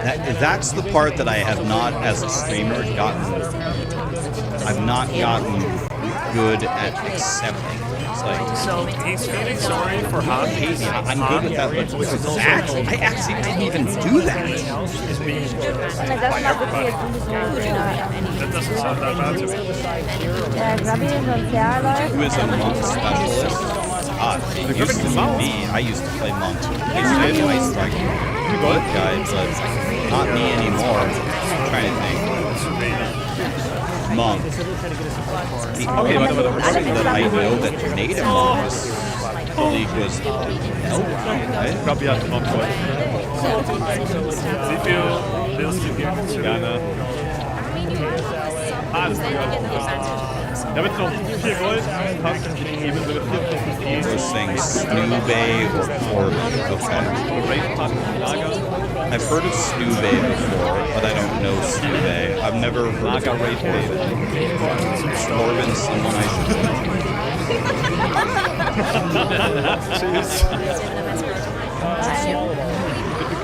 That's the part that I have not, as a streamer, I've not gotten good at accepting. It's like, So he's feeling sorry for Han. I'm good with that, but with Zach, I actually didn't even do that. That doesn't sound that bad to me. Who is a monk specialist? It used to be me. I used to play monk. I used to play Ice Strike guy, but not me anymore. I'm trying to think. Monk. The only person that I know that made a monk league was Elk, right? Gabi hat noch Gold. Wie viel willst du geben? Gerne. Ja, mit noch 4 Gold passt die Ebene mit 4 Those things, Snubay or Corbin. Okay. I've heard of Snubay before, but I don't know Snubay. I've never heard of Corbin, someone I should know.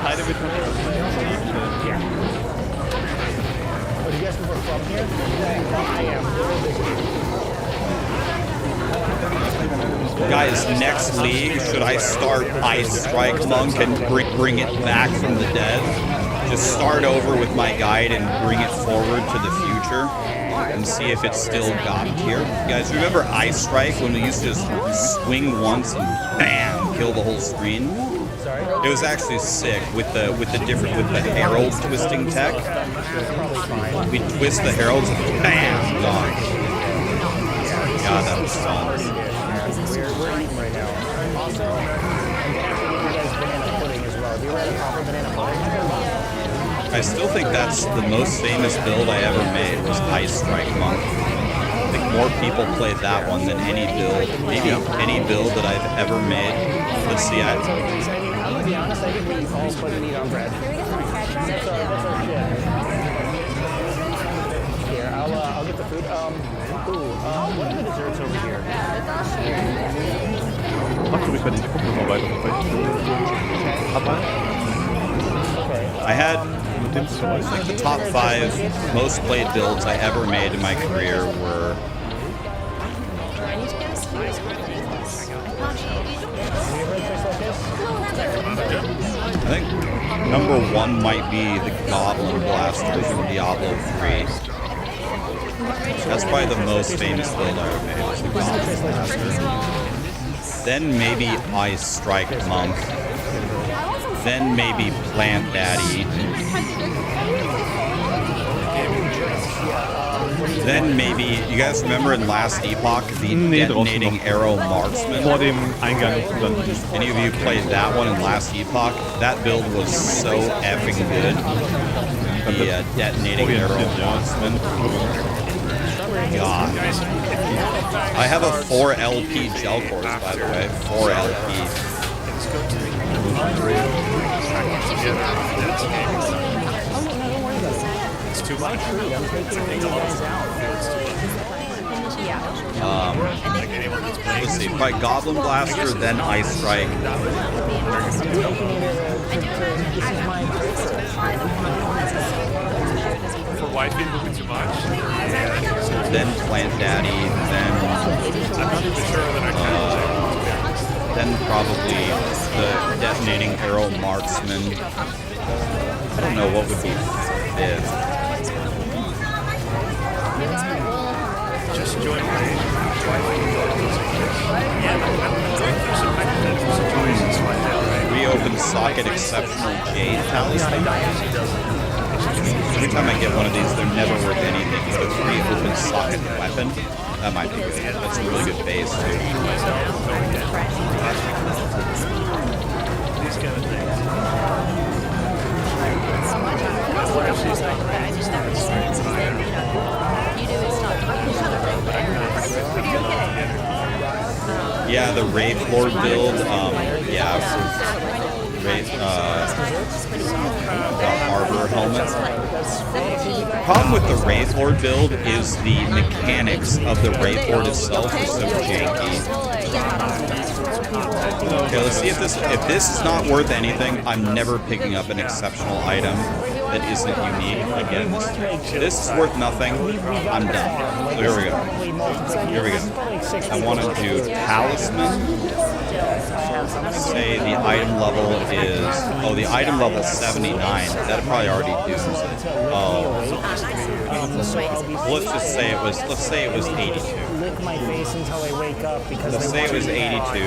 Keine mit Guys, next league, should I start Ice Strike Monk and bring it back from the dead? Just start over with my guide and bring it forward to the future and see if it's still God tier. You guys remember Ice Strike when we used to just swing once and bam, kill the whole screen? It was actually sick with the herald twisting tech. We twist the heralds and bam, gone. God, that was fun. I still think that's the most famous build I ever made was Ice Strike Monk. I think more people played that one than any build, maybe any build that I've ever made. Let's see, To be honest, I think we all put the meat on bread. Here, I'll get the food. What are the desserts over here? Mach du mich fertig, ich guck noch mal weiter. I had like the top 5 most played builds I ever made in my career were I think number 1 might be the Goblin Blaster from Diablo 3. That's probably the most famous build I ever made, was the Goblin Blaster. Then maybe Ice Strike Monk. Then maybe Plant Daddy. Then maybe, you guys remember in Last Epoch, the Detonating Arrow Marksman? Vor dem Eingang dann. Any of you played that one in Last Epoch? That build was so effing good. The Detonating Arrow Marksman. God. I have a 4 LP gel course, by the way. 4 LP. It's too much. Let's see, by Goblin Blaster, then Ice Strike. For white people, it's too much. Then Plant Daddy, then I'm not even sure that I can. then probably the Detonating Arrow Marksman. I don't know what would be 5th. Just join my situations right now, right? Reopen Socket Exceptional Jade Talisman. Every time I get one of these, they're never worth anything. It's a reopen socket weapon. That might be good. That's a really good base, too. These kind of things. Yeah, the Wraith Lord build, yeah, the Harbor helmet. The problem with the Wraith Lord build is the mechanics of the Wraith Lord itself are so janky. Okay, let's see if this is not worth anything. I'm never picking up an exceptional item. that isn't unique. Again, this is worth nothing. I'm done. So here we go. Here we go. I want to do Talisman. Say the item level is... Oh, the item level is 79. That probably already does it. Oh. Let's just say it was... Let's say it was 82. Lick my face until I wake up because Let's say it was 82.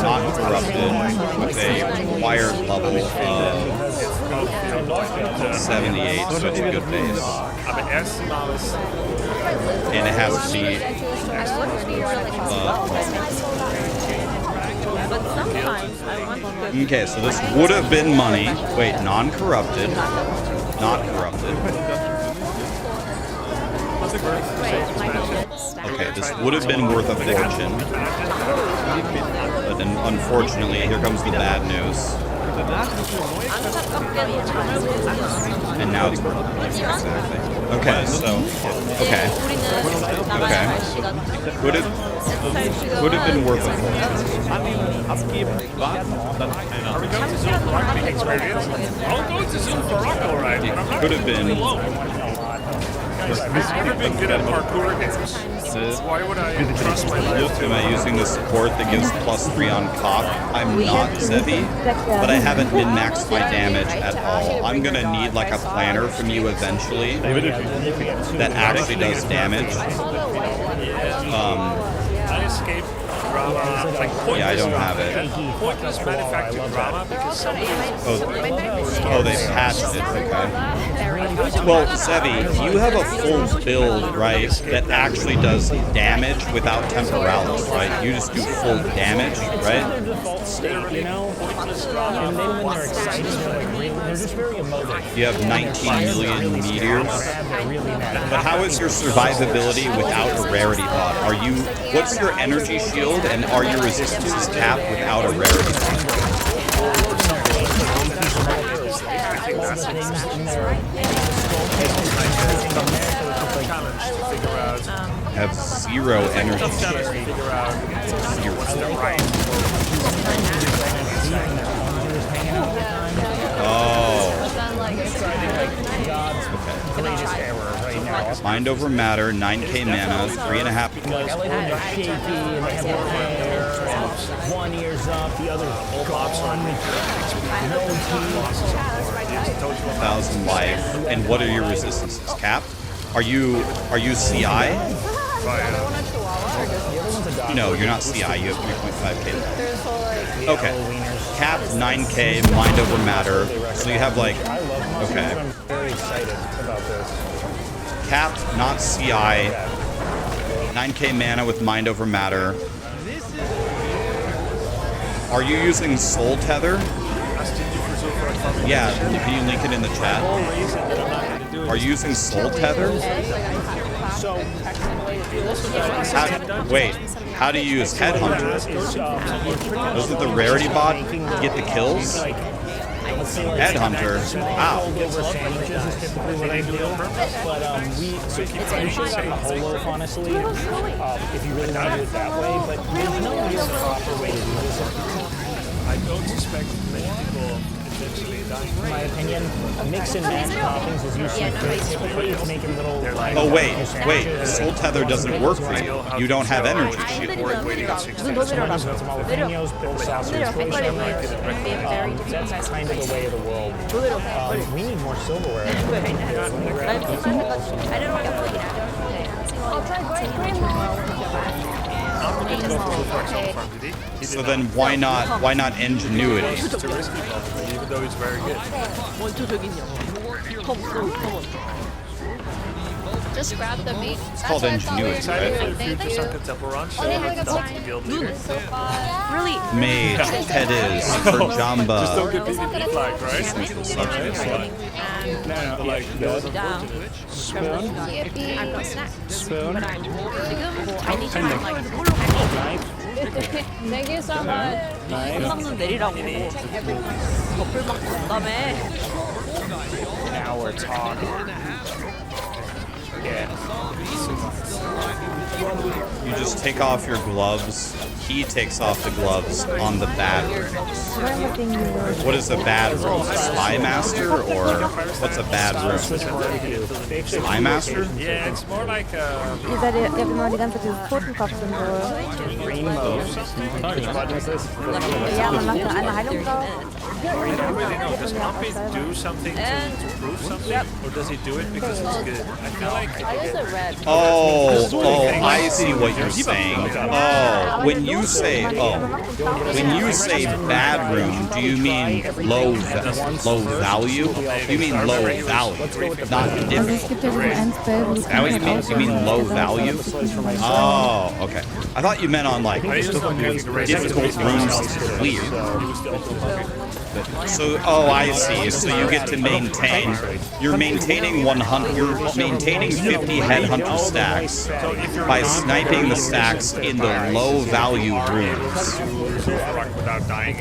Not corrupted with a required level of 78, so it's a good base. And it has to be But sometimes I want to okay, so this would have been money. Wait, non-corrupted. Not corrupted. Okay, this would have been worth a fortune. But then, unfortunately, here comes the bad news. And now it's exactly. Okay, so okay. Would have been worth a fortune. Are we going to Zoom for rugby experience? I'll go to Zoom for rock, all right. But I'm not Could have been. I've never been good at parkour games. Why would I trust my life Am I using the support that gives +3 on cock? I'm not Zevi, but I haven't min-maxed my damage at all. I'm gonna need like a planner from you eventually that actually does damage. I escaped drama, like Yeah, I don't have it. pointless manufactured drama because somebody Oh, they patched it. Okay. Well, Zevi, you have a full build, right, that actually does damage without temporalis, right? You just do full damage, right? default state, you know? And then when they're excited, they're just very emotive. You have 19 million meteors. They're really mad. But how is your survivability without a rarity bot? Are you? What's your energy shield, and are your resistances capped without a rarity bot? challenge to figure out Have 0 energy challenge to shield. figure out what's the right. Oh. Greatest error right now. Mind over matter, 9k mana, 3.5. Like, everyone's shaky and they have their hair, and one ear's up, the other's gone. No teeth. 1,000 life. And what are your resistances? Capped? Are you CI? No, you're not CI. You have 3.5k. Okay. Capped 9k, mind over matter. So you have like, okay. I'm very excited about this. Capped, not CI. 9k mana with mind over matter. Are you using Soul Tether? Yeah, can you link it in the chat? Are you using Soul Tether? Wait, how do you use Headhunter? Doesn't the rarity bot get the kills? Headhunter? Wow. Over sandwiches is typically what I do, but we should have a whole loaf, honestly, if you really want to do it that way, but there's no real proper way to do this. I don't suspect many people eventually dying. In my opinion, mix and match toppings is usually good. Typically, it's making little... Oh wait, Soul Tether doesn't work for you. You don't have energy shield. Jalapenos, build sauce, situation. That's kind of the way of the world. We need more silverware. So then why not ingenuity? It's a risky ball, even though it's very good. Just grab the meat. It's called ingenuity, Excited for right? the future Sunken Temple Run show with the guild leader. Really? Mage, Tediz, Kurjamba. Just don't get PvP flagged, right? And Like, down. I've got snacks. But I'm I need to find like Thank you so much. 상은 내리라고. 버플만큼 온다며. Now we're talking. Yeah. You just take off your gloves. He takes off the gloves on the bad rooms. What is a bad room? A spy master, or what's a bad room? Spy master? Yeah, it's more like Ihr seid ja genau die ganze Zeit dieses Totenkopf-Symbol. Green mode. Which button is this? Ja, man macht da eine Heilung drauf. I don't really know. Does Poppy do something to prove something, or does he do it because it's good? I feel like Oh, I see what you're saying. Oh, when you say bad room, do you mean low value? You mean low value, not Also es difficult. gibt ja so ein Spell, wo du Is that what you mean? You mean low value? Oh, okay. I thought you meant on like difficult rooms to clear. So, oh, I see. So you get to maintain. You're maintaining 100. You're maintaining 50 headhunter stacks by sniping the stacks in the low value rooms. without dying.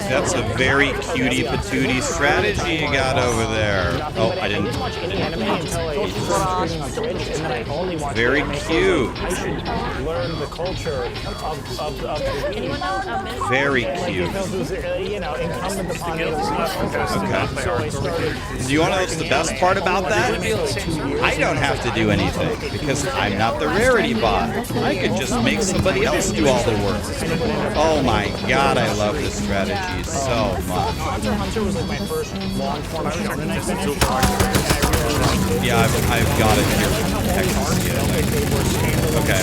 That's a very cutie patootie strategy you got over there. Oh, I didn't. Very cute. Learn the culture of the Very cute. incumbent upon Okay. Do you want to know what's the best part about that? I don't have to do anything because I'm not the rarity bot. I could just make somebody else do all the work. Oh my god, I love this strategy so much. Hunter was like my first long form shonen I finished. Yeah, I've got it here. Texas, yeah. Okay,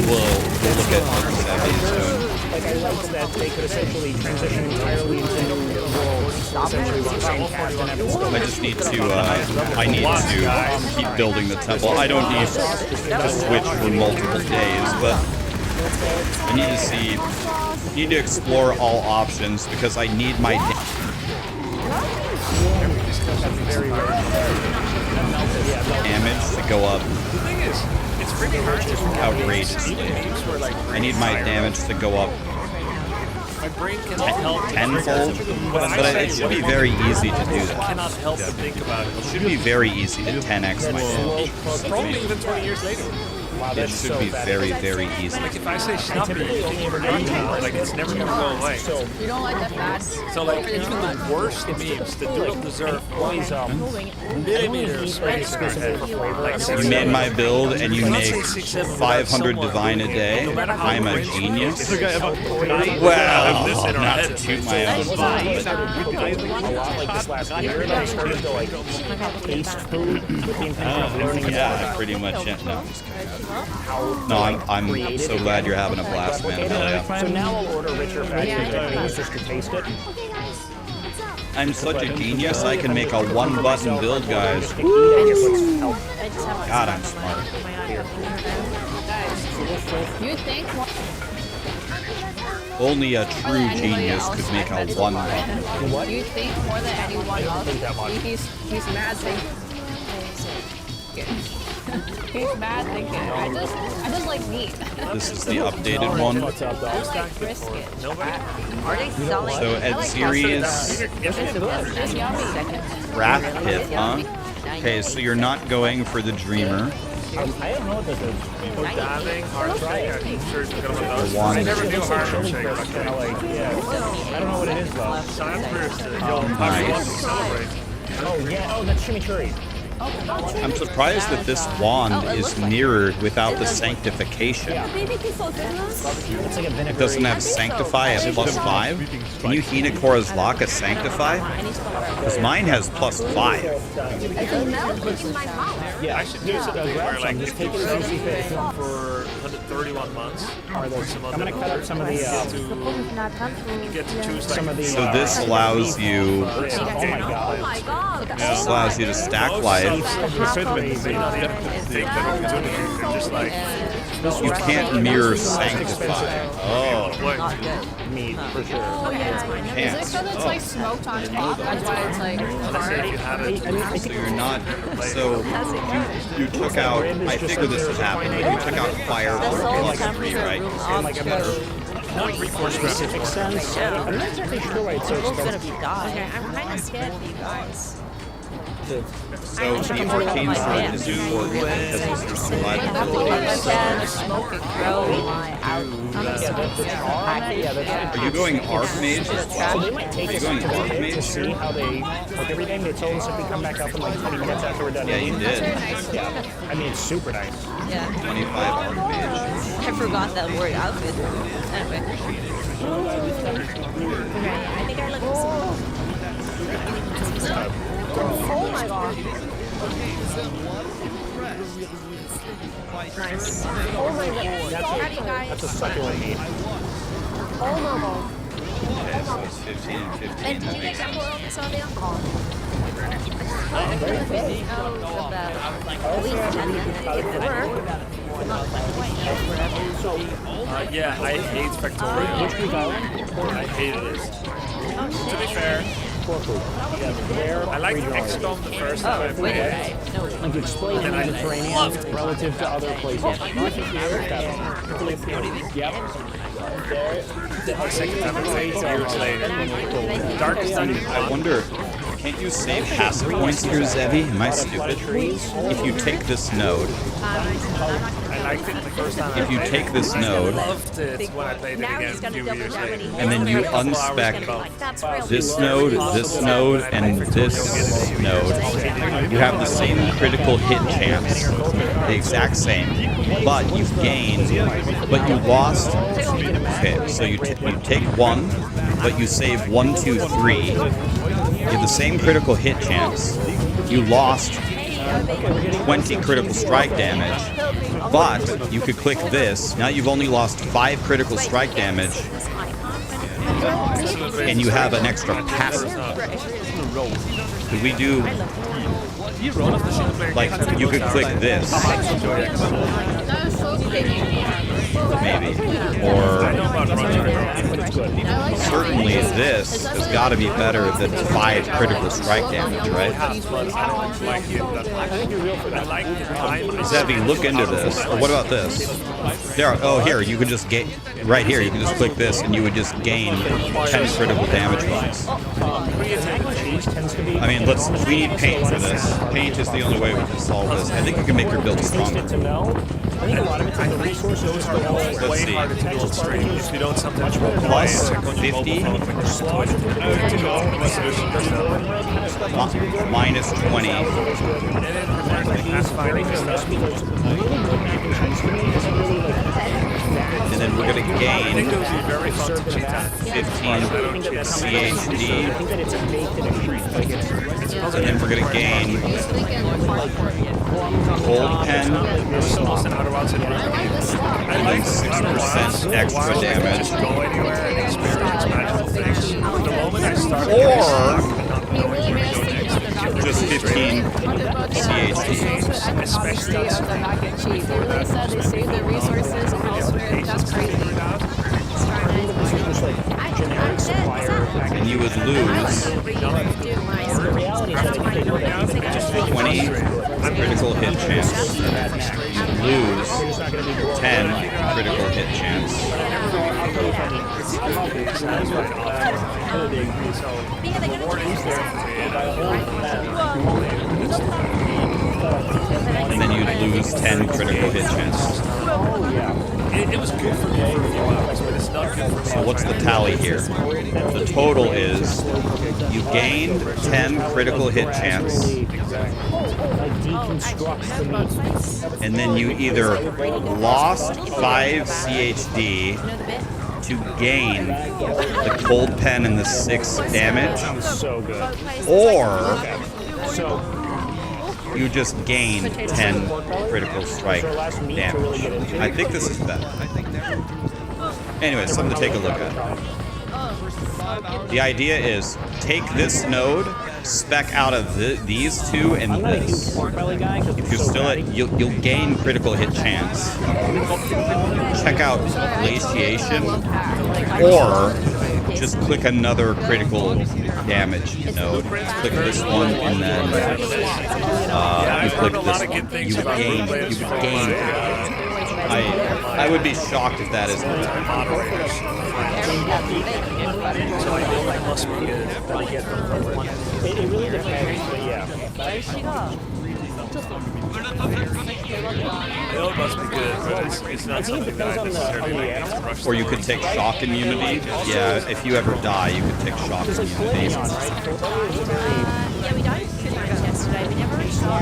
we'll look at Hunter Savvy soon. Like I liked that they could essentially transition entirely into new worlds. Essentially one same cast and have I just need to keep building the temple. I don't need to switch for multiple days, but I need to explore all options because I need my damage to go up The thing is, it's pretty hard to outrageously. I need my damage to go up My brain cannot help tenfold, but it should be very easy to do I that. cannot help but think about it. It should be very easy to 10x my damage. Probably even 20 years later. It should be very, very easy. Like if I say snappy, like it's never gonna go away. You don't like that bad. So like even the worst memes that don't deserve millimeter of space in our head. Like You made my build and you make 500 divine a day. I'm a genius. Well, not to toot my own horn, but a lot like this last year. And I started to like taste food with the intention of learning yeah, pretty much. Yeah. No, I'm just kidding. No, I'm so glad you're having a blast, man. Hell yeah. So now I'll order richer factory things just to taste it. I'm such a genius, I can make a one-button build, guys. God, I'm smart. You think Only a true genius could make a one-button. you think more than anyone else? He's mad thinking. He's mad thinking. I just like meat. This is the updated one. I like brisket. Are they selling? So Ed Series It's yummy. Wrath Pit, huh? Okay, so you're not going for the Dreamer. I don't know what this is. Diving, heart shake, I'm sure it's gonna be those. The one. I never knew heart Chili shake. first, kind of like, yeah. I don't know what it is though. Science first. Nice. Celebrate. Oh yeah. Oh, that's chimichurri. I'm surprised that this wand is mirrored without the sanctification. It's like a vinegar. It doesn't have Sanctify at +5. Can you Hinakora's Lock a Sanctify? Because mine has +5. Yeah, I should do something where like just if take you it sell as easy fit. for 131 months, I'm gonna cut up some of the. get to choose like Some of the. So this allows you Oh my god. this allows you to stack life. just like You can't mirror Sanctify. Oh, Meat for sure. Is it can't. because it's like smoked on top? That's why it's like let's say if you have it. So you're not. So you took out. I figured this would happen, but you took out Fire +3, right? 'Cause it's better. not reforce specific sense. I'm not exactly sure why it's so We're gonna expensive. be die. Okay, I'm kind of scared for you guys. So the arcane sword is important because it's survivability. Yeah, smoke and grow in my house. Are you going Archmage as So well? they might take Are you us going into the pit to Archmage see here? how they cook everything. They told us if we come back up in like 20 minutes after we're done Yeah, you eating. did. Yeah, I mean, it's super nice. Yeah, 25 Archmage. I forgot that word outfit. Anyway, Okay, I think I look Oh my god. nice. Oh my god. How do you guys? That's a succulent meat. Oh my god. Okay, so it's 15 and 15. And did That you get makes Temple sense. Oak, Sylvia? at least 10 minutes. Yeah, I hate Factorio. Which we got one? I hated it. To be fair, Pork food. Yeah, rare. I liked regional. XCOM the first time I played it. Like explain the And I Mediterranean loved it. relative to other places. Yep. The second time I played it years later. Darkest Dungeon. I wonder, can't you save passive points here, Zevi? Am I stupid? If you take this node, I liked it the first time if you I played take it. this node, I loved it when I played it Now again he's a gonna few double years down when later. he and then you unspec like, that's real. this node, and this node, you have the same critical hit chance, the exact same, but you've gained, but you lost. Okay, so you take one, but you save 1, 2, 3. You have the same critical hit chance. You lost 20 critical strike damage, but you could click this. Now you've only lost 5 critical strike damage, and you have an extra passive. Could we do, like, you could click this, maybe, or certainly this has got to be better than 5 critical strike damage, right? Zevi, look into this. Or what about this? There. Oh, here you can just get right here. You can just click this, and you would just gain 10 critical damage points. I mean, we need paint for this. Paint is the only way we can solve this. I think you can make your build stronger. To know. I think a lot of it's in the resources. Let's Way see. harder to do on stream. If you don't sometimes Plus 50, minus 20. And then we're going to gain 15 CHD. And then we're going to gain Cold Pen. And then 6% extra damage. Or just 15 CHD. And you would lose 20 critical hit chance. Lose 10 critical hit chance. And then you'd lose 10 critical hit chance. It was good for me for a few hours, but it's not good for me. So what's the tally here? The total is you gained 10 critical hit chance, and then you either lost 5 CHD to gain the cold pen and the 6 damage, So good. or So you just gain 10 critical strike damage. I think this is better. Anyway, something to take a look at. The idea is take this node, spec out of these two and this. If you're still at, you'll gain critical hit chance. Check out glaciation, or just click another critical damage node. Click this one, and then you click this one. You would gain. I I would be shocked if that isn't bad. So I know that must be good. It really depends, but yeah. It must be good, but it's not something that I necessarily like to rush. Or you could take shock immunity. Yeah, if you ever die, you could take shock immunity. Yeah, we died yesterday. We never saw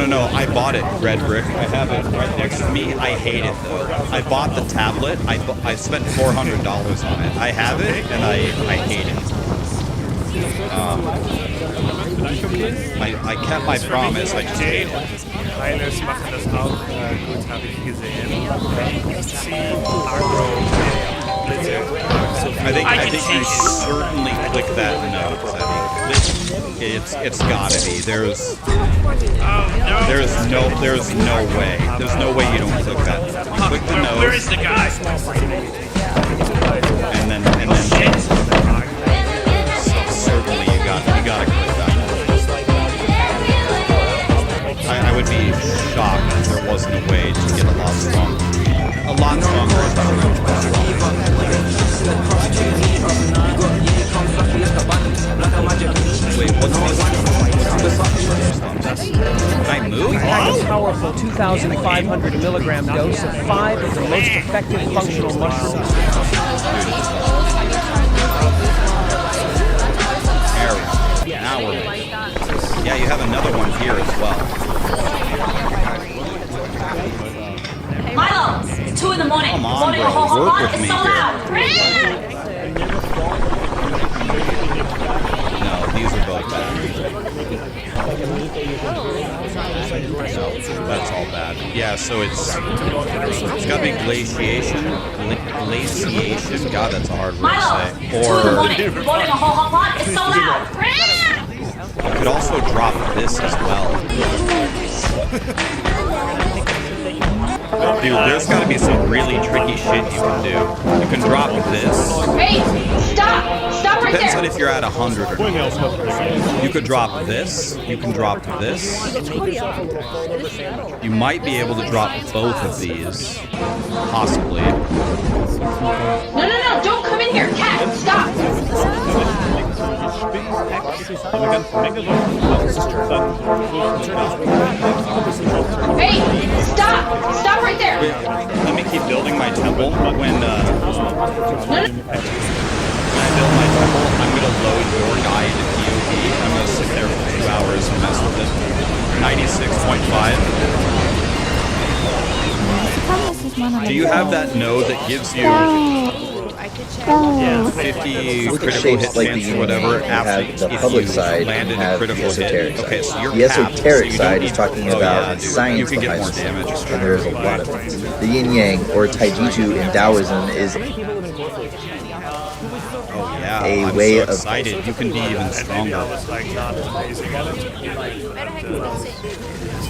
No. I bought it, Red Brick. I have it right next to me. I hate it though. I bought the tablet. I spent $400 on it. I have it, and I hate it. I kept my promise. I just hate it. Eines machen das auch gut, habe ich gesehen. Sie Agro Blizzard. I think you certainly click that note. It's gotta be. There's no way. There's no way you don't click that. You click the note. Where is the guy? And then certainly you gotta click that note. I would be shocked if there wasn't a way to get a lot stronger. Wait, what's this? Can I move? Pack a powerful 2,500 milligram dose of 5 of the most effective functional mushrooms. There we go. Now we're ready. Yeah, you have another one here as well. Milo, it's 2 in the morning. Come on, Loading a bro. whole Work lot. with It's me so here. loud. No, these are both bad. No, that's all bad. Yeah, so it's got to be glaciation. Glaciation. God, that's a hard word Milo, to say. 2 in the Or morning. Loading a whole hot pot. It's so loud. you could also drop this as well. Dude, there's got to be some really tricky shit you can do. You can drop this. Hey, stop! Stop right Depends there! on if you're at 100 or not. You could drop this. You can drop this. You might be able to drop both of these. Possibly. No, don't come in here. Cat, stop! Hey, stop! Stop right there! Let me keep building my temple. When I build my temple, I'm going to load your guy into POV. I'm going to sit there for 2 hours and mess with it. 96.5. Do you have that node that gives you 50 Look at critical shapes hit like chance the or whatever Union. You after have the if public you side and landed a have the critical hit? esoteric Okay, so you're the capped, esoteric so you side don't is need- talking oh, about yeah, the dude. science You can get behind more damage. it, and there's a lot of it. The yin yang or taijutsu in Taoism is Oh yeah, a I'm way so of- excited. You can be even stronger. Like not amazing.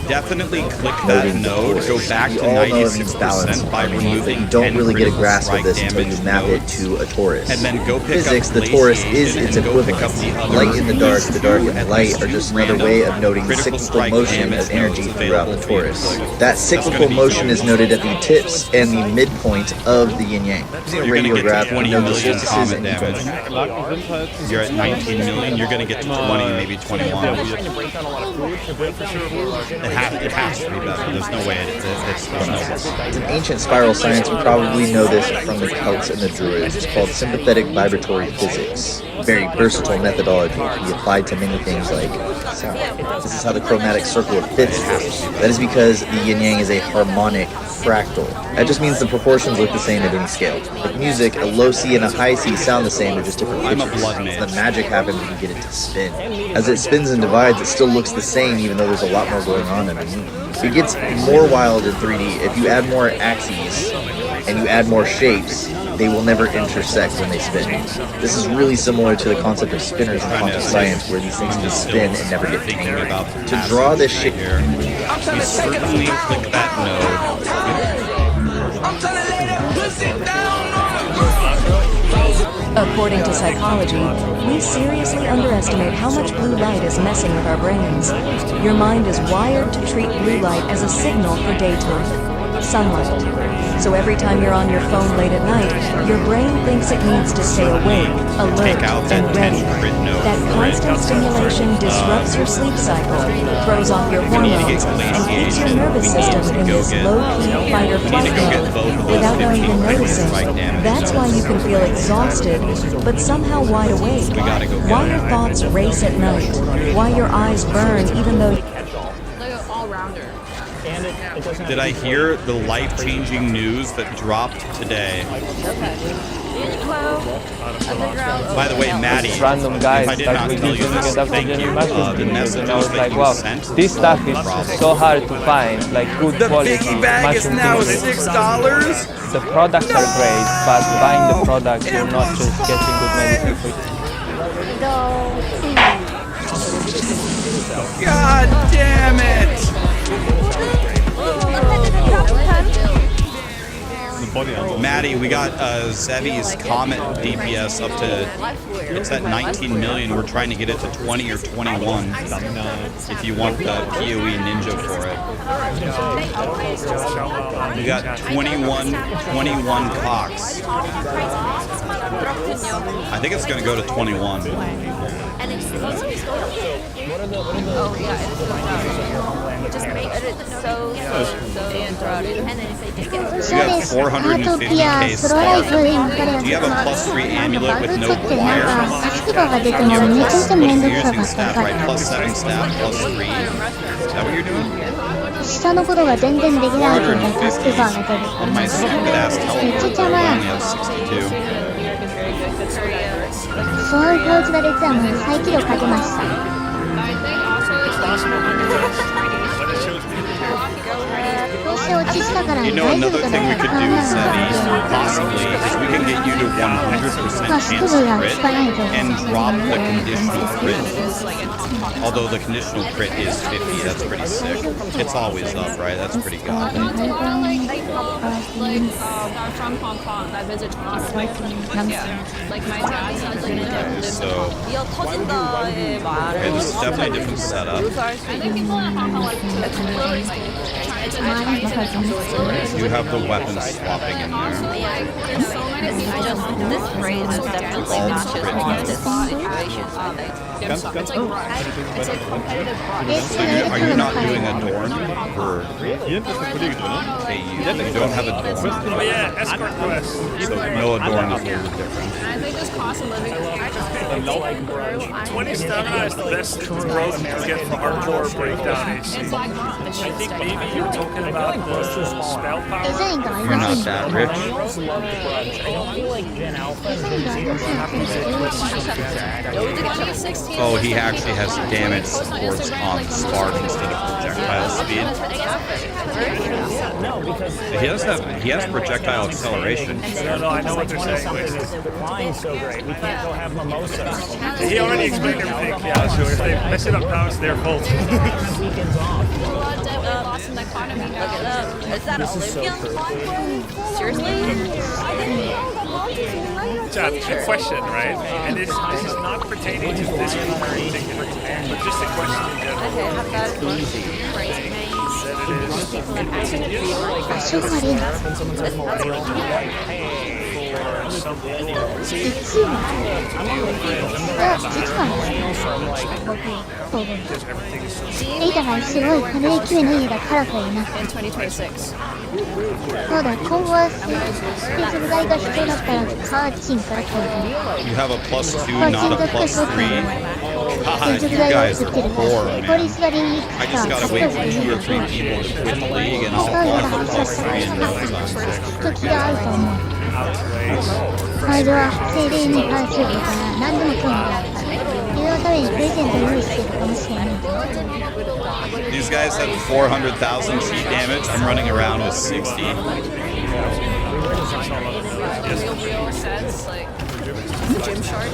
Definitely click that Noting the node. force. Go back We to all know it means 96% by removing you don't 10 really get a critical grasp of strike this until you damage map it nodes. to a torus. And then go pick Physics, up the torus is glaciation its and go pick equivalent. up the other Light in the dark and at light least are just two another way of random noting the critical cyclical strike motion damage of energy nodes throughout the available for you to torus. play. That cyclical be motion is so noted at the tips and the midpoint of the yin yang. Using a You're gonna get to radiograph, 20 you know the million solstices comet and damage. equinoxes. You're at 19 million. You're gonna get to 20, maybe 21. It has to be better. There's no way. There's no way. It's an ancient spiral science. We probably know this from the Celts and the Druids. It's called sympathetic vibratory physics. Very versatile methodology. It can be applied to many things like sound. This is how the chromatic circle of fifths works. That is because the yin yang is a harmonic fractal. That just means the proportions look the same at any scale. Like music, a low C and a high C sound the same, they're just different I'm a pitches. blood mage. The magic happens when you get it to spin. As it spins and divides, it still looks the same, even though there's a lot more going on underneath. It gets more wild in 3D. If you add more axes and you add more shapes, they will never intersect when they spin. This is really similar to the concept of spinners in quantum science, where these things just spin and never get Thinking tangled. about the To draw this shit shape, here, you certainly click that node. According to psychology, we seriously underestimate how much blue light is messing with our brains. Your mind is wired to treat blue light as a signal for daytime. sunlight. So every time you're on your phone late at night, your brain thinks it needs to stay awake, alert, Take out that and ready. 10 grid node That constant stimulation disrupts your sleep cycle, throws off your we need to get hormones, and keeps your glaciation. nervous We need system to in go this get- low-key fight-or-flight we need to go get both of mode those without not 15 even grid noticing. strike damage That's why you can feel exhausted, but somehow wide awake. We gotta go get Why it. your thoughts race at night. Why your eyes burn even though... Like an all-rounder. And it doesn't Did I hear the life-changing news that dropped today? By the way, Maddie, Random guys if I did start not with tell you using this, it after thank getting you. mushrooms. The And I messages was that like, you wow, sent. this stuff is Problem. so hard to find, like good The quality biggie bag is mushroom now things. $6. The products are great, but buying the product, you're not just getting good medicine for it. God damn it! Maddie, we got Zevi's Comet DPS up to, it's at 19 million. We're trying to get it to 20 or 21 if you want the PoE Ninja for it. We got 21 Cox. I think it's going to go to 21. And it's supposed to be oh yeah, it's just make it so routed. And then if they did get We got 450k spark. Do you have a +3 amulet with no wire? You have a plus, what if you're using staff, right? +7 staff, +3. Is that what you're doing? 下のことが全然できないけどタスクバーが出る On my stupid ass teleport, though, I only have 62. そういう顔つが実はもう再起動かけました どうして落ちしたから You 大 know, 丈夫 another か thing we な could do, Zevi, possibly, is we can get you to 100% chance to crit and drop the conditional crit. Although the conditional crit is 50, that's pretty sick. It's always up, right? That's pretty godly. from Hong Kong. I visited Hong Kong. Yeah. Like my dad had like a So, okay, this is definitely a different setup. I think people in Hong Kong like it's really like You have the weapon swapping in there. there's so many people. This phrase is definitely not just one of this situation. It's like competitive. So are you not doing a Dorn? Or okay, you don't have a Dorn. Oh yeah, escort quest. So no Adorn is a little bit different. I think just cost of living. 20 stamina is the best growth you can get from hardcore breakdown AC. It's like brunch. I think maybe you're talking about the spell デ power. ザインが合い You're ま not せん that rich. Millennials love the grudge. I don't feel like Gen Alpha and Gen Z 2016. Oh, he actually has damage supports on spark instead of projectile speed. No, because He has projectile acceleration. No, I know what they're saying. something is flying so great. We can't go have mimosas. He already explained everything. Yeah, so if they mess it up now, it's their fault. Weekends off. Lost in the economy now. Is that Olympian? Seriously? Chad, a question, right? And this is not pertaining to this in particular, but just a question in general. Okay, how about場所がリア実は僕エイタがすごい軽い勢いの家だからかいな In 2026. そうだ今後は食材が必要だったらカーチンから取る You have a +2, not a +3. God, 食 you 材を guys 作 are ってるから poor, ポリ man. スがリン I just gotta wait for 2 or 3 people to quit the league and I'll offer +3 in no time. 時が合うと思う彼女は精霊に関することから何でも興味があった理由のためにプレゼントを用意しているかもしれない These guys have 400,000 cheat damage. I'm running around with 60. Real sets, like Gymshark.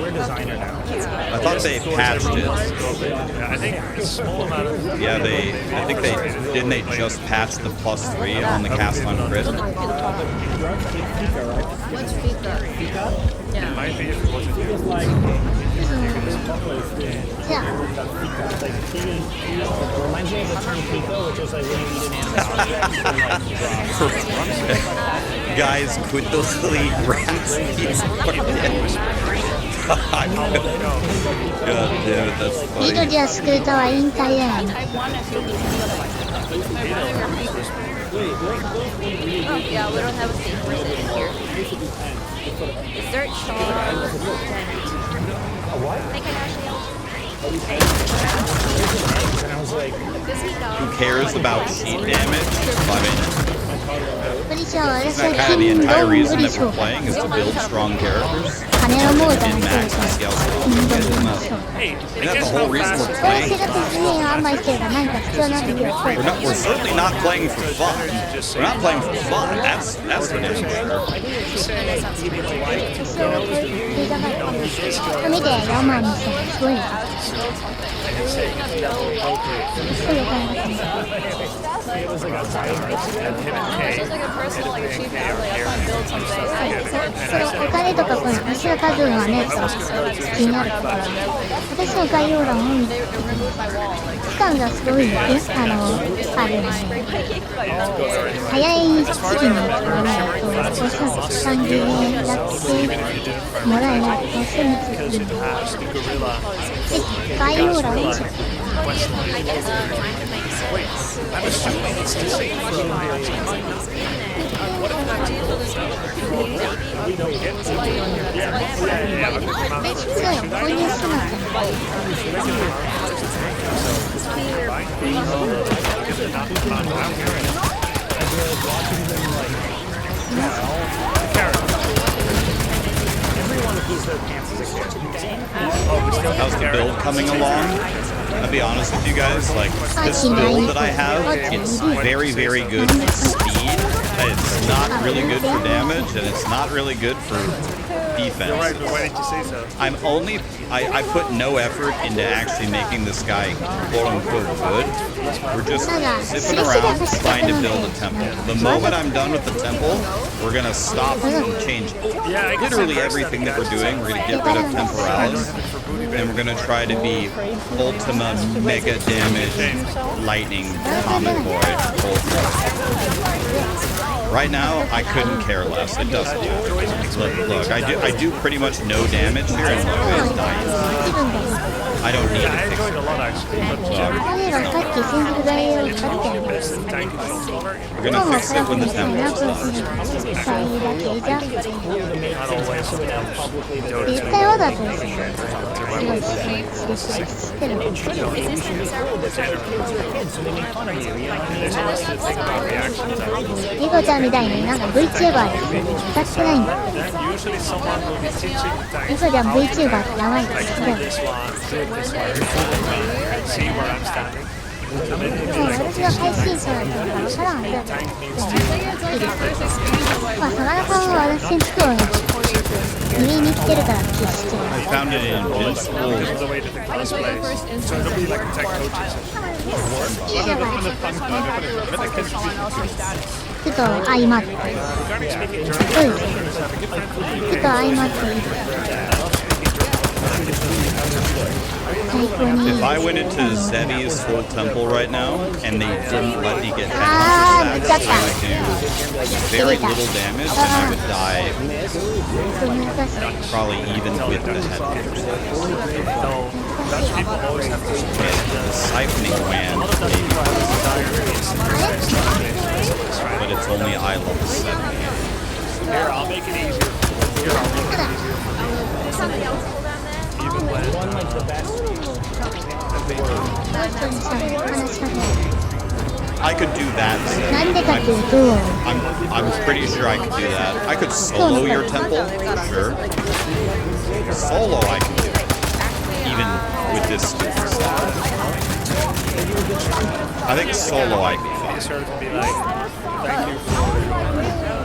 We're designer now. I thought they patched it. Yeah, I think a small amount of. Yeah, I think they just patch the +3 on the cast on crit. What's Fika? It might be if it wasn't you. Yeah. Reminds me of the term Pico, which is like when you eat an animal. Guys, quit those elite rats. God damn it, that's funny. 緑はスクーターは引退だよね。Oh, yeah, we don't have a safe person in here. Is there a charm? I can actually help. And I was like, Who cares about sheet damage? I mean, プリシャは私 that's は kind of the 金ロ entire ンブ reason リ that シ we're ョー。 playing is to build strong characters. 金のモーダー Min の max 人 and scale 金 skills. ロンブリショー。 Hey, Isn't it that the gets whole no reason we're faster. 私 playing? が説明をあんまりしてれば何か必要なんだけど、 We're certainly not playing for fun. We're not playing for fun. That's for damn sure. 私を聞いたから見て、4万2000すごいな。すごいお金がかかる。 Sounds like a personal, like, achievement. I want to build something. そのお金とかこの石の数はね、気になるから。私の概要欄を見て、期間がすごいあるので、早い時期にやらないと、どうしても30円やってもらえないと、どうしてもつく。概要欄を見て。 I'm assuming it's the same for my What if that's How's the build coming along? I'll be honest with you guys, like, this build that I have, it's very, very good for speed. It's not really good for damage, and it's not really good for defense. You're right, but why didn't you say so? I put no effort into actually making this guy quote-unquote good. We're just zipping around trying to build a temple. The moment I'm done with the temple, we're gonna stop and change literally everything that we're doing. We're gonna get rid of temporalis, and we're gonna try to be Ultima mega damage lightning common boy. Right now, I couldn't care less. It doesn't matter. Look, I do pretty much no damage here, and look, it's dying. I don't need to fix it. We're gonna fix it when the temple is done. 絶対わざとですよ。知ってる。リコちゃんみたいになんか VTuber です。歌ってないんだ。リコちゃん VTuber ってやばいから好きだよ。でも私が配信者だったから分からんはずだった。まあ、サガナさんは私に作るの耳に来てるから消して。I found it in Invincible. ちょっと相まって。そうですね。ちょっと相まって。If I went into Zevi's full temple right now and they didn't let me get head to very little damage, and I would die probably even with the head. The siphoning wand, but it's only eye level 7. Here, I'll make it easier. Here, I'll make it easier. I could do that. I'm pretty sure I could do that. I could solo your temple, for sure. Solo I can do. Even with this stupid stuff. I think solo I'd be fine.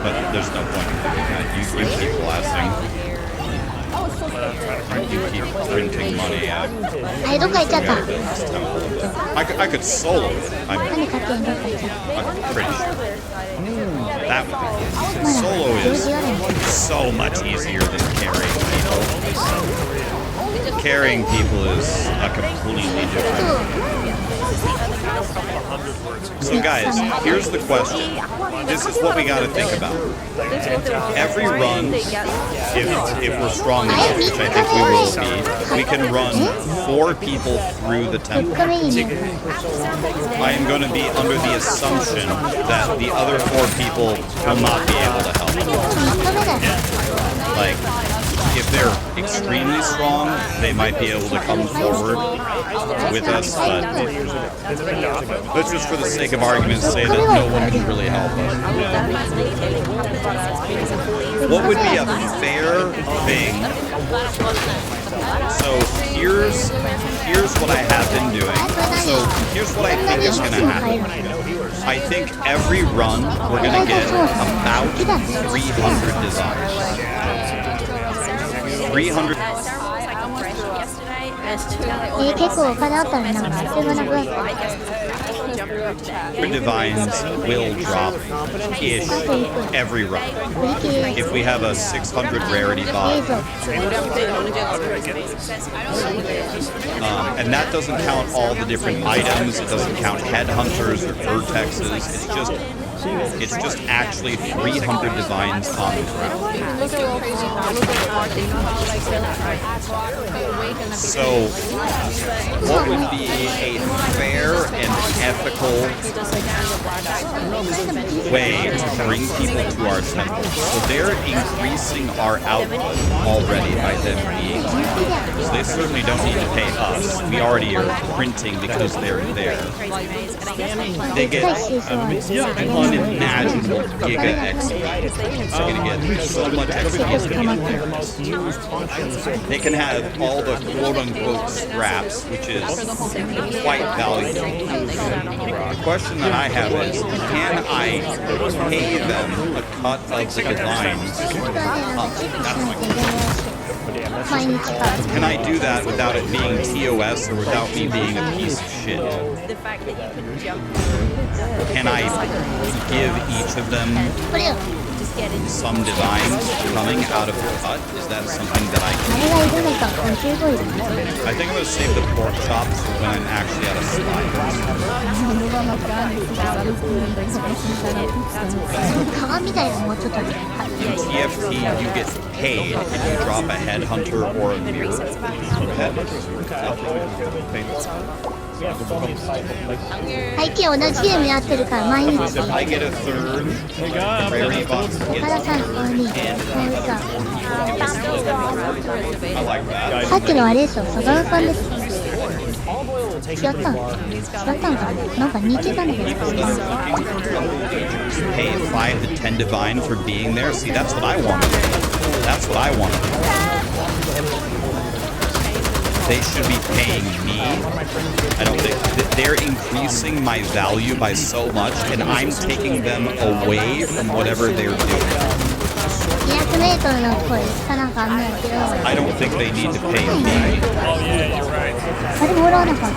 but there's no point in doing that. You keep blasting. You keep printing money out. はい、どっか行っちゃった。 I could solo it. 何勝手にどっか行っちゃっ I'm pretty sure. That would be cool. Solo is so much easier than carrying people. Carrying people is a completely different. So guys, here's the question. This is what we got to think about. Every run, if we're strong enough, which I think we will be, we can run 4 people through the た。 temple. 4日目にね、 I am going to be under the assumption that the other 4 people will not be able to help. 3日目だよ。 Like, if they're extremely strong, they might be able to come forward with us, but let's just for the sake of argument say that no one can really help us. What would be a fair thing? So here's what I have been doing. So here's what I think is going to happen. I think every run we're going to get about 300 designs. 300. 結構お金あったらなんかあっという間なくなった。 Divines will drop ish every run. If we have a 600 rarity bot, and that doesn't count all the different items. It doesn't count headhunters or vertexes. It's just actually 300 divines on the ground. So, what would be a fair and ethical way to bring people to our temple? So they're increasing our output already by them being here. So they certainly don't need to pay us. We already are printing because they're there. They get unimaginable giga XP. They're going to get so much XP. They can have all the quote-unquote scraps, which is quite valuable. The question that I have is, can I pay them a cut of the divines? Can I do that without it being TOS or without me being a piece of shit? Can I give each of them some divines coming out of the cut? Is that something that I can do? I think I'm going to save the pork chops for when I'm actually out of slides. In TFT, you get paid if you drop a headhunter or a mirror. I get a third. Rarity box gets a third. I like that. さっきのあれでしょ、サザンさんです。違ったんかな、なんか似てたんだけど。 Pay 5 to 10 divine for being there. See, that's what I want. That's what I want. They should be paying me. I don't think they're increasing my value by so much, and I'm taking them away from whatever they're doing. 200メートルのところで下なんかあんないけど。I don't think they need to pay me. あれもらわなかった。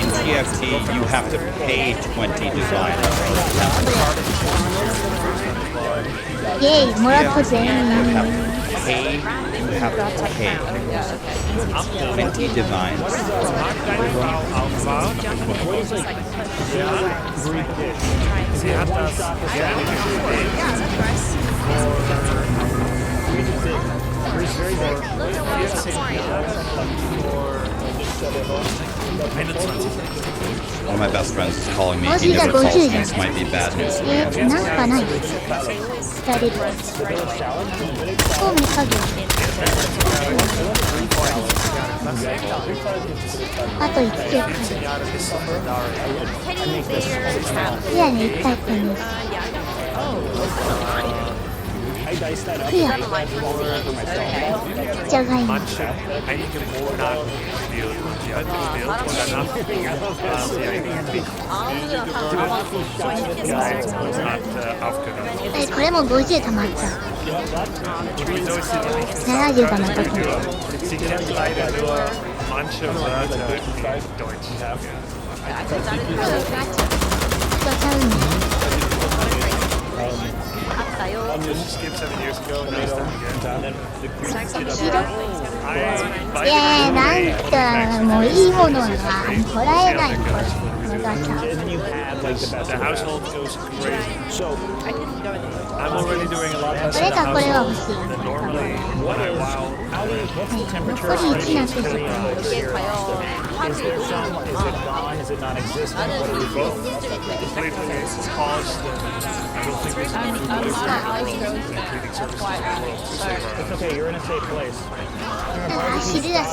In TFT, you have to pay 20 divine. イェイ、もらった全員。 You have to pay 20 divines. One of my best friends is calling me. He never calls me. This might be bad news for him. なんかない。2人。そうめ作業。あと1球。いやね、1回こに。クリア。ちゃうがいい。 manche einige Monate gespielt. Und die hat gespielt und danach aufgehört. これも50溜まった。Wieso ist sie da nicht? 70溜まった。 Sie kennt leider nur manche Wörter in Deutsch. 人ちゃうね。 Skipped 7 years ago, now it's done again. いやなんかもういいものがもらえないからガチャ。 The household goes crazy. I'm already doing a lot less これかこれは欲しい。 than normally when I wow. 残り1になってしまう。 Completely it's paused. I don't think there's any place completing services in the world to save our It's okay, you're in a safe place. 昼だし。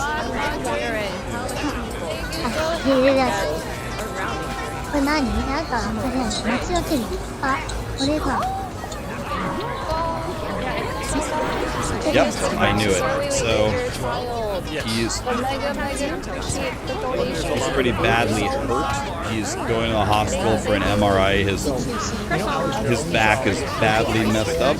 昼だし。これ何？なんかあれ待ち分ける。あ、これか。 Yep, I knew it. So he's pretty badly hurt. He's going to the hospital for an MRI. His back is badly messed up,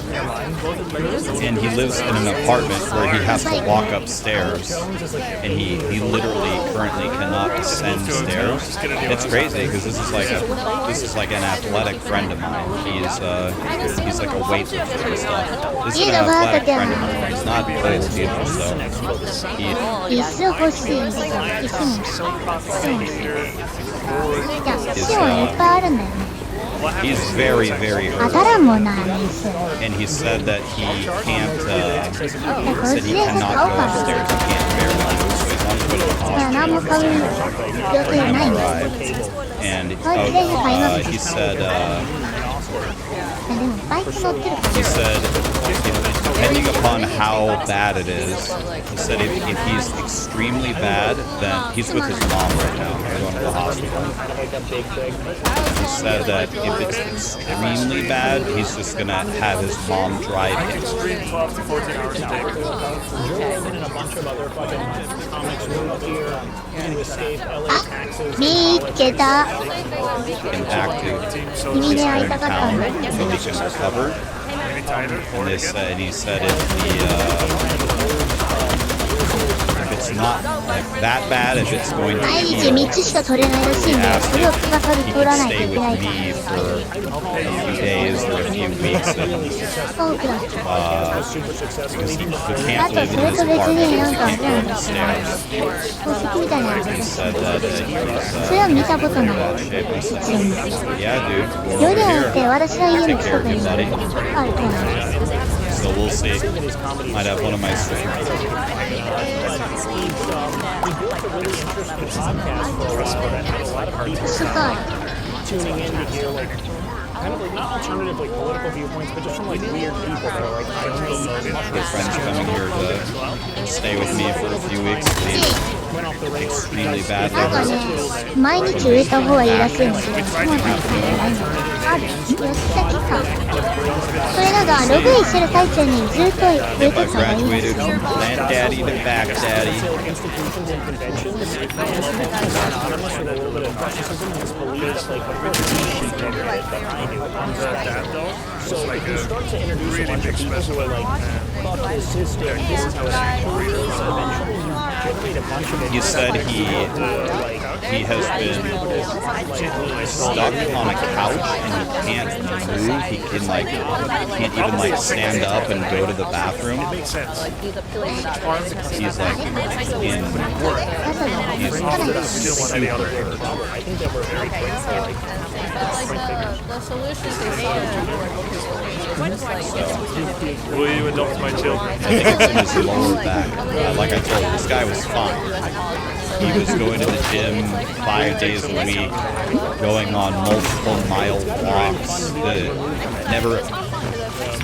and he lives in an apartment where he has to walk upstairs, and he literally currently cannot descend stairs. It's crazy because this is like an athletic friend of mine. He's like a weightlifter and stuff. This is an athletic friend of mine. He's not old either, so he 椅子欲しい。椅子も。いや、椅子はいっぱいあるんだよね。 he's very, very 当 hurt. たらんもんな、椅子。 And he said that he can't, he said he cannot go upstairs, he can't barely move, so he's on his way to the だから何も hospital 買う予 for 定 an ないんだよ。 MRI. And he said, でもバイク乗ってるから。 he said, depending upon how bad it is, he said if he's extremely bad, then he's with his mom right now, they're going to the hospital. He said that if it's extremely bad, he's just going to have his mom drive him. Stream 12 to 14 hours a day. And a bunch of other fucking comics moved here to escape LA taxes. 見っけた。 And back to 君 his に会いたかった hometown んだ。 so he can recover. Maybe tighter. And he said if it's not like that bad, if it's going to 毎 be 日3つしか取れないらしいんだよ。それをプラカル he 取ら could ないと stay いけない with から。 me for a few days or a few weeks and, 多くなっちゃう。 because he あ can't と live そ in れ his と別 apartment, に he なんかあれ can't なん go だ。 upstairs. 宝石みたいなのあ He る。 said that he was それは見たことない。 bad shape. I said, yeah, dude, 夜 over に行って here. 私の家 Take の care 近 of く you, に buddy. あると思う。 So we'll see. Might have one of my streams. Tuning in to hear like kind of like not alternative like political viewpoints, but just from like weird people that are like I don't know much Good friends coming here to stay with me for a few weeks. He's extremely badly なんか hurt. ね、毎日植えた方がいいらしいんだけど、そうなんですね。ある。4つだけか。それなんかログインしてる最中にずっと植え If て I た方がいいらし graduated い。 from plant daddy to back daddy, institutions and conventions anonymous with a little bit of narcissism and police like behind you. So if you start to introduce a bunch of people who are like, fuck this system, this is how it actually is, eventually you generate a bunch of he said he has been stuck on a couch and he can't move. He can can't even like stand up and go to the bathroom. He's like in he's super hurt. I think that we're very grateful. The solution Will you adopt my children? I think it's in his lower back. Like I told you, this guy was fine. He was going to the gym 5 days a week, going on multiple mile walks.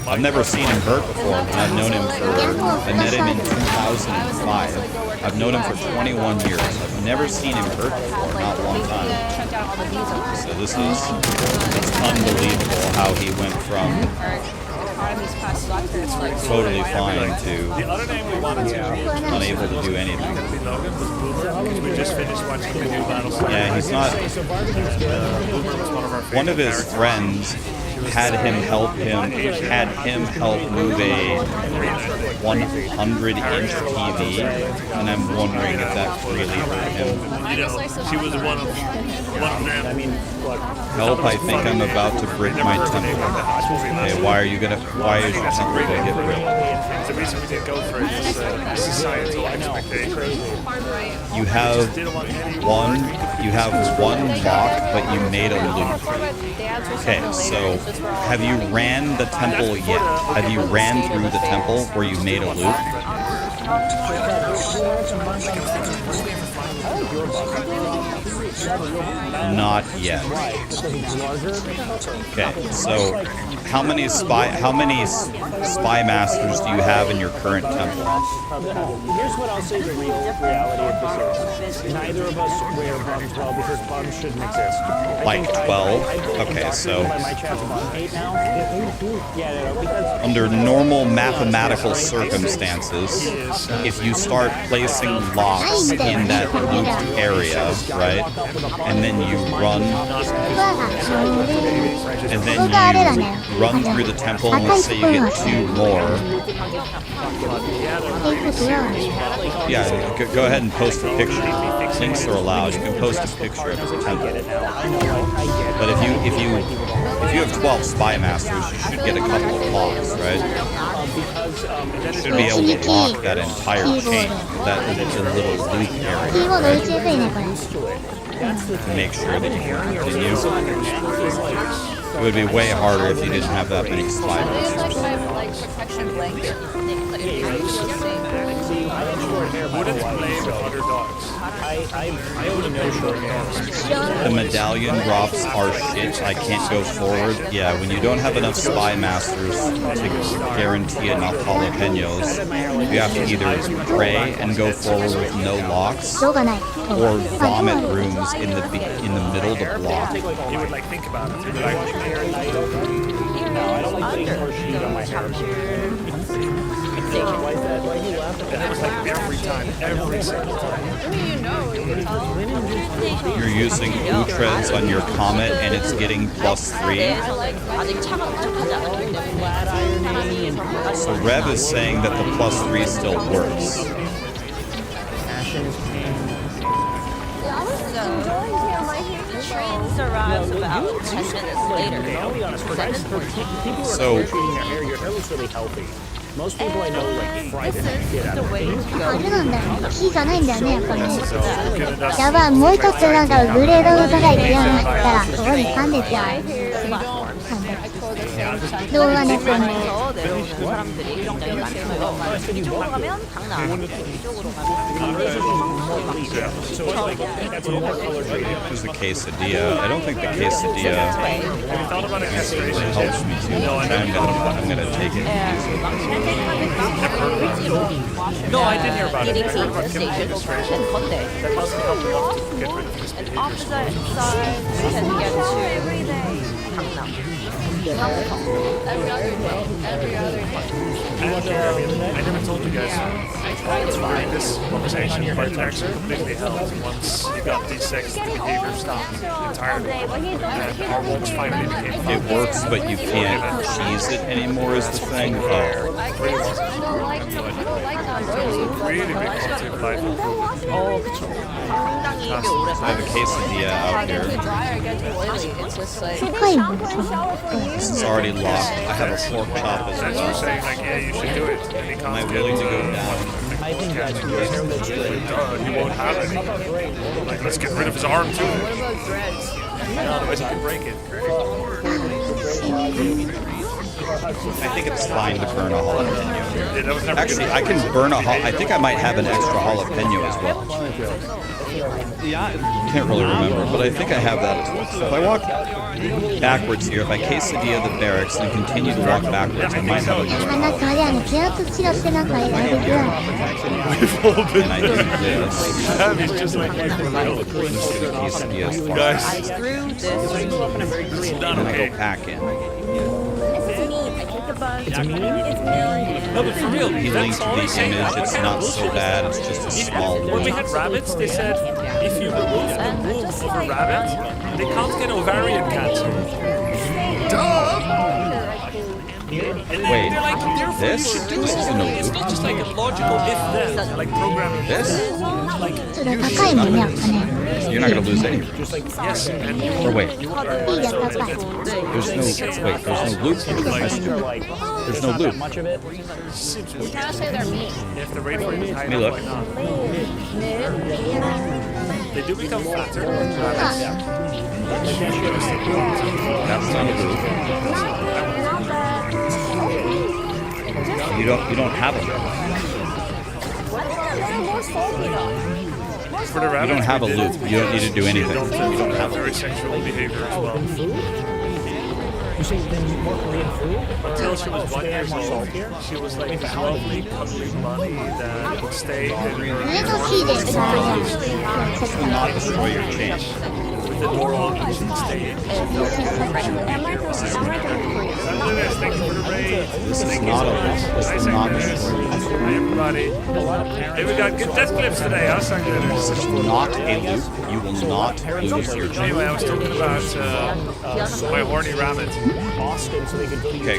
I've never seen him hurt before. I've known him I met him in 2005. I've known him for 21 years. I've never seen him hurt before, not one time. So it's unbelievable how he went from totally fine to The other name we wanted to unable to do anything. Logan was Boomer, because we just finished watching the new Battlestar. Yeah, he's not. Boomer was one of our favorite One of his characters. friends had him help move a 100-inch TV, and I'm wondering if that really hurt him. You know, she was one of them. Help! I think I'm about to break my temple. Okay, why is your temple going to get ripped? The reason we didn't go for it is societal expectations. You have one lock, but you made a loop. Okay, so have you ran the temple yet? Have you ran through the temple where you made a loop? Not yet. Okay, so how many spy masters do you have in your current temple? Here's what I'll say the real reality of this is. Neither of us wear bums well because bums shouldn't exist. Like 12? Okay, so under normal mathematical circumstances, if you start placing locks in that looped area, right, and then you run through the temple, and let's say you get 2 more. Yeah, go ahead and post a picture. Links are allowed. You can post a picture of the temple. But if you have 12 spy masters, you should get a couple of locks, right? You should be able to lock that entire chain, that little loop area, to make sure that you can continue. It would be way harder if you didn't have that many spy masters. Wouldn't play with other dogs. I only know short dogs. The medallion drops are shit. I can't go forward. Yeah, when you don't have enough spy masters to guarantee enough jalapenos, you have to either pray and go forward with no locks, or vomit rooms in the middle to block. You would like think about it. No, I don't like putting horseshoes on my hair. And it was like every single time. You're using Utres on your Comet and it's getting +3. So Rev is saying that the +3 still works. The train arrives about 10 minutes later. So your hair looks really healthy. Most people I know like fry the shit out of it. あれなんだよね。木がないんだよね、やっぱりね。やばい、もう一つなんかグレードの高い木がなかったら、そこに噛んでちゃう。動画ね、これね。 There's the quesadilla. I don't think the quesadilla helps me too much. I'm gonna take it. No, I didn't hear about it. That doesn't help enough to get rid of this behavior. Opposite sides can get to every other day. I never told you guys. This conversation by text completely helped once you got these sex behavior stopped entirely. And our wolves finally became It works, but you can't cheese it anymore is the thing. Oh. really big content life. I have a quesadilla out here. This is already locked. I have a pork chop as That's well. for saying like, yeah, you should do it. And he Am I comes willing to go down? he won't have any. Like, let's get rid of his arm too. Otherwise he can break it. I think it's fine to burn a jalapeno. Yeah, that was never Actually, I can burn a I think I might have an extra jalapeno as well. Can't really remember, but I think I have that as well. So if I walk backwards here, if I quesadilla the barracks and continue to walk backwards, I might have another. なんかあれやね、気圧チラしてなんかやるぐらい。 And I do this. He's just like, Just get a quesadilla as far guys, and then I go back in. It's million. No, but for real, He linked that's all they the say. image. It's not so bad. It's just a small When we link. had rabbits, they said if you remove the womb of a rabbit, they can't get ovarian cancer. Wait, They're like, therefore this? you should do This it. isn't a It's loop. not just like a logical if-then, like programming. This? それ高いもんね、やっぱね。 You're not gonna lose any. Yes, and Or wait, いいが高い。 there's no loop. There's no loop. Can I say they're meat? you have to wait for it to hide Me up look. like that. They do become fatter. That's not a loop. You don't have a loop. For the You rabbits, don't have a we loop. did. You don't need to do anything. You don't have very sexual behavior as well. Until she was 1 year old, she was like this lovely, cuddly bunny that would stay in それ her とキーでさ、 will not destroy your chain. with the door open. She would stay in. Thank you for the raid. This is not a loop. This Nice will not Agnes. destroy your chain. Hi everybody. Hey, we got good death clips today, huh, Sangler? This is not a loop. You will not lose your chain. Anyway, I was talking about my horny rabbit. Okay,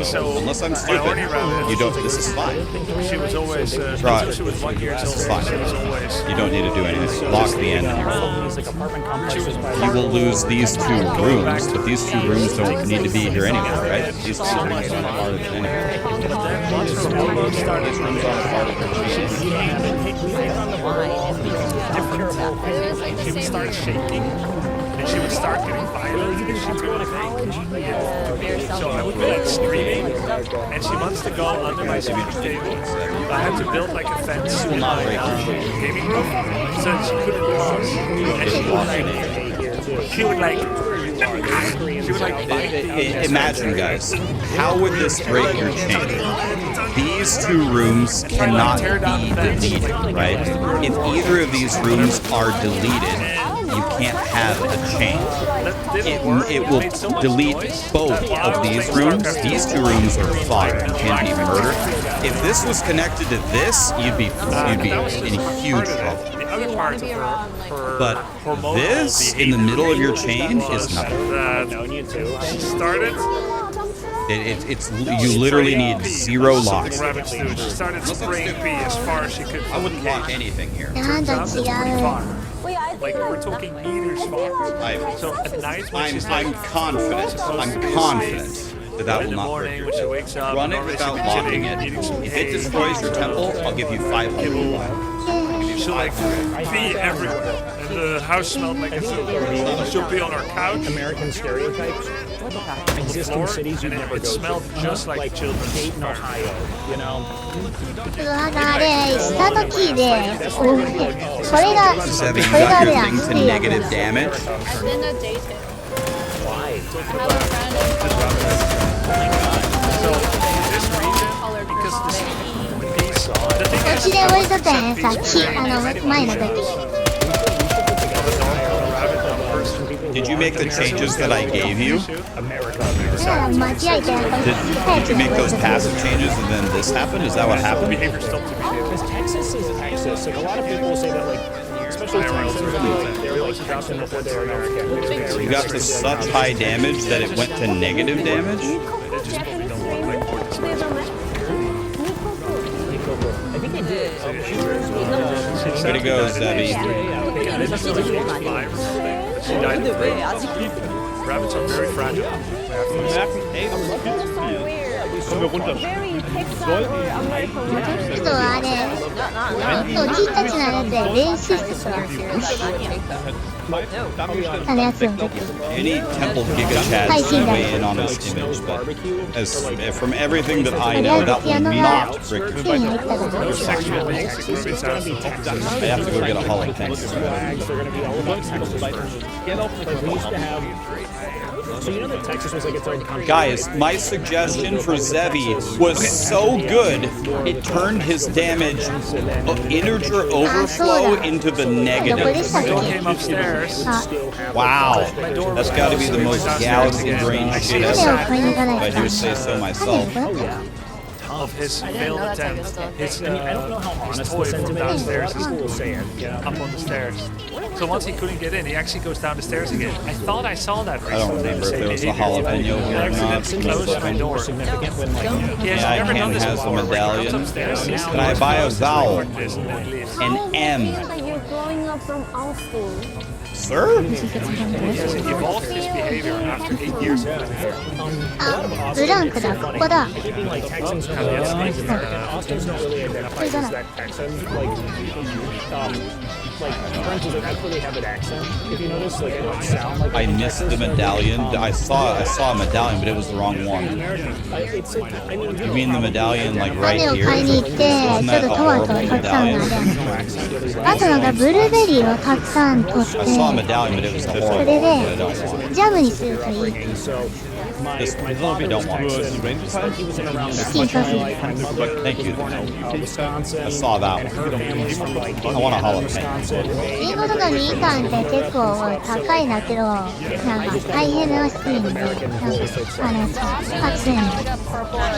so unless I'm my horny stupid, rabbit. you don't. This is fine. She was always Try. until she was 1 year This is old. fine. She was always. You don't need to do anything. Lock the end here. You will lose these 2 rooms, but these 2 rooms don't need to be here anyway, right? These 2 rooms aren't part of it anyway. Once her hormones started These rooms aren't part of her chain. she would start shaking and she would start getting violent and she would think. So I would be like screaming and she wants to go under my speaker table. I had to build like a fence in my gaming room so that she couldn't cross. And she would like bite me. Imagine, guys, how would this break your chain? These 2 rooms cannot be deleted, right? If either of these rooms are deleted, you can't have a chain. It will delete both of these rooms. These 2 rooms are fodder and can be murdered. If this was connected to this, you'd be in huge trouble. The other parts of her But hormonal this in the middle of your chain is nothing. that she started It's you literally need 0 locks. rabbits do. She started spraying pee as far as she could. I wouldn't lock anything here. なんだ違う。 Like we're talking meters far. So at night when she's like I'm confident. I'm confident that that in will the not break morning your when she chain. wakes up, Run it normally without she'll be locking chilling, it. eating some If hay. it destroys your temple, I'll give you 500. She'll like pee everywhere, and the house smelled like a zoo. She'll be on our couch, American stereotypes. Existing cities you'd and never it go smelled to. just like children's Dayton, park. Ohio, you know. なんかあれ、スタートキーで、これが、 Seven, you これがあ got る your やん。 thing ス to ピード negative damage. I've been a dated. Why? I have a friend So this region, because this, the thing こっ is, ちで置いとったんやさ、前の時。 Did you make the changes that I gave you? いや、間違えて、これ Did you make those passive changes and then this happened? Is that what happened? behavior still to be Because Texas is Texas. Like a lot of people say that, like, especially Texans, they're like Texan before they're American. You got to such high damage that it went to negative damage? I think they did. Way to go, Zebi. She died in 3. Rabbits are very fragile. Very Pixar ちょっとあれ、そう、ちったちのやつで、レーシストあのやつの時。 Any Temple Giga Chad weigh in on this image, but from everything that I know, that will not break your 手に chain. 入ったこと。 Sexual beings, rabbits have I have to go get a hollow tank. Flags, they're going to be all about Texas. Like we used to have. So you know that Texas was like its own country. Guys, my suggestion for Zevi was so good, it turned his damage integer overflow into the どこで negative. したっ Came け upstairs. あ、 Wow, that's got to be the most galaxy brain shit 種を ever. 買いに行かない If I と do say so 種 myself. どこだった Of his failed attempt. His, I don't know how honest the toy from sentiment is, but a downstairs lot of people will say it. Yeah. up on the stairs. So once he couldn't get in, he actually goes down the stairs again. I thought I saw that I don't remember if there was a jalapeno I here or not. accidentally closed my door. Significant when like Yeah, never done Ken this has a before, where he medallion. comes upstairs, Can I buy a vowel? this and then leaves. An M. You're growing up from Austin. Sir? He has evolved his behavior after 8 years of living here. あ、ブランクだ、ここだ。 keeping like Texans from Native American. Austin's not really identified as that Texan. Like French is that's where they have an accent. If you notice, like it don't sound like. I missed the medallion. I saw a medallion, but it was the wrong one. You mean the medallion like right 種を here? 買いに行って、ちょ Wasn't っ that と a トマトを horrible たくさんあ medallion? る。あとなんかブルーベリーをたくさん取って I saw a medallion, but it was そ horrible. れで I don't want. ジャムにするといい。 This, I don't want. He was in around チキンカフェ。 Thank you. Wisconsin. I saw that And her one. family's from like I want a jalapeno. Wisconsin. リンゴとかみかんって結構高いんだけど、なんか大変らしいんで、なんか8円。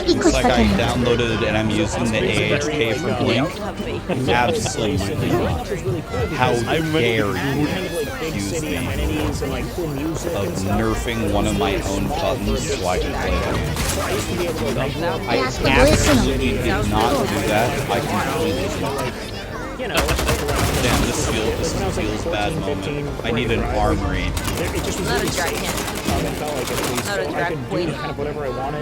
1個 It's し like か I 取れない。 downloaded and I'm using the AHK for Blink. Absolutely not. How dare you accuse me of nerfing one of my own buttons so I can play the game? I absolutely did not do that. I completely did. Damn, this feels bad moment. I need an armory. Not a drag can. Not a drag queen.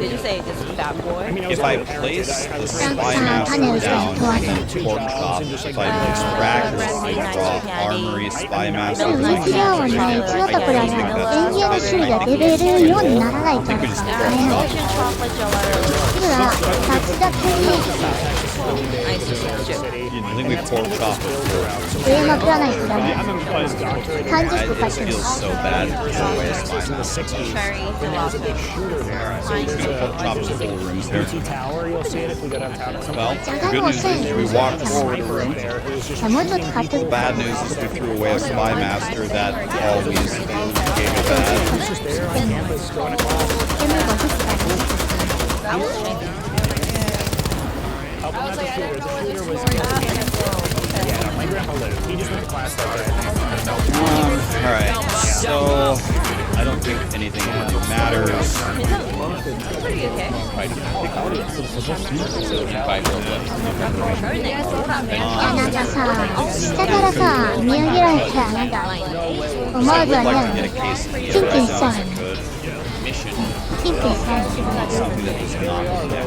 Did you say just fat boy? If I place the Spy Master down in pork chop, if I extract or draw armory Spy で Master, もマキラはね、うちのところはね、電源の種類がレベル4にならないからさ、大変だ。 Ocean chocolate gelato. だから、立ちだけに Ice chip. I think we pork chop before. 上まくらないとダメ。30分か It ける。 feels so bad to throw away a Spy Master. Cherry jalapeno. We're gonna pork chop the whole rooms here. Tower, you'll see it if we go downtown at some Well, the good news is we walked forward a room. もうちょっと買っておく。 Bad news is we threw away a Spy Master that always gave a bad. でも欲しくない。 Alright, so I don't think anything really matters. Pretty okay. いやなんかさ、下からさ、見上げられたらなんか思わ I ず would は like to ね get a case of キン beer キン right しち now ゃう if I could. Mission. キンキンしちゃう Something that does not that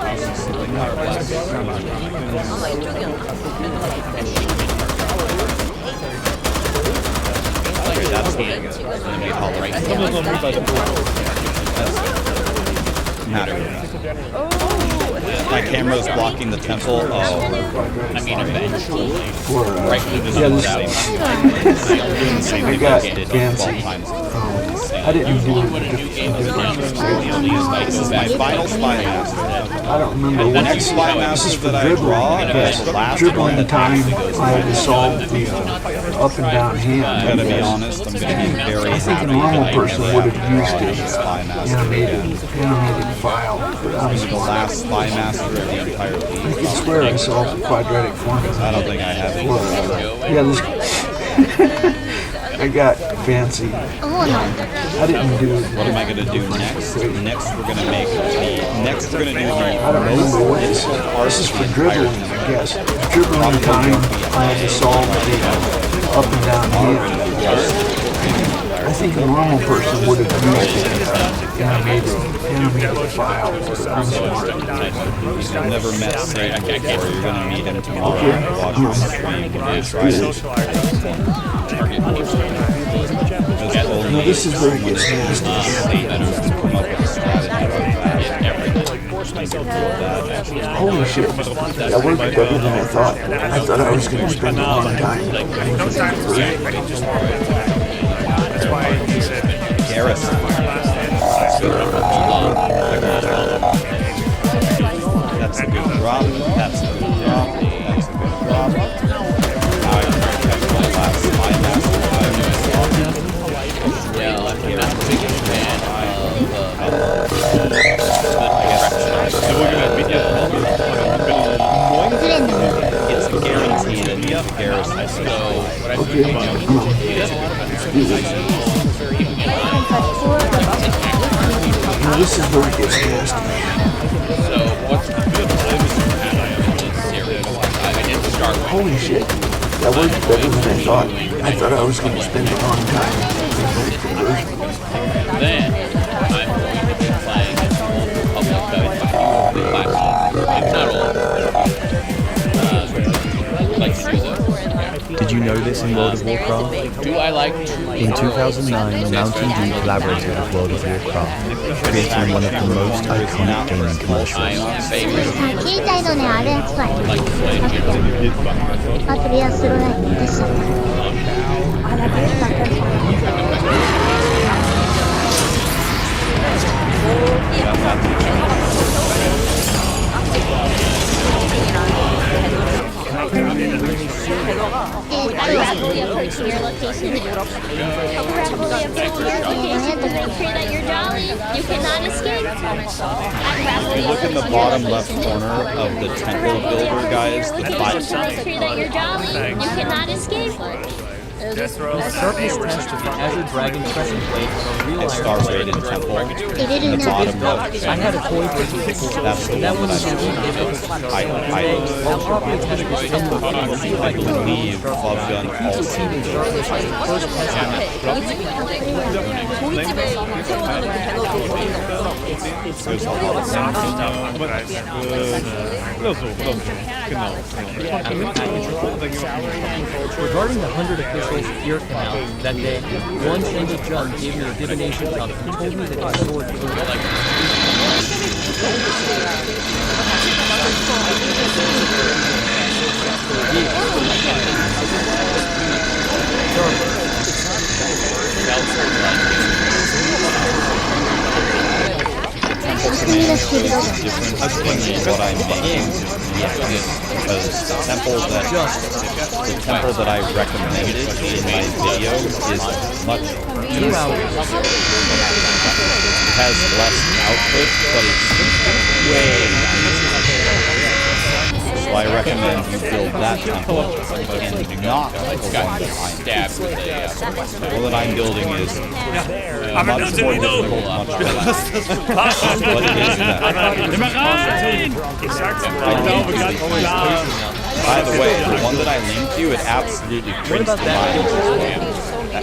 costs something less. Okay, that's gonna be matter. My camera's blocking the temple. Oh, I mean, eventually. Right through the I got fancy. I didn't do Final Spy Master. I don't remember The what next Spy Master that I draw is the last one dribbling that time. actually goes I had to solve the up and down I'm hand. gonna be honest, I'm gonna be very I think a happy normal that I person never would have have used drawn it a Spy Master animated again. file, but I'm This is the last Spy Master of the entire I league. can swear I solved the quadratic formula. I don't think I have it. Yeah, this. I got fancy. I didn't do. What am I gonna do next? Next we're gonna make the I don't remember what this is. This is for dribbling, I guess. Dribbling time. I had to solve the up and down hand. I think a normal person would have used it animated file. I'm smart. I've never met Satan before. You're gonna meet him tomorrow. Watch his stream and try to target people. No, this is very good. Satan who's come up with a strategy like that. Holy shit. That worked better than I thought. I thought I was going to spend a long time. That's why he said Garrison. That's a good drop. That's a good drop. That's a んだね。 It's guaranteed in the garrison. So Okay, come on. Let's do this. You know, this is where it gets nasty. Holy shit. That worked better than I thought. I thought I was going to spend a long time with conversion. Then I'm going to be playing public platform. It's not all. Like Did you know this in World of Warcraft? do I like In 2009, Mountain Dew collaborated with World of Warcraft, creating one of the most iconic gaming commercials. 携帯のね、あれ発売。あとリアスロライトでした。If you look in the bottom left corner of the temple builder, guys, the bottom. Azure Dragon Crescent Blade from a real And Star Raiden Temple. In the bottom left. I had a toy version before. That's the That one was that I believe Club Gun also. There's a lot of Regarding the 100 officials ear canal, that day, one single judge gave me a divination cup and told me that his sword was different than what I'm making yet, because the temple that I recommended in my video is much easier. It has less output, but it's way easier. So I recommend you build that temple and not the one that I'm building. The one that I'm building is much more difficult, much less. But it is that. By the way, the one that I linked you, it absolutely prints the lines. The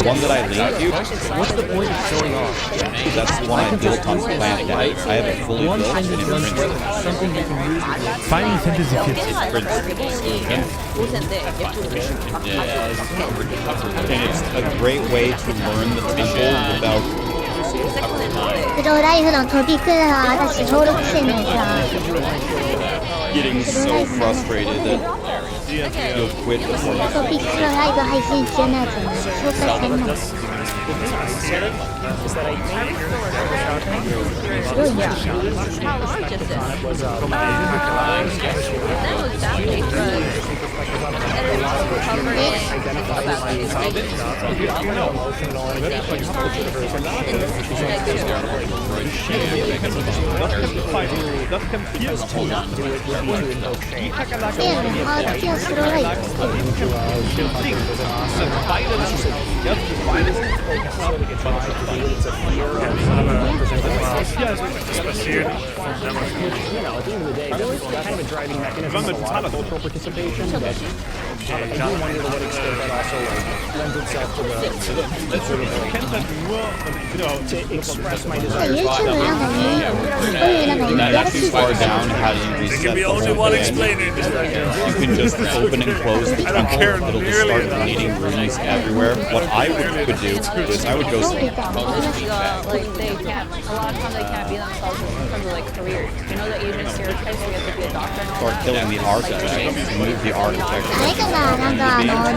one that I linked you, what's the point of showing off? That's the one I built on Plant Light. I have it fully built and it prints. Something you can use. Final Fantasy It prints. And it's a great way to learn the temple without プロライフのトピックが私登録してんのにさ。 getting so frustrated that you'll quit before you トピックのライブ配信中のやつに紹介されない。すごいな。 Cultural participation, but I do wonder to what extent that also lends itself to the sort of to express my desire. YouTube なんかね、こういうなんかやらしい far down, how do you reset the whole thing? You can just open and close the temple, it'll just start bleeding runes everywhere. What I could do is I would go like they can't, a lot of times they can't be themselves in terms of like careers. You know the Asian stereotypes, you have to be a doctor and all start that. killing the architect, remove the architect. あれかな、なんか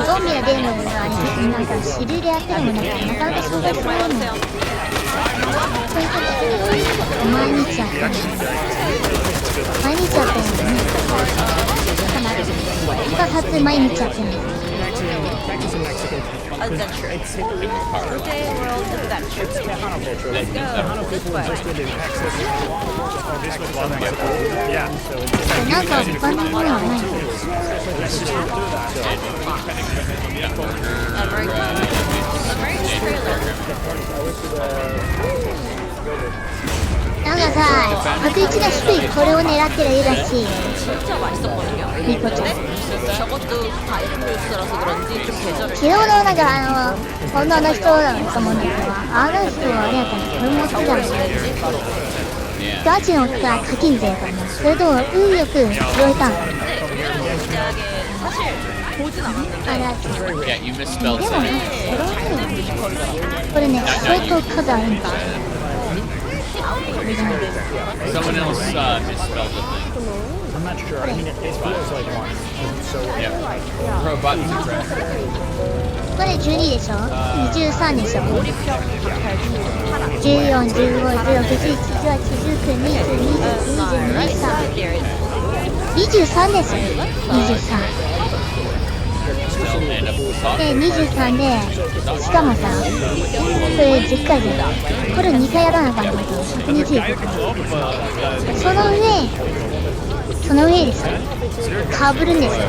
ゾンビが出るのがなんか主流でやってるもんだからなかなか想像するの毎日やってる毎日やってるんだね。爆発毎日やってるんだ。Adventure. Today World Adventure. Let's go. This way. なんか他のものはない。 なんかさ、確率が低いこれを狙ってるらしい。いいこと。昨日のなんか女の人だと思うんだけど、あの人はあれやったの、これも好きだもん。ガチのから課金税かな。それとも運よく拾えたの。あれはでもね、これね、相当数あるんだ。 Someone else misspelled the thing. I'm not sure. I mean, it feels like one. So yeah. Pro buttons are red. これ12でしょ ?23 でしょ ?14、15、16、17、18、19、20、22、23。23ですよ。23。で、23で、しかもさ、これ10回で、これ2回やらなかったんだけど、120。その上ですよ。かぶるんですよ。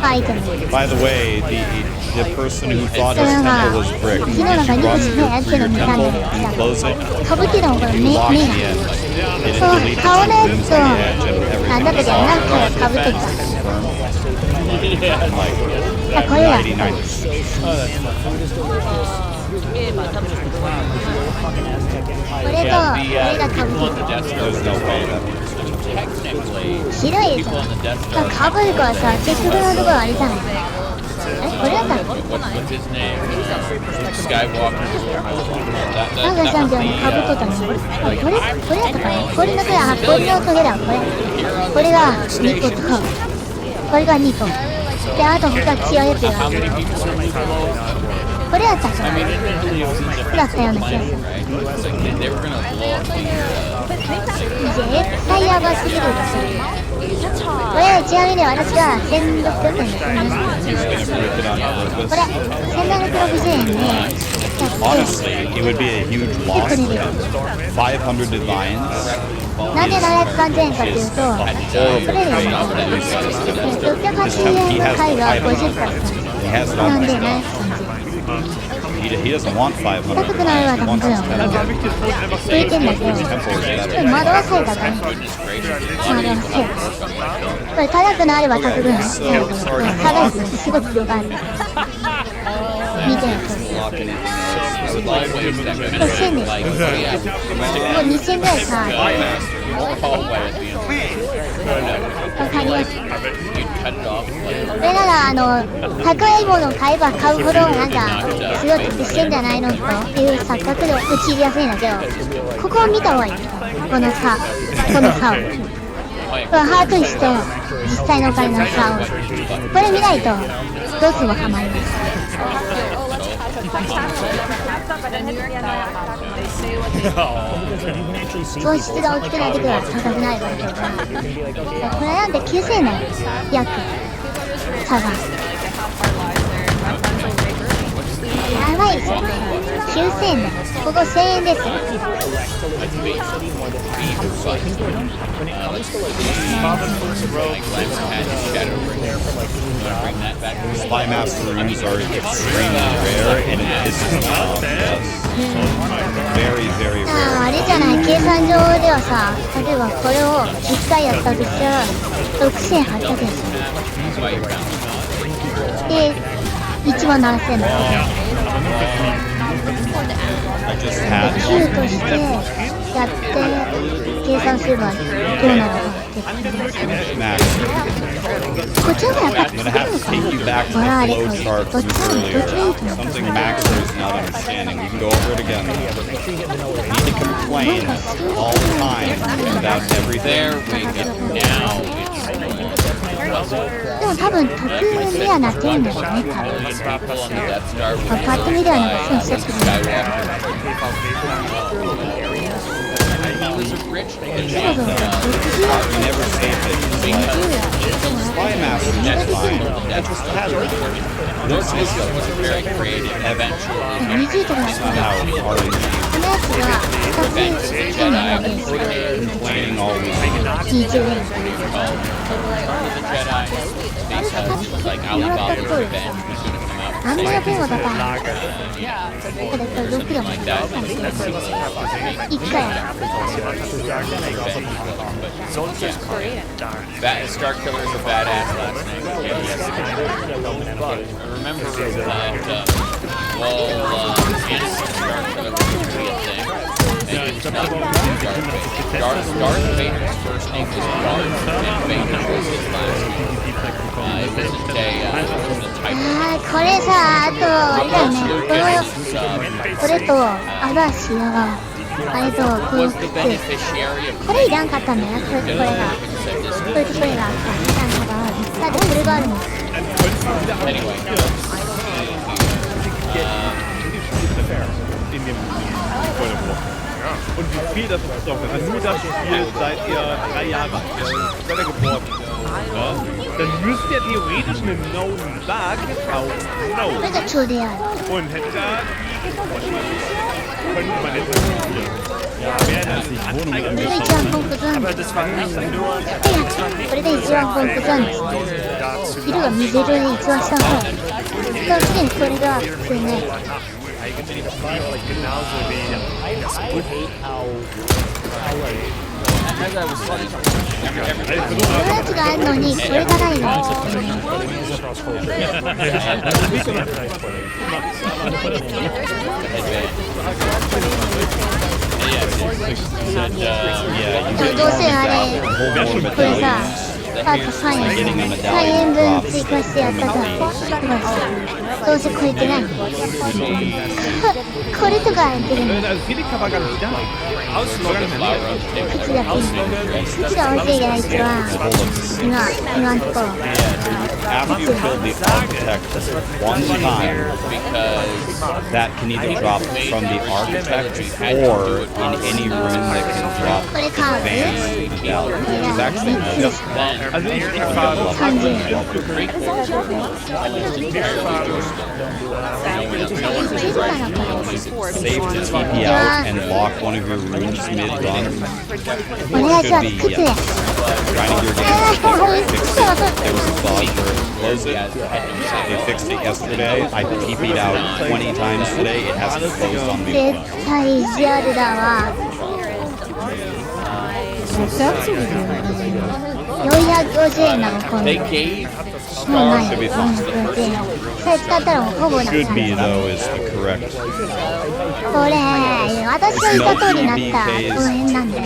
アイテム。 By the way, the person who thought his temple was brick, you just run through your temple and close it, かぶってたのこれ目が。 lock the end. It そう、 deletes 顔のや the つと、なんだったっけ、なんかかぶってた。 あ、これだ。 99%. これと、これがかぶってた。 There's no way that ひどいですよ。かぶるからさ、結局のところあれじゃない。これだったっけ What's his name? Skywalker. なんかチャンピオンにかぶっとったの。あ、これだったかな。これのトゲ、あ、これのトゲだ。これが2個と、これが2個。で、あと他違うやつが。これだったかな。だったような気がする。絶対やばすぎる。これちなみに私が1600円ですね。これ1760円で。 Honestly, it would be a huge loss for him. 500 divines. なんで730円かっていうと、それでね、680円の回が50%。なんで730円。He doesn't want 500. 高くなるは多分増えてんだけど、窓はさえたからね。窓はさえた。これ高くなれば高くなる。高いですすごく高い。見てると。これ1000です。もう2000ぐらいさ。わかります。これなら高いものを買えば買うほどなんかすごい得してんじゃないのという錯覚で陥りやすいんだけど、ここを見た方がいい。この差を。このハート石と実際のお金の差を。これ見ないとどうつもハマります。損失が大きくなってくるから高くなるわけだから。これなんて9000円だよ。約差が。やばいですよ。9000円だよ。ここ1000円ですよ。Spy Master runes are extremely rare and it pisses me off. Very, very あ rare. れじゃない、計算上ではさ、例えばこれを10回やったとしたら6800円ですよ。で、17000円だよ。I just had 9としてやって計算すればどうなるかって感じですね。 Max. こっちの方がやっぱ I'm gonna have to take you back to the flowchart from earlier. Something Maxer is not understanding. We can go over it again. You need to complain all the time about everything. There we go. Now it's でも多分得にはなってるんだよね、多分。 people on the Death Star パッと見ではなんか損しちゃってる。was rich because You never saved it. Spy Master is fine. That just has it. Those systems wasn't very creative. Eventually, 20とかだったら Somehow このやつが2つついてるのに complaining always. 20円 the Jedi, because like Alibaba's Revenge was going to come out. あんな分をだからこれ6でもLike that. That's 1回 Star Killer is a badass last name. I remember that, Anakin Star Killer was going to be a thing. And it's not Darth Vader's first name was Darth, and Vader was his last name. It wasn't a type. これさ、あとあれだよね、これと嵐だがあれとこれいらんかったんだよ、これとこれがこれとこれがあっただってこれがあるの Anyway. Und wie viel das ist doch, also nur das Spiel seit ihr 3 Jahre seid ihr geboren. Ja? Dann müsst ihr theoretisch einen neuen Bug kaufen. これがちょうどやる Und hätte da könnte man jetzt spielen. Ja, wäre das nicht これで一番ポンコツなんですこれで一番ポンコツなんです色が水色で一番下の方そしてこれが普通ね このやつがあるのにこれがないの どうせあれこれさあと3円分追加してやったからどうせ超えてないこれとかやってるの 口だけ口が欲しいが一番今んところ After you kill the architect one time, that can either drop from the architect or in any room that can drop advanced medallion. It's actually safe to TP out and lock one of your rooms mid-run. Should be, yes. Grinding your game. There was a bug where it closed it. They fixed it yesterday. I TP'd out 20 times today. It hasn't closed on me. 絶対意地悪だわ450円だもん今度もうない450円それ使ったらもうほぼなくなる Should be, though, is the correct. これ私の言った通りになったら大変なんだよ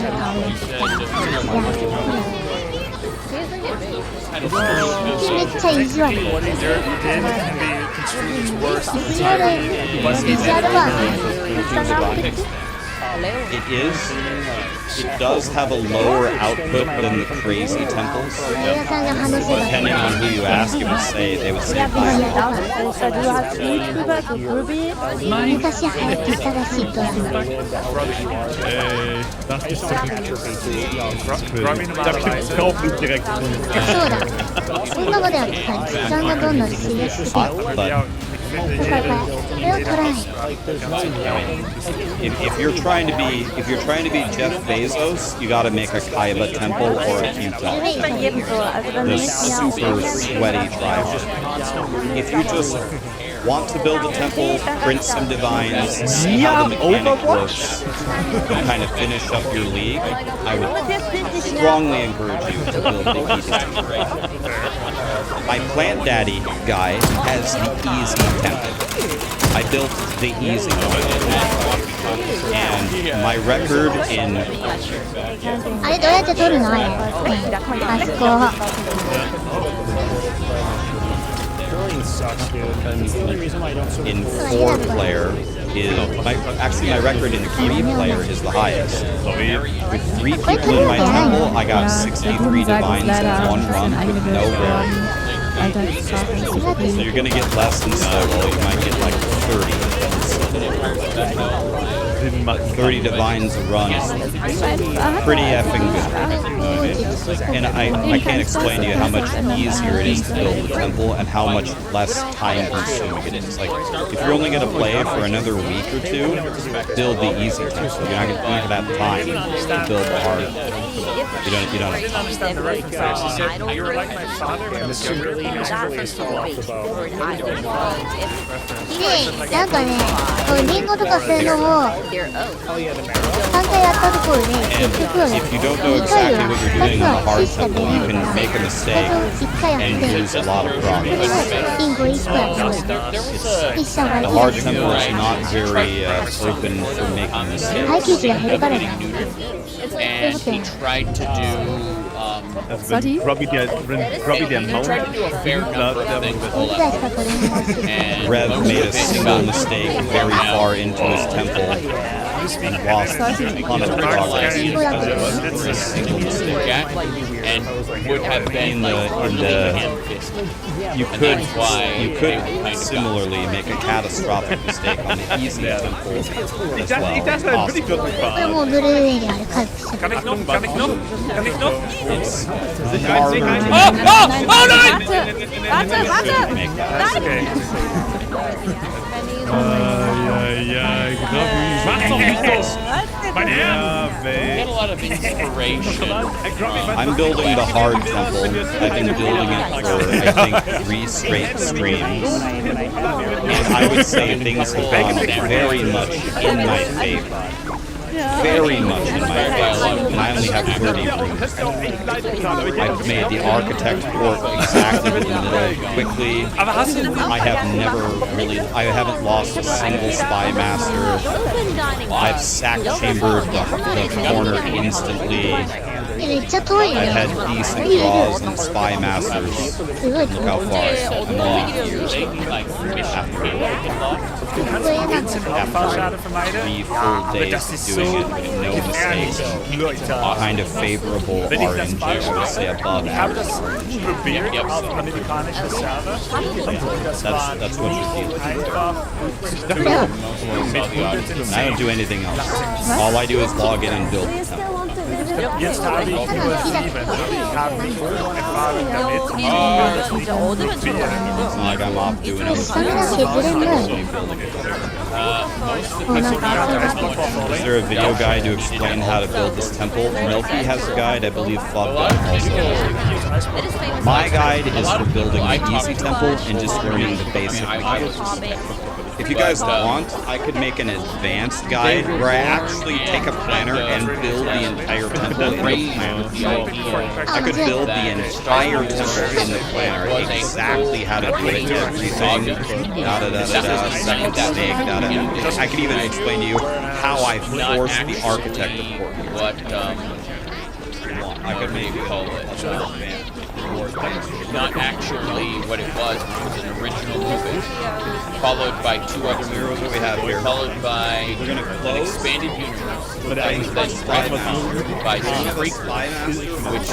めっちゃ意地悪意地悪は It is. It does have a lower output than the crazy temples. Depending on who you ask, it would say they would say higher. 昔流行っていたらしいと Das ist doch nicht. Da kaufe ich direkt. そうだそんなことやってた時間がどんどん過ぎすぎてだからこれを取らない If you're trying to be Jeff Bezos, you got to make a Kaiba temple or a Qtop. The super sweaty driver. If you just want to build a temple, print some divines, see how the mechanic works, and kind of finish up your league, I would strongly encourage you to build the easy temple. My Plant Daddy guy has the easy temple. I built the easy one. And my record in... あれどうやって取るのあれあそこ In 4-player actually my record in 3-player is the highest. With 3 people in my temple, I got 63 divines in one run with no rare. So you're gonna get less than solo, you might get like 30. 30 divines a run. Pretty effing good. And I can't explain to you how much easier it is to build the temple and how much less time consuming it is. Like, if you're only going to play for another week or two, build the easy temple. You're not going to have time to build the hard. You don't have time. Understand the right guys. He said, "You're like my father," and this is really easy ways to fall off the boat. で、なんかね、こうリンゴとかするのも、3回やったところで、結局はね、 If you don't know 2回 exactly は what you're doing on the 2 hard つは temple, you can make a mistake 1回やっ and て、 lose a lot of それ progress. はリンゴ1個やって、1社が The 1 hard 個 temple is not very open for making mistakes. 耐久値が減るからね。 And he tried to do Robbie der Mount. tried to do a fair number of things all 1 回 at しか取れないし。 and Rev most made of a it single got mistake very far into his temple and lost a ton of progress. A single mistake. Jack and would have been You could similarly make a catastrophic mistake on the easy temple as well. It does that pretty good これもうブルーレイであれ回復しちゃった。 Kann ich noch? Kann ich noch? Kann ich noch? It's harder to make that. Okay. Mach doch nicht so! Mein Herr! We had a lot of inspiration. I'm building the hard temple. I've been building it for, I think, 3 straight streams. And I would say things have gone very much in my favor. Very much in my favor. And I only have 30 rooms. I've made the architect work exactly in the middle quickly. I haven't lost a single spy master. I've sack chambered the corner instantly. めっちゃ遠いよ I've ね。 had decent draws on spy masters. すごい Look 遠 how い。 far I'm off. これなんか Abfallschade vermeiden. 3 full days doing it with no mistakes. Kind of favorable RNG, I would say above Ich habe das average. probiert auf amerikanische Server. That's what you're dealing with. Einfach And I don't do anything else. All I do is log in and build the temple. Jetzt habe ich nur 7. Ich habe nicht Erfahrung damit. It's not like I'm off doing other スタミナ削れるね。 もうなんか遊び Is there a video guide to explain how to build this temple? Milky has a guide, I believe Fogdog also has a guide. My guide is for building the easy temple and just learning the basic mechanics. If you guys want, I could make an advanced guide where I actually take a planner and build the entire temple in the planner. I could build the entire temple in the planner, exactly how to do it, everything, da-da-da-da-da, second snake, da-da-da. I could even explain to you how I forced the architect to port here. What I could maybe call it not actually what it was an original movement, followed by 2 other Here's what we have here. followed by We're gonna an close. expanded universe, then retconned by some freak, which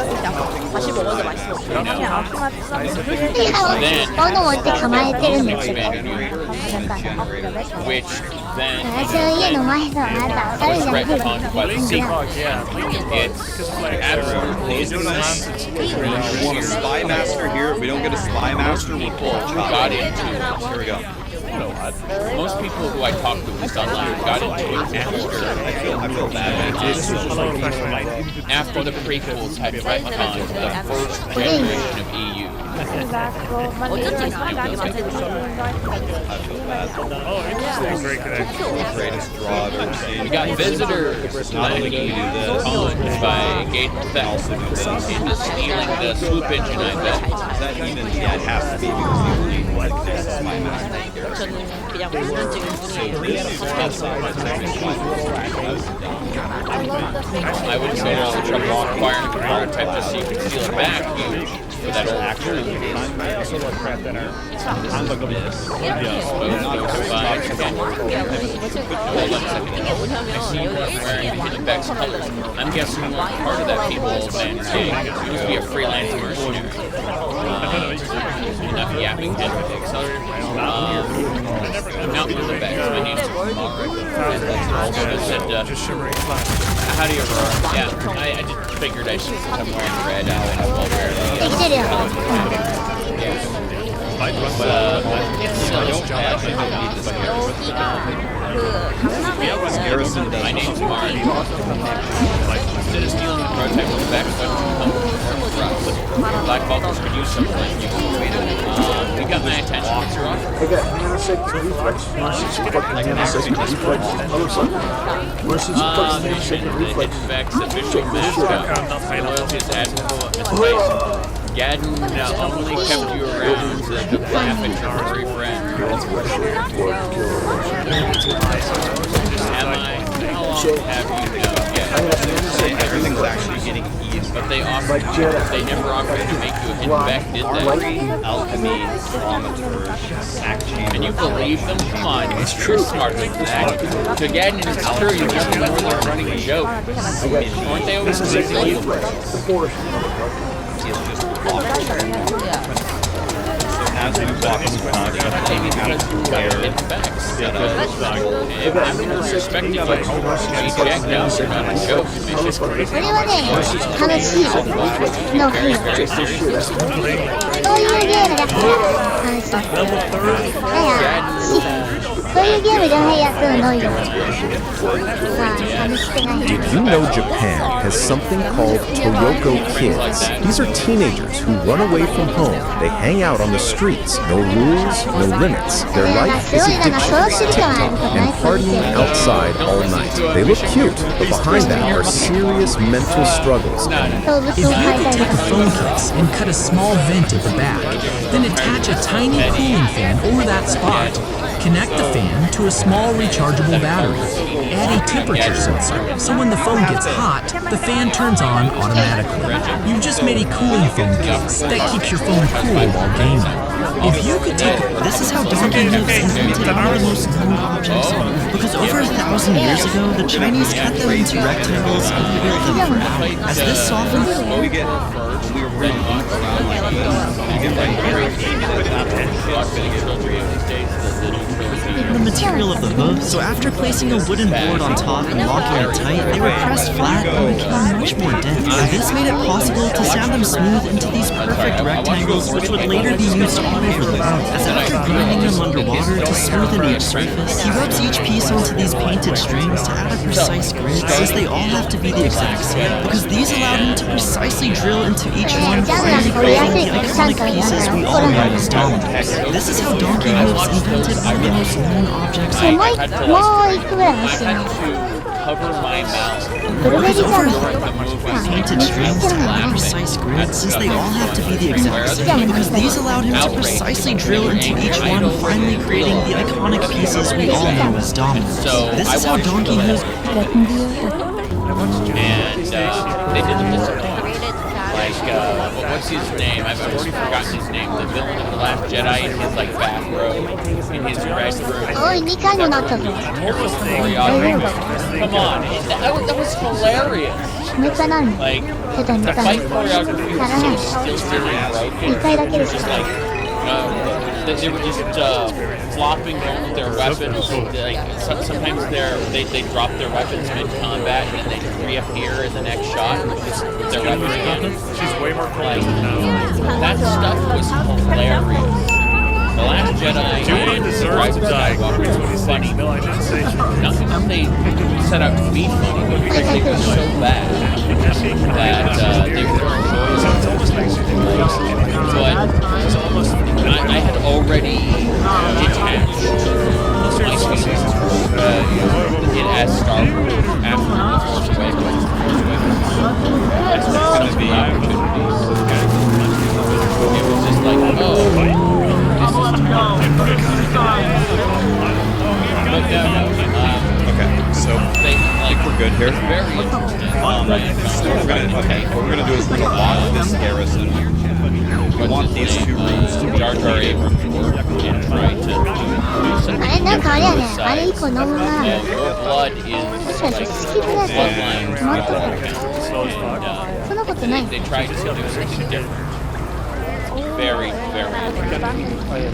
斧持って構えてるんですけど、 expanded universe, なんか which then 私の家の前のあなた当たる was じゃん。 retconned by the sequel. It's absolutely Want a spy master here? If we don't get a spy master, we'll pull a chop. got into. Here we go. Most people who I talked to just online got into it I feel bad. after the prequels had retconned the first generation of EU. Great connection. Greatest draw I've ever seen. We got visitors Not only can you do this, challenged by Gate Theft into stealing the swoop engine, I bet. is that even? Yeah, it has to be because the only one that connects to spy master. I would say there's the trouble with acquiring the prototype just so you can steal it back for that old action. I'm guessing part of that people then was to be a freelance mercenary. Enough yapping head with the accelerator. Mountain to the back. My name's Mark. And said, how do you roar? Yeah, I just figured I should, I'm wearing red now and I will wear Garrison does. My name's Mark. Instead of stealing the prototype from the back, Black Vulcans could use something like you. You got my attention. I got nanosecond reflex versus nanosecond reflex. Other side. Versus nanosecond reflex. Effects, official mascot, loyalty is admirable advice. Gadden only kept you around to laugh at your furry friend. How long have you known? Yeah, everything's actually getting easier. But they never offered to make you a hidden back, did they? Alchemy, kilometers, sack chamber. And you believe them? Come on, you're smarter than that. To Gadden, it's true, you just know they're running a joke. Aren't they always busy? As we walk in the body, if I'm going to respect you, Jack knows you're not a joke. これはね、楽しいのゲーム。そういうゲームだから楽しい。だからそういうゲームじゃないやつのよ。まあ楽しくない。 Did you know Japan has something called Toyoko Kids? These are teenagers who run away from home. They hang out on the streets. No rules, no limits. Their life is addiction, TikTok, and partying outside all night. They look cute, but behind that are serious mental struggles. If you could take a phone case and cut a small vent at the back, then attach a tiny cooling fan over that spot. Connect the fan to a small rechargeable battery. Add a temperature sensor, so when the phone gets hot, the fan turns on automatically. You've just made a cooling phone case that keeps your phone cool while gaming. If you could take This is how Donkey Lives invented one of the most known objects. Because over 1,000 years ago, the Chinese cut them into rectangles and built them for hours. As this softened, we get we were really around like we get like very the material of the hooves, so after placing a wooden board on top and locking it tight, they were pressed flat and became much more dense. And this made it possible to sand them smooth into these perfect rectangles, which would later be used all over the world. As after grinding them underwater to smoothen each surface, he rubs each piece onto these painted strings to add a precise grid, since they all have to be the exact same, because these allowed him to precisely drill into each one, finally creating the iconic pieces we all know as dominoes. This is how Donkey Lives invented one of the most known objects. More 1個ぐらい欲しいな。 Cover my mouth. Because over painted strings to add precise grids, since they all have to be the exact same, because these allowed him to precisely drill into each one, finally creating the iconic pieces we all know as dominoes. This is how Donkey Lives. And they did the discipline. Like, what's his name? I've already forgotten his name. The villain of The Last Jedi in his, like, bathrobe, in his red robe. おい、2回もなったぞ。 Come on, that was hilarious. もう一回なるの。 Like, ちょっと2 the 回。 fight choreography ならない。 was so still very broken. 2回だけです。 Just like, they were just flopping around with their weapons. Like, sometimes they drop their weapons mid-combat and then they reappear in the next shot with their weapons again. She's way more cool Like, now. that stuff was hilarious. The Last Jedi Judy deserves to die. was funny. Not because they set out to be funny, but because they were so bad that they were enjoyable. But I had already detached my feelings it as Star Wars after The Force Awakens. That's just going to be opportunities. It was just like, oh, okay, so I think we're good here. Very interesting. What we're gonna do is we're gonna lock this garrison. We want these two rooms to be Jar Jar Abrams work and try to do something あれなんかあれやね。あれ1個飲むな。 Your blood is 確かに好きなやつ。 bloodline. 止まった。 And そんなことない。 they tried to do something different. very, very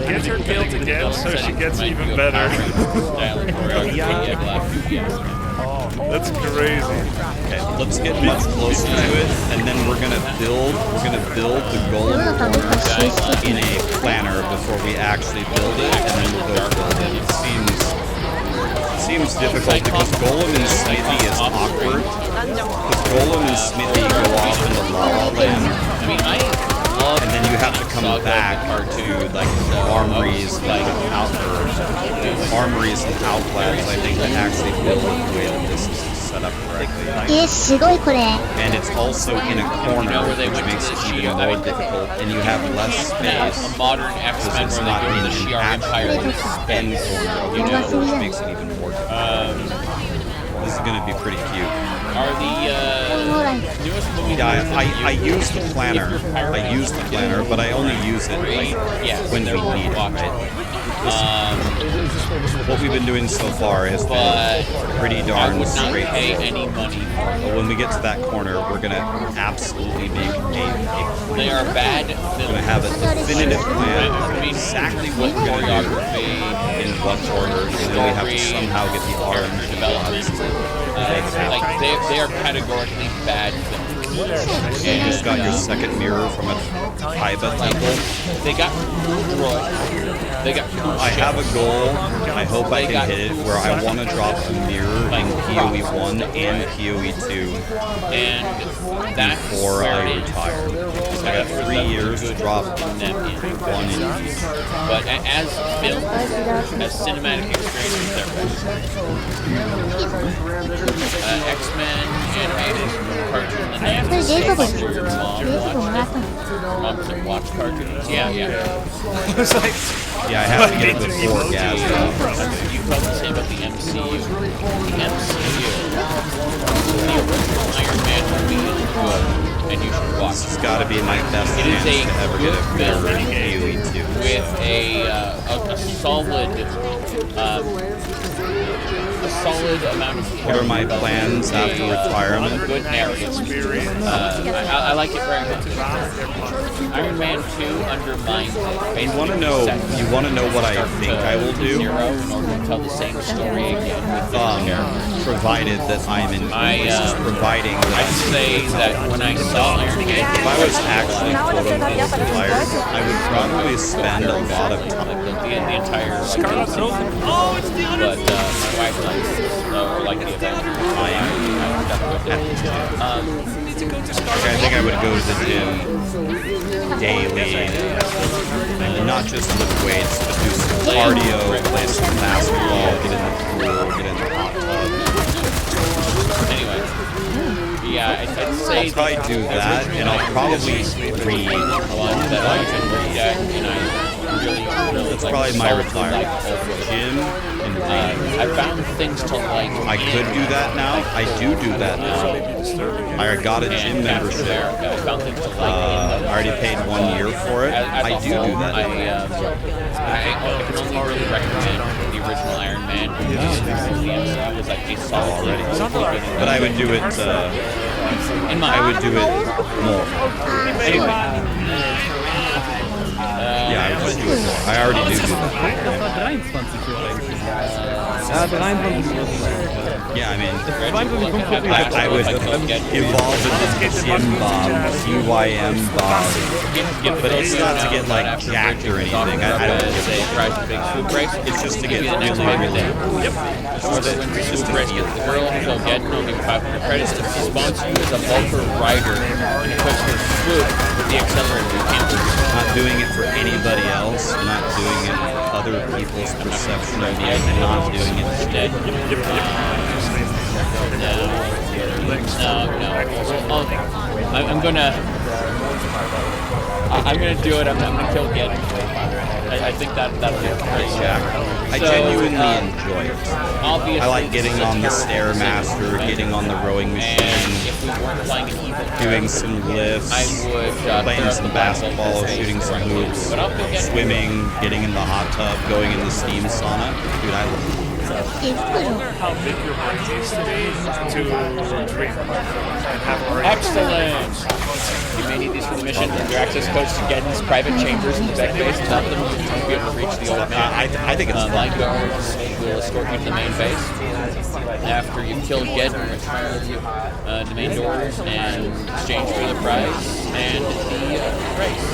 Get her guilt again so she gets even better. That's crazy. Okay, let's get much closer to it, and then we're gonna build the golem in a planner before we actually build it, and then we'll go build it. It seems difficult because golem and smithy is awkward. Because golem and smithy go off into La La Land. I mean, I love, and then you have to come back to like armories, like armories and outlets. I think that actually build the way that this is set up correctly. And it's also in a corner, which makes it even more difficult. And you have less space. A modern X-Men it's where not they go in to the an Shi'ar actual Empire spin corner, which makes it even more difficult. This is going to be pretty cute. Are the newest movies? Yeah, I use the planner. But I only use it like when we need it. Right? What we've been doing so far has been pretty darn straightforward. Any money. But when we get to that corner, we're gonna absolutely make a They are bad. We're gonna have a definitive plan of exactly what we're gonna do in what order, and then we have to somehow get the orange development. They are categorically bad films. You just got your second mirror from a Taiba temple. They got destroyed. They got. I have a goal. I hope I can hit it. Where I want to drop a mirror in PoE 1 and PoE 2, and that's before I retire. I got 3 years to drop one in each. But as film, as cinematic experiences, they're better. X-Men animated cartoon. Moms that watch cartoons. Yeah. It's like, yeah, I have to get it before gas. You felt the same about the MCU. The MCU. The original Iron Man movie is good, and you should watch it. It's got to be my best chance to ever get a mirror in PoE 2. With a solid amount of. Here are my plans after retirement. Good narrative. I like it very much. Iron Man 2 undermines it. You want to know what I think I will do? In order to tell the same story again with provided that I'm in. Providing that I'd say that when I saw Iron Man, if I was actually quote-unquote retired, I would probably spend a lot of time. The entire. Oh, it's the other. But my wife likes like the Avengers. I am. I think I would go to the gym daily, and not just lift weights, but do some cardio, play some basketball, get in the pool, get in the hot tub. Anyway, yeah, I'd say I'll probably do that, and I'll probably read. That's probably my retirement. Gym and read. I found things to like. I could do that now. I do that now. I got a gym membership. I found things to like. I already paid 1 year for it. I do that now. I can only really recommend the original Iron Man. It was like a solid already. But I would do it. I would do it more. Anyway. Yeah, I would just do it more. I already do that. Yeah, I mean, I would evolve into gym bomb, GYM bomb, but it's not to get like jacked or anything. I don't give a shit. It's just to get really. It's just to get the girl so get no give 500 credits to sponsor you as a Vulture rider and equips your swoop with the accelerator you can't lose. Not doing it for anybody else, not doing it for other people's perception of me, and not doing it instead. No. I'm gonna do it. I'm gonna kill Get. I think that'll be great. I genuinely enjoy it. I like getting on the Stairmaster, getting on the rowing machine, doing some lifts, playing some basketball, shooting some hoops, swimming, getting in the hot tub, going in the steam sauna. Dude, I love it. how big your brain needs to be to dream and have a Excellent! You may need these for the mission. Your access codes to Geddon's private chambers in the back base. Top of them, you won't be able to reach the old man. I think it's line guards will escort you to the main base. After you've killed Geddon, return the main doors and exchange for the prize and the race.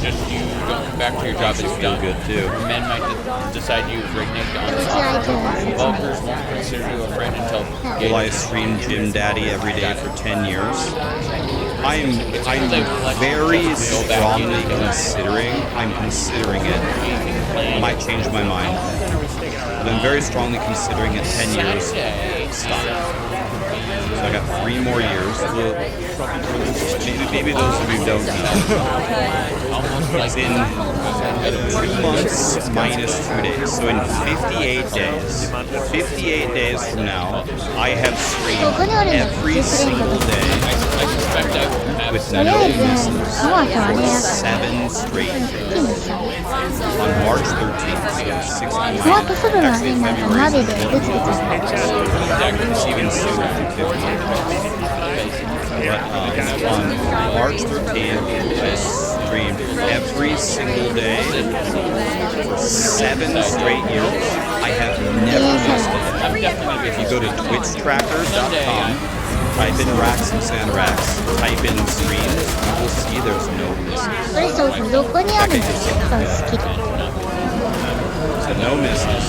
Just you going back to your job is done. Good too. Your men might decide you've reneged on the Vulkars won't consider you a friend until Will I stream Jim Daddy every day for 10 years? I'm very strongly considering. I'm considering it. I might change my mind. But I'm very strongly considering it 10 years. Stop. So I got 3 more years. Maybe those of you don't know. It's in 2 months minus 2 days. So in 58 days from now, I have streamed every single day with no misses. 7 straight days. On March 13th, so 69. Actually, February 14th. Even sooner than 58. But on March 13th, I streamed every single day for 7 straight years. I have never missed it. If you go to twitchtracker.com, type in Rax and Sanrax, type in streams, you will see there's no misses. So no misses.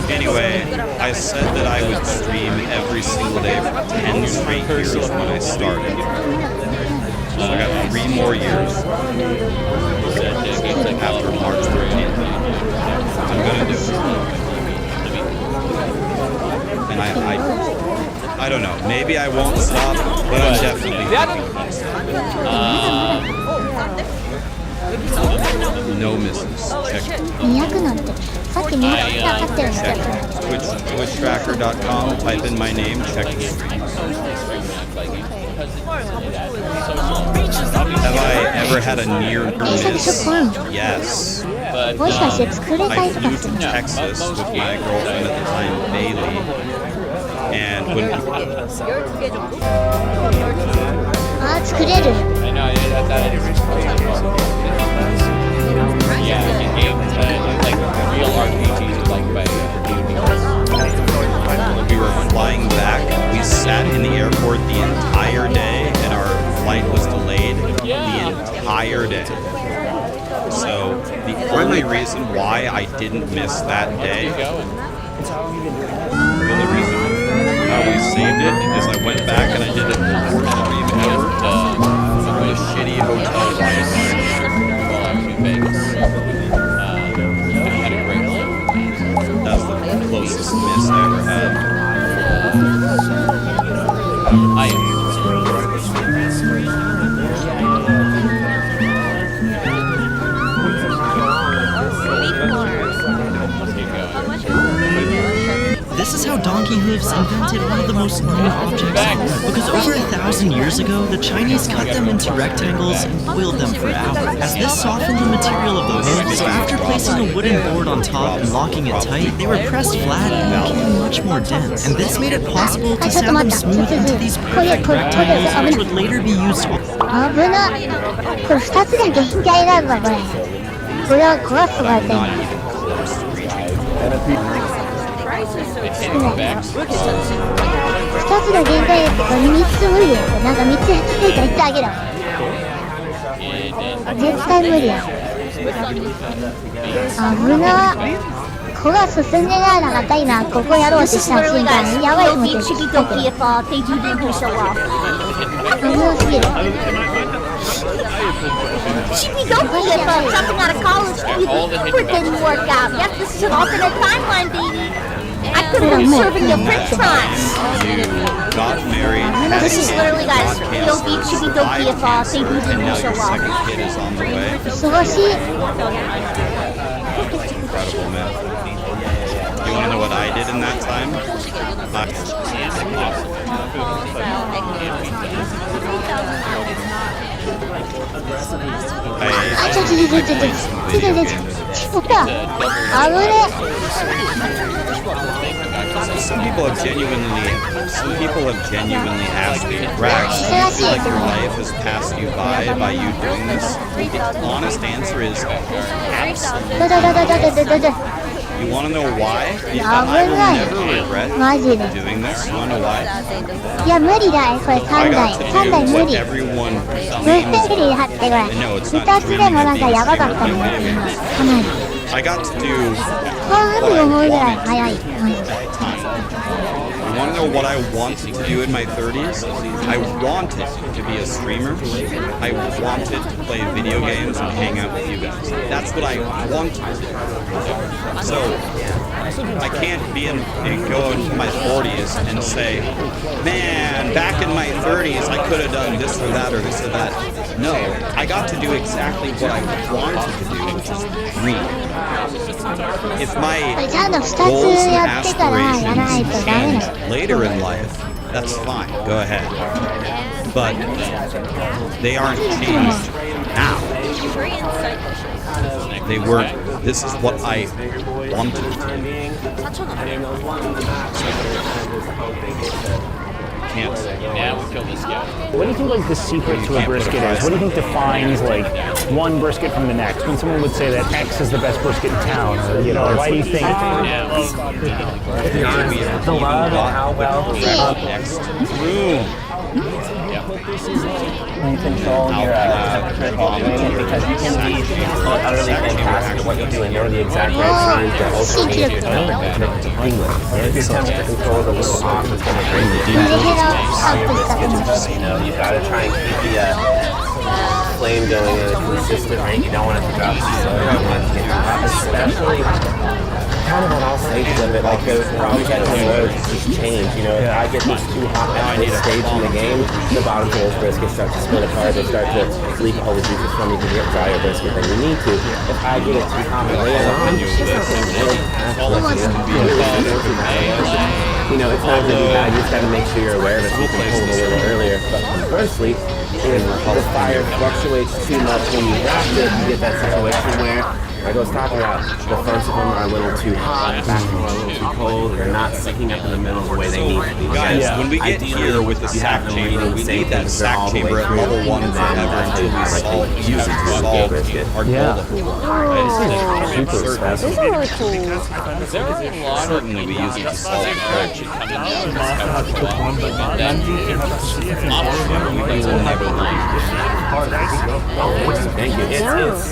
Anyway, I said that I would stream every single day for 10 straight years when I started. So I got 3 more years after March 13th. I'm gonna do it. And I don't know. Maybe I won't stop, but I'm definitely no misses. Check it. Twitchtracker.com, type in my name, check the stream. Have I ever had a near miss? Yes. But I flew to Texas with my girlfriend at the time, Bailey. And when yeah, in games like real RPGs like by when we were flying back, we sat in the airport the entire day, and our flight was delayed the entire day. So the only reason why I didn't miss that day, the only reason how we saved it is I went back and I did it the worst stream ever. A shitty hotel Wi-Fi. That's the closest miss I ever had. This is how Donkey Hooves invented one of the most known objects. Because over 1,000 years ago, the Chinese cut them into rectangles and boiled them for hours. As this softened the material of the hooves, so after placing a wooden board on top and locking it tight, they were pressed flat and became much more dense. And this made it possible to sound them smooth into these perfect rectangles, which would later be used on... 危な。これ2つで限界なんだこれ。これは壊すがいい。2つが限界だけど3つ無理や。なんか3つついたら言ってあげろ。絶対無理や。危な。子が進んでないなかった今ここやろうとした瞬間にやばいと思って危なすぎる。Chibi Doki if jumping out of college Uber didn't work out. Yep, this is an alternate timeline, baby. I could have been serving your french fries. You got married, had This is literally, guys, Chibi Doki if they do and now show your off. second kid is on the way. 忙しい。 Incredible, man. you want to know what I did in that time? Some people have genuinely asked me, Rax, do you feel like your life has passed you by you doing this? The honest answer is absolutely. You want to know why? I will never regret doing this. You want to know why? I got to do what everyone no, it's not true. I got to do what I wanted at that time. You want to know what I wanted to do in my 30s? I wanted to be a streamer. I wanted to play video games and hang out with you guys. That's what I wanted to do. So, I can't go into my 40s and say, man, back in my 30s I could have done this or that or this or that. No, I got to do exactly what I wanted to do, which is read. If my goals and aspirations change later in life, that's fine, go ahead. But they aren't changed now. They weren't. This is what I wanted to do. Can't say. Now we kill this guy. What do you think, like, the secret to a brisket is? What do you think defines, like, one brisket from the next? When someone would say that X is the best brisket in town, or, you know, why do you think? The love and how well next room. And control your temperature volume, because you can be utterly fantastic at what you do and know the exact right times to alternate your temperature to English. If your temperature control is a little off, it's going to bring you how your biscuits cook. You know, you've got to try and keep the flame going at a consistent rate. You don't want it to drop too low. You don't want it to get too hot, especially kind of on all stages of it. Like, the project and roads just change. You know, if I get this too hot at this stage in the game, the bottoms of those briskets start to split apart. They start to leak all the juices from you to get drier brisket than you need to. If I get it too hot later on, it's not going to really you know, it's not going to be bad. You just got to make sure you're aware of it. You can pull it a little earlier. But conversely, if the fire fluctuates too much when you wrap it, you get that situation where, like I was talking about, the fronts of them are a little too hot, the back of them are a little too cold, they're not sticking up in the middle the way they need to be. Guys, when we get here with the sack chamber, we need that sack chamber at level 1 forever until we use it to solve our goal. Certainly we use it to solve it. Thank you.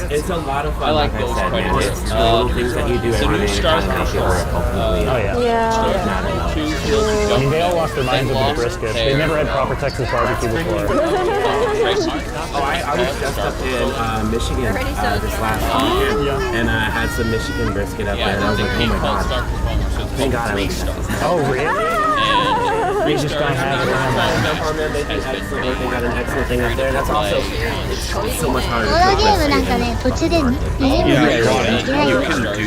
It's a lot of fun. I like those quite a bit. It's the little things that you do every day. Stars I mean, they all lost their minds over the brisket. They never had proper Texas barbecue before. I was just up in Michigan this last weekend, and I had some Michigan brisket up there, and I was like, oh my god. Thank God I was Oh, really? They just don't have it. They had an excellent thing up there. That's also, it's so much harder to cook. You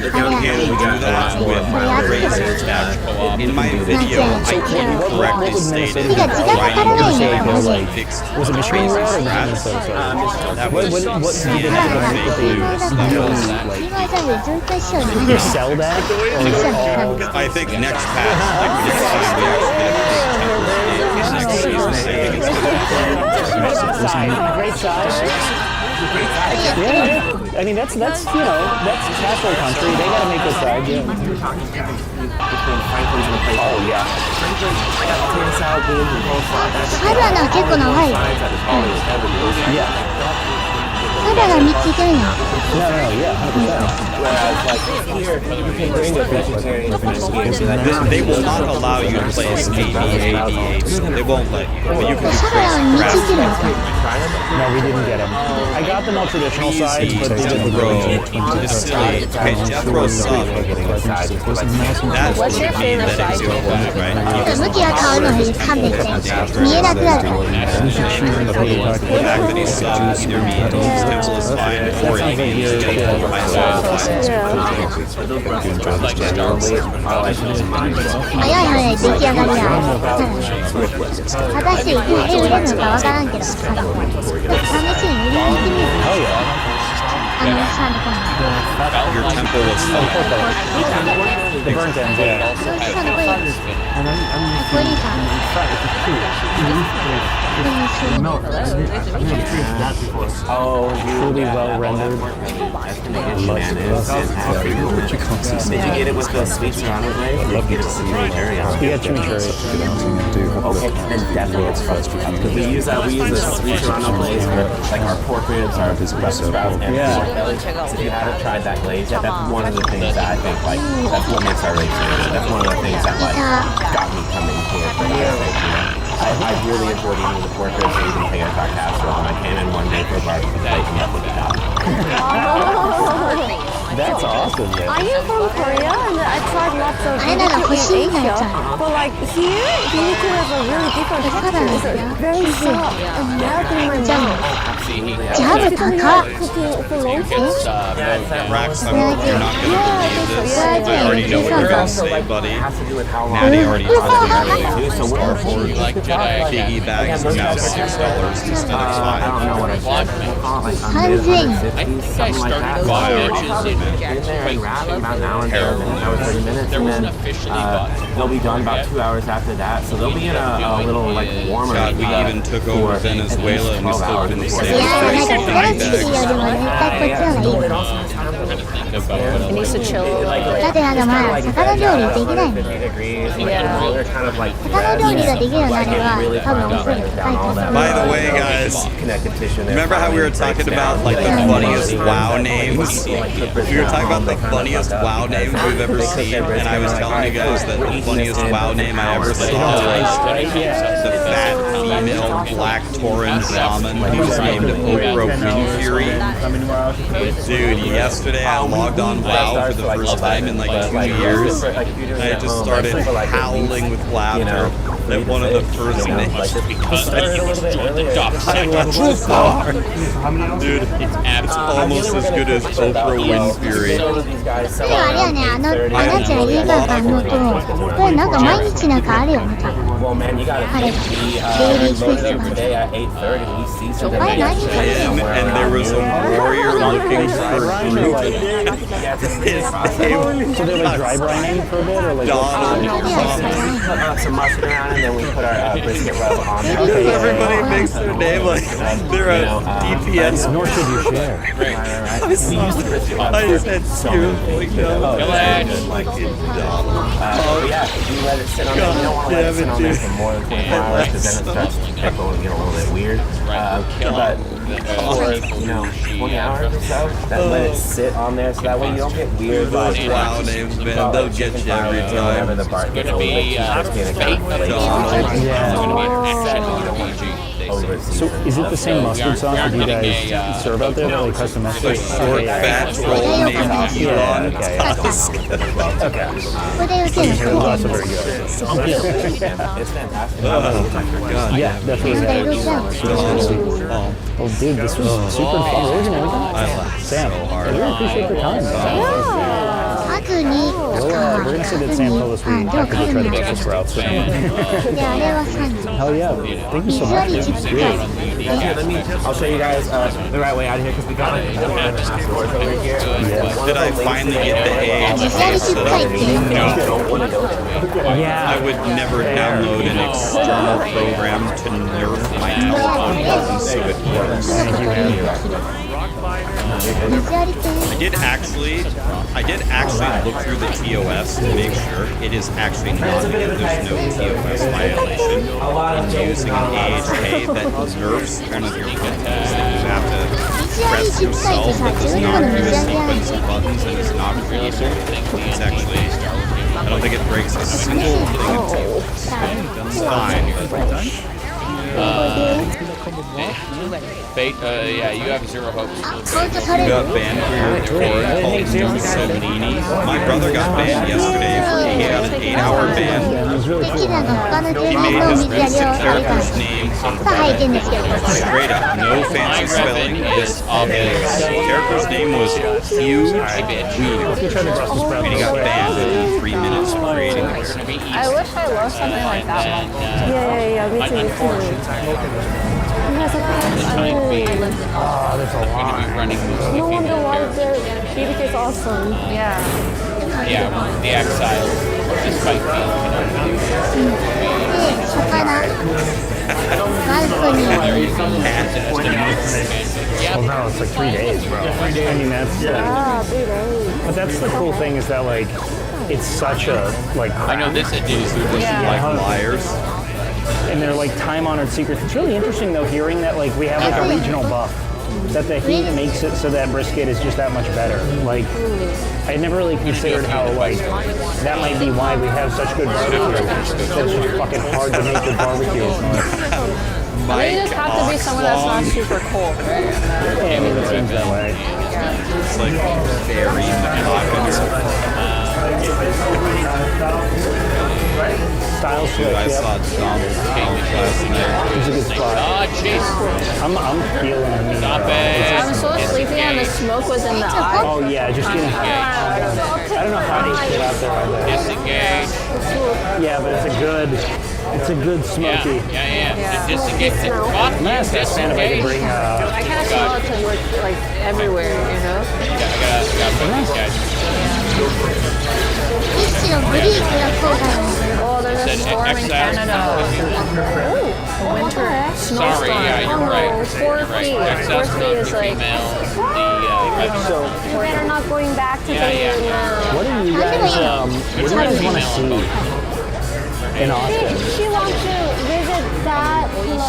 can do that with raising stack. In my video, I incorrectly stated that grinding fixed raising strats. That was CNN fake news. Did you sell that? I think next patch, like we did time, we actually did a big next season. I think it's Great size. Yeah, I mean that's you know that's casserole country. They gotta make this side. Yeah. Oh yeah. Yeah. No, yeah, 100%. Whereas, like, here, you can bring a vegetarian they will not allow you to place AD8. They won't let you. But you can place No, we didn't get them. I got them all traditional sides, but they didn't It's silly. Okay, Jethro sub. That would be that example, right? The fact that he subs either means Temple is fine or it means myself. Like Star Wars. 早い早い出来上がりや。果たして売れるのかわからんけど、試しに売りに行ってみる。サンドコン Your temple was full. The burnt ends, yeah. Oh, Truly well rendered. Did you get it with the sweet serrano glaze? Or did you get it with chimichurri? Yeah, chimichurri. Okay, then definitely it's frustrating. Because we use the sweet serrano glaze for like our pork ribs, our Brussels sprouts, and pork belly. So if you haven't tried that glaze yet, that's one of the things that I think like that's what makes our race good. That's one of the things that like got me coming here for the I really enjoyed eating the pork ribs and eating potato casserole, and I came in one day for a barbecue plate and that was the top. That's awesome, man. Are you from Korea? And I tried lots of BBQ in Asia. But like here, BBQ has a really different texture. It's very soft and melting in my mouth. ジャブ高っ。 Rax, you're not going to believe this. I already know what you're going to say, buddy. Natty already told me earlier. Star Wars piggy bags are now $6 instead of $5. How do you think? I think I started buying there wasn't officially bought. They'll be done about 2 hours after that, so they'll be in a little like warmer. God, we even took over Venezuela and we still couldn't save Yeah, the like piggy a bags. よりも絶対こっちの方がいい。 It needs to chill. だってまあ魚料理できないもん。魚料理ができるようになれば多分お風呂高いと思う。 By the way, guys, remember how we were talking about like the funniest WoW names? We were talking about the funniest WoW names we've ever seen, and I was telling you guys that the funniest WoW name I ever saw was the fat female black Tauren shaman who's named Oprah Winfrey. Dude, yesterday I logged on WoW for the first time in like 2 years, and I just started howling with laughter that one of the first names Because he was joined the top second. Dude, it's almost as good as Oprah Winfrey. でもあれやね、あなたが映画館のと、これなんか毎日なんかあるよね、多分。あれ、デイリークイズとか。あれ何 And there was a warrior looking for Groot. So they're like dry brining for a bit, or like Donald. Some mustard around, and then we put our brisket rub on there. Everybody makes their name like they're a DPS. Nor should you share. I said seriously, no. Like yeah, you let it sit on there. You don't want to let it sit on there for more than 24 hours, because then it starts to pickle and get a little bit weird. But for 20 hours or so, then let it sit on there, so that way you don't get weird vibes. WoW names, man, they'll get you every time. Whenever the bar gets old, So is it the same mustard sauce that you guys serve out there? Like custom mustard? Short, fat troll named Elon Tusk. Okay. That's very good. It's fantastic. Yeah, definitely. Oh, dude, this was super informative and everything. Sam, I really appreciate your time. 悪に We're gonna say that Sam told us we have to go try the Brussels sprouts. いや、あれはサンド。 Hell yeah. Thank you so much. Here, I'll show you guys the right way out of here, because we got like a minute and a half doors over here. Did I finally get the age? Yeah. I would never download an external program to nerf my telephone buttons so it works. I did actually look through the TOS to make sure it is actually not, there's no TOS violation in using an AHK that nerfs kind of your buttons that you have to press yourself that does not do a sequence of buttons and is not reusable. It's actually, I don't think it breaks a single thing of TOS. It's fine. Fate, yeah, you have zero hopes. You got banned for your torrent Mussolini. My brother got banned yesterday. He had an 8-hour ban. 敵なの他の He 住 made 民の his 水やりをあれば character's name さあ拝見ですけど straight up, no fancy spelling. His character's name was Huge Wiener. And he got banned within 3 minutes for creating this. I wish I loved something like that. Yeah, me too, me too. Yes, I mean, Oh, there's a lot. Going to be running this no wonder why BBK is awesome. Yeah. Yeah, the Exiles, despite being, Well, no, it's like 3 days, bro. 3 days. I mean, that's. Yeah, 3 days. But that's the cool thing is that like, it's such a like. I know this is like liars. And they're like time-honored secrets. It's really interesting though, hearing that like we have like a regional buff. That the heat makes it so that brisket is just that much better. Like, I never really considered how like that might be why we have such good barbecue. That it's just fucking hard to make good barbecue. I mean, you just have to be someone that's not super cold, right? Yeah, I mean, it seems that way. It's like very Style switch, I saw Donald Trump last night. It's a good spot. Oh, jeez. I'm feeling it. Stop it. I'm so sleepy and the smoke was in the eye. Oh yeah, just getting. I don't know how they get out there on that. Disengage. Yeah, but it's a good smoky. Yeah. Disengage. I'm gonna ask that fan if I can bring. I kind of smell it to work like everywhere, you know? I gotta put these guys. 一種のブリークが効果なんですよ Oh, there's a storm in Canada. Oh, winter snowstorm. Sorry, yeah, you're right. 4 feet. 4 feet is like. You better not going back to Beijing now. What do you guys want to see in Austin? She wants to visit that place.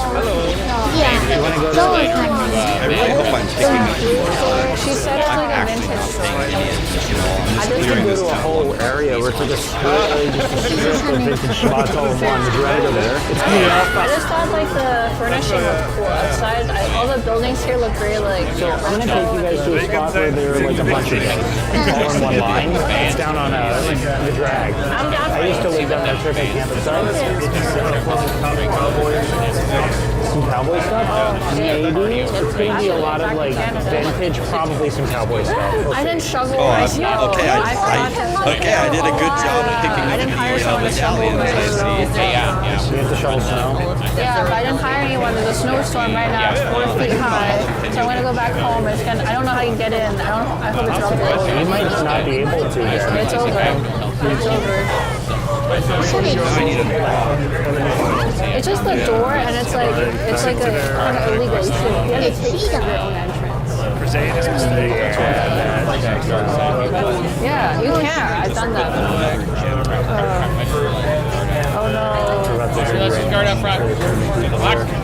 Yeah, You want to go to so like? I really hope I'm picking it. She said it's like a Actually vintage not store. paying any attention at all. I'm just I just clearing go this to a town. whole area where it's like a strip, just a strip of vintage spots all in one. Would you rather go there? It's clean up. I just thought like the furnishing looked cool outside. All the buildings here look very like. So I'm gonna take you guys to a spot where there are like a bunch of all in one line. It's down on the drag. I used to live down that strip at campus. Some cowboy stuff? Maybe. It's gonna be a lot of like vintage, probably some cowboy stuff. I didn't shovel Oh, my snow. I did a good job of picking up the medallions, I see. Yeah. You have to shovel snow? Yeah, but I didn't hire anyone. There's a snowstorm right now. It's 4 feet high. So I'm gonna go back home. I don't know how you get in. I hope it's open. You might not be able to. It's over. It's over. It's just the door, and it's like a kind of illegal. You have to take your own entrance. For Zayden's mistake, that's why Yeah, you can. I've done that. Oh no. Let's just guard up front.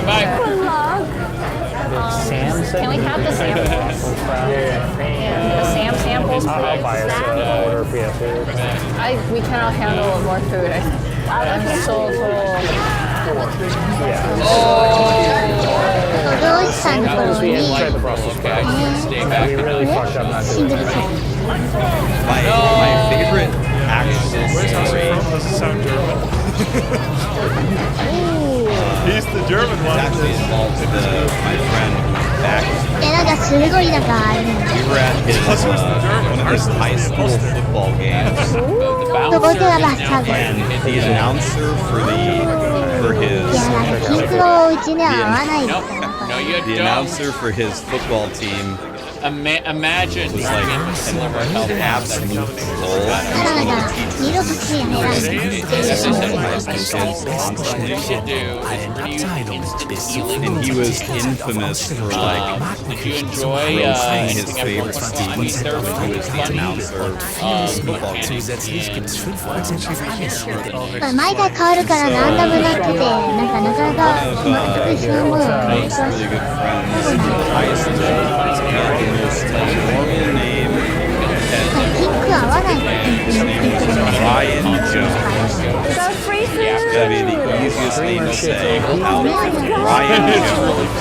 Bye. Good luck. Can we have the samples? The Sam samples, please. I'll buy us order for you. We cannot handle more food. I'm so full. ロイさんの頃に We really fucked up not 死ん doing でる that. そう My favorite actual story. doesn't sound German. He's the German It's one. actually involved with my friend back. いやなんかすごいなんかあれ We were at his one of his high school football games, どこではバスタブ and the announcer for his いやなんかピンクのうちには合わないですよ No, you the don't. announcer for his football team Imagine was like an absolute bull. 体が二度と手に入らない This is high school kids constantly. And he was infamous for like Did you enjoy roasting his anything favorite teams when he was the announcer of the football team. 毎回変わるからランダムになっててなんかなかなか全くそう思うのが Really good friends in high school. He had the most like normal name. ピンク合わない And his name was Ryan Jones. That's free food. It's gotta be the easiest biggest name to say out of Ryan Jones.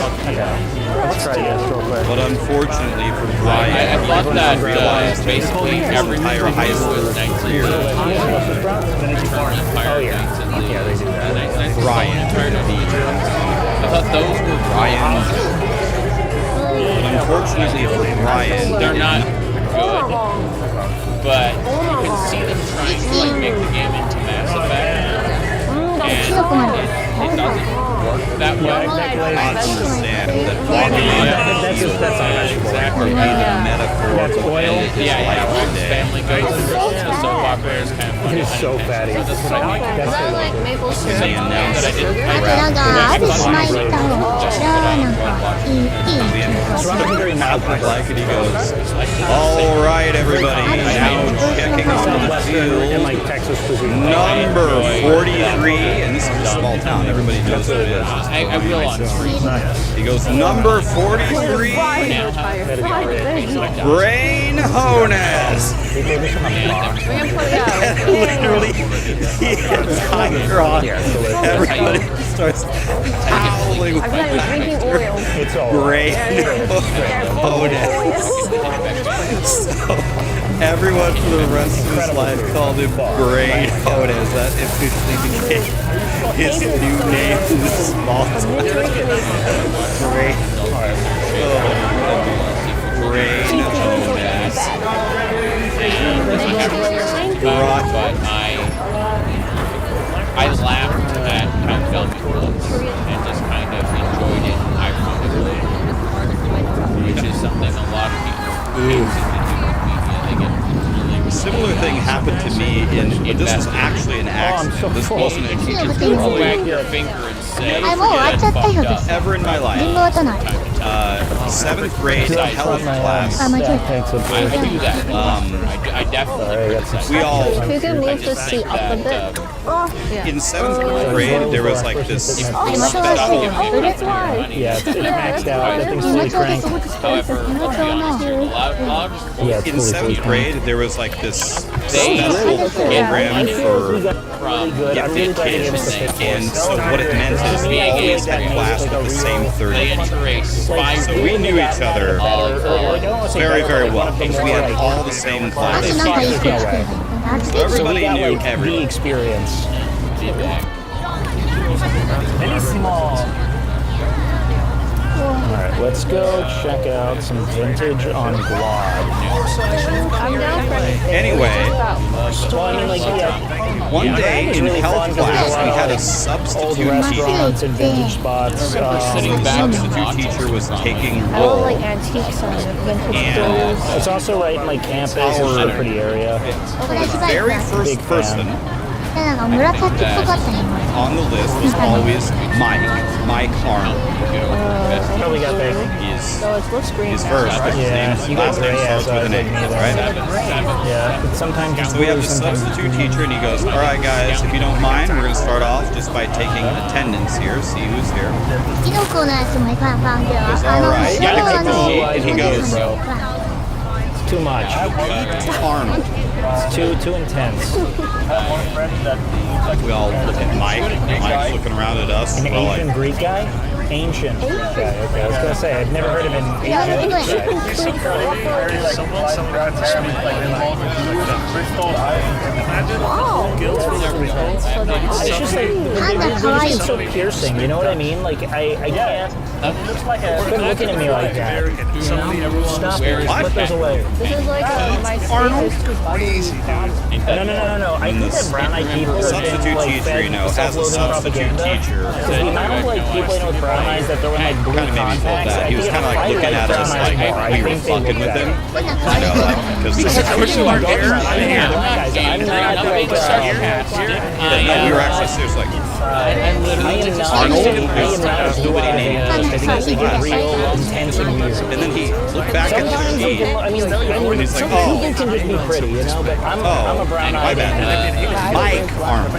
Let's try this real quick. But unfortunately for Ryan, I thought that basically every entire high school career. Ryan. I thought those were Ryan's. But unfortunately for Ryan, they're not good, but you can see them trying to like make the game into Mass Effect, and it doesn't work that way. I understand that that's exactly the metaphor. Yeah, when family goes to soap opera is kind of funny. It is so fatty. That's what I mean. I like maple syrup. They announcedあとなんかある島行った方がなんかいい気がする like it, he goes, all right, everybody, now checking onto the field. Number 43, and this is a small town, everybody knows who it is. I realize. He goes, number 43, Brain Honus. Literally, he has high cross. Everybody starts howling. It's all Brain Honus. So everyone for the rest of his life called him Brain Honus. That officially became his new name in the small town. Brain Honus. But I laughed at how dumb it was and just kind of enjoyed it ironically, which is something a lot of people use to do with media. They get really Similar thing happened to me but this was actually an accident. This wasn't a teacher roll back your finger and say, あ、もう終わっちゃったよです ever in my life. 全部打たない 7th grade health class. あ、間違え I do that. I definitely. We all You can move the seat up a bit. in 7th grade there was like this special Oh, that's why. Yeah, it's maxed out. That thing's fully cranked. However, let's be honest here, I'll just Yeah, it's in fully 7th grade there was like this special program for gifted kids, and so what it meant is we always had class with the same 30. So we knew each other very, very well. We had all the same あと classes. なんかいい服作ればいいんだな So everybody knew The everyone. experience. Alright, let's go check out some vintage on Glod. I'm down for it. Anyway, Well, I mean, like, yeah. one day in health class we had a Old substitute teacher. restaurants and vintage spots. Substitute teacher was taking I don't roll. like antiques on vintage And stores. It's also right in like campus. It's a pretty area. これ一番いい very な first person なんか紫っぽかったね on the list was always Mike Arnold. Probably got there. So it looks green. He's first, but his Yeah, name, you got last name gray starts with an A, right? Yeah, but sometimes it's So we have blue, the sometimes substitute teacher, and he goes, all right, guys, if you don't mind, we're going to start off just by taking attendance here, see who's here. キノコのやつもいかんパンでは It's あ all の right. 白のあの And he goes, too much. Arnold. It's too intense. We all look at Mike. Mike's looking around at us. An We're all ancient like, Greek guy? Ancient Greek guy. Okay, I was gonna say I've never heard of an ancient Greek guy. Some guy to speak like involved in Bristol. Imagine guilt for their It's just like it's so piercing. You know what I mean? Like I can't. Quit looking at me like that. You know? Stop it. Put those away. This is like my Arnold. No. I think that brown-eyed people have been Substitute like teacher, fed you know, as a self-loathing substitute propaganda. teacher, Because the amount of like people I know with brown eyes that throw in like blue kind of made me feel contacts. bad. He was kind of like looking at us like we were fucking with him. You know, like, because no, we were actually serious, like, Arnold, nobody named real intense and weird. and then he looked back at the Sometimes sheet, I mean, and he's like, some oh, people can just be pretty, you know. But I'm a brown my eyed. bad. Mike Arnold.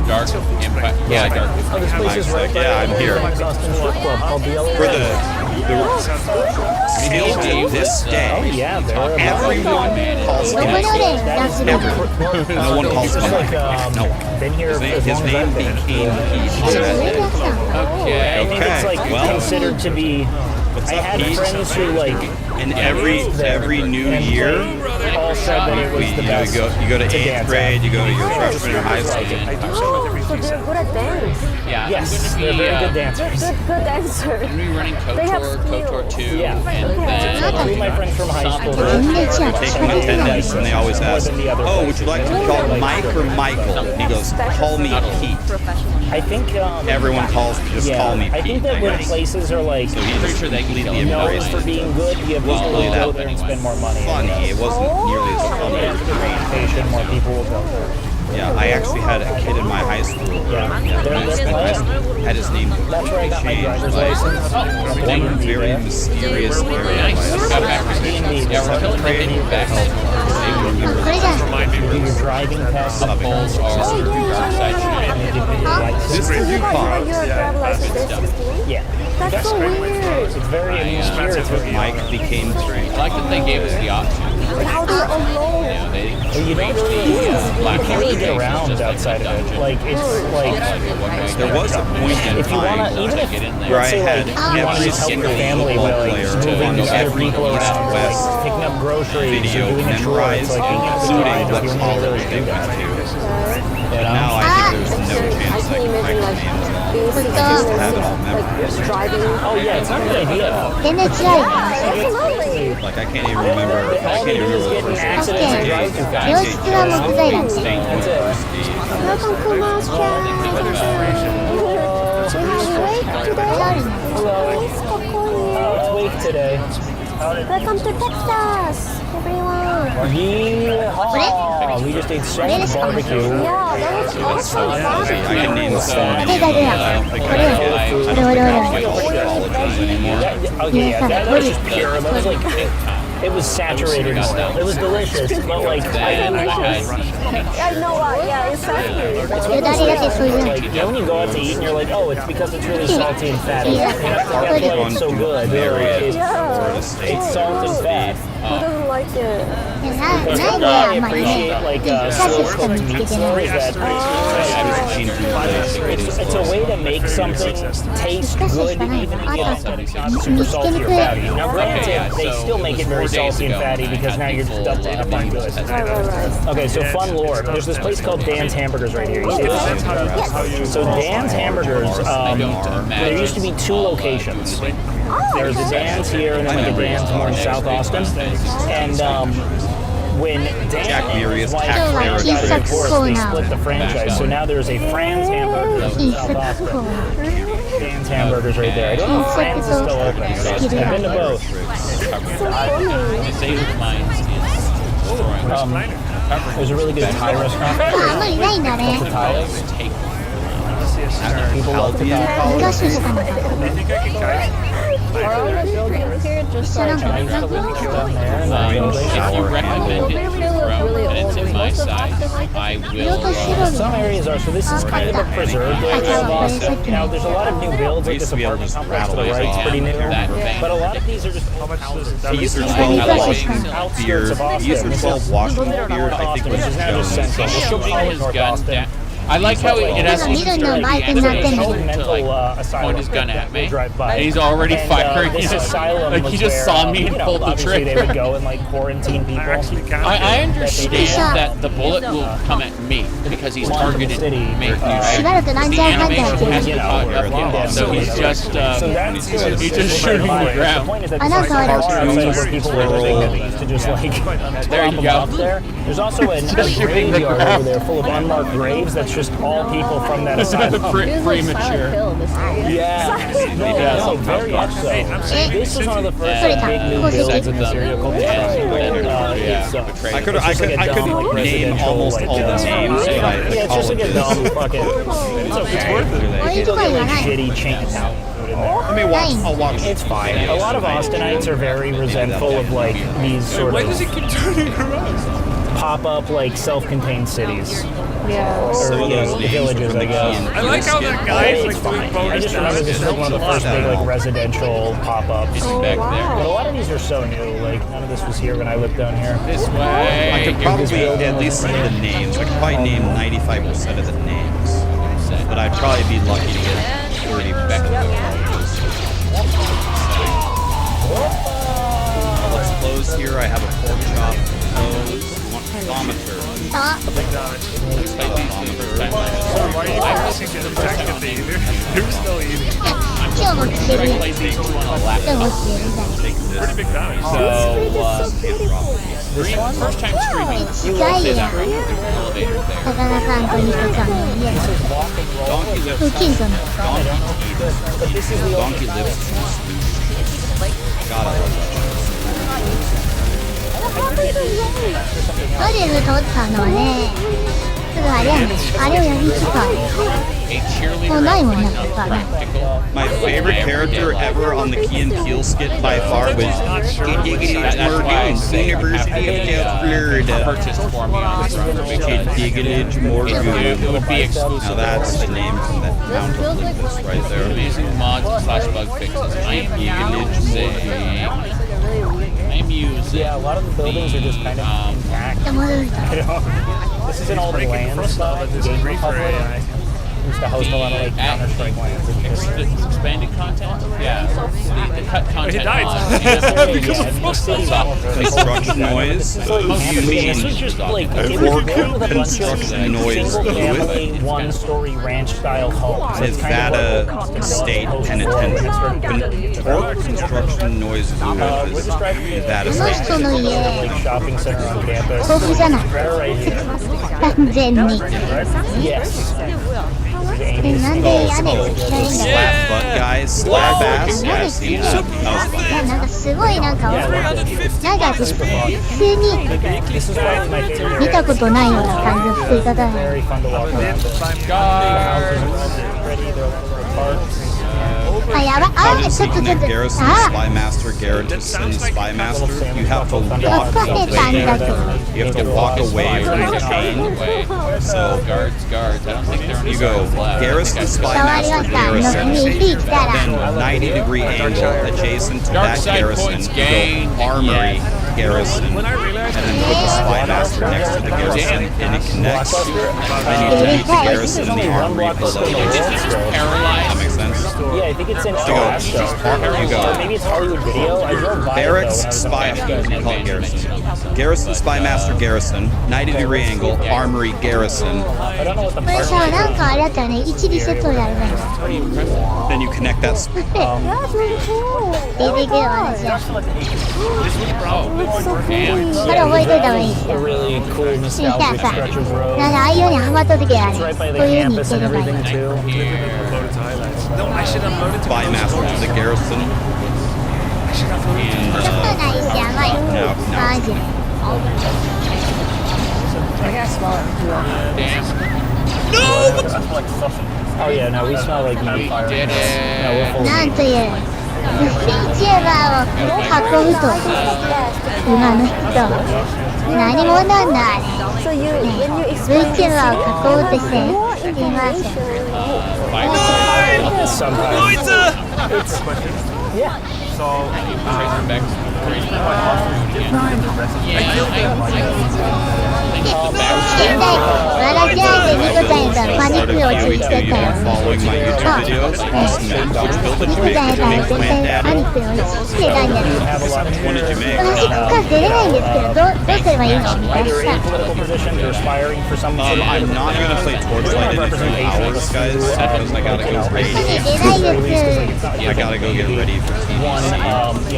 Dark Impact. Yeah, Dark Oh, this place is Mike's right like, yeah, I'm here. Austin Strip Club called the Yellow For Rose. still to this day, Yeah, they're everyone calls him. Nobody knows. Everyone. No one calls him Just like Mike. No one. been here His for name his name became Pete. I think it's like considered to be. I had friends who like, and every new year, all said that it was the best. You go to 8th grade, you go to your freshman in high school. So they're good at dance. Yeah, yes, they're very good dancers. Good dancers. I'm going to be running They have KOTOR 2, Yeah. and then Three of my friends from high school. Taking attendance, and they always ask, "Oh, would you like to be called Mike or Michael?" And he goes, "Call me Pete." I think everyone calls me, just call me Pete. I think that when places are like, so he's pretty sure they completely known embraced for it. being good, you have people who go there and spend more money. Funny, it wasn't nearly as funny as the Patient, more people will go there. Yeah, I actually had a kid in my high school. Had his name That's where I got my driver's changed. license. One very mysterious area. Yeah, we're killing the thing back. Do your driving test. The polls are This is DuPont. Yeah. That's so weird. It's very mysterious. Mike became I like that they gave us the option. How do you alone? You don't really get around outside of it. Like it's like there was a point in if you time wanna, even if where I had you want to every just help single your family football by like player moving on other every people East around, West like picking up groceries, video or doing a chore. It's memorized, like being able to including drive what if you want to college really they do went that. to. But now I think there's no chance I can have it all memorized. Driving. Oh yeah, it's not a good idea. Like I can't even remember. I can't even remember the first accidents and drive too fast. Welcome to Mouse Chat. We have Wake today. It's Wake today. Welcome to Texas, everyone. Yeehaw! We just ate Chef's barbecue. Yeah, that was awesome. I can name so many. I don't think I Okay, yeah, that was just pure. That was like it was saturated. It was delicious, but like I know what. Yeah, exactly. Like when you go out to eat and you're like, oh, it's because it's really salty and fatty. That's why it's so good. It's salt and fat. Who doesn't like it? I appreciate like slow-cooked meat stories that it's a way to make something taste good even if it's not super salty or fatty. Now granted, they still make it very salty and fatty because now you're dumped in a bunch of it. Okay, so fun lore. There's this place called Dan's Hamburgers right here. You see this? So Dan's Hamburgers, there used to be 2 locations. There's a Dan's here and then like a Dan's more in South Austin. And when Dan and his wife got a divorce, they split the franchise. So now there's a Fran's Hamburgers in South Austin. Dan's Hamburgers right there. I don't know if Fran's is still open. I've been to both. There's a really good Thai restaurant. People love to Thai. If you recommend it from and it's in my size, I will. Some areas are, so this is kind of a preserved area of Austin. Now, there's a lot of new builds, like this apartment complex to the right, it's pretty new. But a lot of these are just These are 12 Washington beers. These are 12 Washington beers. I think which is now just central. We'll still call it North Austin. I like how it has to point his gun at me, and he's already firing. This asylum like he just saw me and pulled the trigger. They would go and like quarantine people. I understand that the bullet will come at me because he's targeted me. Right? The animation has to caught up him, so he's just shooting the ground. There you go. There's also a graveyard over there full of unmarked graves that's just all people from that asylum. Premature. Yeah. No, very much so. This was one of the first big new builds in this area called I could name almost all the names. Yeah, it's just like a dumb fucking. It's worth it. You go get like shitty chain town. I mean, I'll watch. It's fine. A lot of Austinites are very resentful of like these sort of pop-up like self-contained cities. Yeah. Some of those names villages, from the I guess. Key and I like how Peele that skit. guy is It's like fine. doing I bonus just remember this is like one of the first big like residential pop-ups. Back there. But a lot of these are so new. Like none of this was here when I lived down here. This way. I could probably at least see the names. I could probably name 95% of the names. But I'd probably be lucky to get 30%. Let's close here. I have a pork chop. Close. You want thermometer? Why are you pressing the detective thing? They're still eating. 今日も来てるやん。今日も来てるじゃん。 Pretty big damage. First time streaming. 近いやん。高田さんとニコちゃんの家。不近所の。 Donkey lips. God, I love that. トリュフ取ったのはね、すぐあれやねん。あれをやりきった。もうないもんな、ここ。 My favorite character ever on the Key and Peele skit by far was Giggity Morgan, University of Florida. Purchased for me on Giggity Morgan. It would be exclusive. Now that's the name from that Mount Olympus right there. Amazing mods / bug fixes. I am using. Yeah, a lot of the buildings are just kind of intact. This is an old land stuff. Game Republic used to host a lot of like Counter-Strike lands. Expanded content? Yeah. The cut content. He died. Construction noise. You mean construction noise fluid? One-story ranch-style home. Nevada State Penitentiary. Torque construction noise fluid is Nevada この State. 人の家、 Shopping center on campus. 豆腐じゃない。 Right here. 完全に。 Yes. なんで屋根がちっちゃいんだろう。 Slap butt guys, slap ass. Yeah, I've seen that. That was funny. なんかすごいなんか普通に見たことないような感じの作り方だね。 Very fun to walk around. Ready, they're parks. あ、やばい。あ、ちょっと。 Garrison, あ、 Spy Master, Garrison, Spy Master. You have to walk わかってたんだけど。 You have to walk away from the chain. So Guards. I don't think there are any you go guards left. Garrison, Spy 伝わりま Master, した。Garrison. 2来たら。 Then 90-degree angle adjacent to Dark that side garrison. points You gained. go Armory, Garrison, and then put the Spy Master next to the garrison, and it connects. Then you delete the garrison and the armory below. That makes sense. Yeah, I think it's in You go, Alaska. you go. Or maybe it's Hollywood Video. I drove by Barracks, it, though, Spy, we call it Garrison. Garrison, Spy Master, Garrison, 90-degree angle, Armory, Garrison. これさ、なんかあれだったよね。1リセットやればいいの。 Then you connect that. 出てくる話や。これ覚えといた方がいいですよ。 really cool そしたら nostalgic さ、 stretch of road. なんかああいうようにハマった時は It's ね、 right by こ the ういう風に言っ campus て and ればいい。 everything too. No, I should upload it to Spy Master to the garrison. And ちょっとないし、甘い。 now マジで。 I gotta smell it. Oh yeah, no, we smell like gunfire. No, we're full なんという、VTuber を運ぶと、馬の人。何者なんだあれ。So when you VTuber を囲おうとしていますよ。 Sometimes. Yeah. Following my YouTube video, videos, awesome man. Which build did you make? Did you make Plant Daddy? What did you make? 出れないんですけど、どうすればいいのみたいな。 I'm not gonna play Torchlight in a few hours, guys, because I gotta go raid. 出ないです。 I gotta go get ready for TVC. You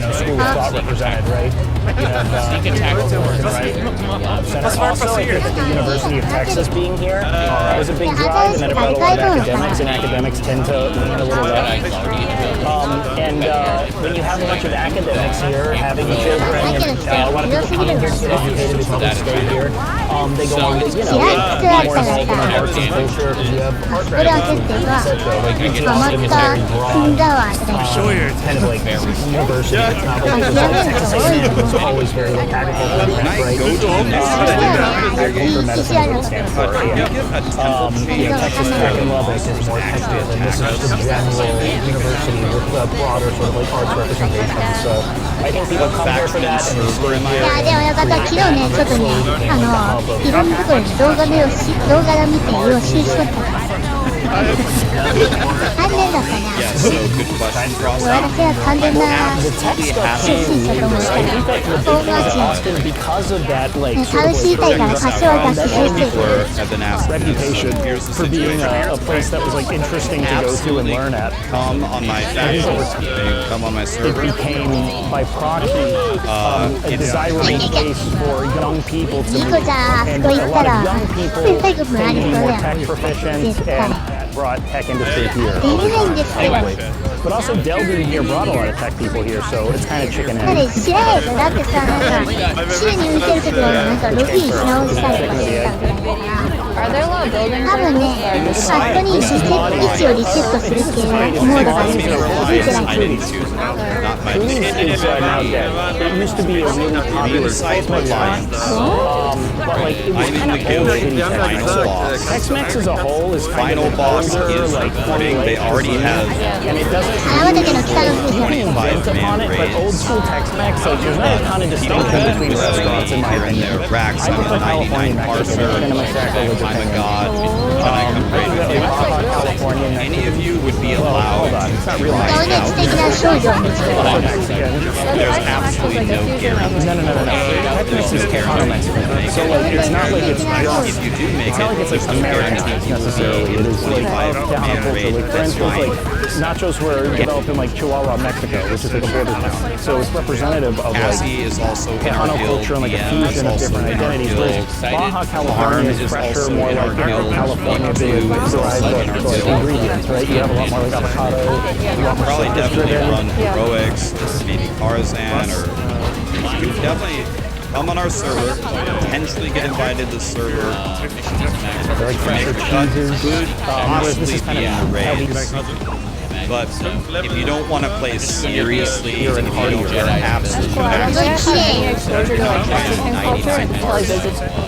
know, school of thought represented, right? You have also, I think that the University of Texas being here was a big drive, and then it brought a lot of academics, and academics tend to lean a little left. And when you have a bunch of academics here, having children, a lot of people coming here to get educated before they stay here, they go on to, you know, more involved in our arts and culture, because you have art graduates, etc. Like, you get all cemetery broad, kind of like university. It's not like Texas A&M is always very like agricultural, right? agricultural stands for. Texas Tech in Lubbock is more technical, and this is just a general university with a broader sort of like arts representation. So I think people come here for that and stay い here. やでもよかった昨日ねちょっとねいろんなところに動画見て予習しとったから残念だったな Yeah, so good question, もう Cross. 私は完全な初心者と思ったら大町 Austin because of that like 楽しいたいから柏を脱出してる Have been asking reputation Here's the for being situation. a place that was like interesting to go to and learn at. Come on my factions. Come on my It server. became by proxy a desirable place for young people to ニ move. コちゃんあそ And こ a 行った lot ら of young people 最後もあり became そう more や tech proficient 絶対 and brought tech industry here. できないんですけど But also Delby here brought a lot of tech people here, so it's kind of chicken だって egg. 知らないとだってさなんか宙に浮いてる時はなんかロビーし直したりとかしてたぐらいだから Are there a lot of buildings 多 like 分 this? ね Or あ just そこに位置をリセットする系のモードがあるんですよ気づいてない I didn't choose it. Not my Cooley's is now dead. It used to be a really popular Tex-Mex but like it was I'm in kind the of guild old shitty final Tex-Mex. boss. Tex-Mex as a whole is kind Final of boss older, is like recording. They already have and it doesn't 花畑の北の風車 invent upon it, but old school Tex-Mex, like there's not a ton of distinction between restaurants in my here and opinion. there. Rax, I I'm a prefer California 99 Mexican, parser. kind of my sacrilegious I'm a opinion. god. Can I come I trade with think that like you? Baja California Any of you would be Hold allowed on, it's not to real ride 情熱 out. 的な少女を見つける There's absolutely no guarantee. No. Tex-Mex is Tejano Mexican. So like it's not like it's just If you do make it's not like it, it's like Americanized necessarily. It is like Tejano culture. Like for instance, like nachos were developed in like Chihuahua, Mexico, which is like a border town. So it's representative of like Cassie is also in our Tejano guild. culture and like a DM is fusion of also different in our identities. guild. Whereas Baja Farm California is is fresher, also more in our like guild. California Blue derived is also in our like guild. ingredients, right? You have a lot more like avocado, a lot more Probably citrus definitely driven. run heroics, maybe Tarzan, or you could definitely come on our server, potentially get invited to the server. Like fresher cheeses. Could Whereas this possibly is kind be in of the heavy. raids. But if you don't want to play seriously, if you are absolute max,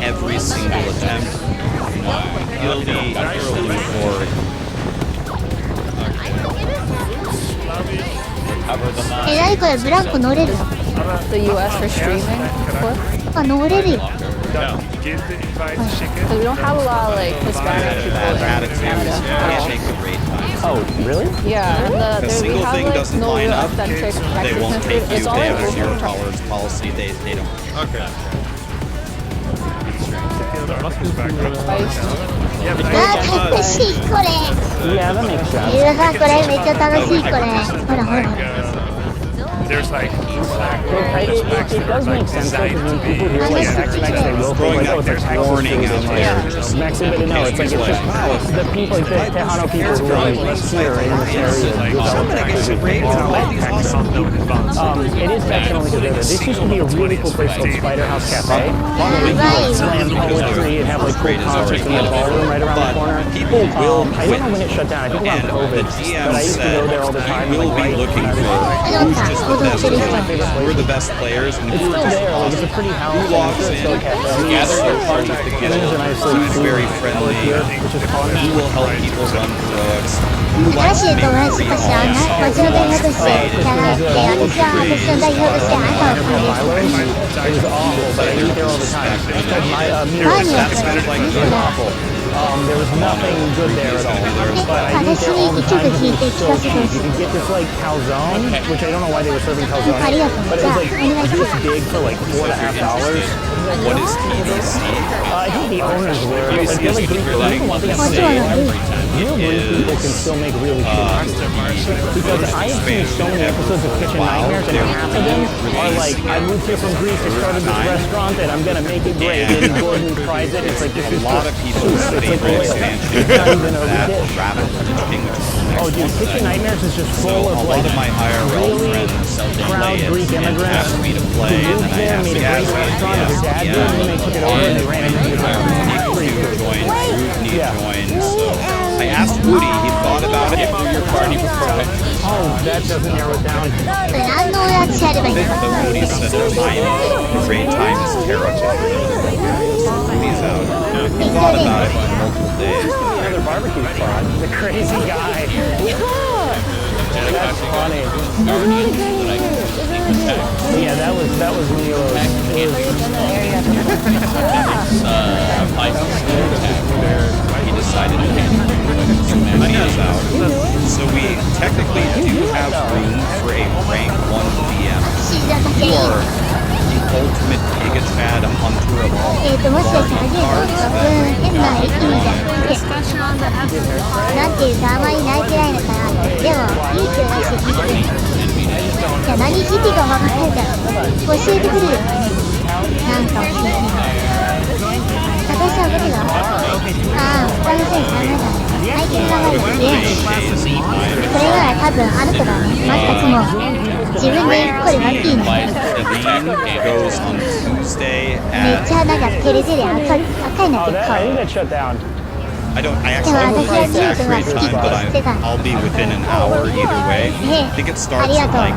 every single attempt, you'll be for え何これブランコ乗れる The US for streaming, of course. あ乗れるよ Because we don't have a lot of like Hispanic people bad in attitudes, Canada. can't make the raid time. Oh, really? Yeah, and If a we single have thing like doesn't no line real up, authentic they won't Mexican take food. you. It's all They like have a zero overpriced. tolerance policy. They don't. Okay. あ楽しいこれ Yeah, that makes sense. ゆうさんこれめっちゃ楽しいこれほらほら There's like It does make sense though, because when people hear like Tex-Mex, they will think like, oh, it's like Texas food warning and out like there. Mexican, but no, it's like it's just the people, like the Tejano people who are like here in this area develop Texas food. It's not like Texas. It is definitely good. This used to be a really cool place called Spider House Cafe. Slam poetry and have like cool concerts in the ballroom right around the corner. People will I don't know when it shut down. I think around COVID, but I used to go there all the time. We'll be looking for who's just the best player. We're the best players, and It's who still are just there. Like it's a awesome. pretty house. Who walks in, gather your parties together, who's very friendly, who will help people run heroics, who 新 likes し to い make 友達 free とか知らない町の代表としてじゃなくて私は私の代表としてあなたを歓迎して It was awful, but I eat there all the time. It's called That's awful. There was nothing good there at all. But I eat there all the time because it was so cheap. You could get this like calzone, which I don't know why they were serving calzone, but it was like this big for like $4.50. What is TBC? I think the owners were like they're like Greek real Greek people can still make really good food. Because I've seen so many episodes of Kitchen Nightmares and half of them are like, I moved here from Greece, I started this restaurant and I'm gonna make it great, and Gordon tries it, it's like this is A lot of people's it's like favorite oil. expansion It's not even a that dish. Rapid King, which is the Oh next dude, one. Kitchen Nightmares is just So full a of lot like of my IRL really friends proud play it Greek and immigrants asked me to who play, and moved then I there, asked made a great Gasly, restaurant, and their dad did, and then they took it over and they ran it into the ground. People who joined, Root joined, so I asked Woody, he thought about it. Your party Oh, that doesn't narrow it down. 何のやつやればいいのか But Woody said great times terrible. Woody's out. He thought about it for multiple days. Another barbecue spot. The crazy guy. That's funny. Yeah, that was Leo's. He decided to Woody's out. So we technically do have room for a rank 1 DM. Or the ultimate Giga Chad hunter of all. もしかしたらね、変な意味じゃなくて、なんていうかあまり泣いてないのかなって。でも、いい気がして聞いてくる。じゃあ何聞いていいか分からないから教えてくれる。なんか教えてね。私は僕が、他の人に考えたら、相手に考えると言えない。これなら多分あの子がね、全くもう自分でこれはっていいの。めっ goes on Tuesday ちゃなんかテレテレ赤いなって顔。I actually don't know the exact great time, but I'll be within an hour either way. I think it starts at like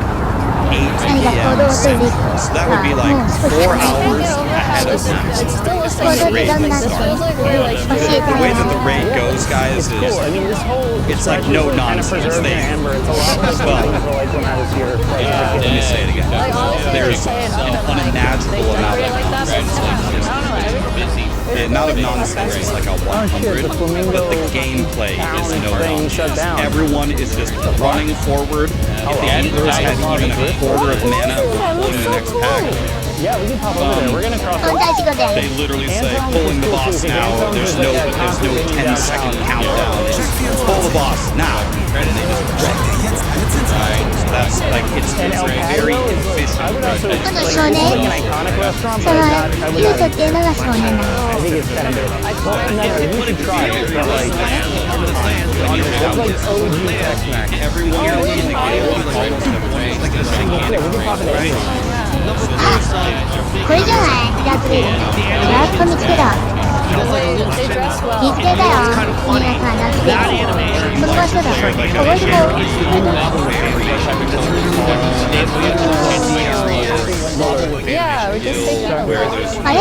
8 p.m. Central, so that would be like 4 hours ahead of them. The way that the raid goes, guys, is it's like no nonsense. Well, let me say it again. There's an unimaginable amount of nonsense. The amount of nonsense is like a 100, but the gameplay is no nonsense. Everyone is just running forward. If the anglers have even a quarter of mana for pulling the next pack, yeah, we can pop over there. We're gonna cross. They literally say pulling the boss now. There's no 10-second countdown. It's pull the boss now, and they just run. Right. So that's like it's very efficient. この少年、そのヒュートっていうのが少年なの。これじゃないやつやっと見つけた。見つけたよ、皆さんやってこの場所だ、覚えてこう。Yeah, we just take that. あれ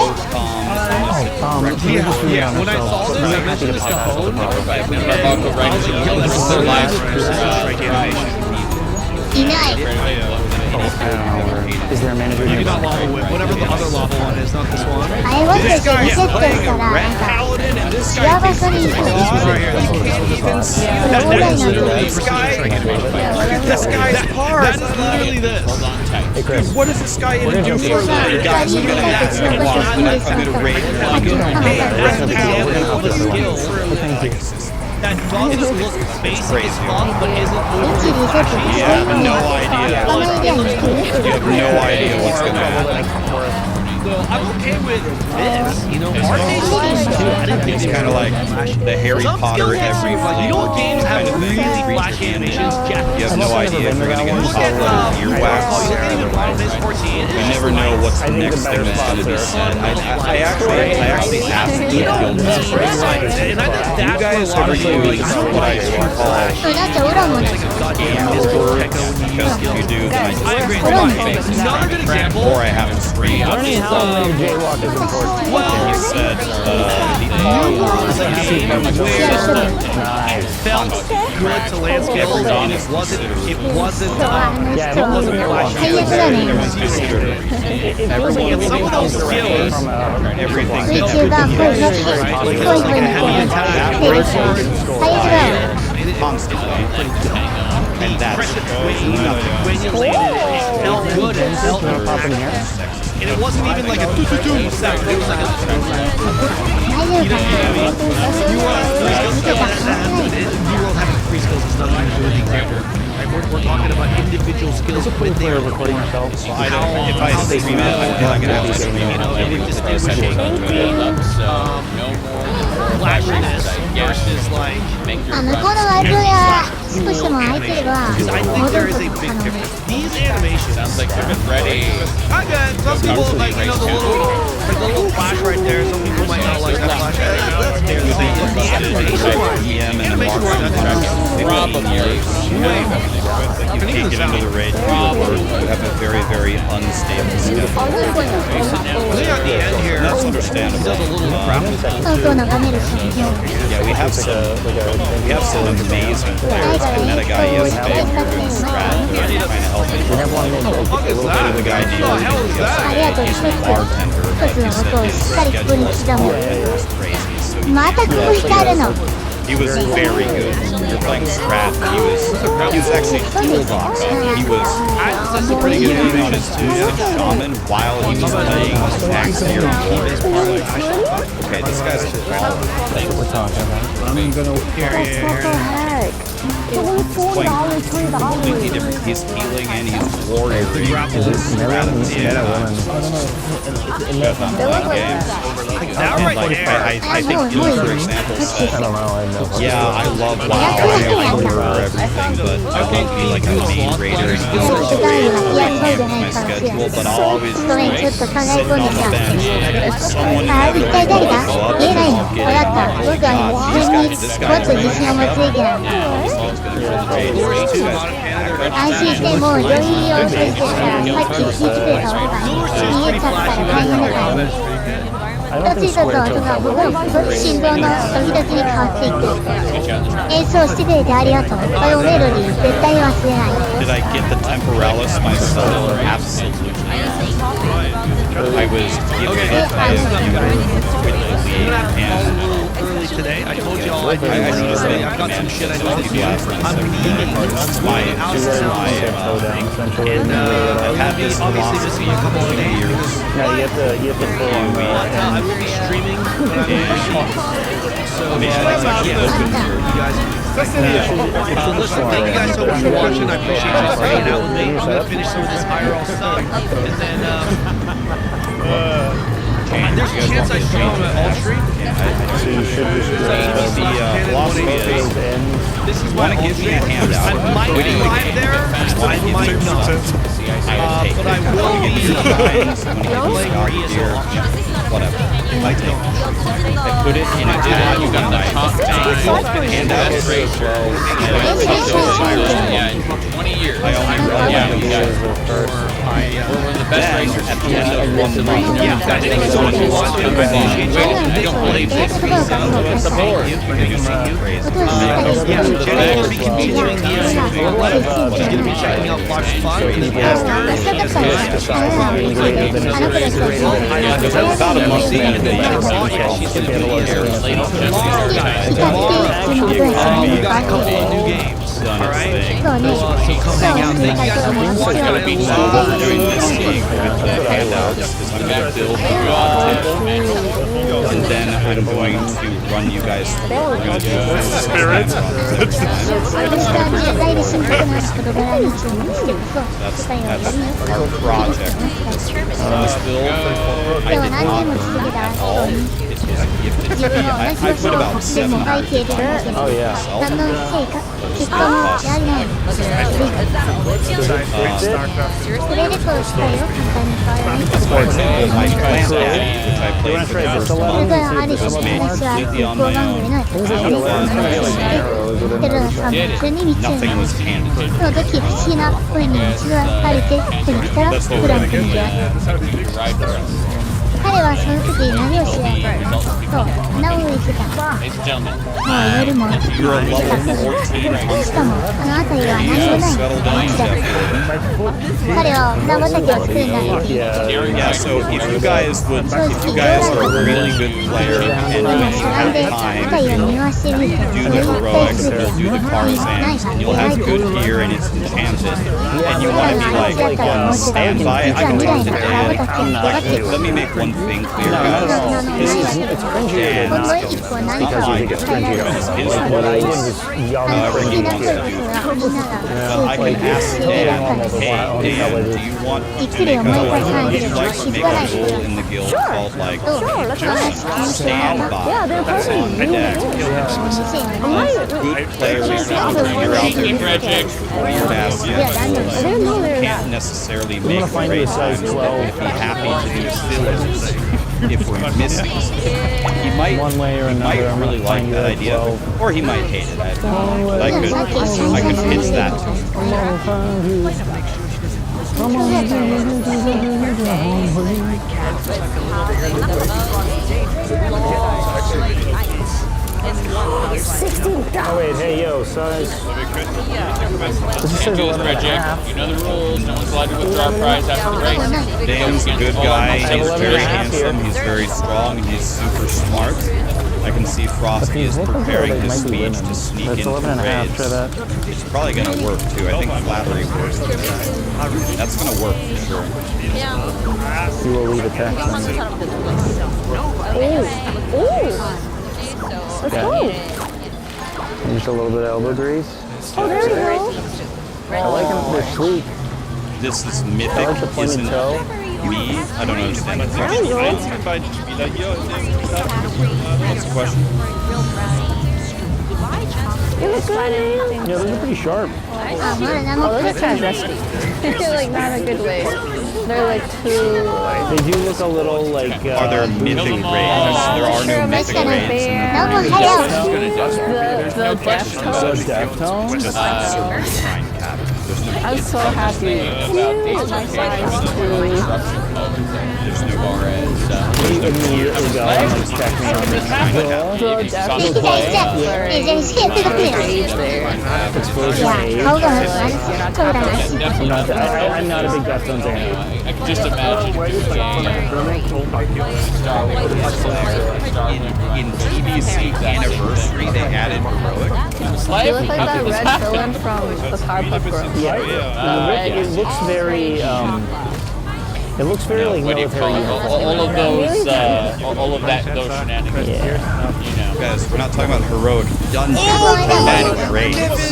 Yeah, when I saw this, I mentioned this to Owen. I ない。 Is there a manager Maybe not level with whatever the other level one is, not this one. あれもしかしてリセットしたらなんか違う場所に行くの。 This guy's part. That is literally this. What is this guy gonna do for a living? Guys, I'm gonna raid That bug just looks basic as fuck, but isn't You have no idea. You have no idea what's gonna happen. I'm okay with this, you know. It's kind of like the Harry Potter every you know what games have really flashy animations? You have no idea if you're gonna get caught with earwax. You never know what's the next thing that's gonna be said. I actually asked you guys ever use what I call game Discord? Because if you do, then I just Another good example. or I have to stream. Well, you said the R word is a game where it felt good to landscape around. It wasn't everyone some of those skills. everything constantly, and that's when you landed, it felt good and felt and it wasn't even like a doo-doo-doo sound. It was like a you were having free skills is not usually the character. We're talking about individual skills with their recording ourselves. Well, I don't. If I stream it, I'm gonna have to stream it. Flashiness versus like. 向こうのワイプが少しでも空いてれば Because I think there is a big difference. These animations sounds like they're ready. I got some people like the little flash right there. Some people might not like that flash. The PM and the marksman 15 years. You can't get into the raid field, or you have a very, very unstable schedule. That's understandable. Yeah, we have some amazing players. I met a guy yesterday. We were doing strat. We were trying to help him. The guy named yesterday. He's a bartender. He said his schedule as a bartender is crazy. So he was very good. We were playing strat. He was actually toolbox. He was leaning on his two-step shaman while he was playing max gear. Okay, this guy's a baller. That's what we're talking about. Playing completely different. He's healing and he's warrioring. I think you, for example, said, yeah, I love WoW, I prefer everything, but I won't be like a main raider and my schedule, but I'll always sit on the bench. Someone never will go up and I'll get it. Oh my God, this guy is really good. Yeah, this one's gonna run the raid. These two guys are Did I get the Temporalis myself? Absolutely. I was given it by a viewer with the league and early today. I told y'all I've got some shit I need to do. This is my thing. I've had this philosophy for 2 years. No, you have to pull on I will be streaming. So I can't open for you guys. Listen, thank you guys so much for watching. I appreciate you staying out with me. I'm gonna finish some of this IRL stuff, and then there's a chance I stream on all stream. The philosophy is, this is want to give me a handout. I might be live there. I might not. But I will be. Whatever. I take it. I put it in a bag. You got the top handout straight flow. Yeah, in 20 years. I only run you guys were first. We're the best racers at the end of 1 month. Yeah, I think it's on you want to. I don't believe this. It's a board. Yeah, Jenny will be featuring the She's going to be checking out Fox Fun. About a month into the year, she's going to be here. You got a couple of new games. Alright? So come hang out. Thank you guys so much for watching. We're doing this game with the handouts because I'm going to build and then I'm going to run you guys through. We're going to do Spirit. That's our project. This build, I did not earn at all. It was gifted to me. I put about 7 hours Oh yeah. For example, my granddaddy, which I played for the first month, was made completely on my own. Nothing was handed to me. That's what we're going to get. 彼はその時何をしようとナウ行ってた夜もしかもあの辺りは何もない地だ彼は船畑を作るんだ Yeah, so if you guys are a really good player and you have time, do the heroics, do the Tarzans, and you'll have good gear and it's enchanted, and you want to be like on standby, I can do today. Like, let me make one thing clear, guys. This is Dan's not my guild. It's his rules, however he wants to do it. But I can ask Dan, hey Dan, do you want to make a rule in the guild called like just standby that's on deck? Good players you're out there with weird ass schedules. You can't necessarily make race times, but if you're happy to do silly if we're missing something. He might, One way or he might another, I'm really gonna like find that you idea, 12. or he might hate it. I don't know. But I could pitch that to him. Oh wait, hey yo, size. This says 11 and a half. You know the rules. No one's allowed to withdraw a prize after the race. Dan's a good guy. He's very handsome. He's very strong. And he's super smart. I can see Frosty is preparing his speech to sneak into raids. It's probably going to work too. I think flattery works. That's going to work for sure. You will leave a text. Let's go. Just a little bit of elbow grease. Oh, there we go. I like them. They're sleek. This is mythic, isn't me? I don't understand the question. What's the question? You look good. Yeah, those are pretty sharp. Oh, those are kind of rusty. Like, not in a good way. They're like too... They do look a little like... Are there mythic raids? There are no mythic raids. The Deftones? I'm so happy. There's no RS. He immediately go and like check me on the I'm not a big Deftones fan. I can just imagine in TBC Anniversary, they added heroic. You look like that red villain from the Powerpuff Girls. Yeah, it looks very. It looks very like military uniform. all of those, all of those shenanigans. Yeah. You know. Guys, we're not talking about heroic dungeons. We're talking about raids. There's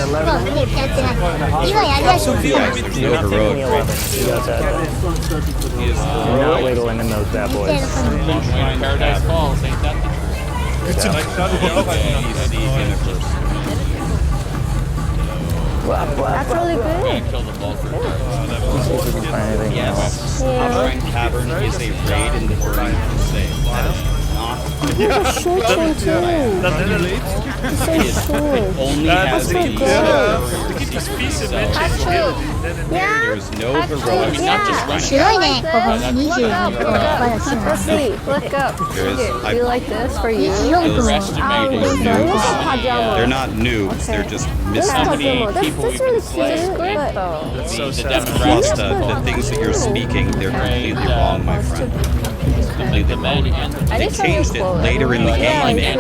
no heroic raids. You got that. You're not wiggling in those bad boys. Paradise Falls ain't nothing. That's really good. Kill the bulk. Yes, Upland Cavern is a raid in the Burning Crusade. That is not. There's a short one too. It's so short. It only has so these. good. There's no heroic. Not just running. 白いね、ここ24個まだしま Let's す。 see. Look up. There is- Here, do you like this for you? 24個も They're not noobs. They're just missing. That's really cute. But Plus the things that you're speaking, they're completely wrong, my friend. Completely wrong. They changed it later in the game in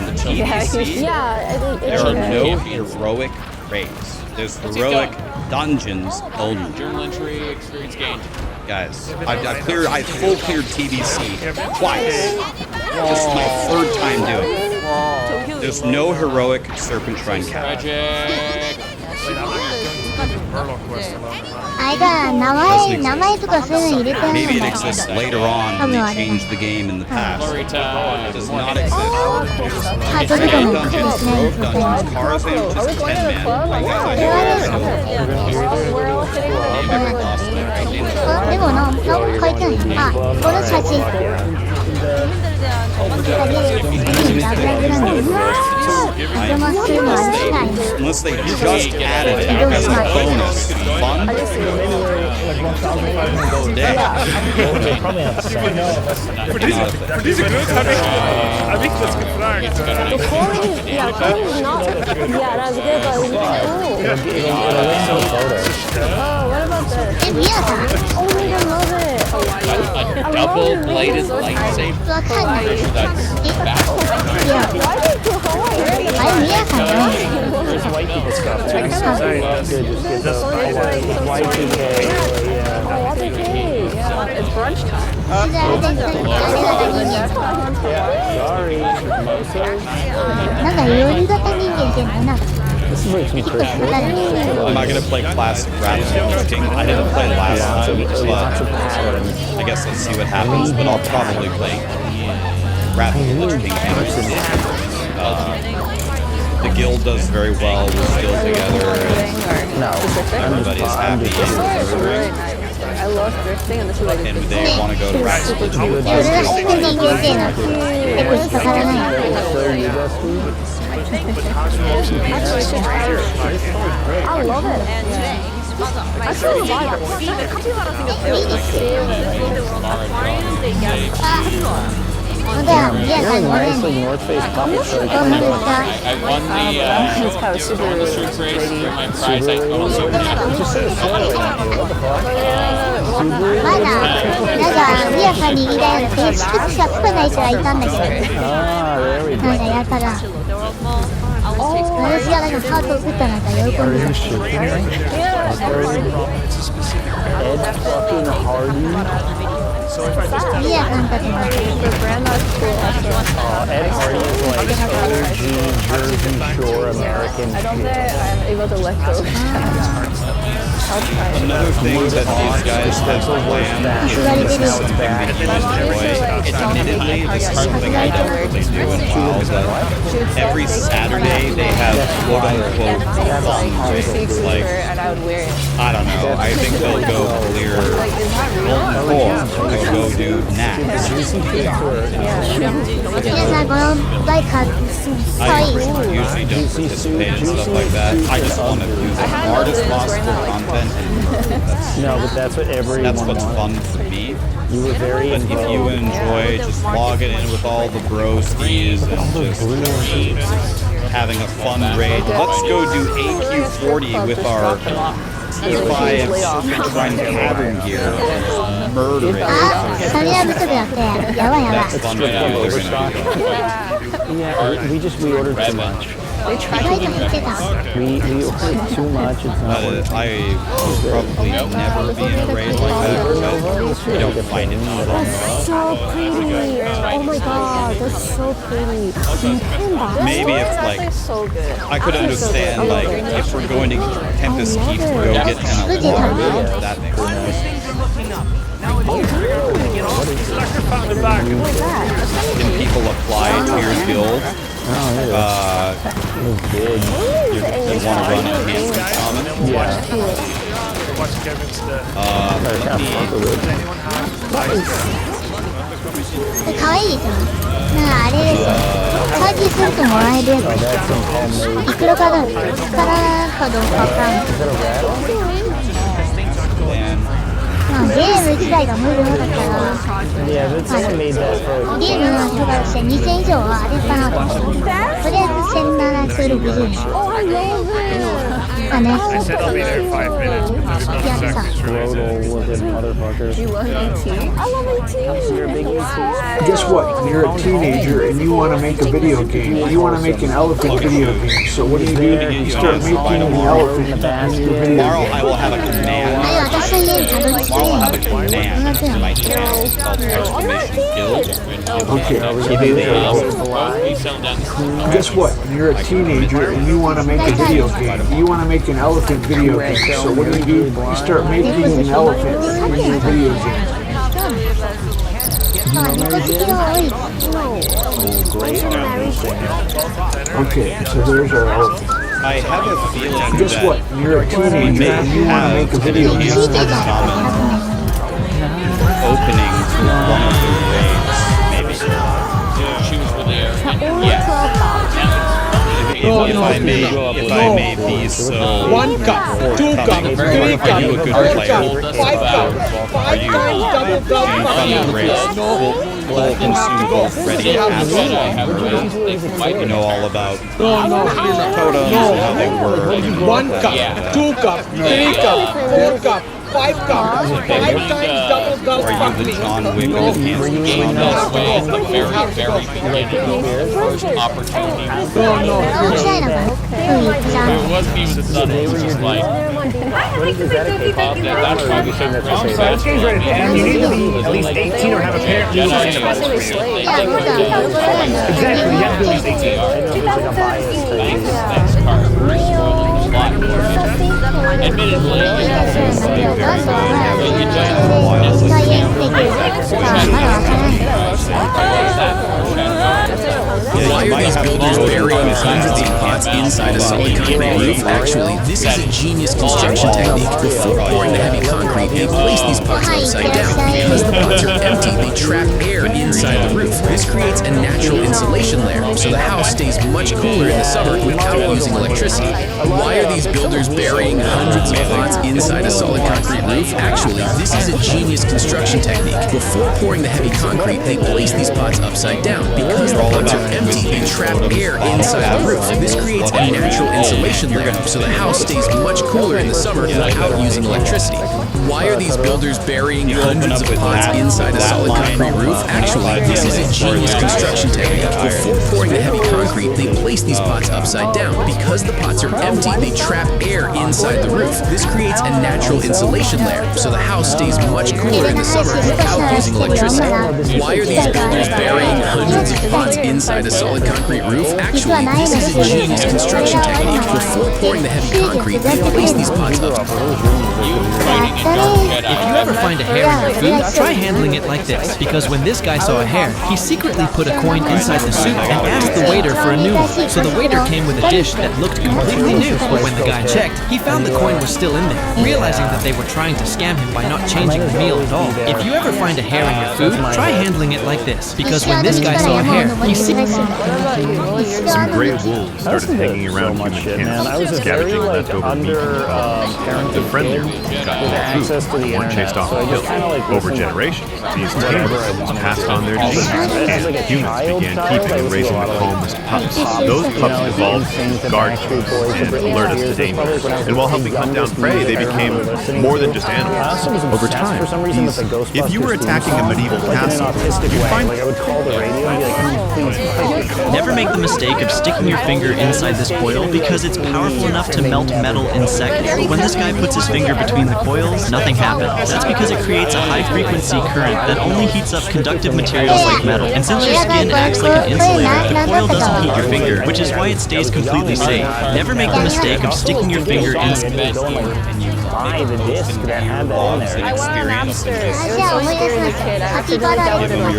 the TBC. yeah, There are no heroic raids. There's heroic dungeons only. Journal entry, experience gained. Guys, I full cleared TBC twice. This is my third time doing it. There's no heroic Serpent Shrine Cavern.あれかな、名前とかそういうの入れてある Maybe ん it だ。 exists later on when they changed the game in the past. It does not exist. ハートとかもクリ Dungeons, しない Rogue Dungeons, Tarzan, just 10 men. Like, guys, I know. あ、でもなんか書いてない。あ、この写真。Unless they just added it as a bonus fun. Verliezen geluk heb ik dat gevraagd. The quality, yeah, quality is not, yeah, that's good, but it's cool. Oh, what about this? Oh, we don't love it. A double-bladed lightsaber. That's back. Why do you do Hawaii? There's white people stuff. Good, just get those Y2K. Oh, that's okay. Yeah, it's brunch time. Sorry. なんか夜型人間っていうのかな。 This makes me pretty sure. I'm not gonna play classic Rattle King. I didn't play last time, but I guess let's see what happens. But I'll probably play Rattle King. The guild does very well. We're still together. No, Everybody's happy. I loves drifting and she likes and they want to go to Raptor. でもルナシック人間性の結構引っかからない Actually, she tried. I love it. Actually, a lot of Really nicely North Face pocket shirt. I won the Super race for my prize. I totallyまだ、なんか、ミヤさんに言いたいようなページしかつかない人はいたんだけど、なんかやったら、私がなんかハートを打ったなんか喜んでた。ミヤさんたちも。Ed Hardy is like OG Jersey Shore American. I don't think I'm able to let go. Another thing that these guys have planned is something that you enjoy. Admittedly, this is something I don't really do in WoW, but every Saturday they have quote-unquote fun races. Like, I don't know, I think they'll go clear Molten Core, they'll go do Nax. 皆さん、このバイクかっこいい。 I usually don't participate in stuff like that. I just want to do the hardest possible content. No, but that's what everyone That's what's wants. fun for me. You were very But if you enjoy just logging in with all the broskies and just having a fun raid, let's go do AQ40 with our T5 Serpent Shrine Cavern gear and murder it. あ、スタミナ不足だって。やばいやばい。 That's fun to do. They're gonna do. Yeah, we ordered too much. They tried to hit it up. We ordered too much. It's not worth it. I will probably never be in a raid like that because I don't find it fun. So pretty. Oh my god, that's so pretty. Maybe if like so good. I could understand like if we're going to Tempest Keep to go get an alarm, that makes sense. Can people apply to your guild? You want to run enhancement shaman? It's 可愛いでしょ。なんかあれですよ。サーチするともらえるやつ。いくらかな、いくらかどうかわからん。まあゲーム自体が無料だから。Yeah, but someone made that for ゲームの人からして2000以上はあれかなと思って。とりあえず1760円。だね。 I said I'll be there in 5 minutes. But there's no seconds for it. motherfuckers. You love ET? I love ET. You're a big ET. Guess what? You're a teenager and you want to make a video game. You want to make an elephant video game. So what do? You start making the elephant in your video Tomorrow game. I will have a command. はい、私の家にたどり着け Tomorrow I'll な have a command to my channel called Exclamation Guild. Okay. Guess what? You're a teenager and you want to make a video game. You want to make an elephant video game. So what do? You start making an elephant in your video game. まあ、猫好きが多い。 Okay, so there's our elephant. I have a feeling Guess that what? You're a we teenager may and you want to have make a an video game. enhancement shaman opening to one of the raids, maybe. choose for the area. If I may be so 1 cup, 2 cup, 3 are you a cup, good 4 player? cup, 5 cup, Are 5 you times double cup, in fun raids, full consumable, ready to have you know all about totems and how they work. 1 cup, 2 cup, 3 cup, 4 cup, 5 cup, 5 times double cup, Are fuck you the me. John Wick of enhancement Game shaman? this way at the very, very beginning. First opportunity. 面白いのかな。うん、じゃ It was me with the sun. It was just like, that's why we should This game's rated M. You need to be at least 18 or have a parent who's in the bus for you. Yeah, hold on. Exactly, you have to be at least 18. Next card. First slot. Admittedly, you know, but you just Foreshadow. Why are these builders burying hundreds of pots inside a solid concrete roof? Actually, this is a genius construction technique. Before pouring the heavy concrete, they place these pots upside down. Because the pots are empty, they trap air inside the roof. This creates a natural insulation layer, so the house stays much cooler in the summer without using electricity. Why are these builders burying hundreds of pots inside a solid concrete roof? Actually, this is a genius construction technique. Before pouring the heavy concrete, they place these pots upside down. Because the pots are empty, they trap air inside the roof. This creates a natural insulation layer, so the house stays much cooler in the summer without using electricity. Why are these builders burying hundreds of pots inside a solid concrete roof? Actually, this is a genius construction technique. Before pouring the heavy concrete, they place these pots upside down. Because the pots are empty, they trap air inside the roof. This creates a natural insulation layer, so the house stays much cooler in the summer without using electricity. Why are these builders burying hundreds of pots inside a solid concrete roof? Actually, this is a genius construction technique. Before pouring the heavy concrete, they place these pots up. If you ever find a hair in your food, try handling it like this. Because when this guy saw a hair, he secretly put a coin inside the soup and asked the waiter for a new one. So the waiter came with a dish that looked completely new. But when the guy checked, he found the coin was still in there. Realizing that they were trying to scam him by not changing the meal at all. If you ever find a hair in your food, try handling it like this. Because when this guy saw a hair, he Some gray wolves started hanging around human camps, scavenging leftover meat and the friendlier wolves got more food and weren't chased off the hill. Over generations, these tamer wolves passed on their genes, and humans began keeping and raising the calm as pups. Those pups evolved to guard humans and alert us to danger. And while helping hunt down prey, they became more than just animals. Over time, if you were attacking a medieval castle, you'd find... Never make the mistake of sticking your finger inside this coil because it's powerful enough to melt metal in seconds. But when this guy puts his finger between the coils, nothing happens. That's because it creates a high-frequency current that only heats up conductive materials like metal. And since your skin acts like an insulator, the coil doesn't heat your finger, which is why it stays completely safe. Never make the mistake of sticking your finger inside and you buy the disc that had that in there. I went on that upstairs. It was so scary as a kid. I actually did that with my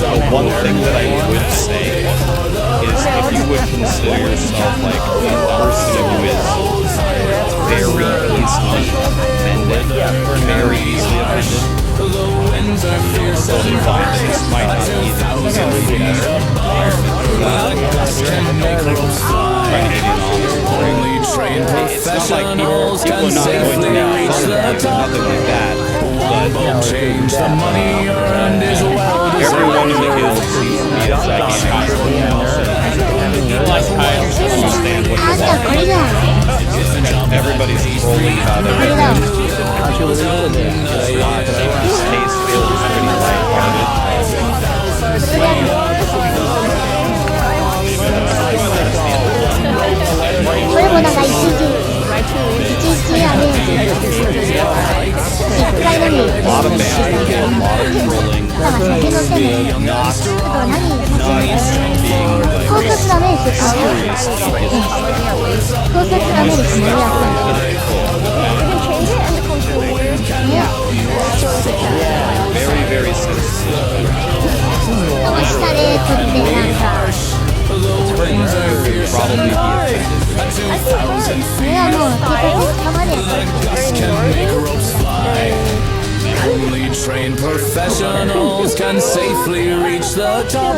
The one thing that I would say is if you would consider yourself like a person who is very easily offended, very easily offended, this might not be the best environment for that. It's not like people are not going to make fun of you, nothing like that. But everyone in the guild sees me as like understand what everybody's trolling about everything. This case feels pretty lighthearted. A lot of banter, a lot of trolling, being not being serious. Very, very sensitive. Probably be Only trained professionals can safely reach the top.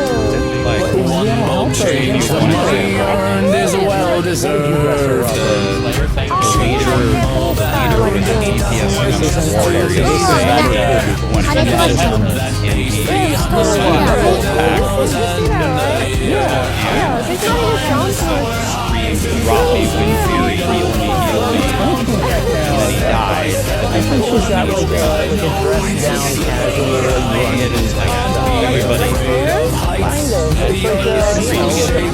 But one more change for money earned is well deserved. The leader of the DPS warrior is when he mentioned that in the Robbie Win Fury, heal me, and then he he died. I think she's got like a dress down casual. It is like everybody. Kind of. It's like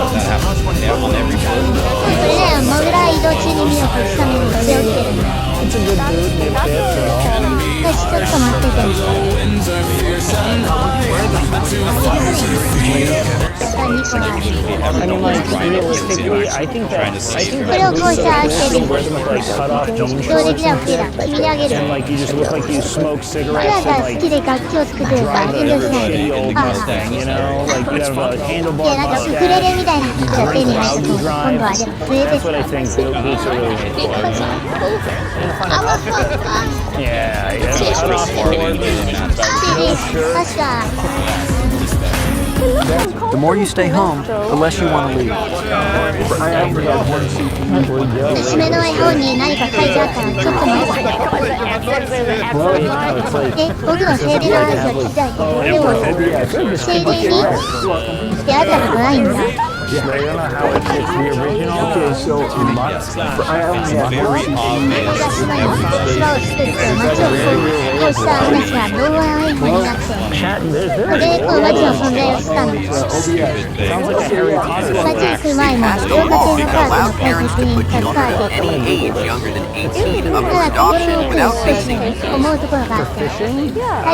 That happens on every show. これね、モグラ移動中に見ようとしたのに背負ってるんだ。私ちょっと待ってて。I mean, like, realistically, I think that,これをこうしたらしてる。 like cut off jeans 上出来だ、OK だ。君にあげる。 and like you just look like you smoke あ cigarettes な and た好 like きで楽器を作ってるから遠慮しないで。 the old ああ。 Mustang, you know, like you have a で、 handlebar なんかウク mustache. レレみたいな服が手に入ると今度はでも増えて That's what I think boots are really made for. Yeah, yeah. Cut off The more you stay home, the less you want to leave. 締めの絵本に何か書いてあったらちょっと待って。僕の精霊の話を聞きたい。でも、精霊に出会ったことないんだ。 I don't know how it fits the original. Okay, so I only have Very obvious. 島を作って街をこうした話が童話の絵本になってそれでこの街の存在を知ったんだ。街に来る前もいろんなテーマパークの開発に携わっていた。ただ心の奥に少し思うところがあって最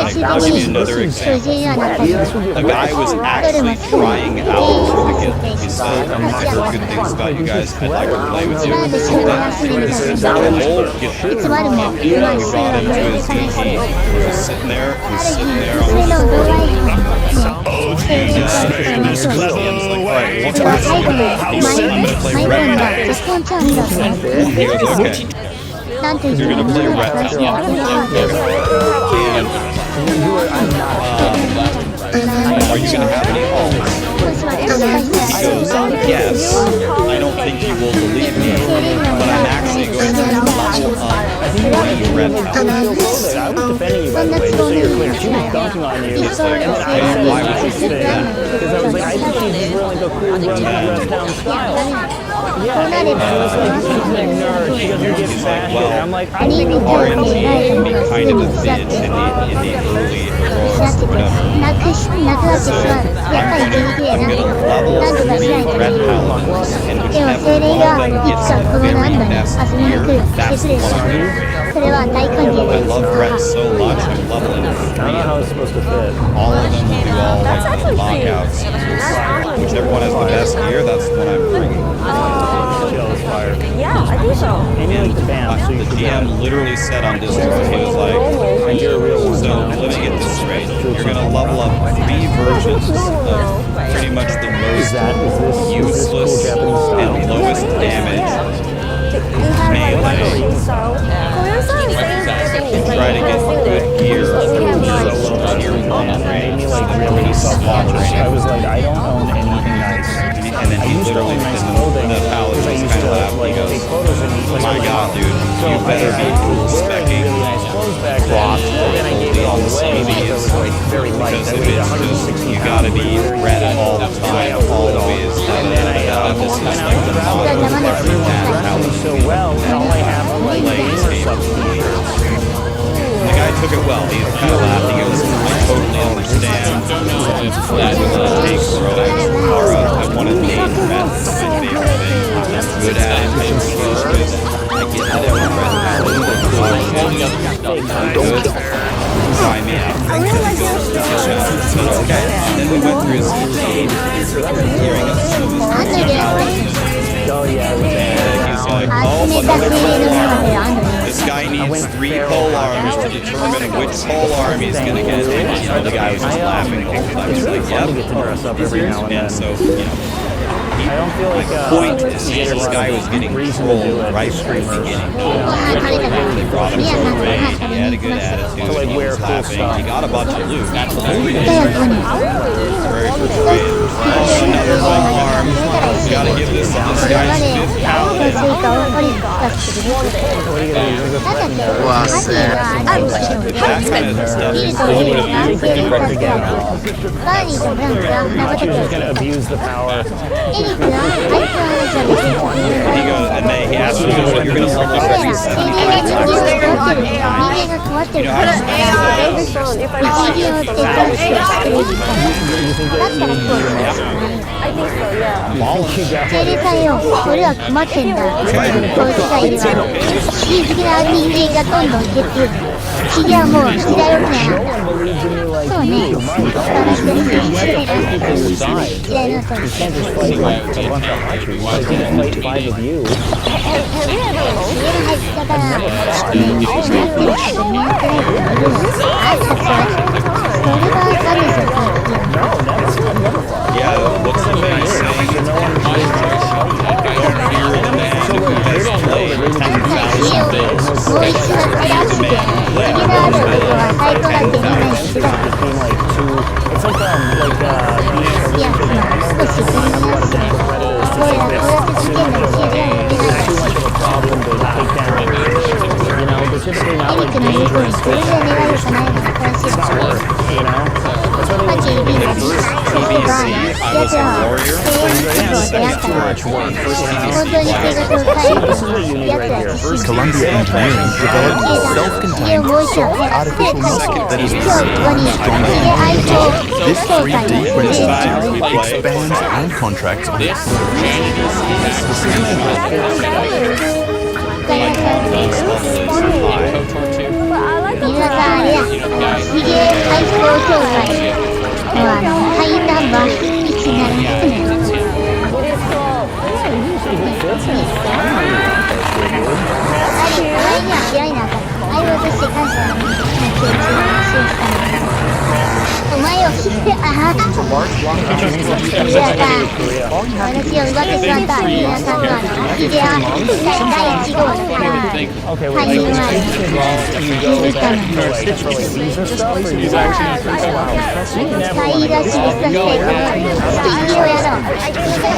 終的に所持にはなったり The guy was actually crying out to get these. He said, I've heard good things about you guys. I'd like to play with you. And then the whole get brought into his DT. He was sitting there on his and he's like, alright, what's this? I'm gonna play Red House. He goes, okay. You're gonna play Red House. Are you gonna have any homes? He goes, yes. I don't think you will believe me, but I'm actually going to level up the Red House. I was defending you, by the way, just so you're clear. She was dunking on you. He's like, And I said, why would you do that? because I was like, I think she's willing to go cool run the rest down style. Yeah, and it was like, she's a nerd. She doesn't get fashion. And I'm like, I think RNG can be kind of a bitch in the early roles, whatever. So I'm gonna level up the Red House, and whichever one gets the very best gear, that's the one I'm gonna bring. I love Brett so much, I'm leveling 3 of them. All of them will do all like the lockouts. Whichever one has the best gear, that's the one I'm bringing. Yeah, I think so. The DM literally said on Discord, he was like, so let me get this straight. You're gonna level up 3 versions of pretty much the most useless and lowest damage melee. Try to get good gear for tier 1 range. I was like, I don't own anything nice. And then he literally, the palace was kind of laughed. He goes, my god, dude, you better be specking Cross on the CVs. Because if it's just, you gotta be red all the time, always. This is like the model of every palace. The guy took it well. He was kind of laughing. He goes, I totally understand that take Aura. I want to date Red. That's my favorite thing. I'm good at it. I get that every Red good. Buy me out. But okay. Then we went through his feed, hearing us some of his personalities. Oh yeah. And he's like, oh, this guy needs 3 pole arms to determine which pole arm he's gonna get. And, you know, the guy was just laughing the whole time. He's like, yep. And so, you know, my point is this guy was getting trolled right from the beginning. He brought him so great. He had a good attitude. He was laughing. He got a bunch of loot. That's very persuasive. Oh, another pole arm. We gotta give this to this れまでそうするとポリがするなんだっけわーせあるけどビルとビルが関係に立ってバーニーとブランクが羽ばたきをしてたエリックはあいつの話は別に He goes, and then he asks me, "You're gonna help us?" 人間が困ってるから If I 一流って感じをしてるだったらこう I think so, yeah. 定例さんよ俺は困ってんだこういう世界では地理的な人間がどんどん減っている次はもう時代遅れなんだそうね話してる時代の人に Have you ever 家の入り方があってる人にやってないけどあったからそれはあるぞ Yeah, what's the man saying? Don't fear the man who has played 10,000 days. もう一度正しく次のあることは最高だってみんなに知らせていや少し振り回すこうやって事件の知り合いに出ないらしいエリックの言う通りそれで願いを叶えるのは正しいだろうパチリビーナそしてバーナー奴らは経営に出会ったの本当に計画を変える奴ら自身 Columbia Engineering developed a 家をもう一度早く作って返して今日ここにヒゲアイコ This 総会 3D の printing 全 tool expands and contracts on This janitor KOTOR 2. 皆さんあれだヒゲアイコ協会の会員ナンバー1になるんですね愛を出して感謝の気持ちを信じたのお前を知ってあはっ皆さん私を奪ってしまった皆さんのヒゲア第1号の派人は自らの買い出しにさせてヒゲをやろうそ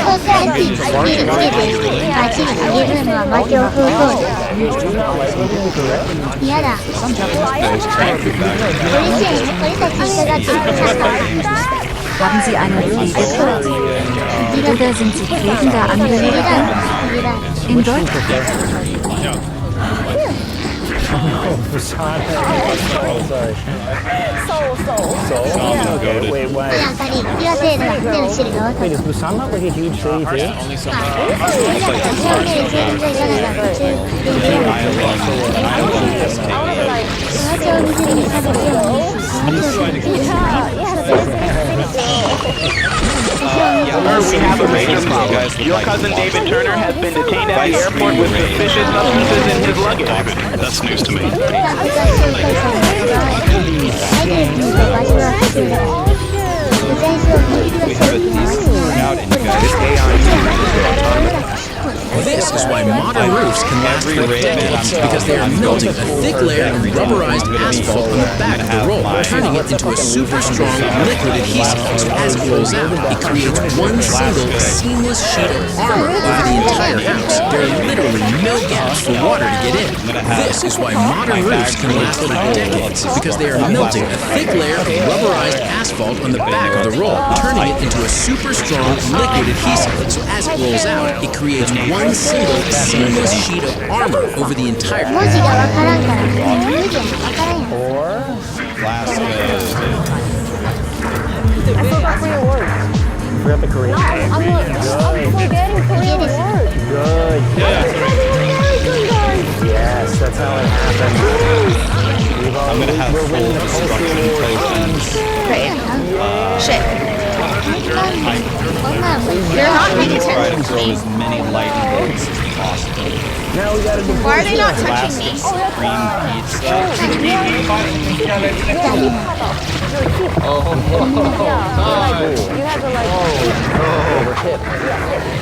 う返し切りつけて街にあげるのは魔境風そうだ嫌だ俺たちに従ってください Haben Sie eine Pflegekarte? Oder sind Sie pflegender Angehöriger? In Deutschland? Wait, what? Wait, is Busan not like a huge city too? We have a major problem. Your cousin David Turner has been detained at the airport with suspicious substances in his luggage. That's news to me. This is why modern roofs can last for decades, because they are melting a thick layer of rubberized asphalt on the back of the roll, turning it into a super strong liquid adhesive. So as it rolls out, it creates one single seamless sheet of armor over the entire house. There are literally no gaps for water to get in. This is why modern roofs can last for decades, because they are melting a thick layer of rubberized asphalt on the back of the roll, turning it into a super strong liquid adhesive. So as it rolls out, it creates one single seamless sheet of armor over the entire house. I forgot Korean words. Forgot the Korean name. I'm forgetting Korean words. Good. Yes, that's how it happened. I'm gonna have full destruction tokens. Shit. You're not paying attention to me. As many lightning bolts as possible. Now we gotta Why are they not touching me? Supreme pizza. You have to like. Over hip.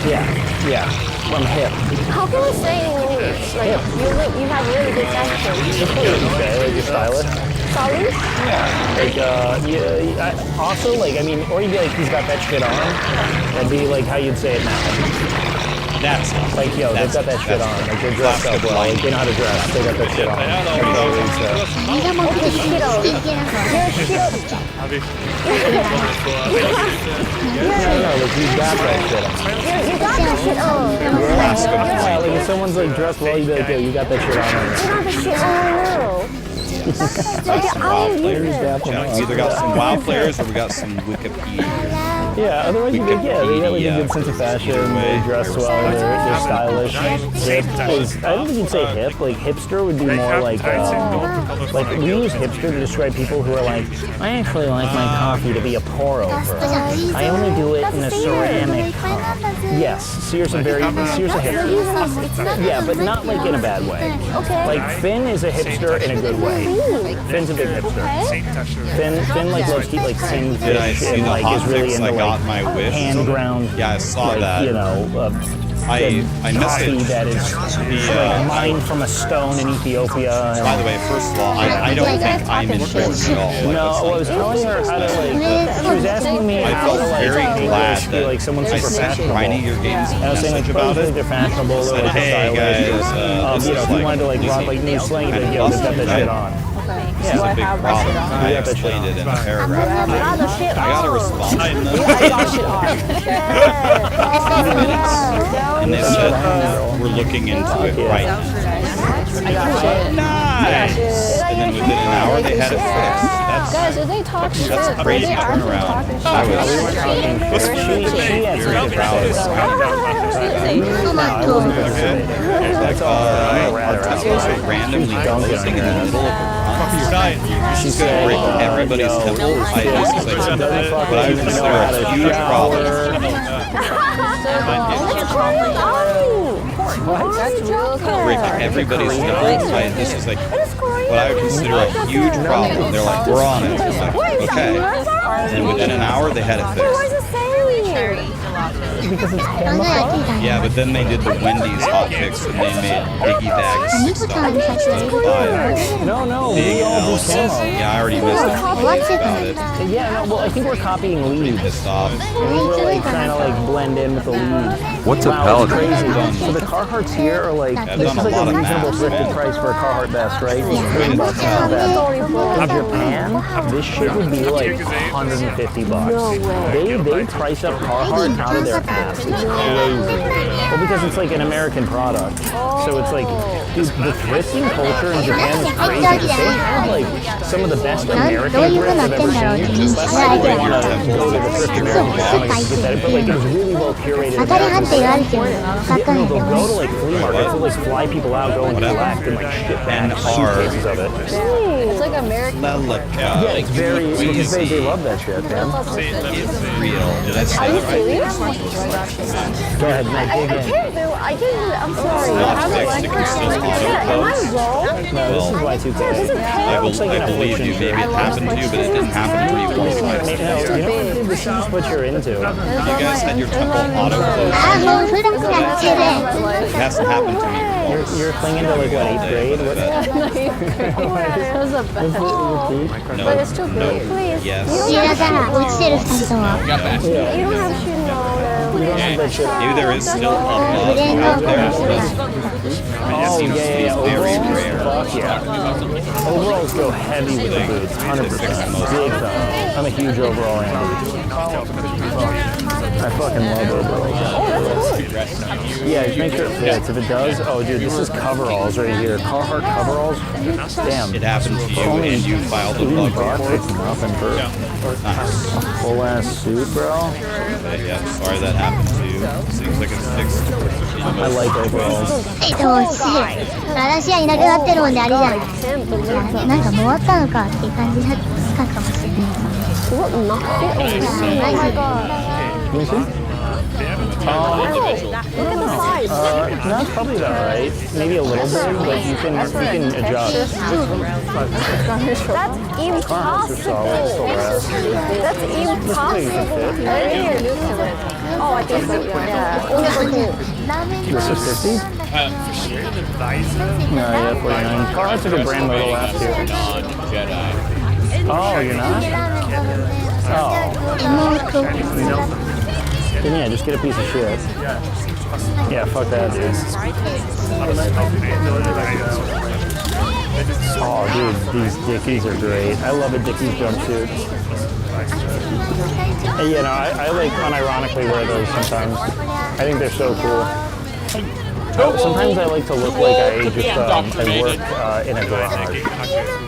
Yeah. From hip. How can I say in English? Like you have really good accent. Okay, like you're stylish. Sorry? Like, also, like, I mean, or you'd be like, he's got that shit on. That'd be like how you'd say it now. That's like, yo, they've got that shit on. Like, they're dressed up well. Like, they know how to dress. They got that shit on. Yeah, like if someone's like dressed well, you'd be like, yo, you got that shit on. We either got some WoW players or we got some Wikipedia. Yeah, otherwise they got like a good sense of fashion, they dress well, they're stylish. Hip is, I don't think you'd say hip, like hipster would be more like we use hipster to describe people who are like, I actually like my coffee to be a pour over. I only do it in a ceramic cup. Yes, so you're a hipster. Yeah, but not like in a bad way. Like Finn is a hipster in a good way. Finn's a big hipster. Finn like loves to eat like sing fish and like is really into like hand ground. Yeah, I saw like, that. You know, I coffee that is like mined from a stone in Ethiopia. By the way, first of all, I don't think I'm important at all. Like, no, I was telling her how to like. She was asking me how to like very glad be like someone super fashionable. Your games and I was saying like, about it. They're fashionable. They're like hey guys, you know, if you wanted to like rock like new slang, like yo, they've got that shit on. This is a big problem. I explained it in a paragraph. I got a response from them. And they said, we're looking into it right now. Nice! And then within an hour, they had it fixed. That's a crazy turnaround. I was very proud of our Teslas are randomly closing in the middle of the she's going to break everybody's temple. This is like what I would consider a huge problem. Break everybody's temple. This is like what I would consider a huge problem. They're like, we're on it. I'm like, okay. And within an hour, they had it fixed. Because it's camouflage? Yeah, but then they did the Wendy's hotfix and they made piggy bags No, we all do camo. Yeah, I already missed about it. Yeah, no, well, I think we're copying leads. Pissed off. We're like trying to like blend in with the lead. What's a paladin? Crazy. So the Carhartts here are like, this is like a reasonable thrifted price for a Carhartt vest, right? $50 on that. In Japan, this shit would be like $150. They price up Carhartt out of their ass. It's crazy. Well, because it's like an American product. So it's like, dude, the thrifting culture in Japan is crazy. They have like some of the best American thrift I've ever seen. Last night I want to go to the thrift American comics and get that, but like it was really well curated. They'll go to like flea markets, they'll like fly people out, go and collect and like ship back suitcases of it. It's like American. Yeah, it's very, because they love that shit, man. It's real. Did I say Are you that serious? Go ahead, Nick, dig in. I'm sorry. Not fixed, it can still auto Am I wrong? No, this is Y2K. I believe you. Maybe it happened to you, but it didn't happen to you once. No, you know, this is what you're into. You guys had your temple auto closed. It hasn't happened to me before. You're clinging to like what, 8th grade? What? But it's too big. Please. Yes. You don't have shit on. Maybe there is still a bug out there. It just seems to be very rare. Fuck yeah. Overalls go heavy with the boots, 100%. Big time. I'm a huge overall Andy. I fucking love overalls. Yeah, just make sure it fits. If it does, oh dude, this is coveralls right here. Carhartt coveralls. Damn. It happened to you and you filed a bug report. It's nothing for a full ass suit, bro. Okay, yeah, sorry that happened to you. Seems like it's fixed. I like overalls. 私はいなくなってるもんであれじゃない。なんかもう終わったのかっていう感じだったかもしれない。Not probably about right. Maybe a little bit, but you can adjust. That's impossible. That's impossible. Oh, I think so. Yeah. This is 50? No, yeah, 49. Carhartt took a brand model last year. Non-Jedi. Oh, you're not? Oh. Then yeah, just get a piece of shit. Yeah, fuck that, dude. Oh, dude, these Dickies are great. I love a Dickies jumpsuit. And, you know, I like unironically wear those sometimes. I think they're so cool. Sometimes I like to look like I just I work in a garage.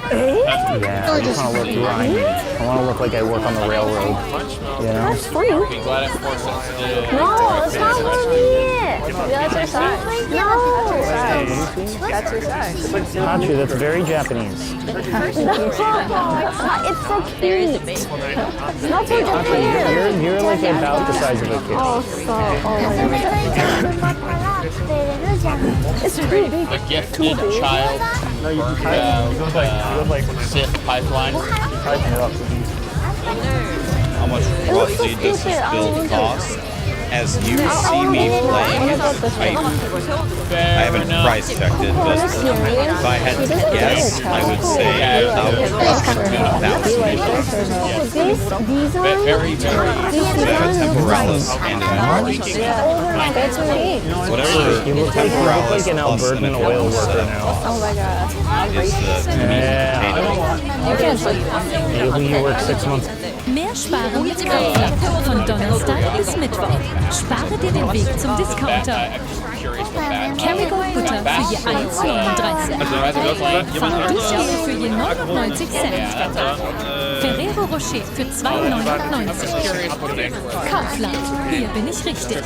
Yeah, I just want to look grimy. I want to look like I work on the railroad. You know? That's funny. No, it's not funny. That's your size. No, that's your size. Hachu, that's very Japanese. It's so cute. It's not so Japanese. You're like about the size of a kid. Oh, stop. Oh my god. It's too big. The gifted child Sith pipeline. How much roughly does this build cost? As you see me playing, I haven't price checked it, but if I had to guess, I would say about 1,000. Very, very. Temporalis and whatever Temporalis plus an oil worker now. Oh my god. You work 6 months. Mehr sparen mit Kaufland. Von Donnerstag bis Mittwoch. Spare dir den Weg zum Discounter. Kerrygold Butter für je 1,39. Pfanne-Duschgel für je 99 Cent. Ferrero Rocher für 2,99. Kaufland. Hier bin ich richtig.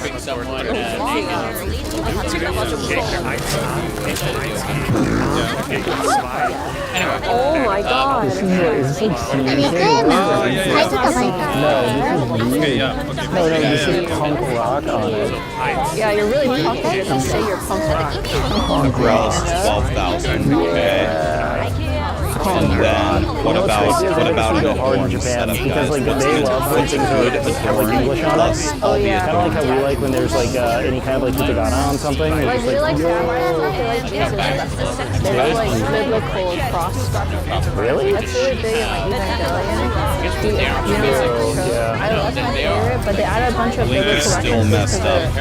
Oh my god. Is this like No, this is punk rock on it. Yeah, you're really punk. Just say you're punk rock. Punk rock, 12,000. Okay. And then what about an adorned set of guys? Because they love when things are good English on it. Oh yeah. Kind of like how we like when there's like any kind of like hiragana on something. Like we like samurais, they like Jesus. They're like biblical cross. Really? That's really big in like Evangelion. I love my favorite, but they added a bunch of biblical Link is still messed up.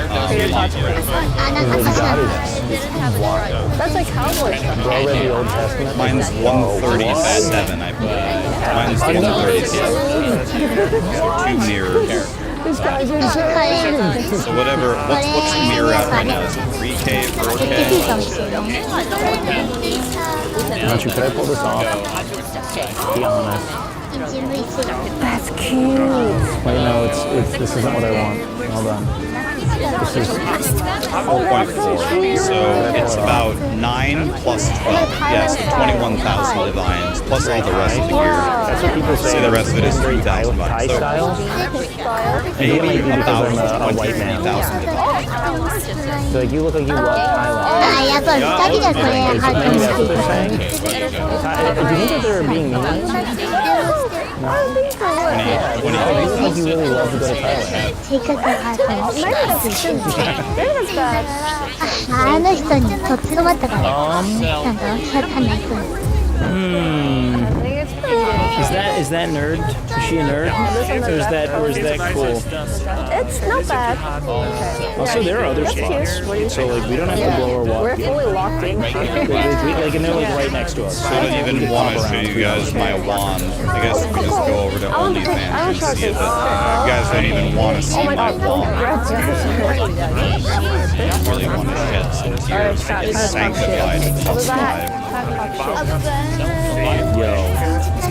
That's like cowboy stuff. Bro read the Old Testament. Mine's 137, I believe. Mine's 137. Two mirrors. This guy's insane. So whatever, what's the mirror at right now? Is it 3K, 4K? Nacho, could I pull this off? Be honest. That's cute. Wait, no, this isn't what I want. Hold on. This is 4.4. So it's about 9 plus 12. Yes, 21,000 divines plus all the rest of the gear. That's what people say. The rest of it is 3,000 divines. So maybe about 23,000 divines. So like you look like you love Thailand. Do you think that they're being mean? No. You look like you really love to go to Thailand. Maybe that's bad. あの人にとっ捕まったからなんだIs that nerd? Is she a nerd? Or is that cool? It's not bad. Also, there are other spots. So like we don't have to go or walk. We're fully locked in. Like and they're like right next to us. So I don't even want to show you guys my wand. I guess we just go over to OnlyFans and see it. But you guys don't even want to see my wand. I really want to shed some tears. It's sanctified. Yo,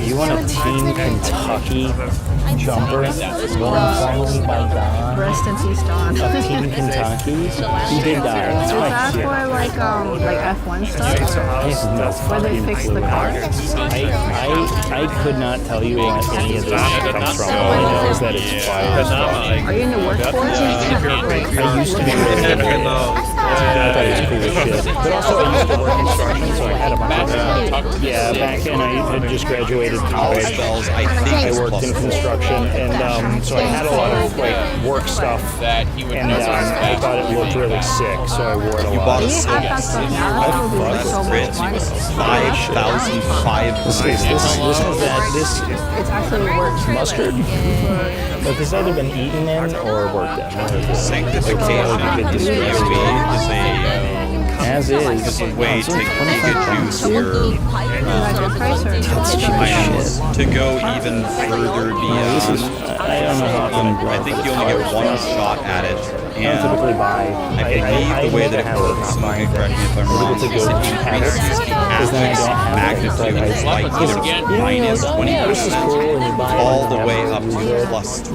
you want a Team Kentucky jumper? Formerly by Don. Rest in peace, Don. Of Team Kentucky? He did die. Is that for like F1 stuff? Where they fix the car? I could not tell you what any of this comes from. All I know is that it's fire. Are you in the workforce? I used to be really good. I thought it was cool as shit. But also I used to work construction, so I had a bunch of yeah, back then I had just graduated college. I think I worked in construction production, and so I had a lot of like work stuff, and I thought it looked really sick, so I wore it a lot. You bought a silk. That's great. 5,500. This It's actually works. mustard. But this either been eaten in or worked in. Sanctification is as is a way to juice your items to go even further beyond. I think you only get one shot at it. And I believe the way that it works, and you can correct me if I'm wrong, is it increases the aspect's magnitude by either minus 20% all the way up to plus 20%.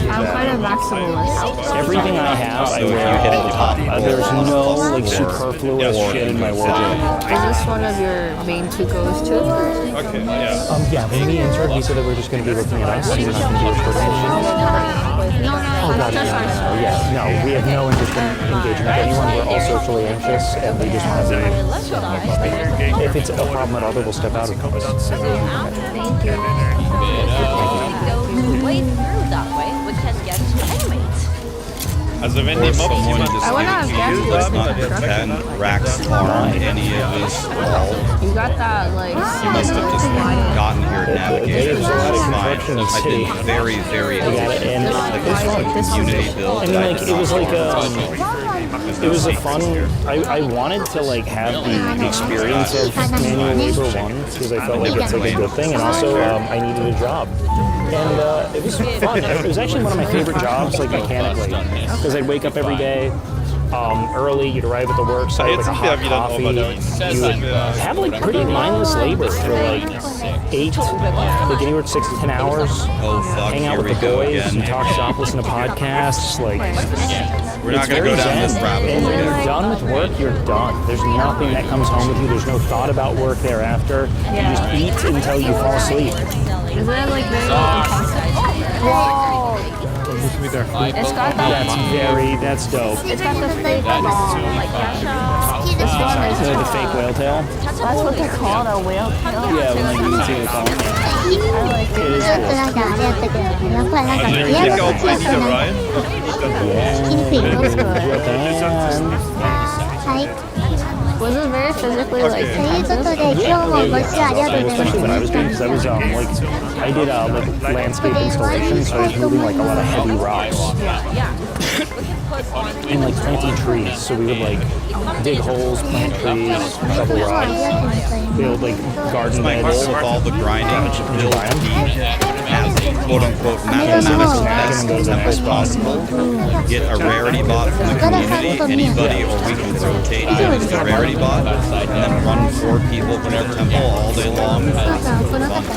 I'm quite a maximalist. Everything I have, I wear all the time. There's no like superfluous shit in my wardrobe. Is this one of your main two goes to? Okay, yeah. Yeah, when we entered, we said that we're just going to be looking at us. We're not going to do a short Oh, God, no, we have no interest in engaging with anyone. We're all socially anxious, and we just want to be. If it's a problem at all, then we'll step out of it. Thank you. Way through that way, we can get to animate. Also wenn die Mobs jemand does not pretend racks are any of this all. You got that, like, You must have just gotten here navigated. It's fine. I've been very, very community build. And like it was like it was a fun. I wanted to like have the experience of manual labor one because I felt like it's like a good thing, and also I needed a job. And it was fun. It was actually one of my favorite jobs, like mechanically, because I'd wake up every day early. You'd arrive at the work site with a hot coffee. You would have like pretty mindless labor for like 8, like anywhere 6 to 10 hours. Oh fuck! Hang out Here with we the go boys again. and talk shop, listen to podcasts. Like We're not going to go down this rabbit And hole when you're again. done with work, you're done. There's nothing that comes home with you. There's no thought about work thereafter. You just eat until you fall asleep. Is it like very Whoa! It's got that. That's dope. It's got the fake like this one is The fake whale tail? That's what they call it, a whale tail. Yeah, when you can see what it's called. I like It is ちょっとなんかあれやったけど、やっぱりなんかピアノが強そうなスキンピング。はい。 Was it very physically like? ということで今日もご視聴ありがとうござい Especially when I ま was す。 doing, because I was like, I did like landscape installation, so I was moving like a lot of heavy rocks. And like planting trees, so we would like dig holes, plant trees, shovel rocks, build like garden My beds. goal with all the grinding is to build as quote unquote mathematical best as possible. Get a rarity bot from the community, anybody, or we can rotate even the rarity bot, and then run 4 people from the temple all day long.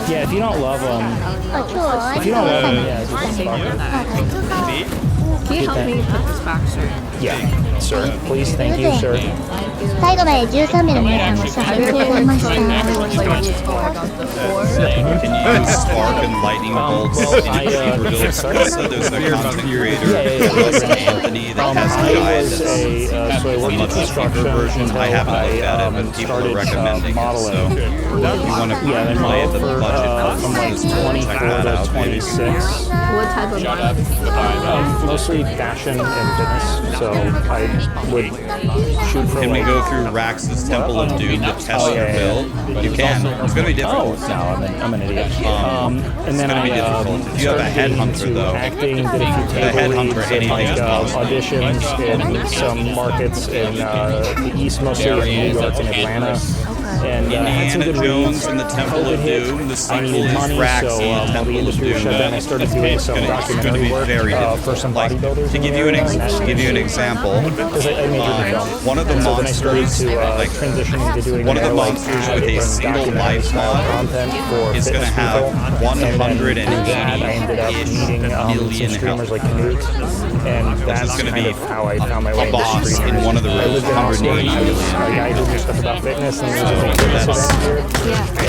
Yeah, if you don't love them, if you don't love them, yeah, just Can you help me put this back, sir? yeah, sir. Please, thank you, sir. 最後まで13名の皆さんご視聴ありがとうございました。 Can you use spark and lightning bolts in rebuild Sparta? There's a content creator, Russ Anthony, that has a guide that's a much stronger version. I haven't looked at it, but people are recommending it. So if you want to play at the budget, From like 24 to 26. What type of model? Mostly fashion and fitness. So I would shoot for. can we like, go through Rax's Temple of Doom to test your build? You can. It's going to be difficult. Oh, no, I'm an idiot. And then it's going to be I difficult. If you have a headhunter, though, acting, did a few the headhunter, tables, and anything like is possible. auditions in some markets in the East, mostly in New York and Atlanta. And had some Indiana good Jones reads. and the Temple COVID of hit. Doom. The I sequel needed is money, Raxy, so while the Temple of industry was Doom. shut down, I started doing some It's going to documentary be work very difficult. for some Like, bodybuilders. to give you an example, Because I majored in film. one of the And so then I started monsters, to like transition into doing one of the more, like, monsters with a different single documentary life style log content for is going to fitness have people. And then through that, I ended up meeting some million streamers like Canute, and that's gonna kind be of how I found my way into boss streaming. in one of the I lived in Oxford. 180 I was a guy who knew stuff about fitness, and there was a big fitness event here.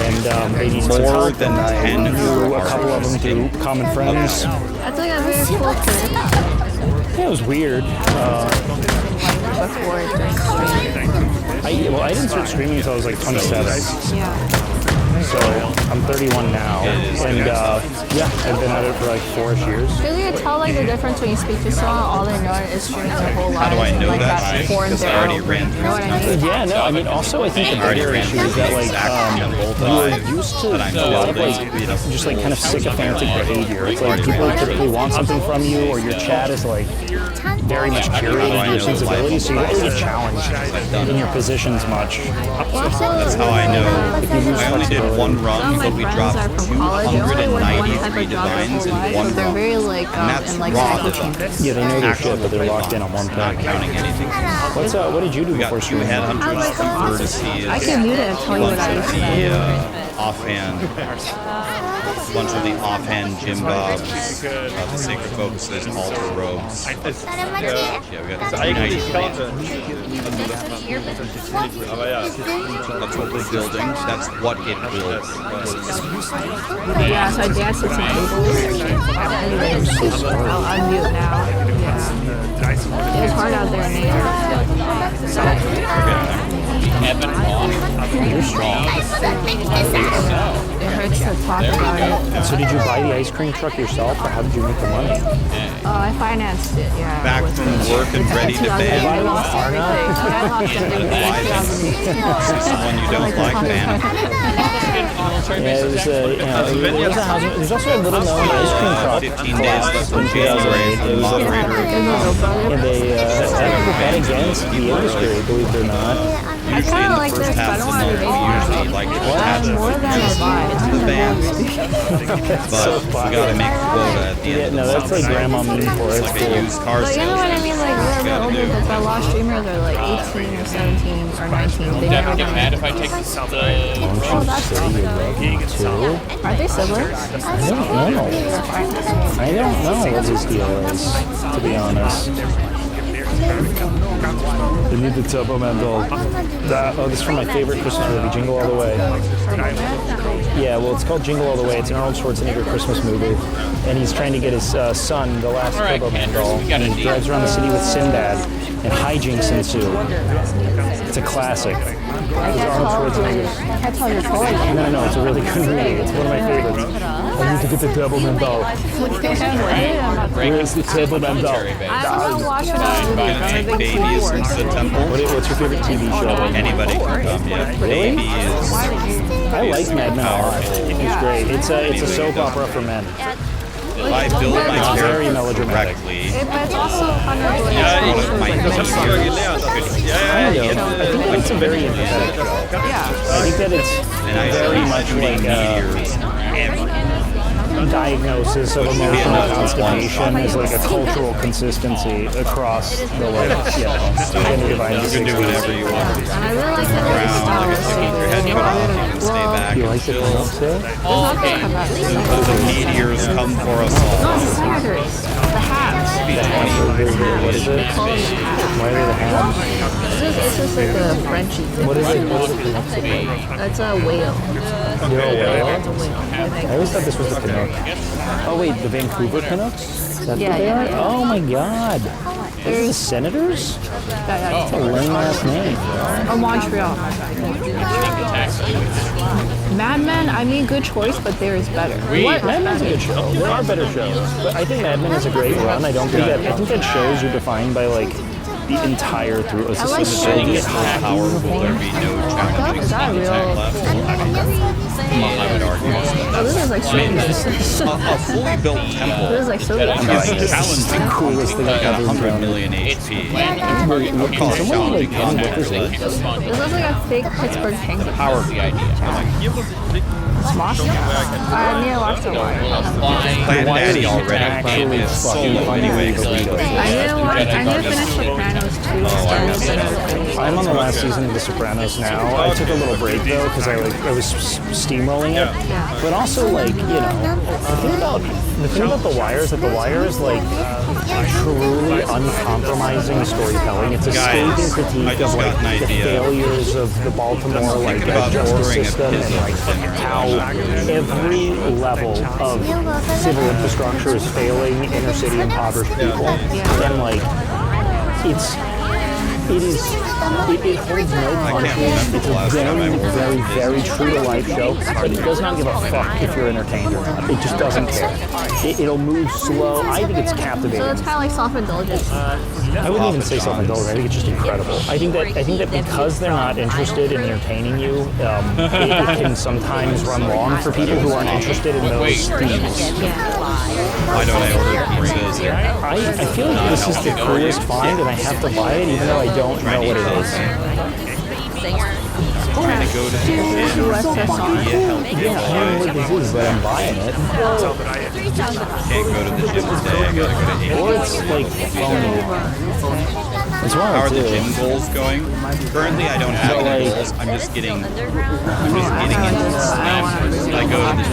And they needed some more help, than and I 10 knew a couple of them through common friends. That's like a very cool trip. Yeah, it was weird. Before it just streamed. I didn't start streaming until I was like 27. Yeah. So I'm 31 now, and yeah, I've been at it for like 4-ish years. Really, you tell like the difference when you speak to someone, all they know is streaming their whole life. How do I know like that? Because I already ran through it. Yeah, no, I mean, also I think the bigger issue is that like you're used to a lot of like just like kind of sycophantic behavior. It's like people typically want something from you, or your chat is like very much curated your sensibilities, so you don't really get challenged in your positions much. That's how I know. I only did one run, but we dropped 293 divines in one They're run. very like And that's in like raw cycle divines. chambers. Yeah, they know their shit, but they're locked in on one thing. Not counting anything. What did you do before Two streaming? headhunters, two vertices, I can mute it and tell you what I bunch used of to the do. offhand, bunch of the offhand gym bobs, the sacred focuses, altar robes. Yeah, we got some nice That's what we're building. That's what it builds. Yeah, so I danced with some people. Anyways, I'll unmute now. Yeah. It was hard out there in the air. Evan Hawk. You're strong. It hurts to talk about it. So did you buy the ice cream truck yourself, or how did you make the money? Oh, I financed it, yeah. Back from work and ready to bed. I lost everything. I lost everything. Someone you don't like, man. Yeah, it was there's also a little known ice cream truck 15 days left in January for moderator of the month. and they bet against the industry, believe it or not. Usually in the first half of the month, we usually like to attach More than I buy. to the bands. But we gotta make quota at the end of the No, that's month. like grandma mean for It's it. like a used car But you know what I mean? Like, we're a bit older, but the lost streamers are like 18 or 17 or 19. They Deb, never get got mad if I take the Oh, that's awesome. Are they siblings? I don't know. I don't know what his deal is, to be honest. They need the Turbo Man doll. This is from my favorite Christmas movie, Jingle All the Way. Yeah, well, it's called Jingle All the Way. It's an Arnold Schwarzenegger Christmas movie. And he's trying to get his son, the last Turbo Man doll. And he drives around the city with Sinbad, and hijinks ensue. It's a classic. It's Arnold Schwarzenegger. That's how you're told. No, it's a really good movie. It's one of my favorites. I need to get the Turbo Man doll. Where's the Turbo Man doll? I don't know, watch it on Gonna take babies into the temple. What's your favorite TV show? Anybody can come, yeah. Baby is I like Mad Men a lot. It's great. It's a soap opera for men. if I build my very character melodramatic. correctly, But it's also kind of like one of my peers Kind of. I think that it's a very empathetic show. Yeah. I think that it's very much like diagnosis of emotional constipation is like a cultural consistency across the like, gender divine. you can do whatever you want. And I really like that Around, like I said, keep your head cut off, you can stay back You and like the chill. Phoenix there? The meteors come for us all. No, the senators. The hats. What is it? Why are they the hams? It's just like a Frenchy thing. What is it? What is it? It's a whale. You're a whale? It's a whale. I always thought this was the Canuck. Oh wait, the Vancouver Canucks? That's Yeah, what they yeah. are? Oh my god. Those are the Senators? That's a lame ass name. Or Montreal. Mad Men, I mean, good choice, but there is better. Mad Men's a good show. There are better shows. But I think Mad Men is a great run. I think that shows are defined by like the entire through. It's I like just So power will there be no challenging Is that real? contact left? I would argue. Oh, this is like I mean, a fully built temple This is like so good. is challenging. the coolest thing I've Got ever 100 done. million HP. Can Call it someone challenging like tell me what contact this left. is? This looks like a fake Pittsburgh Penguin. Power of the idea. Smosh? I need to watch the one. Plan Daddy already. It's solo anyway. I need to finish Sopranos too. I'm on the last season of The Sopranos now. I took a little break though because I was steamrolling it. But also like the thing about The Wire is that The Wire is like truly uncompromising storytelling. It's a scathing critique of like the failures of the Baltimore like justice system and like how every level of civil infrastructure is failing inner city impoverished people. And like it's It holds no punches. It's a very, very true to life show, but it does not give a fuck if you're entertained or not. It just doesn't care. It'll move slow. I think it's captivating. So it's kind of like self-indulgence. I wouldn't even say self-indulgent. I think it's just incredible. I think that because they're not interested in entertaining you, it can sometimes run long for people who aren't interested in those themes. Why don't I order pizzas? I feel like this is the coolest find, and I have to buy it even though I don't know what it is. Trying to go to the gym, be a healthy Yeah, I don't know what this is, but I'm buying it. Can't go to the gym today. I gotta go to Or it's like phony. It's wrong. How are the gym goals going? Currently, I don't have any goals. I'm just getting into the swing. I go to the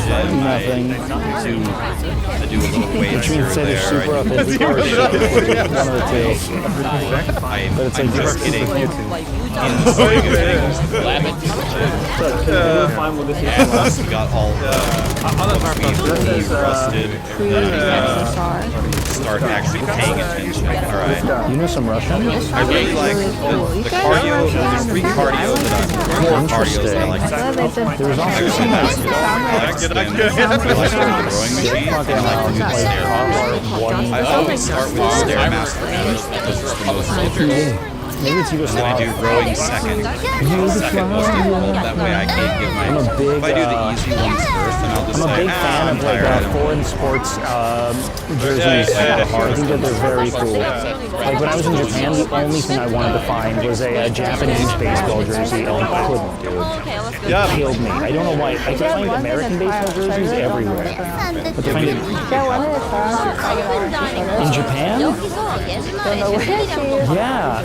gym. I do a little weights here or there. Super up one of the two. I'm just getting in the swing of things. We got all rusted. Start actually paying attention. All right. You know some Russian? I really like the cardio. There's 3 cardio that I like. There's also some I like the rowing machine. I like to do the stair. I always start with the Stairmaster because it's the most difficult. Maybe it's And then I do rowing second. Second most difficult. That way I can't give my. If I do the easy ones first, then I'll just I'm a say, big fan of like foreign sports jerseys. I think that they're very cool. Like when I was in Japan, the only thing I wanted to find was a Japanese baseball jersey, and I couldn't, dude. It killed me. I don't know why. I could find American baseball jerseys everywhere, but to find it in Japan, yeah.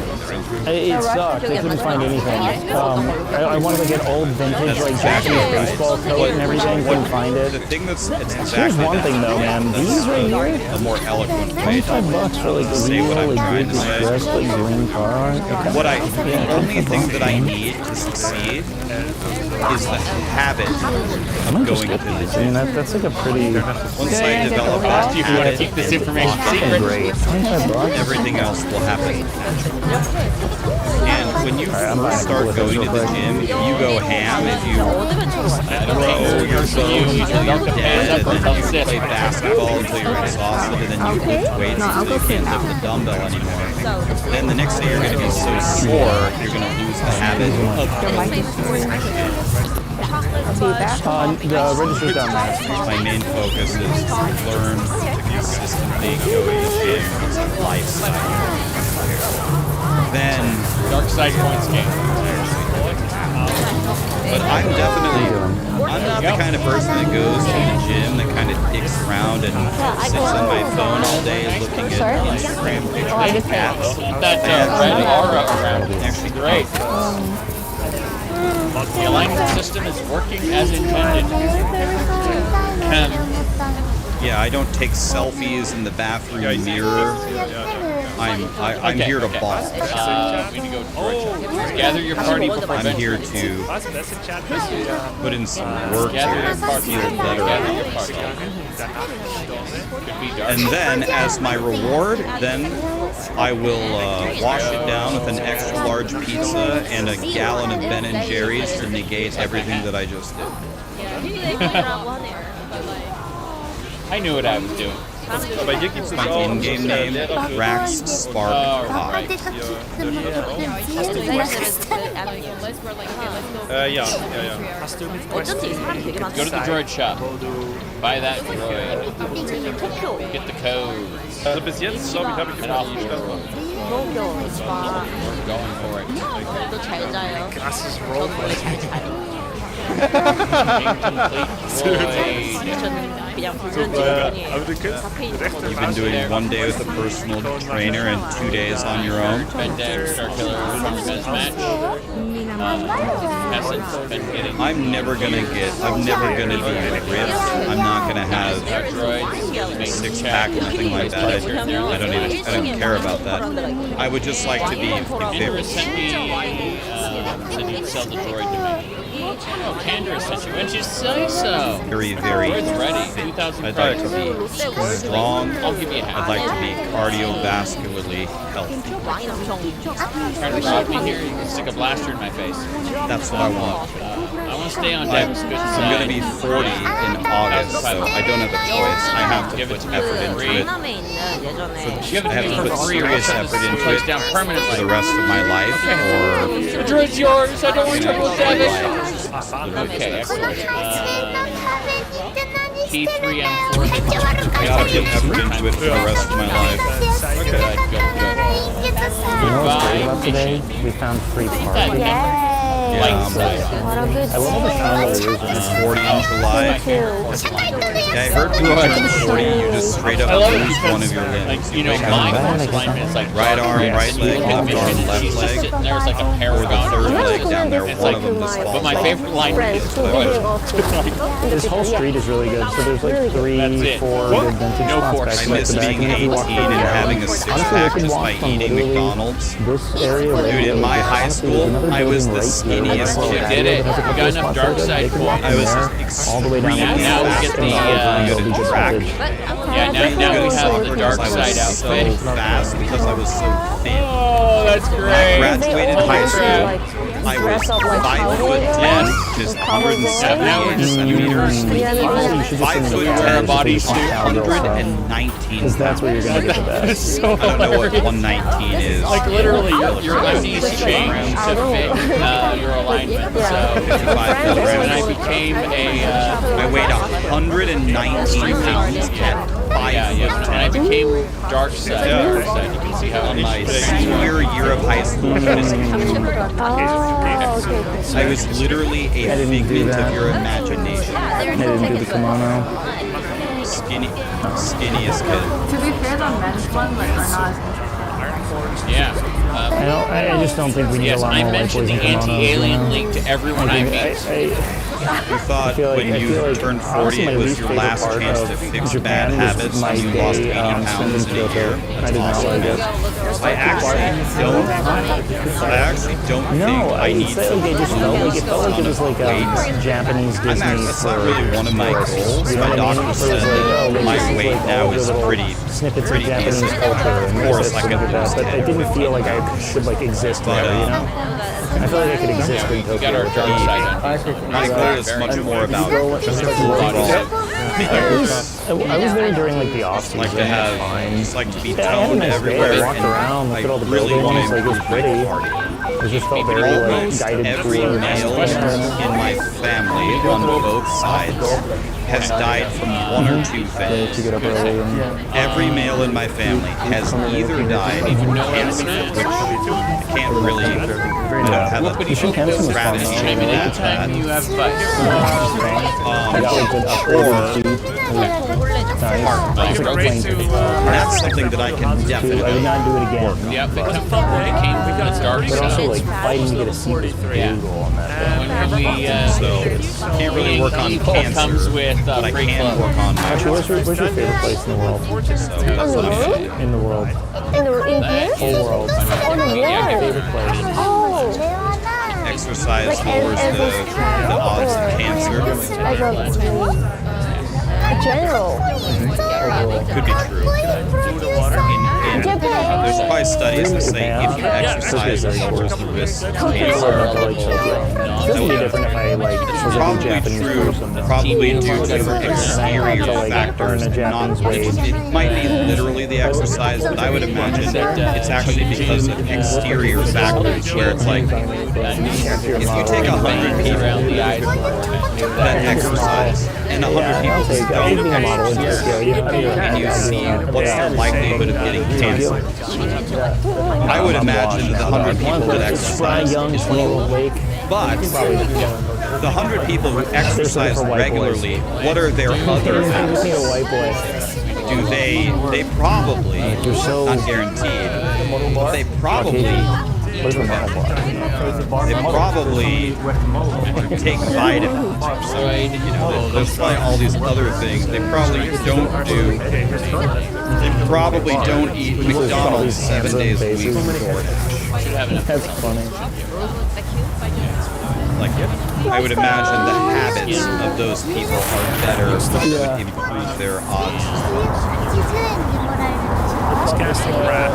It sucked. I couldn't find anything. I wanted to get old vintage like Japanese baseball coat and everything. Couldn't find it. The thing that's Here's one thing though, man. These right here, a more eloquent way to $25 for like a say what I'm really trying good to say. distressed like green car. The only thing that I need to succeed is the habit of going to the I gym. mean, that's like a pretty. Once I develop that Do you want to habit, keep this information secret? Great. $25. everything else will happen. And when you first start going to the gym, if you go ham, if you row your bones until you're dead, and then you play basketball until you're exhausted, and then you lift weights until you can't lift the dumbbell anymore, then the next day you're going to be so sore, you're going to lose the habit of going. The register's down there. My main focus is to learn to consistently go to the gym as a lifestyle. Then Dark Side points game. But I'm not the kind of person that goes to the gym that kind of dicks around and sits on my phone all day looking at Instagram pictures of cats. That red aura around it. Actually great. The alignment system is working as intended. Yeah, I don't take selfies in the bathroom mirror. I'm here to ball. We need to go gather your party before I'm here to put in some work to feel better. And then, as my reward, then I will wash it down with an extra large pizza and a gallon of Ben & Jerry's to negate everything that I just did. I knew what I was doing. My in-game name, Rax Spark High. Go to the droid shop. Buy that droid. Get the codes. Also bis jetzt, glaube ich, habe ich immer nie We're going for it. Krasses Roleplay. You've been doing 1 day with a personal trainer and 2 days on your own. I'm never gonna be ripped. I'm not gonna have a 6-pack, nothing like that. I don't care about that. I would just like to be fit. Said you'd sell the droid to me. Oh, Kendra sent you. When did you say so? Very, very Droid's ready. fit. 2,000 I'd like to credits. be strong. I'll give you a half. I'd like to be cardiovascularly healthy. Trying to rob me here? You can stick a blaster in my face. That's what I want. I want to stay on deck. I'm going to be 40 in August, so I don't have a choice. I have to put effort into it. I have to put serious effort into it for the rest of my life, or The droid's yours. I don't want trouble with David. Okay, excellent. P3M4. I gotta put effort into it for the rest of my life. Okay. Good. You know what's great about today? We found free parking. What a good I love the sound of the It's 40 in July. Yeah, I heard when you turn 40, you just straight up lose one of your limbs. You know, my course alignment is like right arm, right leg, left arm, left leg, sitting there is like a or the paragon. third leg down there. It's One like, of them just but falls my off. favorite alignment is This whole street is really good. So there's like 3, 4 good vintage spots back I miss to back. being 18 and having a six-pack just by eating McDonald's. This area, Dude, in my high school, I was the skinniest You kid. did it. We got enough dark side points. I was just all the way down. extremely Now we get fast the, and good at track. Yeah, now we have the dark side I was so outfit. fast because I was so thin. Oh, that's When I great. graduated high school, I was 5'10", just 178 centimeters. 5'10", bodysuit. 119 Because that's where you're going to get the best. So I don't know what 119 is. Like literally, your knees change to fit your alignment. So when I became I weighed 119 pounds at 5'10". when I became dark side, you can see how On my senior year of high school, I was literally a figment of your imagination. I didn't do the kimono. Skinniest kid. To be fair, the men's one, like, are not. I just don't think we need a lot I more white mentioned boys the in kimonos. anti-alien link to everyone I meet. You thought when you turned 40 it was your last chance to fix bad habits and you lost 80 pounds in a year. I did not like it. I actually don't think I need to it just felt like it was like a Japanese Disney. That's not really one of my goals. My doctor said that my weight now is pretty snippets of Japanese decent. culture and Of course, I like could lose but it didn't feel like I should like exist there, you know? I feel like I could exist in Tokyo. Got our dark side. My goal is much more about I was there during like the off season. like to have, just like to be I had a toned nice day. everywhere. I walked around, looked at all the really want buildings, to like it was improve my pretty. party. It just felt very like Almost guided every tour. male in my family on both sides has died from one or two things. Every male in my family has either died from cancer, which I can't really, I don't have a strategy to combat that, or that's something that I can definitely. I would not do it again. Yep, it became the dark But also like side. fighting to get a seat was very cool on that. When we, So can't really work on evil cancer, comes with but I free can club. work on my Actually, where's your favorite place in the world? So that's what I'm saying. In the world. In here? Whole world. On the wall. Favorite place. Oh. Exercise lowers the odds of cancer. As a general. Could be true. There's probably studies that say if you exercise, it lowers the risk of cancer. It would be different if I like was a Probably Japanese true. person. Probably due to exterior factors, not. It might be literally the exercise, but I would imagine it's actually because of exterior factors, where it's like if you take 100 people that exercise and 100 people that don't exercise, and you see what's their likelihood of getting cancer. I would imagine that the 100 people that exercise is low. But the 100 people who exercise regularly, what are their other habits? Do they probably, not guaranteed, but they probably take vitamins. So, there's probably all these other things. They probably don't do. They probably don't eat McDonald's 7 days a week. should have enough. That's funny. Like, I would imagine the habits of those people are better, would improve their odds. This casting wrath.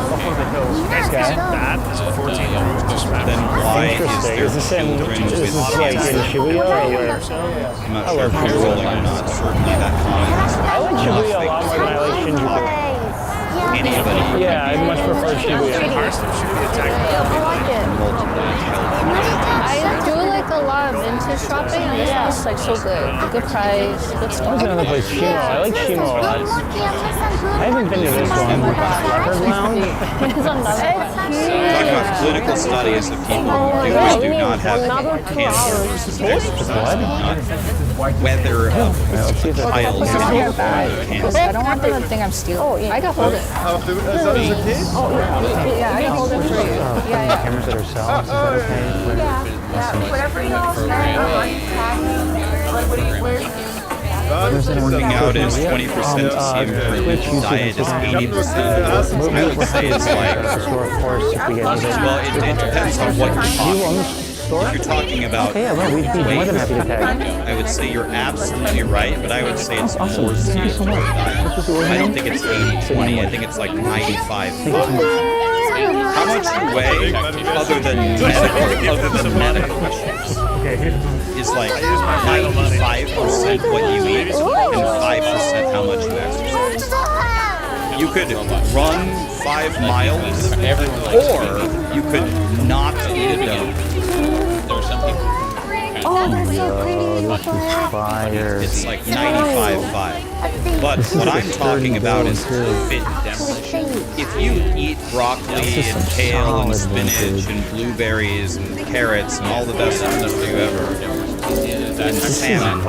That is 14 moves to smash. Then why is there Is this in children with like in Shibuya or where? I'm not sure if you're rolling or not. Certainly that comment is I like Shibuya a lot more than I like Shinjuku. anybody. Yeah, I much prefer Shibuya. I do like a lot of vintage shopping, and this one's like so good. Good price, good stuff. What's another place? Shimo. I like Shimo a lot. I haven't been to this one. Leopard Lounge? Talking about clinical studies of people who do or do not have cancer versus whether a child can have cancer. I don't want them to think I'm stealing. I can hold it. Yeah, I can hold it for you. Yeah. Cameras that are selling. Is that okay? Whatever you all Working out is 20% to see improvement. Diet is 80%. I would say it's like, well, it depends on what you're talking. If you're talking about weight, I would say you're absolutely right, but I would say it's more skewed toward diet. I don't think it's 80-20. I think it's like 95-5. How much you weigh, other than medical issues, is like 95% what you eat and 5% how much you exercise. You could run 5 miles, or you could not eat a donut. There are some people. Oh, that's so pretty. It's like 95-5. But what I'm talking about is fit demolition. If you eat broccoli and kale and spinach and blueberries and carrots and all the best stuff you ever, and salmon,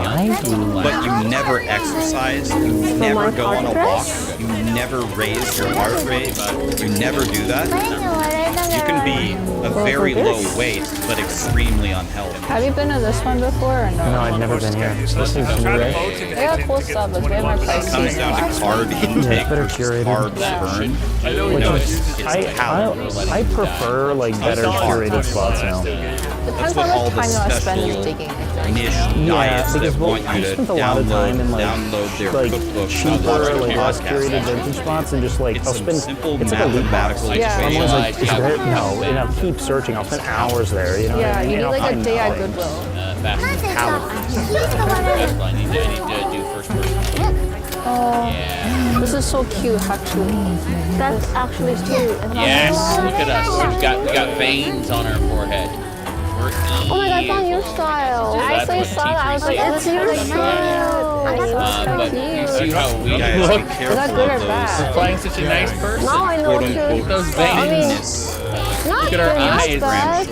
but you never exercise, you never go on a walk, you never raise your heart rate, you never do that, you can be a very low weight but extremely unhealthy. Have you been to this one before or no? No, I've never been here. This is new, right? They got cool stuff, but way more It pricey. comes down to carb intake versus carbs burn. I prefer like better curated spots now. That's what all the special niche diets that want you to download their cookbook, cheaper, like less curated vintage spots, and just like I'll spend simple it's like a loot box. mathematical Someone's like, is there? No, and I'll keep searching. I'll spend hours there. You know what I mean? You need I'll like a find day at nothing. Goodwill. That's why I need to do first person. Oh, this is so cute, actually. That's actually cute. Yes, look at us. We got veins on our forehead. Oh my god, I found your style. So I that's actually what saw that. I was like, T3 it's your style. But you see how we Guys, be look? Is careful that good or of those. bad? Playing such a nice person. Now I know too. Those I mean, veins. not Look at our good, not eyes. bad.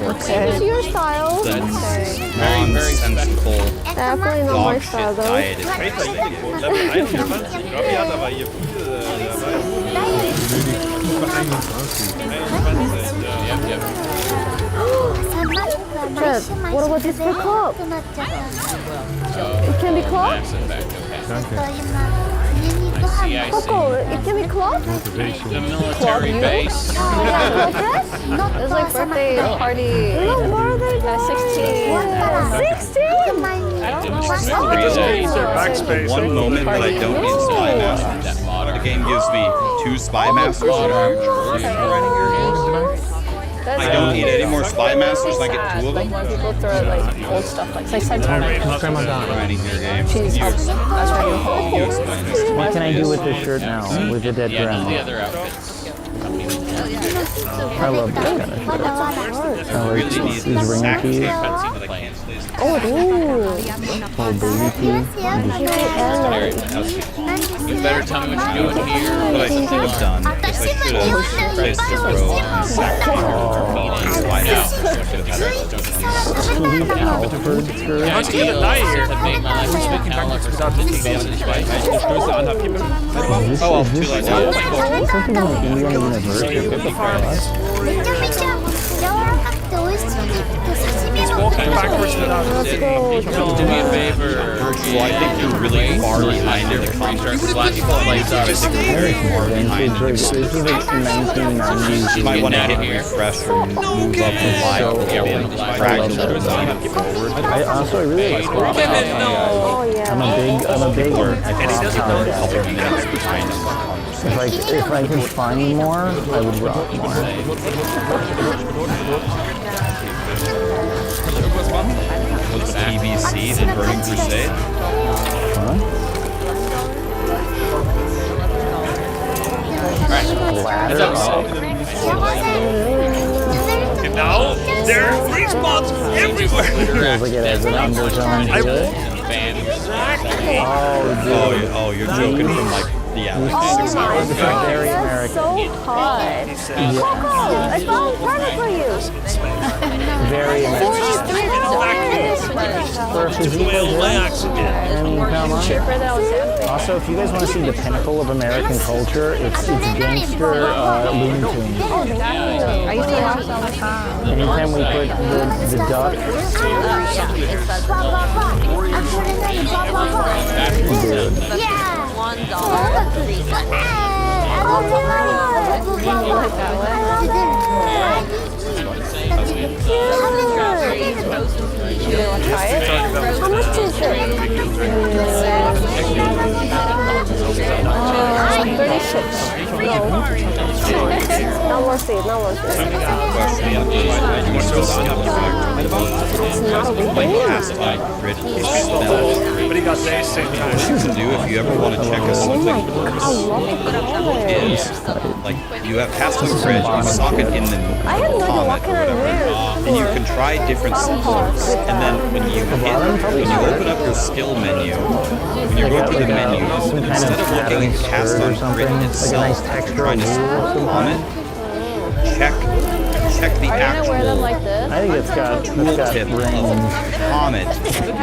It's your style. That's nonsensical Definitely not my dog style shit though. diet is Fred, what about this for cup? It can be club? Coco, it can be club? The military base. It's like birthday party at 16. 16? I don't know. Backspace. one moment that I don't need Spy Masters. The game gives me 2 Spy Masters. I don't need any more Spy Masters, and I get 2 of them. When people throw like old stuff, like Santana. Grinding your game. Cheese. That's right. You explain this to me. What can I do with this shirt now? With the dead Yeah, none of the grandma? other outfits. I love this kind of shirt. I like Really need these the ring sack tees. tape cutscene that I can't play. Oh, ooh. Little baby tee. You better tell me what you're doing here. What I should have done is I should have placed this row and sack tape for Spy Masters. I should have had Sweet Alfred skirt. The ideal is to make my life a hell of a substitution, right? Oh, well, too late now. Something on Indiana University. It's walking backwards without Do me a favor. Virtual, I think you're really far behind in the conference. People like that, I think you're very far behind. You might want to hit refresh or move up the line a little bit. Drag a little bit forward. I really like I'm a big Or I think it's a couple minutes behind us. if I can find more, I would rock more. What's TBC, the Burning Crusade? And now there are free spots everywhere. Feels like it has an undertone to it. Oh, you're joking from like the Alex 6 hours ago. Very American. So hot. Coco, I found present for you. Very American. For a physique Also, if you guys want to see the pinnacle of American culture, it's gangster Looney Tunes. I used to watch all the time. Anytime we put the duck, dude. Try it? How much is it? 36. No. Not worth it, not worth it. But he got there same time. What you can do if you ever want to check a something is like you have cast on grid, you socket in the comet or whatever, and you can try different skills. And then when you open up your skill menu, when you go through the menu, instead of looking at cast on grid itself, trying to comet, check the actual I think it's got tooltip of comet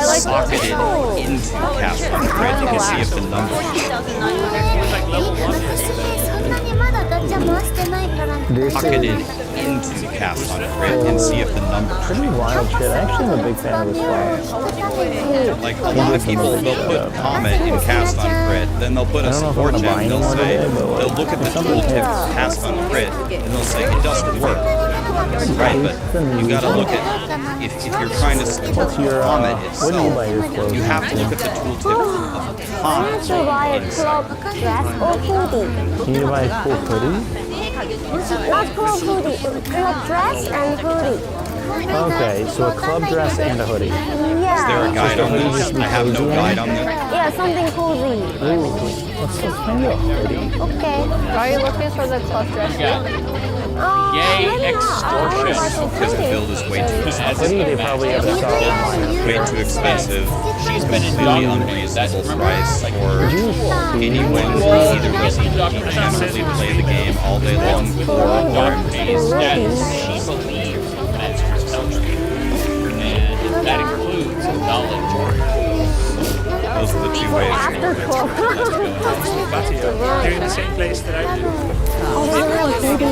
socketed into cast on grid. You can see if the numbers pocketed into cast on grid and see if the numbers. Pretty wild shit. I actually am a big fan of this class. Like a lot of people, they'll put Comet in cast on grid, then they'll put a support gem, they'll look at the tooltip cast on grid, and they'll say it doesn't work. Right, but you gotta look at, if you're trying to support Comet itself, you have to look at the tooltip of Comet inside. Can you buy a cool hoodie? Not club hoodie, club dress and hoodie. Okay, so a club dress and a hoodie. Yeah. Is there a guide on this? I have no guide on this. Yeah, something cozy. Let's find a hoodie. Okay. Are you looking for the club dress? Yay, extortion. Because the build is way too expensive. They probably have a solid line. Way too expensive. She's been completely unreasonable price for anyone who either doesn't generally play the game all day long or Is that she believes that's her country, and that includes knowledge. Those are the two ways. They're in the same place that I do. Oh, they're really pretty.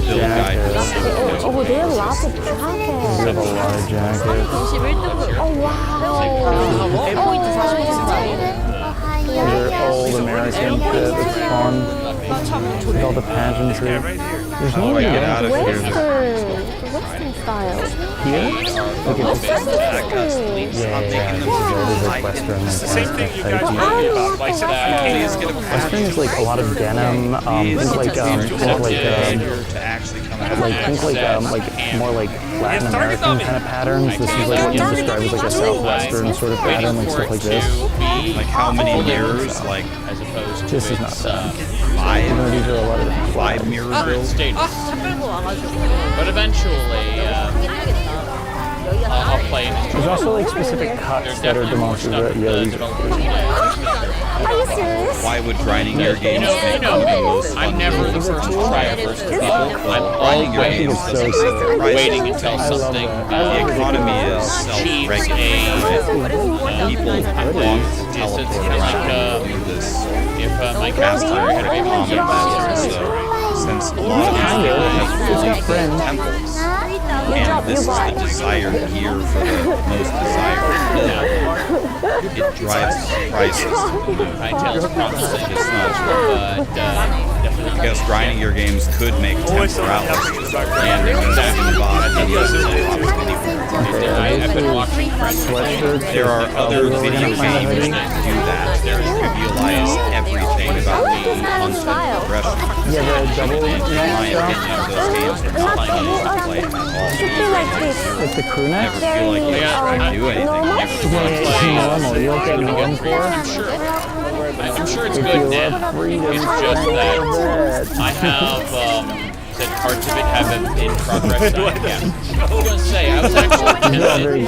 Build guide. Oh, they have lots of jackets. We have a lot of jackets. Oh, wow. They're old American shit. It's fun. With all the pageantry. There's no way to get out of here. Western style. Here? Look at this. Yeah. Western. It's the same thing you guys were talking about. Like, Western is like a lot of denim. Like more like Latin American kind of patterns. This is like what you describe as like a southwestern sort of pattern, like stuff like this. Like how many mirrors? Like as opposed to this is not that. Five. These are a lot of five mirror builds. But eventually, I'll play in this. There's also like specific cuts that are demonstrative. Yeah, these are. Are you serious? Why would grinding your games make the most fun? I'm never the first to try it versus people. I'm always waiting until something the economy is self-regulating. People want to teleport do this. If my cast iron had been so since a lot of people have temples. And this is the desired gear for the most desired build. It drives prices to the moon. It's not I guess grinding your games could make temporalis, and I've been watching there are other video games that do that. They realize everything about the constant progression. Yeah, in my opinion, those games are not fun to play at all. Like the crew neck? Never feel like you can do anything. I'm sure it's good now. It's just that I have that parts of it have in progress. I was gonna say I was actually tempted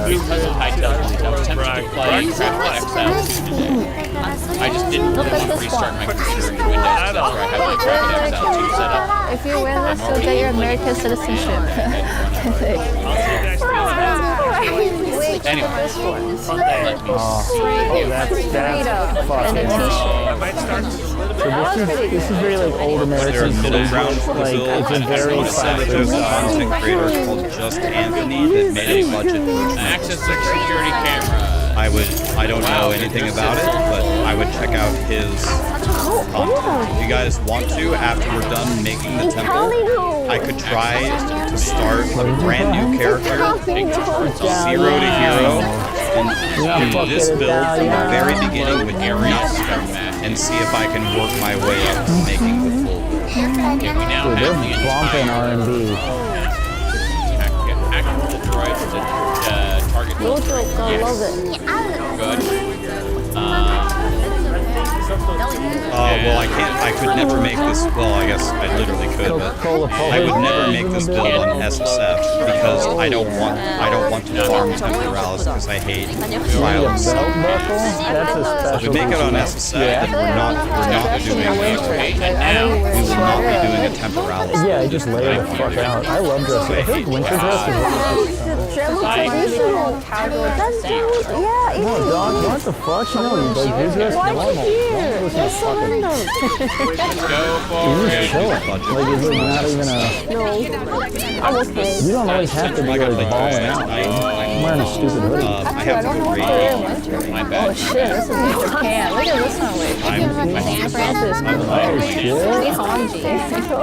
because of high difficulty. I was tempted to play Craft XL today. I just didn't want to restart my computer in Windows. That's where I have my Craft XL 2 set up. If you win this, you'll get your American citizenship. Anyway, let me that's fucking So this is very like old American ground like it's a very there's a content creator called Just Anthony that made a budget access to security camera. I don't know anything about it, but I would check out his content. If you guys want to, after we're done making the temple, I could try to start a brand new character, 0 to hero, and do this build from the very beginning with Ares, and see if I can work my way up to making the full build. Dude, they're bumping R&B. Love it. Good. Well, I could never make this, well, I guess I literally could, but I would never make this build on SSF because I don't want to farm temporalis because I hate violence. If we make it on SSF, then we're not doing a temporalis. Yeah, I just lay the fuck out. I love dressing. I think winter dress is traditional. Yeah, no, dog, what the fuck? You know, like, you're dressed normal. There's so many of those. You're just chilling. Like, it's like not even a... No. I was paid. You don't always have to be like balling out. I'm wearing a stupid hoodie. I have to go My bad. Oh shit, this is Japan. Look at this one. Wait. San Francisco.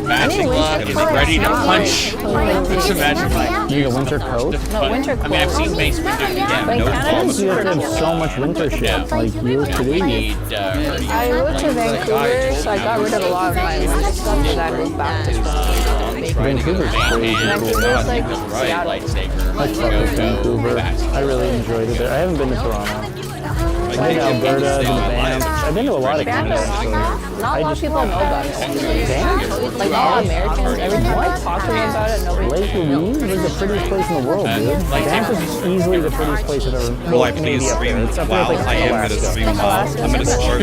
Matching gloves, ready to punch. Just imagine like you need a winter coat? No, winter coat. I mean, I've seen basement do No problems. You have to have so much winter shit. Like, you're Canadian. I moved to Vancouver, so I got rid of a lot of my winter stuff because I moved back to Vancouver's crazy cool. Vancouver's like Seattle. I fuck with Vancouver. I really enjoyed it there. I haven't been to Toronto. I've been to Alberta, I've been to Banff. I've been to a lot of Canada. Not a lot of people know about it. Banff? Like all Americans, every time I talk to them about it, nobody Lake Louise is the prettiest place in the world, dude. Banff is easily the prettiest place I've ever been. Will I please stream WoW? I am going to stream WoW. I'm going to start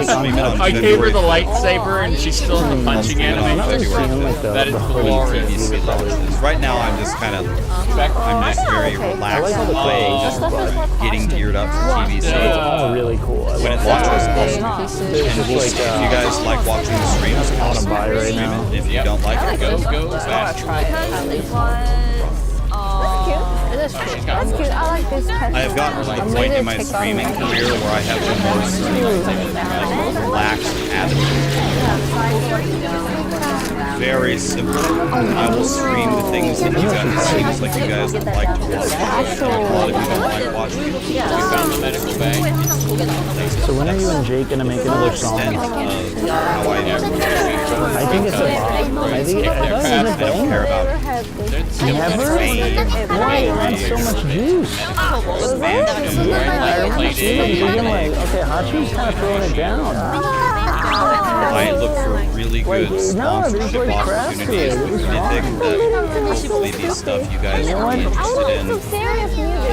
streaming on I gave her the lightsaber and she's still in the punching animation. That is glorious. Right now, I'm just kind of, I'm just very relaxed and getting geared up for TV. So really cool. When it launches, awesome. And we'll see. If you guys like watching the streams, awesome. Buy right now. If you don't like it, go fast. That's cute. I like this pet. I have gotten to the point in my streaming career where I have the most relaxed attitude. Very simple. I will stream the things that you guys, it seems like you guys would like to watch. A lot of you don't like watching it. We found the medical bay. So when are you and Jake gonna make another song? How I think it's a bop. I don't care about it. Never? Why? You want so much juice. Okay, Hachi's kind of throwing it down. I look for really good sponsorship opportunities with Mythic that hopefully be stuff you guys will be interested in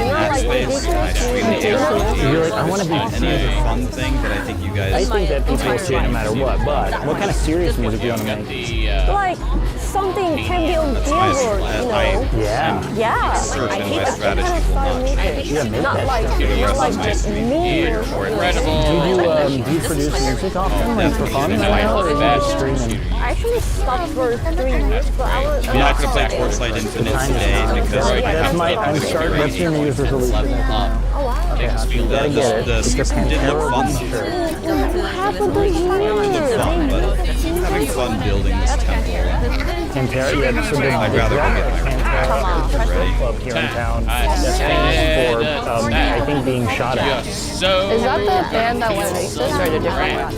that space. And I stream the ARPG. I want to be Any other fun thing that I think you guys... I think that people will see it no matter what, but what kind of serious music do you want to make? Like, something can be on Billboard, you know? Yeah. Search and my strategy will not Not like just me. Do you produce music often, like for fun? Or streaming. I actually stopped for 3 years, but I was. I'm not going to play Torchlight Infinite today because I have to I'm starting. That's your New Year's resolution. Oh wow. The season did look fun. What happened to you? It looked fun, but I'm having fun building this temple. I'd rather go get my craft ready. Club here in town. That's famous for, I think, being shot at. Is that the band that went racist or a different one?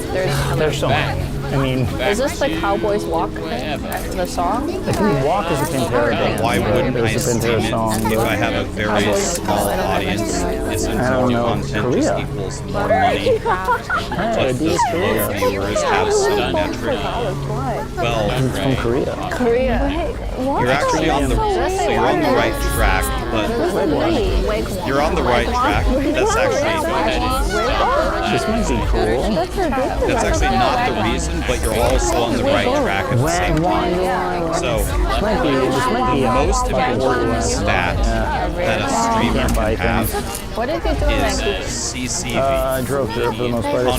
There's so many. I mean, is this the Cowboys Walk thing? The song? I think Walk is a Pantera band. Why wouldn't I It's a stream Pantera it song. if I have a very small audience? Isn't content just equals more money? Plus the slow viewers have some metric. Well, It's from Korea. Korea. you're actually on the right track, but you're on the right track. That's actually This might be cool. that's actually not the reason, but you're also on the right track at the same time. So This might be the most important stat that a streamer can have What did you do in is Vancouver? CCV. I drove through it for the most part. I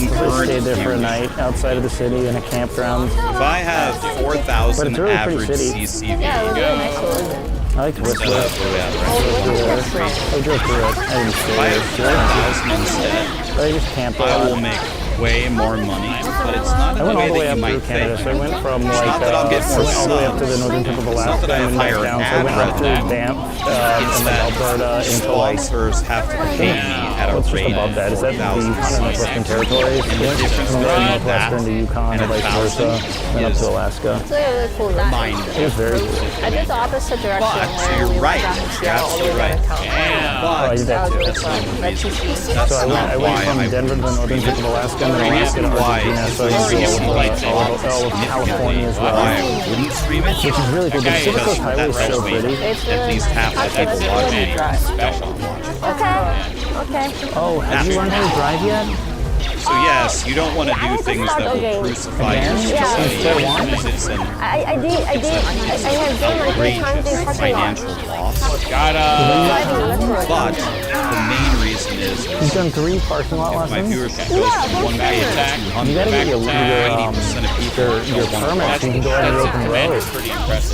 stayed there for a night outside of the city in a campground. If I have 4,000 really pretty average city. CCV, Yeah, it was really nice to live in. I like to whistle it. I drove through it. I didn't stay if I have there. 4,000 instead, I just camped a I lot. will make way more money, but it's not in I the went all way the way that up you through might Canada, think. so I went from It's like not that I'll get more all the way up to the subs. northern tip of It's not Alaska that I and then back hire down. an So I went up through ad Banff It's and like that Alberta into like sponsors have to pay me at a what's just rate above that? Is that the Yukon and Northwestern Territories? And the difference From between Northwestern to Yukon and and vice versa, 1,000 then up is to Alaska. It's really cool. mind. It was very cool. I did the opposite direction But where you're we right. went down to You're Seattle all the way absolutely down right. to California. Oh, I did that too. That's not the reason. So That's I not went why from I Denver to the northern tip of Alaska and then The Alaska to reason why Argentina. is So I the reason why did all of California as well. why I wouldn't stream it, Which is really cool. The Pacific because Coast Highway is that so helps me. pretty. At least half the people watching don't watch it. Okay. Oh, have you learned how to drive yet? So yes, you don't want to do things that will crucify your society because it's an I did. I have done like 3 times in outrageous parking lot. financial loss. Driving electric. But the main reason is You've done 3 parking lot my lessons? viewership goes from 1K to 200. You gotta get your 80% of people your permit so you can go out on the open road.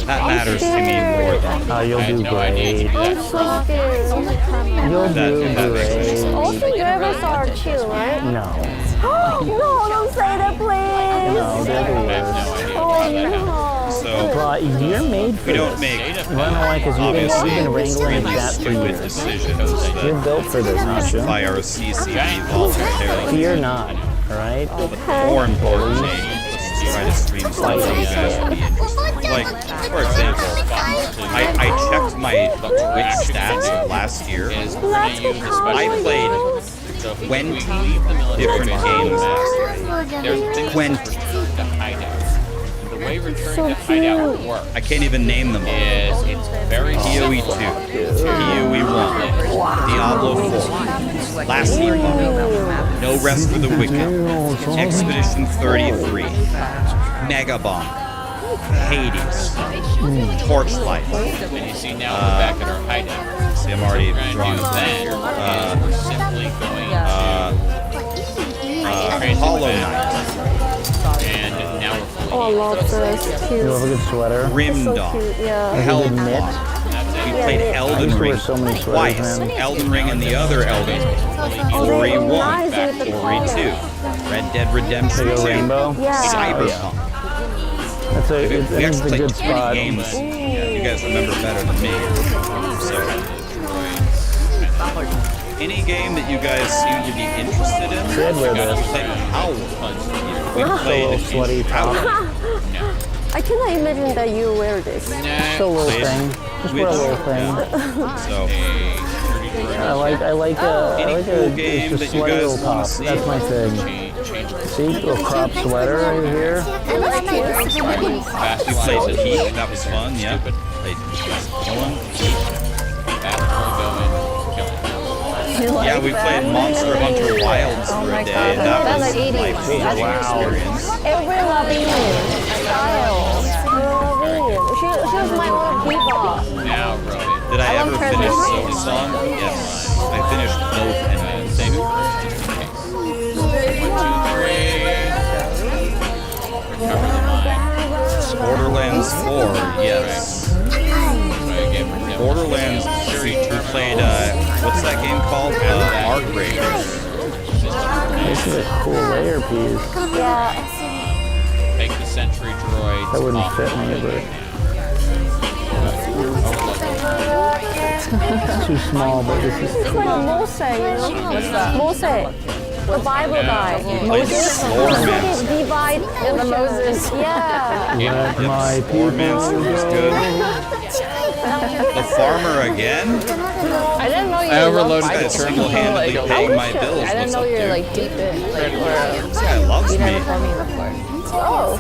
That matters to me more than You'll do great. I'm so scared. You'll do that makes sense. great. Also, drivers are chill, right? No. No, don't say that, please. No, they're the worst. Oh no. So But you're made for we don't this. make You wanna know why? Because you've obviously been wrangling really that for stupid years. decisions You're that built for this, aren't you? justify our CCV voluntarily. Fear not, alright? More importantly, let's just try to stream stuff that you guys would be interested in. Like, for example, I checked my Twitch stats last year. I played 20 different games last year. 20. The way Return to Hideout works I can't even name them all. is it's very PoE 2, PoE 1, Diablo 4, Last Epoch, No Rest for the Wicked, Expedition 33, Mega Bomb, Hades, Torchlight. And you see now we're back at our hideout. See, I'm already drawing Then we're simply going to Hollow Knight, and now we're Oh, I love this. Cute. You have a good sweater. Grim So Dawn, cute, yeah. Hellclaw. We played Yeah, Elden I used to Ring wear so many sweaters, twice. man. Elden Ring and the other Elden Ring. Ori 1, nice with the Ori 2, Red Dead Redemption Like a 2, rainbow? Yeah. Cyberpunk. That's a, We it's actually a played good 20 spot. games. Yeah, you guys remember better than me. So, any game that you guys seem to be interested in, Tread with we us. played Howl. We played Sweaty top. I cannot imagine that you wear this. Just a little thing. Just wear a little thing. So, I like any cool a game just that you sweaty guys little want top. to see? That's my thing. See, little crop sweater right here. And that's cute. we played Peak, that was fun, yeah. Played Killing. Yeah, we played Monster Hunter Wilds for a day, and that was my favorite experience. Every loving style. She was my own diva. now Robbie. Did I I ever love her finish music. Silk Song? Yes. I finished both endings. Save it first just in case. 1, 2, 3. Recover the mind. Borderlands 4, yes. Borderlands, we played, what's that game called? Arc Raiders. This is a cool layer piece. Yeah. Take the sentry droids. That wouldn't off fit the me, way. It's too small, but this is It's like Mose, you know? What's that? Mose. The Bible guy. Moses. Divide in the Moses. Yeah. let my people is good. The farmer again? I didn't know you I overloaded loved that Bible. single-handedly Like, paying my bills. I didn't What's know up, you were dude? like deep in. Like, This guy loves you me. never told me before. Oh.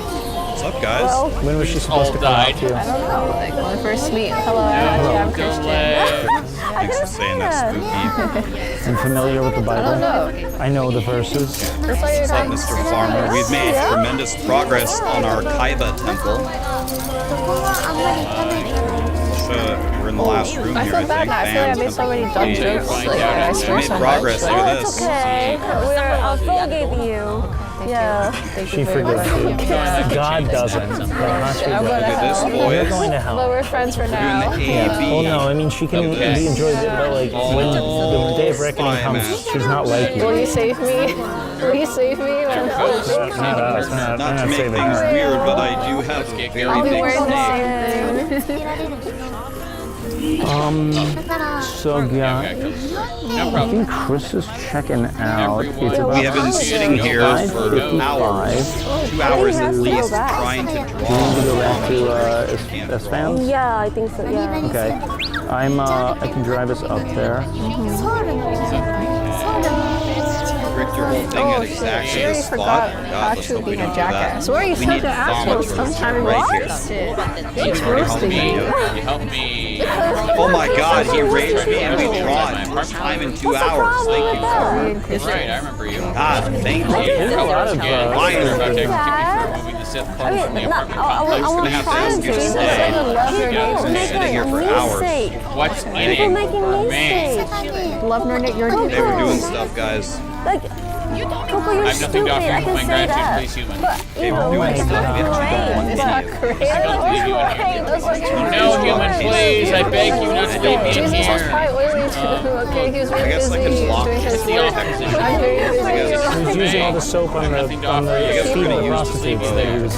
What's up, guys? When was she supposed to come out to? I don't know. Like when we first meet. Hello, I'm Christian. Thanks for saying that, Spooky. I'm familiar with the Bible. I don't know. I know the verses. What's up, Mr. Farmer? We've made tremendous progress on our Kaiba temple. We're in the last room I here, feel bad now. I feel like I made so many dumb jokes. Like, I swear made so progress. much. Look at It's this. okay. I'll forgive you. Yeah. She forgives you. God doesn't. I'm going to this, hell. boys. You're going to hell. But we're friends for now. Yeah. Well, no, I mean, she can be enjoyed, but like when the day of reckoning comes, she's not like you. Will you save me? Will you save me? Not us. We're Not to not make saving things her. weird, but I do have a very I'll be big wearing the snake. same thing. So yeah, I think Chris is checking out. It's We about have been sitting here for hours, 2 hours at least, trying to You want to draw go back to S-Fans? Yeah, I think so, yeah. Okay. I can drive us up there. Rick your whole thing at exactly the spot. God, let's hope we don't do that. Where are you We such need an asshole sometime right here. It's roasting me. You helped me. Oh my God, he raped me and we draw it first time in 2 hours. Thank you, Farmer. That's right, I remember you. God, thank you. There's a lot of Why You're about to is kick me for moving the Sith clothes from the apartment I was complex. gonna have to ask you to stay. I've been sitting here for hours. What's in People it making for me? mistakes. Love Nerdnet, you're Hey, we're doing stuff, guys. Like, Coco, you're I have nothing to stupid. offer I you can but my say gratitude, that. please, human. But, Hey, you know, we're doing stuff. We actually don't want it's any not of you. great. I don't leave you in here. No, human, please. I beg you not to leave me in Jesus was here. quite willing to. Okay, he was really I guess I busy can block doing his the work. opposite. I'm very busy. He was using all the soap on the feet of the prostitutes that he was.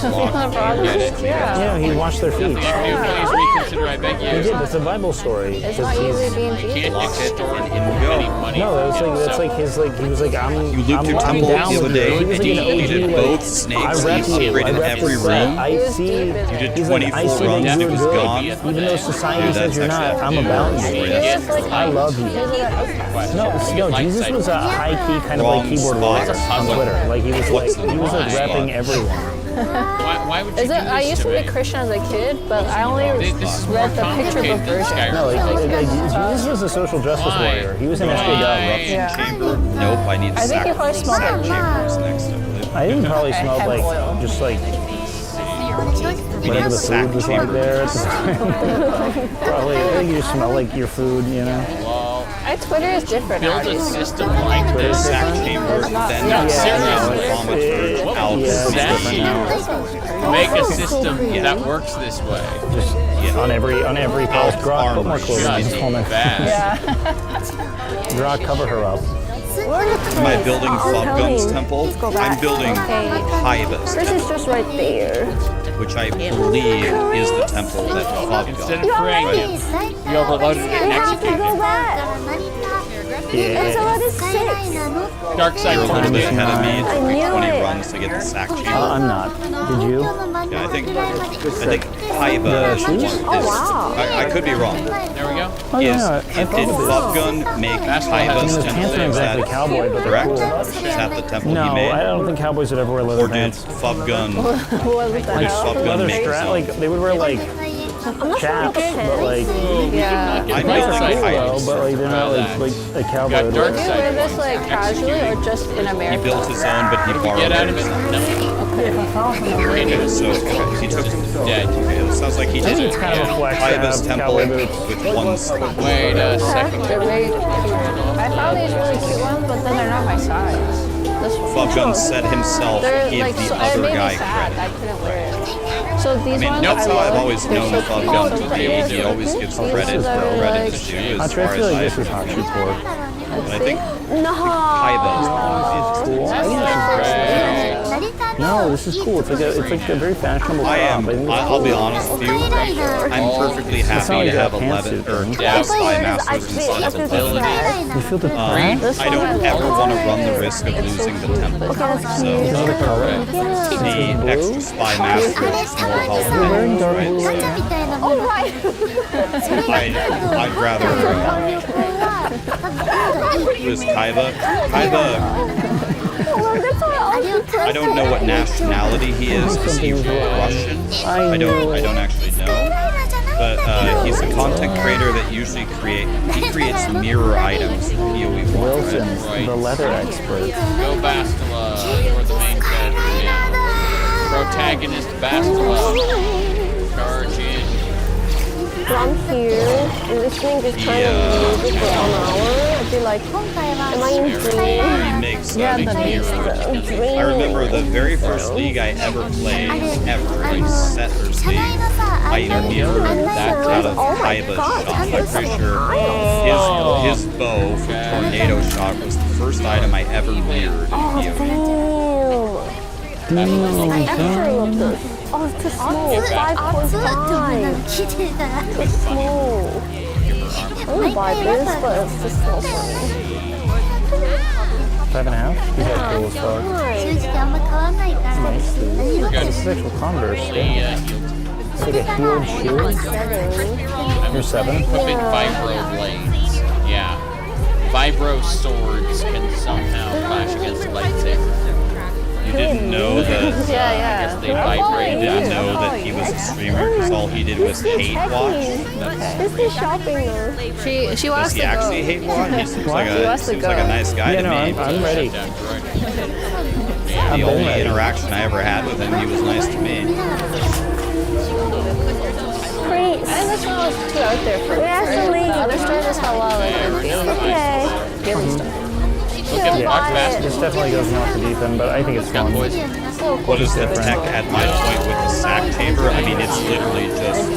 Yeah, he washed their feet. Please reconsider, I beg He you. did. It's a Bible story. It's not easy being Can't Jesus. extort any money. No, that's like he was like I'm. You looped your I'm temple down the other with day. it. He was like an You did OG, both like, snakes. I You rep you. upgraded I rep every this set. room. I see. You did He's like, I 24 see that runs. It you're was good. gone. Even though society Dude, says that's you're not, actually I'm about you. I love you. No, Jesus was a high key kind of like keyboard warrior on Twitter. Like he was like repping everyone. Why would you Is do it? I this used to me? be Christian as a kid, but I only This is more read the picture book complicated than version. Skyrim. No, like Jesus was a social justice warrior. He was an SJW. Yeah. Chamber? Nope, I need to I think you probably smelled sacrifice it. chambers next, I believe. I think probably And smelled hemp like oil. just like whatever the sack food was like chambers. there. at the time. Probably, I think you just smell like your food, you know. Twitter is different Build a nowadays. system like this. Sack chamber, It's not- then No, seriously. Make a system that works this way. Just on every post, Grok, put more clothes on this woman. Yeah. Grok, cover her up. Am I building Fubgun's temple? I'm building Kaiba's This temple, is just right there. which I believe is the temple that Instead Fubgun. of praying it, you overloaded it and You have to executed go it. back. It's already 6. Dark side You're a little totally bit ahead of me. It I took me knew 20 it. runs to get the sack chamber. I'm not. Did you? Yeah, I think Kaiba is. Oh, wow. I could be wrong. There we go. Oh, yeah, I Did Fubgun make I mean, Kaiba's those pants temple? aren't Is that exactly cowboy, but they're correct? cool. Is that the temple No, he made? I don't think cowboys would ever wear leather Or did pants. Fubgun, What the did hell? Fubgun Leather make his strap, own? like they would wear like chaps, but like Yeah. I'm they're building cool though, Kaiba's. but like they're not like a cowboy. would dark wear. Do you wear this like casually or just in He America? built his own, but he borrowed Get out of it. it. No. So he took Dead. Okay, it sounds like he I think did it's kind of a flex to Kaiba's have temple cowboy boots. with one slip. Wait a second. They're very cute. I found these really cute ones, but then they're not my size. This one. Fubgun said himself, They're give like the so, it other made me guy sad. credit. I couldn't wear it. So I these mean, ones, that's I how I've love. always known Bug Gum to be. He always gives credit where credit is due as far I feel as like I've this is known Hachi him. pork. But I think No. Kaiba is cool. No, this is cool. It's like a very fashionable I am. crop. think it's I'll be cool. honest with you. I'm perfectly happy to have 11 or 12 Spy Masters inside of Ability. You feel the I don't ever want to run the risk of losing the temple. So the extra Spy Masters is more helpful, right? Oh, right. I'd rather use Kaiba. I don't know what nationality he is. Is he Russian? I don't actually know. But he's a content creator that usually creates mirror items for PoE 1. Wilson, the leather expert. Go Bastila. You're the main character now. Protagonist Bastila. Charge in. From here, listening this kind of music for an hour, I'd be like, am I in dream? He makes I remember the very first league I ever played, like set or stage, I mirrored that out of Kaiba's shot. I'm pretty sure his bow from Tornado Shot was the first item I ever mirrored in PoE. I actually love this. Oh, it's too small. 5.5. Too small. I want to buy this, but it's too small for me. 5.5? These are cool as fuck. Nice. This is actual Converse. It's like a heeled shoe. You're 7? The big vibro blades. Yeah. Vibro swords can somehow clash against lightsabers. You didn't know that. I guess they vibrate. You didn't know that he was a streamer because all he did was hate watch. This is shopping though. She Does wants he to actually go. hate watch? He seems like a nice guy to me. I'm ready. The only interaction I ever had with him, he was nice to me. Great. I think this one was too out there for me. The other store just felt well like Okay. daily stuff. This definitely goes off the deep end, but I think it's fun. What is the tech at my point with the sack chamber? I mean, it's literally just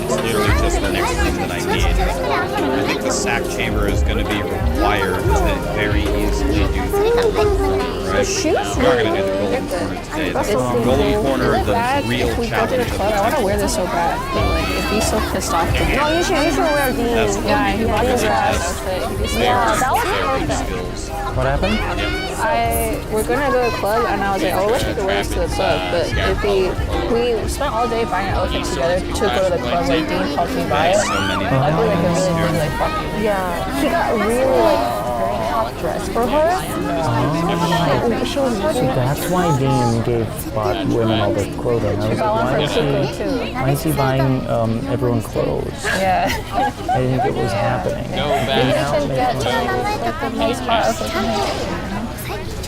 the next thing that I need. I think the sack chamber is going to be required to very easily do the golden corner, right? We're not going to do the golden corner today. The golden corner, the real challenge. I want to wear this so bad, but like, if he's so pissed off. No, you should wear these. Yeah, he bought his last outfit. Yeah, that was perfect. What happened? We're gonna go to a club, and I was like, I wish we could wear this to the club, but if we spent all day buying outfits together to go to the club, like Dean helped me buy it. I feel like it really like fuck you. Yeah, he got really like very top dress for her. She was So that's why Dean bought women all the clothing. I was like, why is he buying everyone clothes? Yeah. I didn't think it was happening.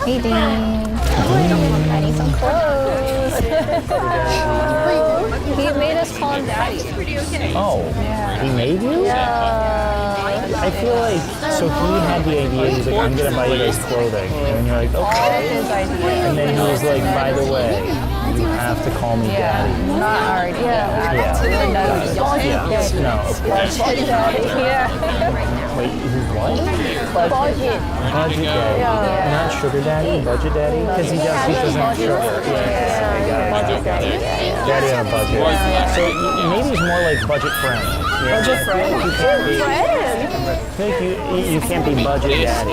Hey Dean. I need some clothes. He made us call him daddy. Oh, he made you? Yeah. I feel like, so he had the idea, he's like, I'm gonna buy you guys clothing. And you're like, okay. His idea. And then he was like, by the way, you have to call me daddy. Not our idea. Yeah. No, of course. Yeah. Wait, who's what? budget. Budget daddy. Not sugar daddy, budget daddy? Because he doesn't have sugar. Budget daddy. Daddy on a budget. So maybe he's more like budget friend. Budget friend? I think you can't be budget daddy.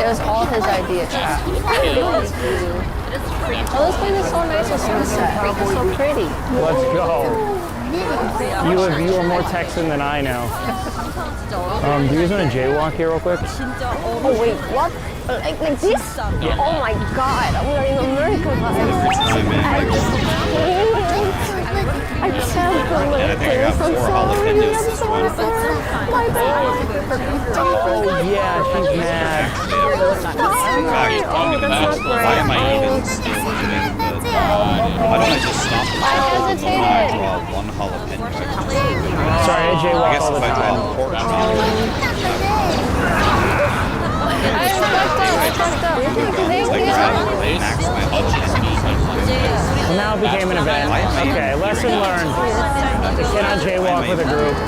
It was all his idea, chat. Oh, this place is so nice with sunset. It's so pretty. Let's go. You are more Texan than I know. Do you guys want to jaywalk here real quick? Oh wait, what? Like this? Yeah. Oh my god, we're in America, I can't believe this. I'm sorry. I'm sorry. My bad. Oh yeah, she's mad. Why am I even still doing the... Why don't I just stop the show and I draw one jalapeno? Sorry, I jaywalk all the time. I guess if I draw pork it's like max my jalapeno. So now it became an event. Okay, lesson learned. You cannot jaywalk with a group.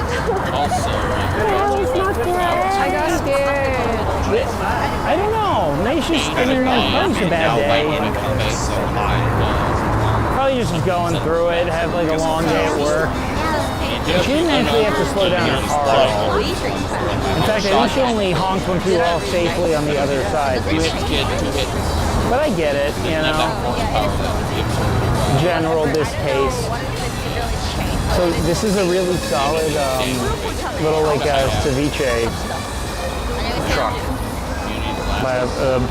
I got scared. I don't know. Maybe she's probably a bad day. Probably just going through it, have like a long day at work. She didn't actually have to slow down her car at all. In fact, I think she only honked when we were all safely on the other side. But I get it, you know. General distaste. So this is a really solid little like ceviche truck. By a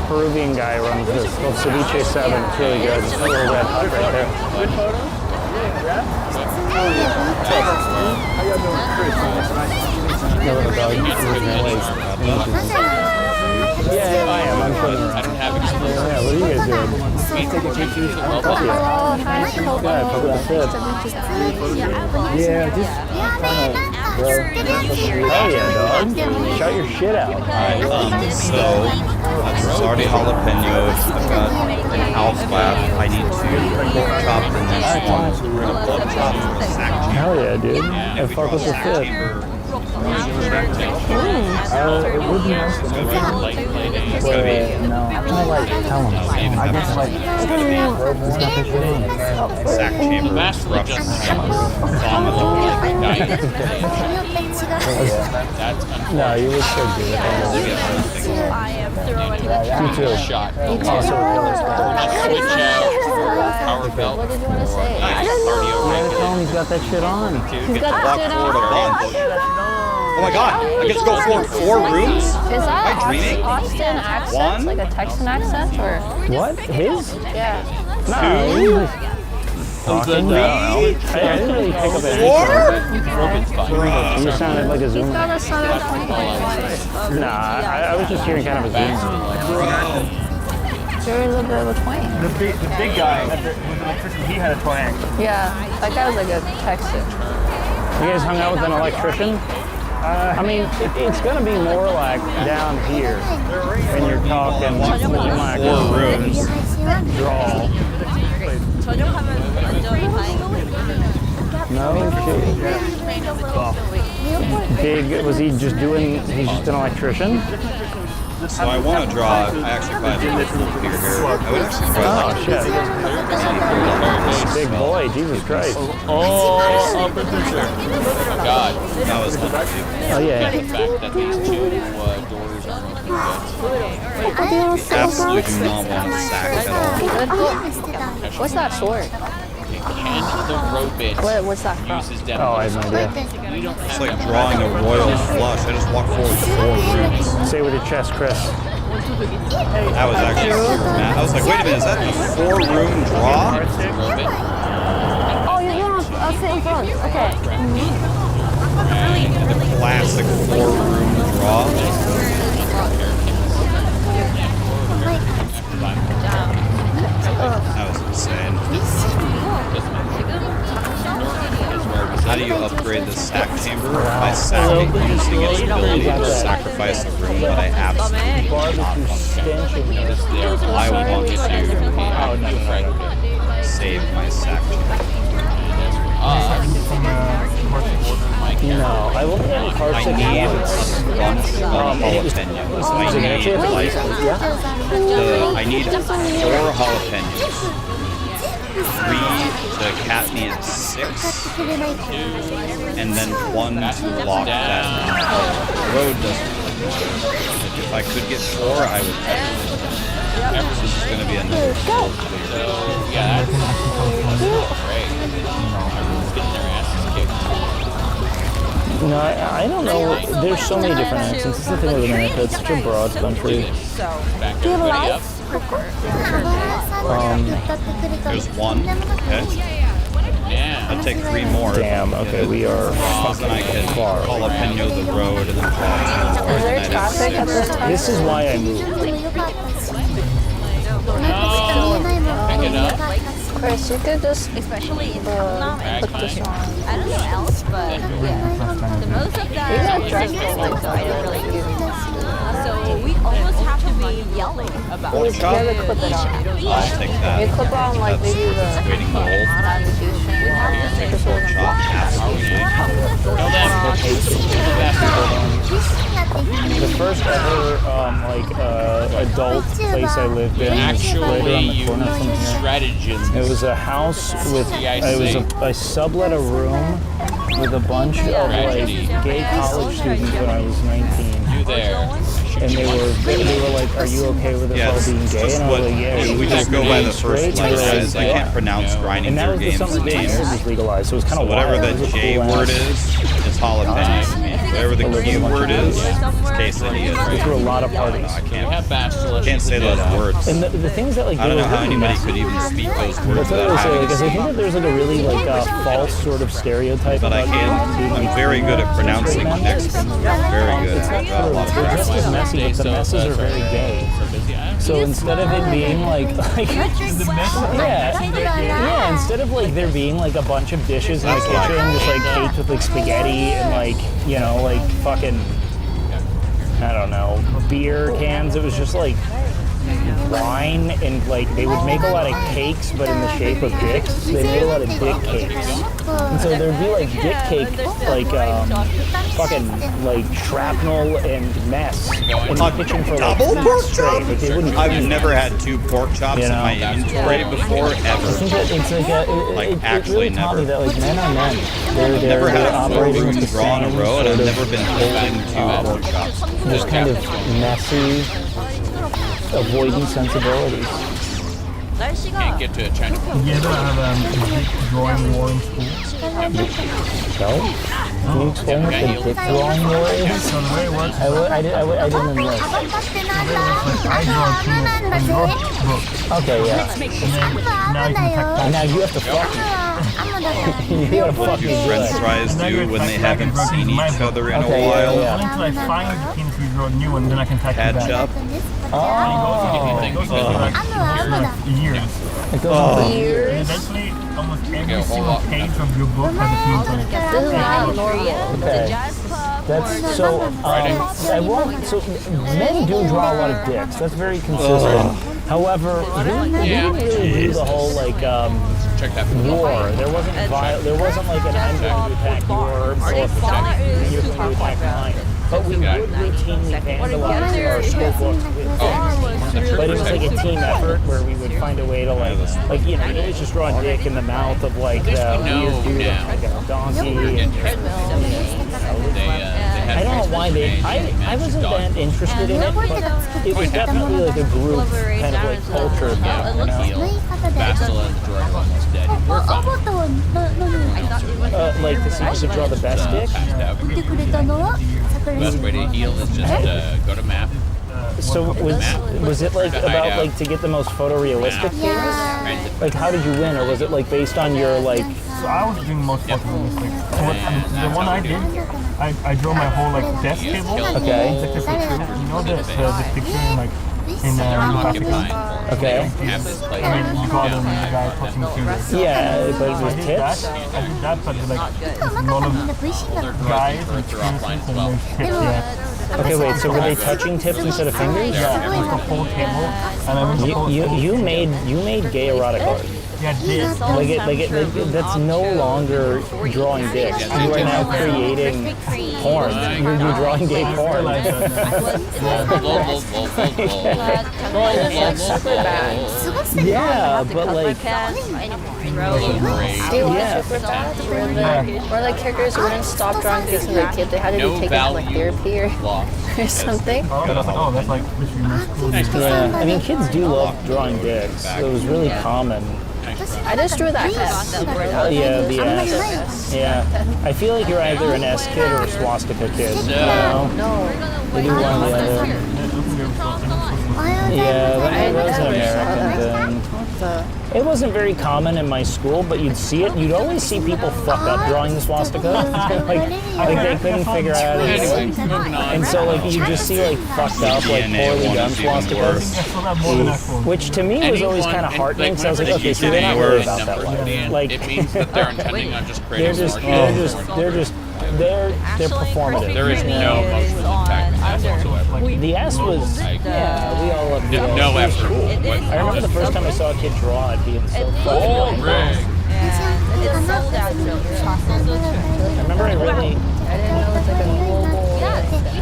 Peruvian guy runs this. It's called Ceviche 7. It's really good. It's a little red hut right there. Good photo? Yeah, I am. I'm putting her. I don't have experience. Yeah, what are you guys doing? Yeah, just hell yeah, dog. Shout your shit out. Alright, so I've already jalapenos. I've got an house lap. I need to pork chop the next one. We're gonna pork chop the sack chamber. Hell yeah, dude. And fuck with the fit. It would be nice to know. No, I'm gonna like tell him. I guess like Sack chamber, corruption chamber, No, you would still do it. You too. Shot. Also, Switch out power belt. What did you want to say? yeah, tell him he's got that shit on. He's got that shit on. Oh my god, I get to go for 4 rooms? Is that Am I dreaming? Austin accent? One? Like a Texan accent? Or? What? His? Yeah. No. Talking now. I didn't really pick up anything. 4? You sounded like a Zoomer. Got a Southern twang. Nah, I was just hearing kind of a Zoomer. You're a little bit of a twang. The big guy with the electrician, he had a twang. Yeah, that guy was like a Texan. You guys hung out with an electrician? I mean, it's going to be more like down here when you're talking with like 4 rooms. Draw. No shit. Big, was he just doing, he's just an electrician? So I want to draw, I actually probably did this here. I would actually draw Big boy, Jesus Christ. Oh, producer. God. That was not big. Oh, yeah. The fact that these 2 doors are Absolutely do not want to sack at all. What's that sword? Can the road bitch What's that from? uses Oh, I have no idea. It's like drawing a royal flush. I just walked forward 4 rooms. Say with your chest, Chris. That was actually super mad. I was like, wait a minute, is that a 4-room draw? Oh, you're gonna sit in front. Okay. The classic 4-room draw. That was insane. How do you upgrade the sack chamber? By sacking, using its ability to sacrifice a room that I absolutely do not want to. I want to save my sack chamber. No, I will get a I need a bunch of jalapenos. I need 4 jalapenos. 3 to cap me at 6, and then 1 to lock that road doesn't. If I could get 4, I would. This is going to be another full clear. Yeah, that's great. Everyone's getting their asses kicked. No, I don't know. There's so many different accents. It's the thing with America. It's such a broad country. Do you have a light? There's 1. Okay. Yeah. I'll take 3 more. Damn. Okay, we are Then I can jalapeno the road and then draw. Is there traffic at this time? This is why I moved. Pick it up. Chris, you could just Especially in put this on. I don't know else, but yeah. The most of that You're not dressed like that. I don't really do. So We almost have to be yelling about Pork it. chop? You gotta clip it on. I'll take that. You clip on like maybe the Waiting to hold. Pork chop, The first ever adult place I lived in was right around the corner from here. Stratagems. It was a house with I sublet a room with a bunch of like gay college students when I was 19. And they were like, "Are you okay with us all being gay?" And I was like, "Yeah." We just go by the first letters. I can't pronounce grinding and that through was the games summer names. marriage was legalized, so it was kind So of whatever the J word is jalapeno to me. Whatever the Q word is quesadilla. We threw a lot of parties. I can't say those words. And the things that like I don't they know were how really anybody messy. could even speak those words That's what I without was saying, having because I to think that there's like a really like false sort of stereotype. But I about can't. I'm very good at pronouncing Mexican. Very good. I've got a lot of They're just as practice. messy, but the messes are very gay. So instead of it being like yeah, instead of like there being like a bunch of dishes in the kitchen, just like caked with like spaghetti and like like fucking I don't know beer cans, it was just like wine and like they would make a lot of cakes but in the shape of dicks. They made a lot of dick cakes. And so there'd be like dick cake like fucking like shrapnel and mess in the kitchen for like Double pork weeks straight. chop? Like, they wouldn't I've eat. never had 2 pork chops in my inventory before, I think that ever. it's like it actually really taught me never. that like men are men. They're Never had a operating full with the room draw in a same row, and I've sort of, never been holding 2 pork chops. just kind of messy, avoiding sensibilities. Can't get to a China. You ever have a dick drawing war in school? No? Can you explain what the dick drawing war is? So the way it works, I didn't enlist. I draw 2 on your book. Okay, yeah. And then now you can text And now you have to fuck me. You gotta What fuck do me French good. fries do when they haven't seen each other in a Okay, while? yeah. Until I find the penis we draw a new one, then I can text you back. Ketchup? Oh. It goes on for like years. It goes on for years. And eventually, almost every single page of your book has a penis on it. This is not normal. Okay. That's so. I won't. So men do draw a lot of dicks. That's very consistent. However, we didn't really do the whole like war. There wasn't There wasn't like an I'm going to attack your book, you're going to attack mine. But we would routinely vandalize our school books with dicks. But it was like a team effort where we would find a way to like you always just draw a dick in the mouth of like the weird dude on like a donkey. I don't know why I wasn't that interested in it, but it was definitely like a group kind of like culture thing, Bastila and the Droid are almost dead. We're fine. like the secret to draw the best dick. The best way to heal is just go to map. So was it like about like to get the most photorealistic things? Like how did you win, or was it like based on your like? So I was doing most photorealistic. The one I did, I drew my whole like desk table. Okay. You know the picture in like in Pakistan? Okay. I mean, you got the guy touching the fingers. Yeah, but I with did tips. that. I did that, but like with a lot of guys and penises and there's tips. Yeah. Okay, wait. So were they touching tips instead of fingers? Yeah, it was the whole table, and I went the whole. You made gay erotic art. Yeah, did. That's no longer drawing dicks. You are now creating porn. You're drawing gay porn. Yeah, but like, Or like characters who wouldn't stop drawing dicks when they were a kid. They had to be taken to like therapy or something. Oh, that's like literally yeah. I mean, kids do love drawing dicks. So it was really common. I just drew that S. Yeah, the S. Yeah. I feel like you're either an S kid or a swastika kid. No. They do one or the other. Yeah, that was an American thing. It wasn't very common in my school, but you'd see it. You'd always see people fuck up drawing the swastika. like they couldn't figure out how to do it. And so like you just see like fucked up, like poorly done swastikas. Which to me was always kind of heartening. So I was like, okay, so they're not worried about that life. Like it means that they're intending on just creating they're performative. There is no emotional impact. S whatsoever. The S was, yeah, we all loved the S. No It was effort. cool. I remember the first time I saw a kid draw it being so fun. Oh, Rick. It's sold out to I remember I really, I didn't know it's like a global.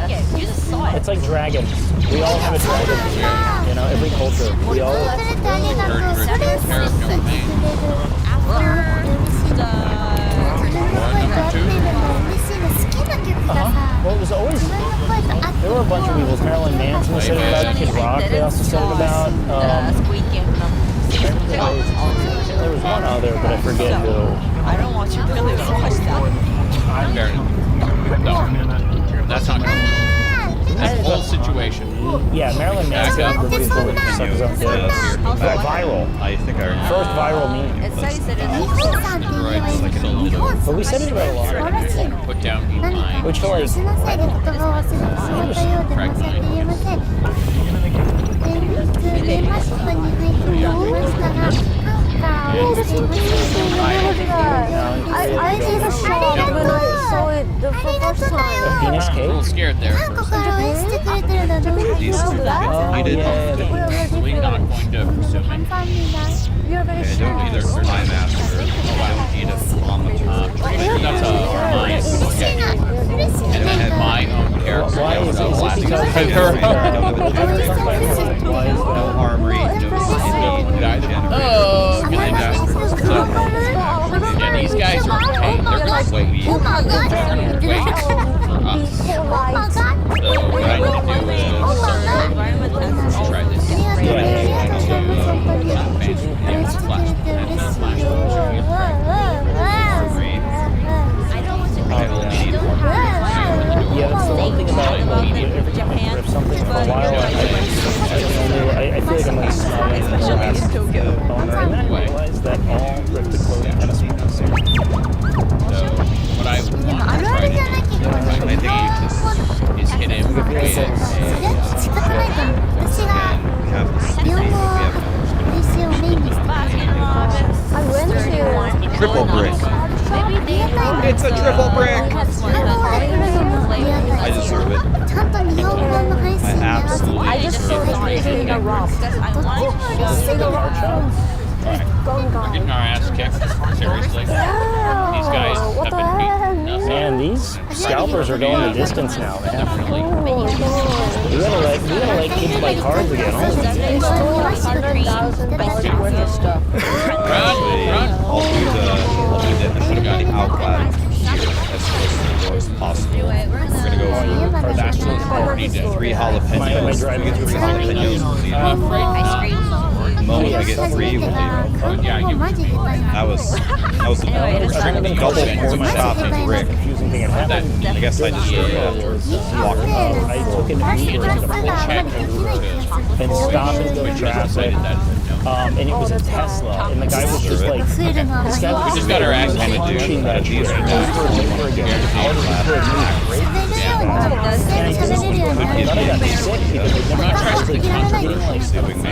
Yeah, you just saw it. it's like dragons. We all have a dragon here. You know, every culture. We all. Well, it was always. There were a bunch of people. Marilyn Manson said it about Kid Rock. They also said it about. There was one other, but I forget who. I don't want you to really watch that. Fair enough. No, that's not good. That whole situation. Yeah, Marilyn Manson. Everybody's going to suck his own dick. Viral. I think I remember. First viral meme. It says that it's But we said it about a lot of people. Put down the line. Which like, I did a shock when I saw it the first time. a penis A cake. little scared there. These two heated. We're not going to presume it. I don't either Spy Master or Edith on the Pretty sure that's a mine. Okay. And then my own character. Why is it last because I don't have a gender. No armory, no city, Oh, because they died. So, yeah, these guys are paid. They're just waiting. They're gonna wait for us. So what I need to do is go to let's try this. Yeah, that's the one thing about every time I rip something for a while, I feel like I'm like smelling the last owner, and then I realize that all ripped clothing had a smell. So what I want to try to do, is hit him with I went to triple brick. It's a triple brick. I deserve it. I absolutely I just saw deserve him eating a rock. We're getting our ass kicked. Seriously. These guys have been beaten nothing. Man, these scalpers are going the distance now, man. We gotta let kids play cards again. $100,000 worth of stuff. I'll do the and put him in the outclad here as close to the as possible. We're gonna go for 3 jalapenos. We get 3 jalapenos. The moment we get 3, we'll be That was a double pork chop with Rick. I guess I just heard it afterwards. Walking out. I took an Uber to the check and stopped and go to traffic. And it was a Tesla, and the guy was just like, this guy was just got our ass punching that tree over and over again. And I thought I got sick because I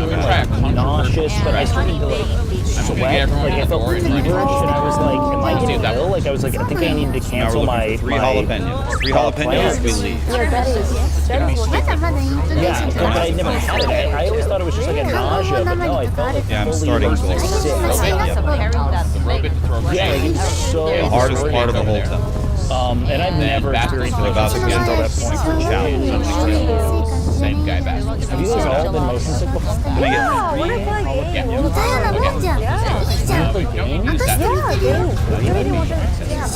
was like nauseous, but I started to like sweat, like I felt feverish, and I was like, am I getting ill? Like I was like, I think I need to cancel my 3 jalapenos. 3 jalapenos, we leave. Yeah, but I never had it. I always thought it was just like a nausea, but no, I felt like I'm starting to sick. Yeah, like it was so the hardest part of the whole time. And I've never experienced it about to get until that point. Same guy back. Have you guys all been motion sick before? Can I get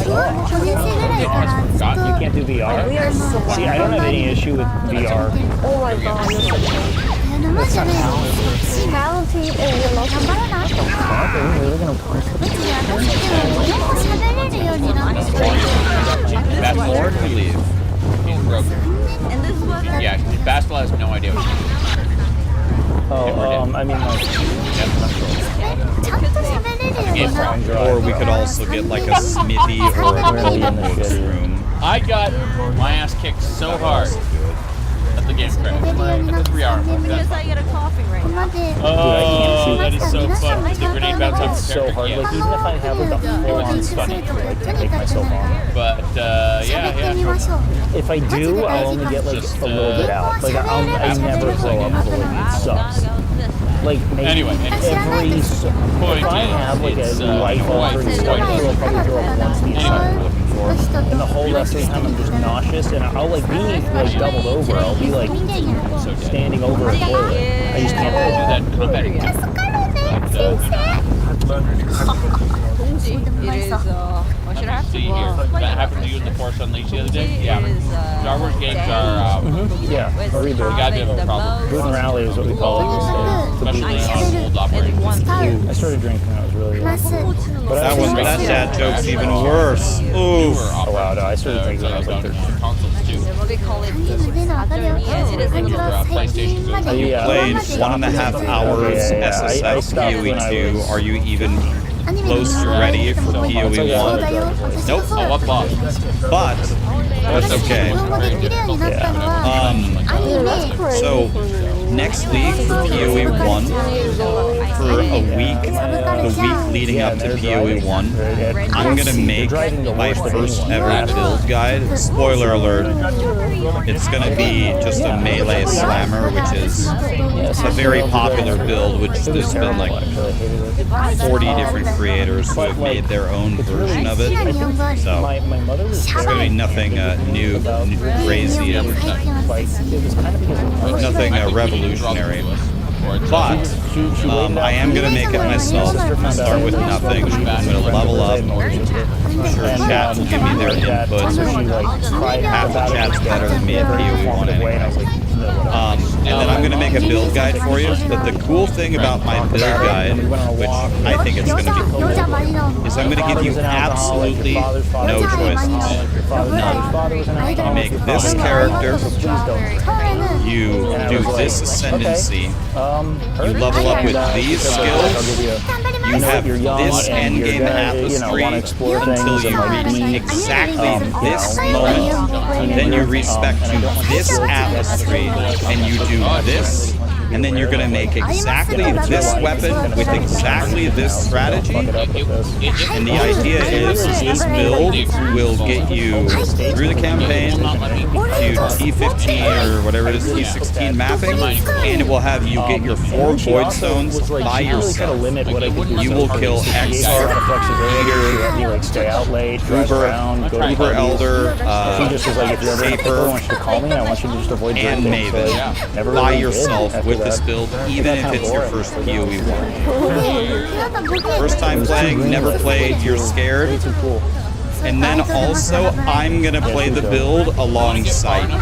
3? You can't do VR? See, I don't have any issue with VR. Oh my god. Talented and you love Basketball, we leave. He's broken. Yeah, basketball has no idea what he's doing. Oh, I mean, like, or we could also get like a smithy or a golden books room. I got my ass kicked so hard that the game crashed. At the 3 hour mark. Because I get a coughing right now. Oh, that is so fun. The grenade bounce so hard. Like even if I have like a full-on study, like to take myself on. But yeah. If I do, I'll only get like a little bit out. Like I never throw up fully. It sucks. Like maybe every if I have like a life-altering study, I'll probably throw up once the entire looking for, and the whole rest of the time I'm just nauseous, and I'll like be like doubled over. I'll be like standing over a toilet. I just can't do that. What should I have See here, that happened to you in the Force Unleashed the other day? Yeah. Star Wars games are, yeah, a reboot. You got a bit of a problem. Boot and rally is what we call it. Especially on old operators. I started drinking when I was really young. But that dad joke's even worse. Ooh. Oh wow, no, I started drinking when I was like 13. Consoles too. What do they call it? PlayStation. You played 1.5 hours SSX PoE 2. Are you even close to ready for PoE 1? Nope. Oh, what boss? But that's okay. So next week for PoE 1, for a week, the week leading up to PoE 1, I'm gonna make my first ever build guide. Spoiler alert, it's gonna be just a melee slammer, which is a very popular build, which there's been like 40 different creators who have made their own version of it. So it's gonna be nothing new, crazy, and nothing revolutionary. But I am going to make it myself. I'm going to start with nothing. I'm going to level up. I'm sure chat will give me their input. Half the chat's better than me at PoE 1 anyway. And then I'm going to make a build guide for you. But the cool thing about my build guide, which I think it's going to be cool, is I'm going to give you absolutely no choices. None. You make this character. You do this ascendancy. You level up with these skills. You have this endgame tapestry until you reach exactly this moment. Then you respect to this tapestry, and you do this. And then you're going to make exactly this weapon with exactly this strategy. And the idea is this build will get you through the campaign to T15 or whatever it is, T16 mapping, and it will have you get your 4 void stones by yourself. You will kill Exar, Uber Elder, Saper, and Maven by yourself with this build, even if it's your first PoE 1. First time playing, never played, you're scared. And then also, I'm gonna play the build alongside you.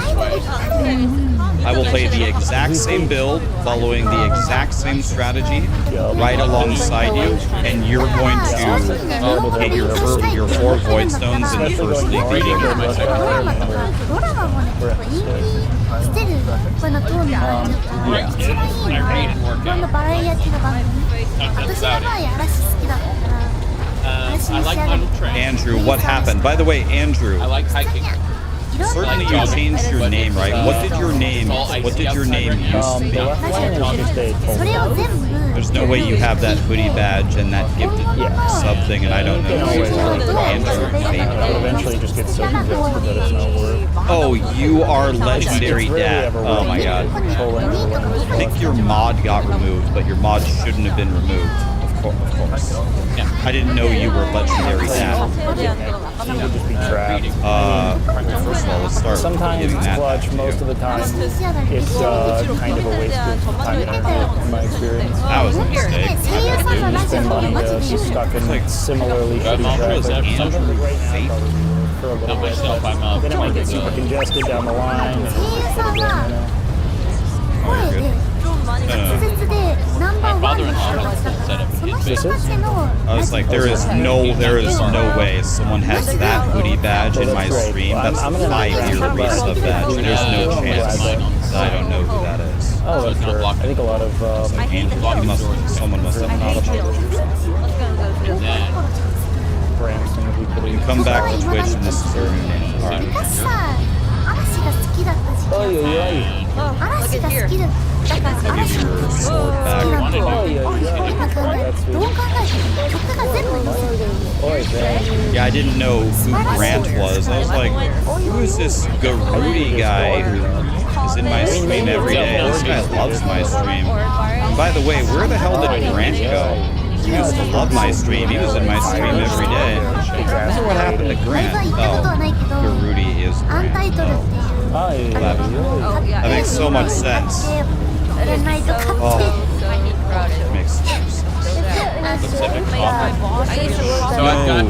I will play the exact same build, following the exact same strategy, right alongside you, and you're going to get your 4 void stones in the first league meeting or my Andrew, what happened? By the way, Andrew. I like hiking. Certainly you changed your name, right? What did your name used to be? There's no way you have that hoodie badge and that gifted sub thing, and I don't know who you are. Andrew, eventually just get so convinced that it's not worth. Oh, you are Legendary Dad. Oh my god. I think your mod got removed, but your mod shouldn't have been removed. Of course. Yeah. I didn't know you were Legendary Dad. First of all, let's start sometimes giving that clutch, most of the time it's kind of a waste of time and energy in my experience. That was a mistake. You spend money to stuck in similarly shitty traffic. Something right now for a little bit, but then it might get super congested down the line. Oh, you're good. My father-in-law has set up his base. I was like, there is no way someone has that hoodie badge in my stream. That's a 5-year resub badge. There's no chance that I don't know who that is. Oh, that's fair. I think a lot of someone must have not. You come back to Twitch and this is your new name. Alright. Look at here. I'll give you your sword back. Yeah, I didn't know who Grant was. I was like, who is this Garudi guy who is in my stream every day? This guy loves my stream. And by the way, where the hell did Grant go? He used to love my stream. He was in my stream every day. I wonder what happened to Grant. Oh, Garudi is Grant. Oh, that makes so much sense. Oh, makes so much sense. Pacific Coffee. So I've got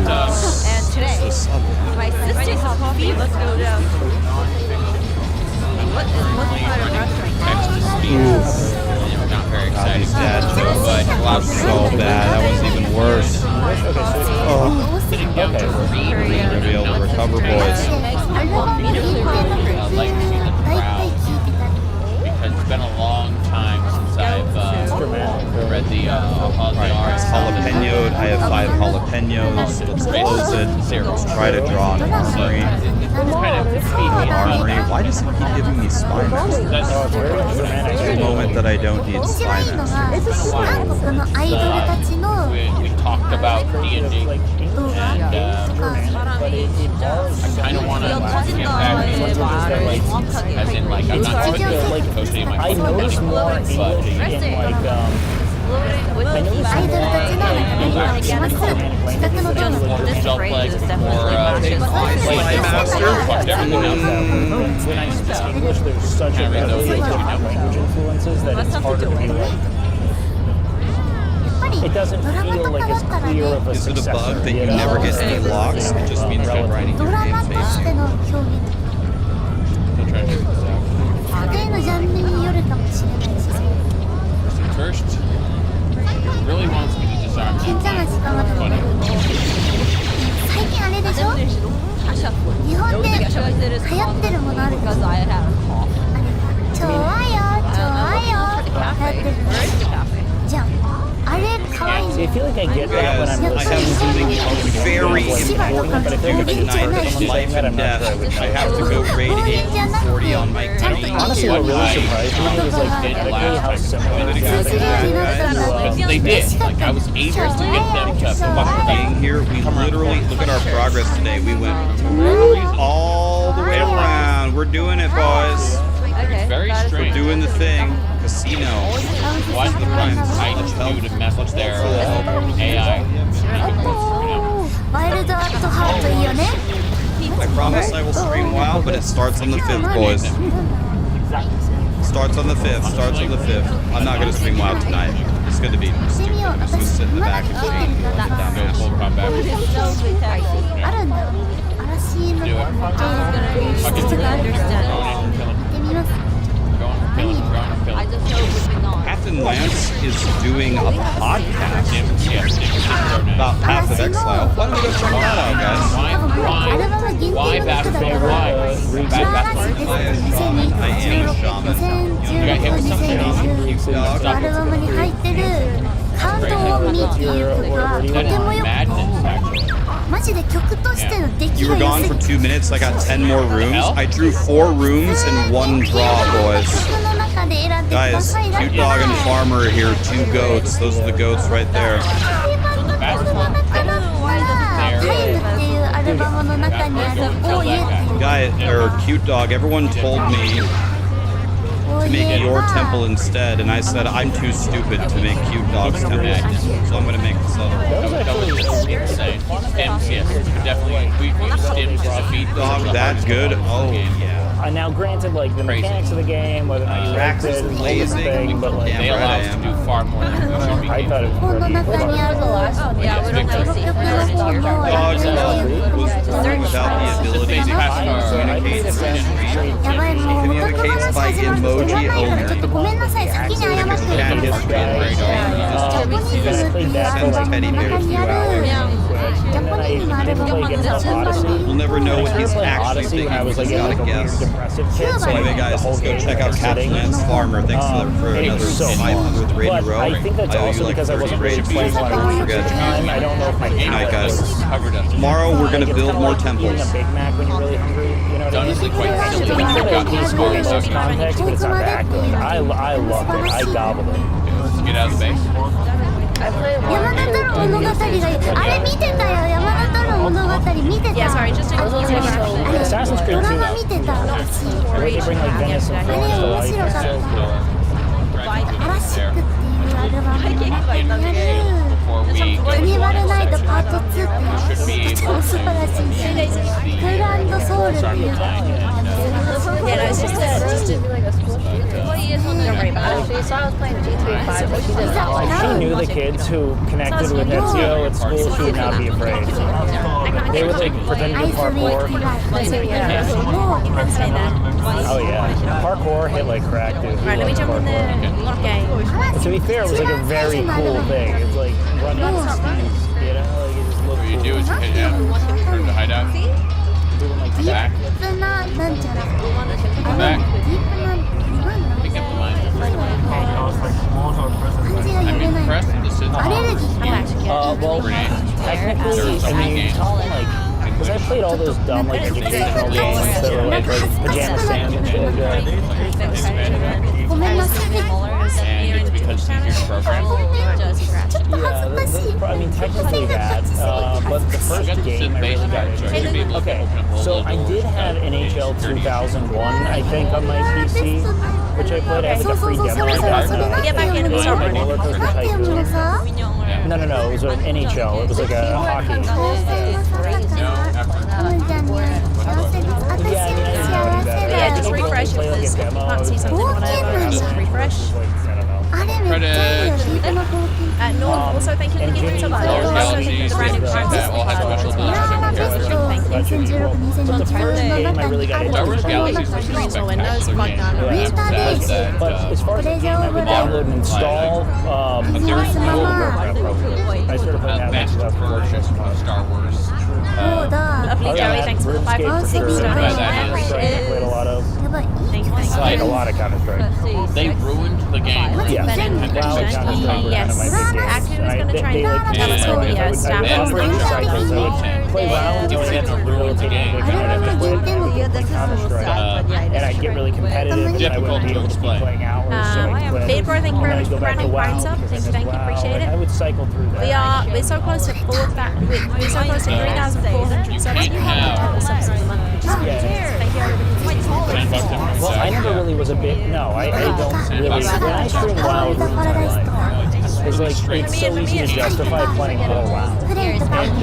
My sister's coffee. Let's go down. What part of restaurant? Not very excited. These dad jokes were so bad. That was even worse. Oh. Sitting down to read. We're gonna be able to recover, boys. I'd like to see the crowd because it's been a long time since I've read the It's jalapenoed. I have 5 jalapenos. Let's close it. Let's try to draw an armory. Armory. Why does he keep giving me spy master? There's a moment that I don't need spy master. We talked about D&D, and I kind of want to get back into it, as in, like, I'm not coaching my I noticed more English in, like, felt like more Spy master? When I speak English, there's such a variety of language influences that it's harder to like. It doesn't feel like as clear of a Is it a successor, bug that you never get any locks? It just means you're writing your game face. First, really wants me to disarm them. 最近あれでしょ日本で流行ってるものあるでしょちょわよちょわよ流行ってるじゃんあれかわいい See, I feel like I get that when I'm I have something very important to do tonight. It's life and death. I have to go raid 840 on my green. Honestly, what really surprised me was like genetically how similar They did. Like, I was able to get them to fucking Being here, we literally look at our progress today. We went all the way around. We're doing it, boys. It's very strange. We're doing the thing. Casino. Why the prime I just do to message their AI? I promise I will stream WoW, but it starts on the 5th, boys. Starts on the 5th. Starts on the 5th. I'm not gonna stream WoW tonight. It's gonna be stupid. I'm just gonna sit in the back and change. Go full combat. Captain Lance is doing a podcast about Path of Exile. Why don't we go check that out, guys? Why basketball? Why? I am shaman. You got hit with something? You were gone for 2 minutes. I got 10 more rooms. I drew 4 rooms and 1 draw, boys. Guys, Cute Dog and Farmer are here. 2 goats. Those are the goats right there. Guy, or Cute Dog, everyone told me to make your temple instead, and I said I'm too stupid to make Cute Dog's temple, so I'm gonna make this other one. That was insane. MCS, definitely. We stimmed to defeat Dog that good? Oh yeah. Now, granted, like the mechanics of the game, whether or not you liked it, is one thing, but like they allow us to do far more than we I thought it was pretty Dog was born without the ability to communicate through stream. Communicates by emoji only. Cat history and radar. He just sends teddy bear a few hours. We'll never know what he's actually thinking because he's not a guest. So anyway, guys, let's go check out Captain Lance Farmer. Thanks for another 500th raid in a row. I owe you like 30 raids. Don't forget. Good night, guys. Tomorrow we're gonna build more temples. It's honestly quite silly when you've got these scores of context, but it's not that good. I loved it. I gobbled it. Let's get out of the base. 山田太郎物語があれ見てたよ山田 Yeah, sorry, just to easy Assassin's Creed 2 though. Where they bring like Venice and France to life. It's so cool. Before we go to カニバルナイトパート2っていうの should be とても素晴らしいですグランドソウルっていう Yeah, no, it's just to be like a school shooter. Well, he is one don't worry about it. She saw I was playing GTA 5, but she didn't know. Like she knew the kids who connected with Ezio at school, she would not be afraid. They would like pretend to do parkour. Oh yeah, parkour hit like crack, dude. Right, let me jump in the game. And to be fair, it was like a very cool thing. It's like running on skis, you know? Like it just looked What you do is you hit down, turn to hideout, doing like back, ディープななんちゃら back, ディープな pick up the mine. 漢字が I 読め mean, ない press the system. アレルギー well, technically, I mean, like, because I played all those dumb, like, educational games that were like Pajama Sam and shit like that. ごめんなさい And it's because he's your program. Yeah, I mean, technically that, but the first game I really got into. Okay, so I did have NHL 2001, I think, on my PC, which I played. I had like a free demo. Get back into the server. Roller Coaster なんて読むの Tycoon. さ No, it was an NHL. It was like a hockey. 幸せに私 Yeah, I mean, I didn't know any better. Yeah, just I refresh play like a because demo. can't see something whatever. Just refresh. I don't know. あれめっちゃいいよディープな冒険 Norm, also thank you for giving to us. Also thank you for the brand new cards. That all have special いやーまあベスト2016-2017 の中にある Star Wars その Galaxy is 中 a に spectacular game. Winter Days But as far as the game, I would download and install. I started playing that Best stuff for version of Star Wars. そうだ Lovely Joey, thanks for the 5 RuneScape for six sure. stars. Counter Strike I played a lot of. やばい Thank you. Like a lot of Counter Strike. They ruined the game. Yeah. WoW and Counter Strike were kind of my big games. Actually, I was And going to try they like and me tell us I would staff operate the cycles. I would play WoW until I had to rehabilitate my big and I'd have to quit and I would play Counter Strike. And I'd get really competitive and I wouldn't be able to keep playing hours, so I'd quit. Fade Bro, thank you very And much I'd go for back to running WoW Pines Up. because I Thank you, missed WoW, appreciate and I it. would cycle through that. We're so close to we're so close to 3,400 subs. We have a couple subs in the month, which is great. Thank you everybody. Well, I never really was a big. No, I don't really. When I stream WoW, it ruins my life. It's like it's so easy to justify playing more WoW, and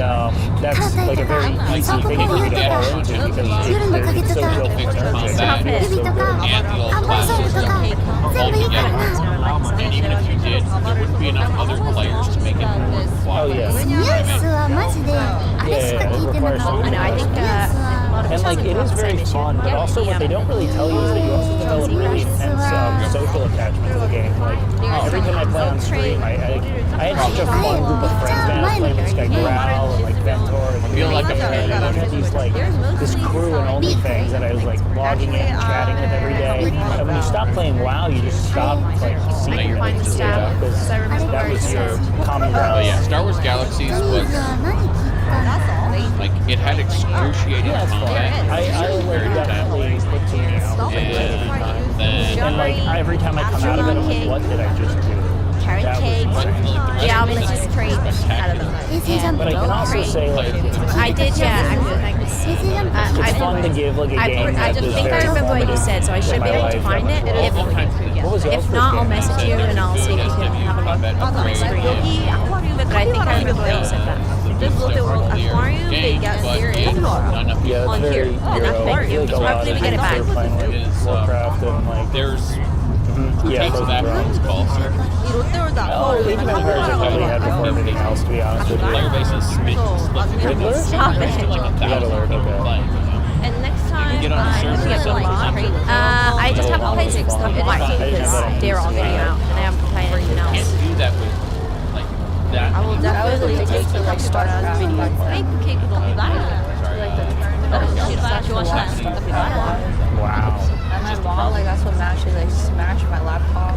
that's like a very easy thing for me to fall into because it's so built for synergy. 指とか And the old アンバーソングとか classes 全部いいからな and even if you did, there wouldn't be enough other players to make it Oh worthwhile. yeah. ニュースはマジであれしか聞いてなかった I know, I think And like it is very fun, but also what they don't really tell you is that you also develop really intense social attachment to the game. Like every time I play on stream, I had such a fun group of friends, man. I was playing with this guy Growl and like Ventor, and I feel like I'm everyone had these like this crew and OnlyFans that I was like logging in and chatting with every day. And when you stop playing WoW, you just stop like seeing your because that was your common ground. But yeah, Star Wars Galaxies was like it had excruciating combat. I would definitely put Teeny out And then and like every time I come out of it, I'm like, what did I just do? Carrot cake. Yeah, I'm just trade out of them. But I can also say like I did, yeah. Actually, thanks. it's fun to give like a game I that just was think I very remember what you said, so I should in be my able to life find that it. was cool. What was your If first not, I'll game? message you and I'll see if you can have a look on my screen. But I think I remember what you said that. just look at World Aquarium, they got zero Yeah, on it's here. very And then thank you. Hopefully we get it back. Warcraft and like there's yeah, takes that from call, sir. Oh, Age of Empires I probably had before everything else, to be honest with you. Player base is split Riddler? Stop it. to like 1,000 people playing. And next time, Get on the server get or something. I just haven't played 6 stuff in my because they're all getting out and I haven't played anything else. Can't do that with like that. I will definitely take to like start a video. Wow. And my mom, like, that's what actually like smashed my laptop.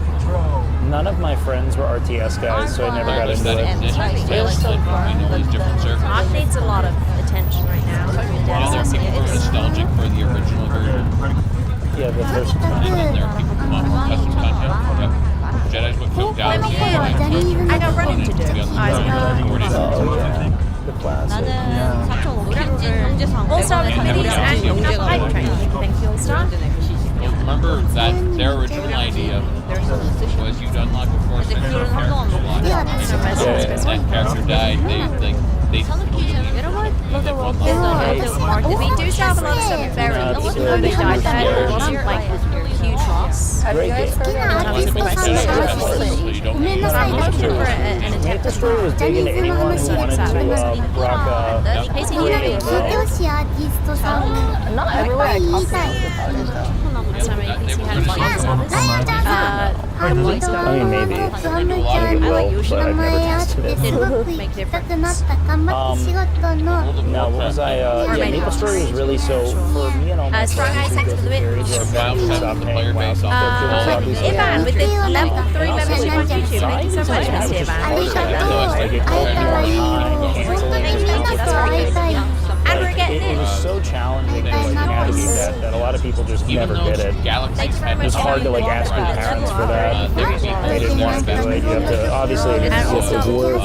None of my friends were RTS guys, so I never got into it. It was so fun. Mod needs a lot of attention right now. There are people who are nostalgic for the original version. Yeah, the first And then there are people who want custom content. Yep. Jedi's what took down. I got running to do. The classic. All-Star committees and enough pilot training. Thank you, All-Star. Remember that their original idea was you'd unlock a course and character slot. That character died. They We do still have a lot of stuff buried. Even though they died there, it wasn't like huge loss. Have you guys heard Obviously, my sister was I'm looking for an attempt to story was big into anyone who wanted to rock Not everywhere I talk to I mean, maybe. I like Yoshi. But I've never tested it. Didn't make a difference. No, what was I? Yeah, Maple Story was really so for me and all my Strong Eye friends. Sex for the Win. Ivan, with the level 3 membership on YouTube. Thank you so much, Mr. Ivan. That's very good. And we're getting It was so challenging to navigate that a lot of people just never did it. It's hard to ask your parents for that. They didn't want to do it. You have to obviously you have to work.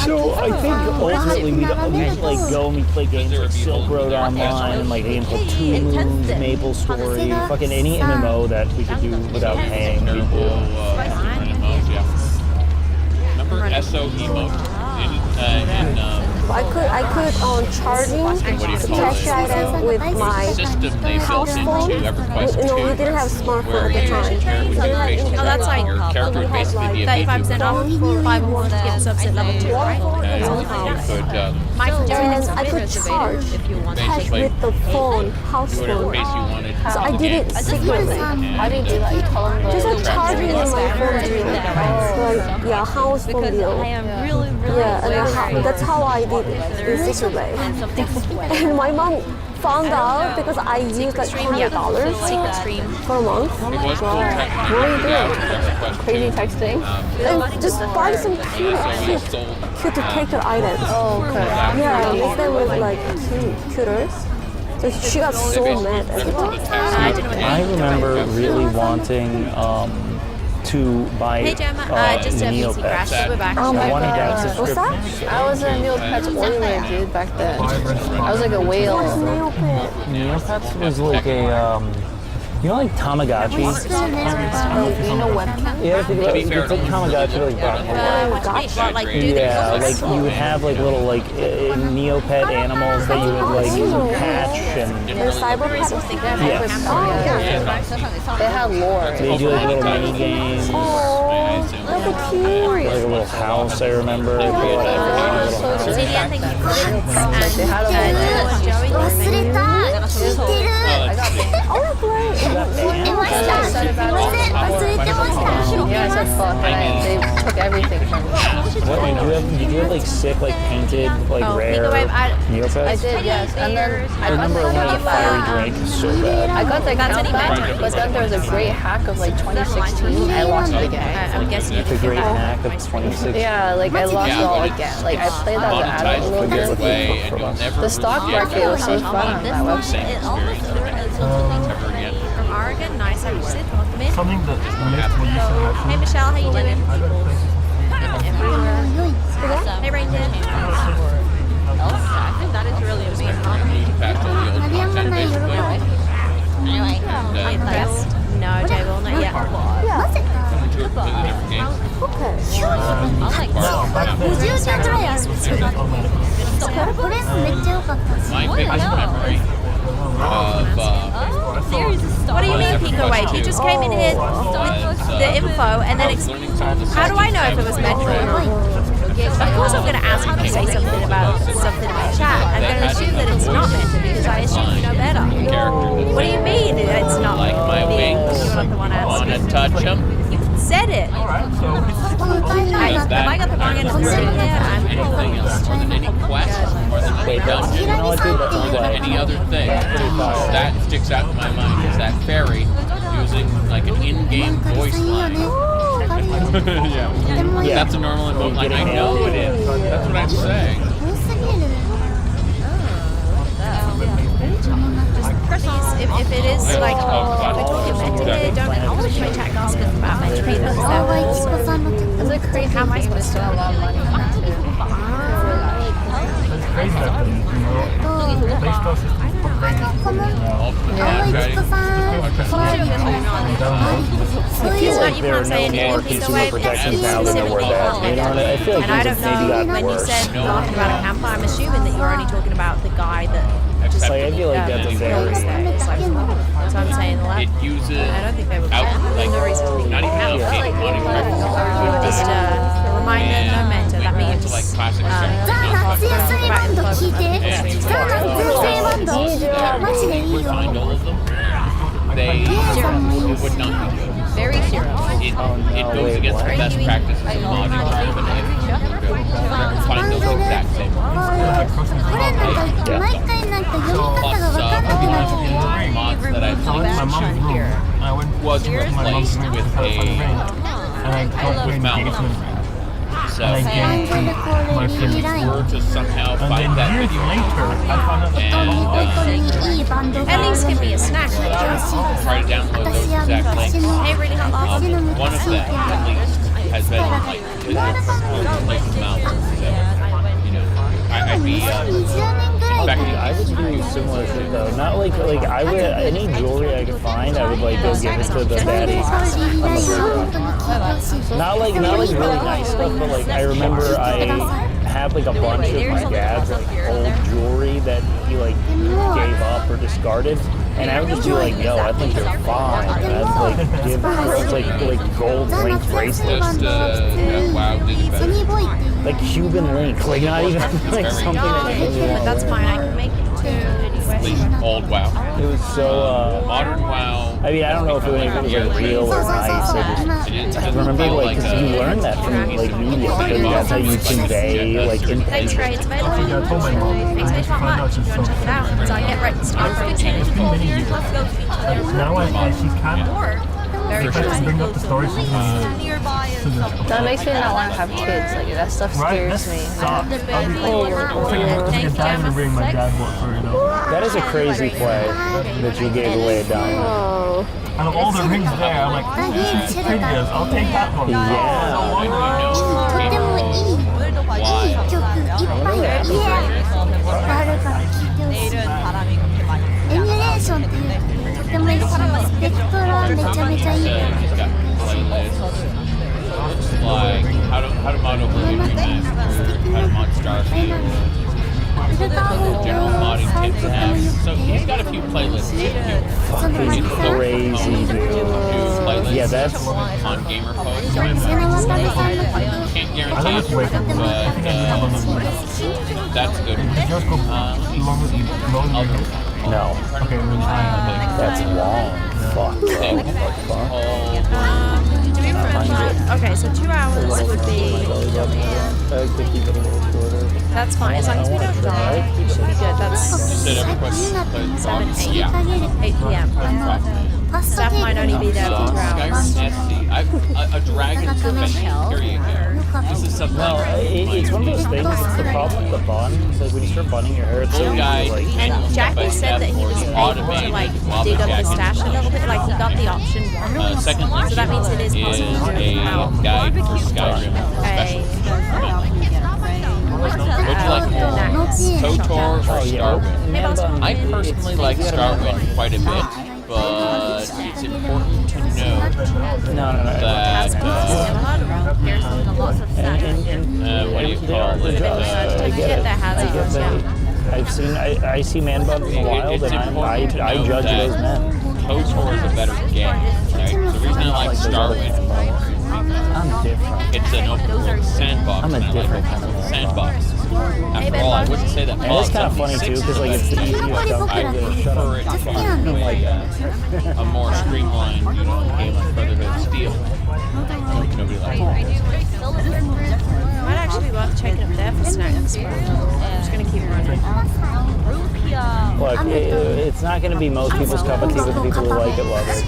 So I think ultimately we'd go and we'd play games like Silk Road Online, like games like Two Moons, Maple Story, fucking any MMO that we could do without paying. We'd do. Remember SO emote I could charging the cash item with my house phone. We didn't have smartphone at the time. Oh, that's like your character would basically be a 35% off for 5 more to get subs at level 2, right? And I could charge cash with the phone, house phone. So I did it secretly. How do you do that? You tell them Just like charging in my phone deal. Like, yeah, house phone deal. Yeah, and that's how I did it in secret way. And my mom found out because I used like $100 for a month. What are you doing? crazy texting? And just buy some cute detector items. Oh, okay. Yeah, make them with like cuter. So she got so mad at the time. I remember really wanting to buy just a PC crash. We're back. Oh my wanted that god. What's that? I was a Neopets oiler, dude, back then. I was like a whale. Neopets was like a you know, like Tamagotchi? You know webcam? Yeah, it's like Tamagotchi, like yeah, like you would have like little like Neopet animals that you would like catch and Cyberpets? yes. They had lore. They do like little mini games. Oh, look at cute. Like a little house, I remember. They had Yeah, I said fuck, and they took everything from me. What, did you have like sick, like painted, like rare Neopets? I did, yes. And then I remember I wanted a fiery drink so bad. I got the account back, but then there was a great hack of like 2016. I lost it again. I'm guessing The great hack of 2016. Yeah, like I lost it all again. Like I played as an adult a little bit. The stock market was so fun on that website. From Oregon, nice. How you sit? Welcome in. Something that Hey Michelle, how you doing? Hey Ranger. I think that is really amazing. Impressed? No, J-Ball, not yet. My biggest memory What do you mean Pico Wave? He just came in here with the info and then how do I know if it was meant for you? Of course I'm going to ask him to say something about chat. I'm going to assume that it's not meant to because I assume you know better. What do you mean it's not like my wings. You're not the one asking. Want to touch them? You said it. Have I got the wrong end of the stick here? I'm Anything else more than any quest, more than any dungeon, more than any other thing that sticks out in my mind is that fairy using like an in-game voice line. Yeah, that's a normal emote line. I know it is. That's what I'm saying. If it is like, if we're talking meta here, don't my chat ask us about meta because It's a crazy how am I supposed to spend a lot of money on that too? He's not, you can't say anything Pika Wave, that's specifically called. And I don't know, when you said talking about a camper, I'm assuming that you're only talking about the guy that just I feel like that's a very... goes there. It's like, that's what I'm saying. It uses I don't think they would like no reason to not even allocating money practice. just reminder, no mentor. That means like classic stuff. 夏休みバンド聞いてザ・夏休みバンドマジでいいよ Find all of them. They would not be good. Very serious. It goes against the best practices of modding rather than find those exact same これなんか毎回なんか読み方が分かんなくなって mods that I played was replaced with malware. So if we were to somehow find that video and At least give me a snack. try to download those exact links, one of them at least has been like replaced with malware. So, you know, I'd be I would do similar shit though. Not like I would any jewelry I could find, I would like go give it to the daddy. Not like really nice stuff, but like I remember I had like a bunch of my dad's like old jewelry that he like gave up or discarded, and I would just be like, yo, I think you're fine. And I'd like give like gold linked bracelets. WoW did better. Like Cuban link, like not even like something that you really want. That's fine. I can make it too. Old WoW. It was so modern WoW. I mean, I don't know if it was like real or nice. I remember like because you learn that from like media. Because that's how you convey like Thanks, information. Ray. It's available. Thanks not much. If you want to check it out, so I get right to start from Now I see can't. Very Bring up the stories from That makes me not want to have kids. Like that stuff scares me. That is a crazy play that you gave away a diamond. Out of all the rings there, I'm like, this is pretty good. I'll take that one. Yeah. とてもいい曲いっぱい家があるから聴いてほしいエミュレーションっていうとてもいいしスペクトラめちゃめちゃいい Like how to mod Oblivion, how to mod Starfield, general modding tips and hacks. So he's got a few playlists. Fucking crazy, dude. Playlists Yeah, that's on gamer posts. Can't guarantee it, but that's good. no. That's long. Okay, so 2 hours would be. That's fine. As long as we don't die, we should be good. That's 7, 8 p.m. Staff might only be there for 2 hours. A dragon's carrying This is something. No, it's one of those things. It's the problem with the bun. It's like when you start bunning your hair, it's so easy. And Jackie said that he was able to like dig up his stash a little bit. Like he got the option one. Second link So that means it is possible to a guide for Skyrim special. Would you like KOTOR or Starwind? I personally like Starwind quite a bit, but it's important to note that what do you call it? I get it. I see man buns in the wild, and I judge those men. KOTOR is a better game. Right? The reason I like Starwind I'm different. It's an open world sandbox. I'm a different kind of sandbox. After all, I wouldn't say that. And it's kind of funny too, because like it's the easiest stuff. I would prefer it to a more streamlined, game like Brotherhood of Steel. Nobody likes it. Might actually be worth checking up there for snacks. I'm just gonna keep running. Look, it's not going to be most people's cup of tea, but the people who like it love it. So,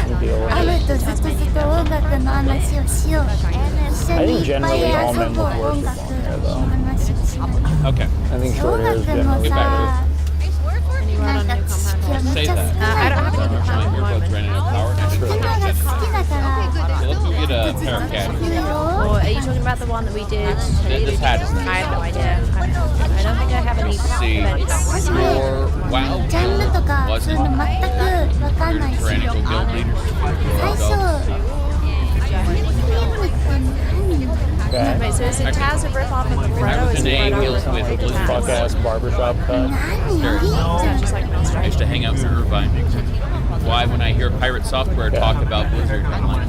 you deal with it. I think generally all men look worse with long hair, though. Okay. I think short hair is generally better. はめっちゃ少ない。 I don't have any plans at the My earbuds moment. ran out of power. 竹馬が好きだから、 So let's go get a pair of cats. いるよ。 Or are you talking about the one that we did? This hat is I have no idea. I don't think I have any. see. events. Your wow ジャンルとかそういうの全くわかんないし、 tyrannical guild leaders. 最初、Wait, so is it Taz a rip-off of the Frodo? Is The it name Frodo deals with with blue Fuck ass barbershop cut. Yeah, just like an I Australian. used to hang out in Irvine. Why, when I hear Pirate Software talk about Blizzard, I'm like,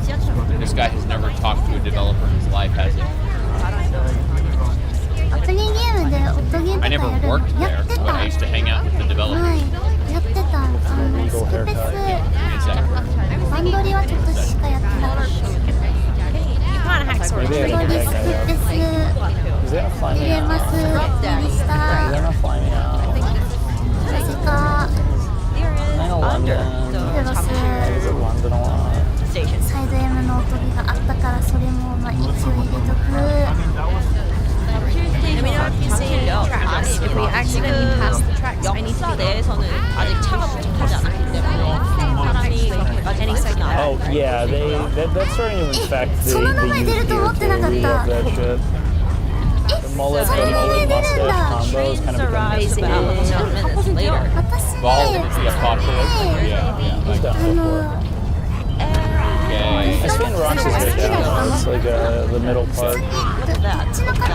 this guy has never talked to a developer in his life, has he? アプリゲームで音ゲーとか I never やる worked のや there, って but た。 I used to hang out with the は developers. い、やってた。スキペス、 Exactly. バンドリはちょっとしかやってなかった。 You can't hack sort of. バンドリ、スキペス、 Is that a fly 入 me れ out? ます。右 Is 下、 that a fly me out? なぜか、 I know London. クロス、 I visit London a lot. サイド M の音ゲーがあったから、それもまあ一応入れとく。 Let me know if you see tracks. If we accidentally pass the tracks, I need to be there. 아직 차가 부족하지 않았기 때문에 any signal. Oh yeah, that's starting to infect the used gear too. We love that shit. The mullet mustache combos kind of Arrives about 7 minutes later. Ball is the apocalypse. Yeah. He's down for it. I spin rocks is right down. It's like the middle part.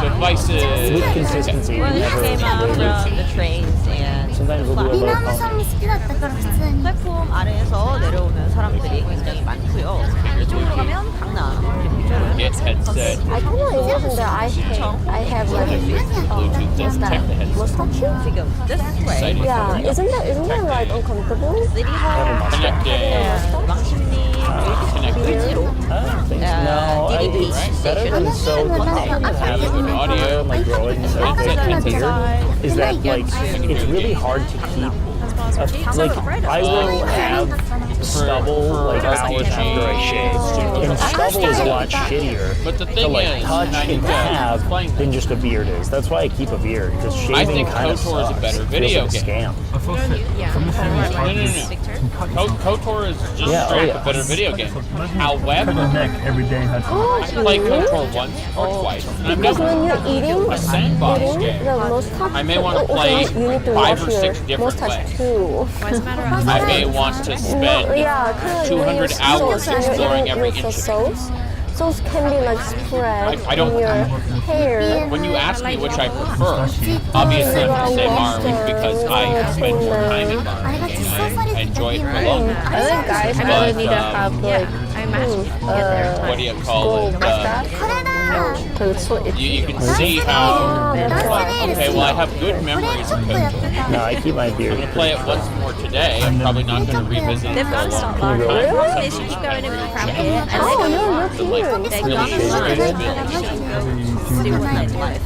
Devices. With consistency, you never lose. The trains and Sometimes we'll do a リ low ナムさん pump. も好きだったから普通に。 플랫폼 아래에서 내려오는 사람들이 굉장히 많고요. 이쪽으로 가면 강남. Get headset. I don't know, it wasn't that I have like Bluetooth. Just check the headset. mustache. 지금 this way. Yeah, isn't that like uncomfortable? Connecting. 왕십리 Connecting. No, it's better than so having audio and like growing a beard is that like it's really hard to keep. Like I will have stubble like hours after I shave, and stubble is a lot shittier But the to thing like is, touch and have than just a beard is. That's why I keep a beard because I shaving think kind of KOTOR is sucks. a better Feels video like a game. scam. No. KOTOR is just straight up a better video game. However, every day. I played KOTOR once or twice, and I'm Because done. when you're eating, A sandbox game. the mustache, I may want to play you need to 5 wash or your 6 different mustache ways. too. I may want to spend Yeah, kind of 200 hours exploring every with inch the of it. sauce. Sauce can be like spread I don't- in your hair. When you ask me which I prefer, obviously I'm going to say Morrowind because I spend more time in Morrowind and I enjoy it for longer. I think guys But, really need to have like I imagine. what do you call it? You can see how, like, okay, well I have good memories of KOTOR. No, I keep my I'm beard. going to play it once more today. I'm probably not going to revisit it They've for a got long stuff time. like they should go in and crap it and Oh, they're you're But, like, European. they're really gonna sure look it's at real. see what that's like.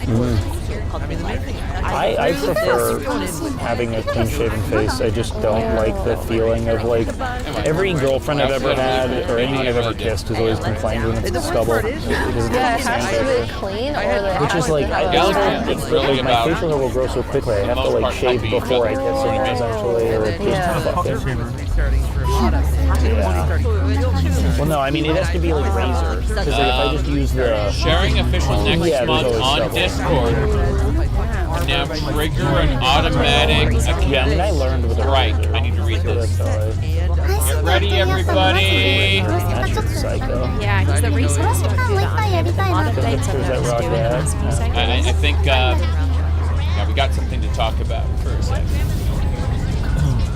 I prefer having a clean shaven face. I just don't like the feeling of like every girlfriend I've ever had or anyone I've ever kissed has always complained when it's stubble. It doesn't yeah, taste it has to be really clean or like Which is like, like my facial hair will grow so quickly. I have to like shave before I kiss someone essentially, or it just fuck it. Yeah. Well, no, I mean it has to be like razor because like, if I just use the Sharing official next yeah, there's month always on stubble. Discord. Now trigger an automatic Yeah, I mean I learned with the strike. razor. I need to read So this. that's how Get ready, everybody. psycho. Yeah, because the research don't do that. There's a lot of dates on There's that those rock doing ad. this music. I think yeah, we got something to talk about for a second.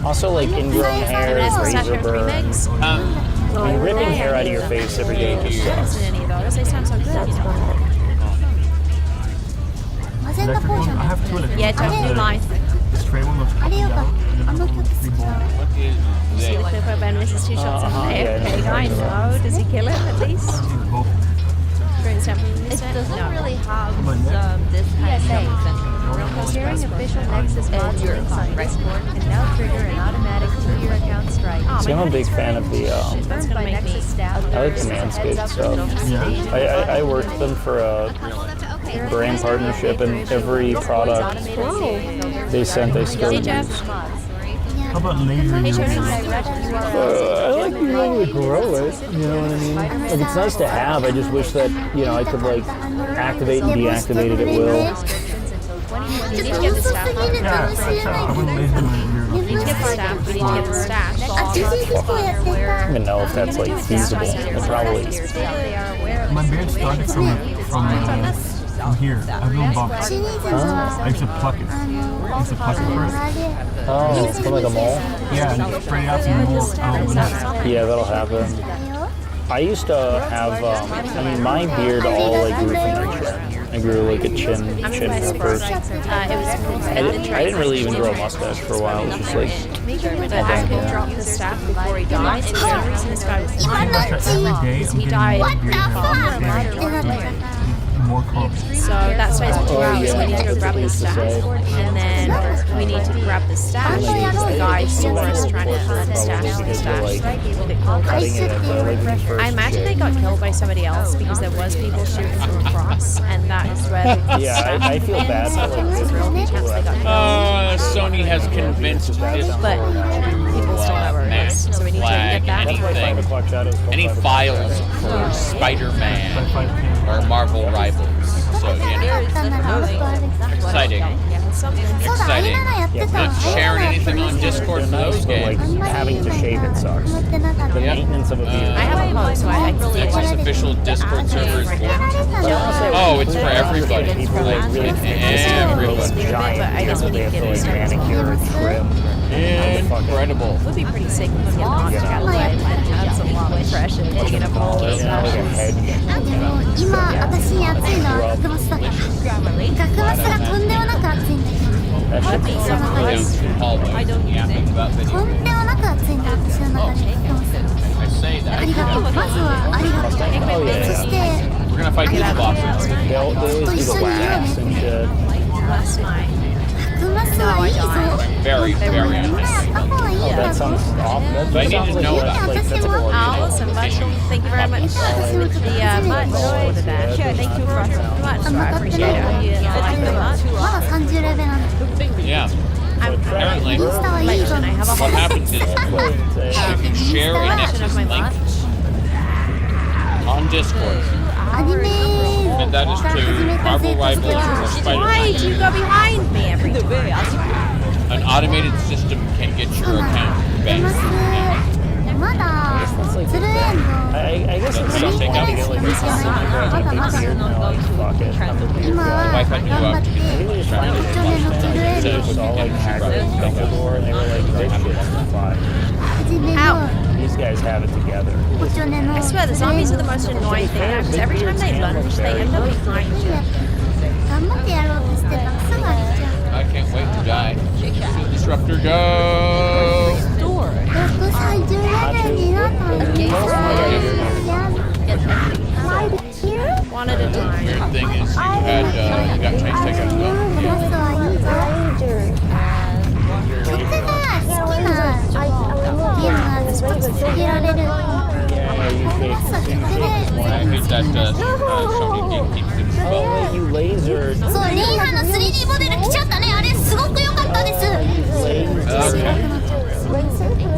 Also, like ingrown hair, razor burns. I mean, ripping hair out of your face every day just sucks. Any of those, they sound so good. You know? マゼンタポーション Yeah, totally nice. あれよかったあの曲好きだ See the clip where Ben misses 2 shots in the head. Okay, I know. Does he kill it at least? It doesn't really have this kind of thing. Sharing official Nexus mods links on Discord can now trigger an automatic 2-year account strike. See, I'm a big fan of the. That's gonna make me. I like the Manscaped stuff. I worked them for a brand partnership, and every product they sent, they still use. How about laser? I like being able to grow it, you know what I mean? Like, it's nice to have, I just wish that, you know, I could, like, activate and deactivate it at will. You need to get the staff. I wouldn't laser my You need to get the staff. You need to get the staff. I don't even know if that's, like, feasible. It probably is. My beard started from here. I have no bump. I used to pluck it. I used to pluck it first. Oh, from like a mole? Yeah, and spray out some moles. Yeah, that'll happen. I used to have, I mean, my beard all like grew from my chin. I grew like a chin hair first. I didn't really even grow a mustache for a while. It was just like. But I could drop the staff before he died. And the only reason this guy was is he died More common. So that stays for 2 hours. We need to go grab the staff, and then we need to grab the stash because the guy saw us trying to hunt the stash. I imagine they got killed by somebody else because there was people shooting from across, and that is where. Yeah, I feel bad for like Sony has convinced this but people still know where it is, so we need to get that. Any files for Spider-Man or Marvel Rivals. So, you know, exciting. Exciting. Not sharing anything on Discord for those games. Like, having to shave it sucks. The maintenance of a beard. I have a home, so I can That's his official Discord server is for. Oh, it's for everybody. People like really Everybody. giant I guess we need to get it started. manicure and trim. Incredible. It would be pretty sick if we get Oscar out of the way and have some long fresh and taking up all those Like a stations. hedge. 今私に暑いのは学マスだから学マスがとんでもなく暑いんだけど That should be Down to the hallway. Yapping about と video. んでもなく暑いんだ私の中で学マス I say あ that. りがとうまずはありがとうそして We're gonna fight these bosses. They'll do the wax and shit. Last night. 学マスはいいぞ Very, very nice. した方がいい Oh, よ that sounds awful. But I need That to sounds know like that. like that's a Oh, coordinated. awesome. Thank you very much for the much order there. Sure, thank you very much. I appreciate it. I like it much. まだ30レベルなんだ Yeah. I'm Apparently, Insta はいいぞ I have a what whole happens is if you share a collection of Nexus my link lunch. on Discord, アニメ and that is to Marvel Rivals or Why Spider-Man, do you go behind me every time? an automated system can get your account 学マ banned. スまだツルエン I guess it's something to get like a beard now. Like, fuck it. ド今は頑張って I think we just found it 去年のツルエン it was all like Hagrid and Dumbledore, and they were like, this shit's fine. 初めの These guys have it together. 去年の I swear, the zombies are the most annoying thing now because every time they lunge, they end up behind you. 頑張ってやろうとしてたらすぐ飽きちゃう I can't wait to die. Disruptor, go! 130レベルになったのに One at a time. Weird thing is you got Chinese takeout as well. マスはいいぞ僕が好きなゲームなんですけど続けられる Yeah, you take. I hate that Sony gatekeeps it as well. Oh, wait, you lasered. そうリーハの 3D モデル来ちゃったねあれすごく良かったです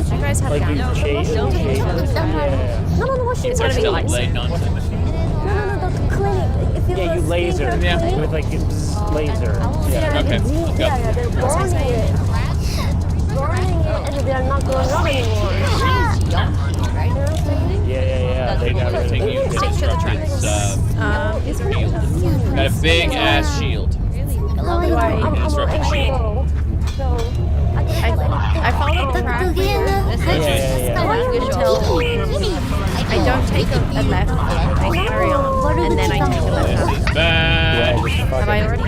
You guys have Like you down. chase. No, It's gonna be Still like late nonsense. Yeah, you laser. Yeah. With like laser. Yeah. Okay, let's go. burning it and they're not going on anymore. Yeah. They got rid of Taking you it. to Disruptor's shield. Got a big ass shield. Disruptor shield. I follow the track until I don't take a left, I carry on, and then I take a left hand. Bad. Have I already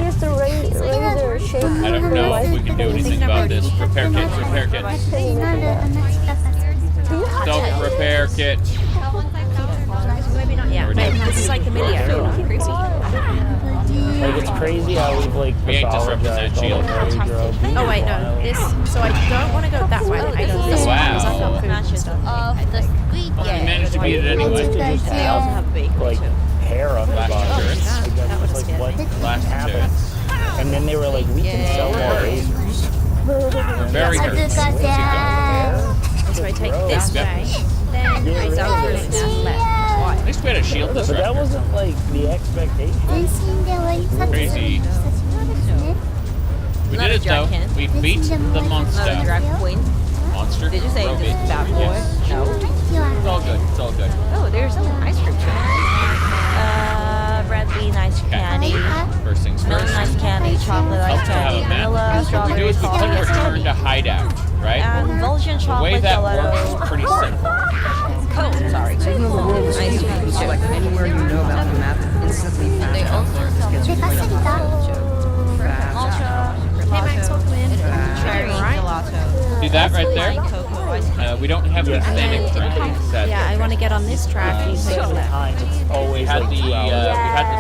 Used to razor shape. I don't know if we can do anything about this. Repair kit, repair kit. Don't repair kit. Maybe not yet, but this is like the mini crazy. Like it's crazy how we've like We ain't disrupting that shield. Oh wait, no, this, so I don't want to go that way, I go this way, because I've got food and stuff. We managed to beat it anyway. I also have bacon. Like hair on the bottom. That was Like what Last happened? And then they were like, we can sell more razors. And Very good. So I take this way, then I go through and left. At least we had a shield But that disruptor. wasn't like the expectation. Crazy. We did it though. We beat the monster. Monster. Did you say Roby. just bad boy? Yes. No. It's all good. It's all good. Oh, there's an ice cream truck. Red bean ice candy. First things Milk first. ice candy, chocolate Helps ice to have candy, a map. vanilla, What we do strawberry, is we click salted return to hideout, right? Vulcan The way chocolate that gelato. works is pretty simple. Oh, sorry. Ice cream. Anywhere you know about the map, instantly fast. They also sell Ultra, hey Max, welcome in. Cherry gelato. See that right there? Cocoa ice cream. We don't have the authentic drinking set. Yeah, I want to get on this track. You say that. We had the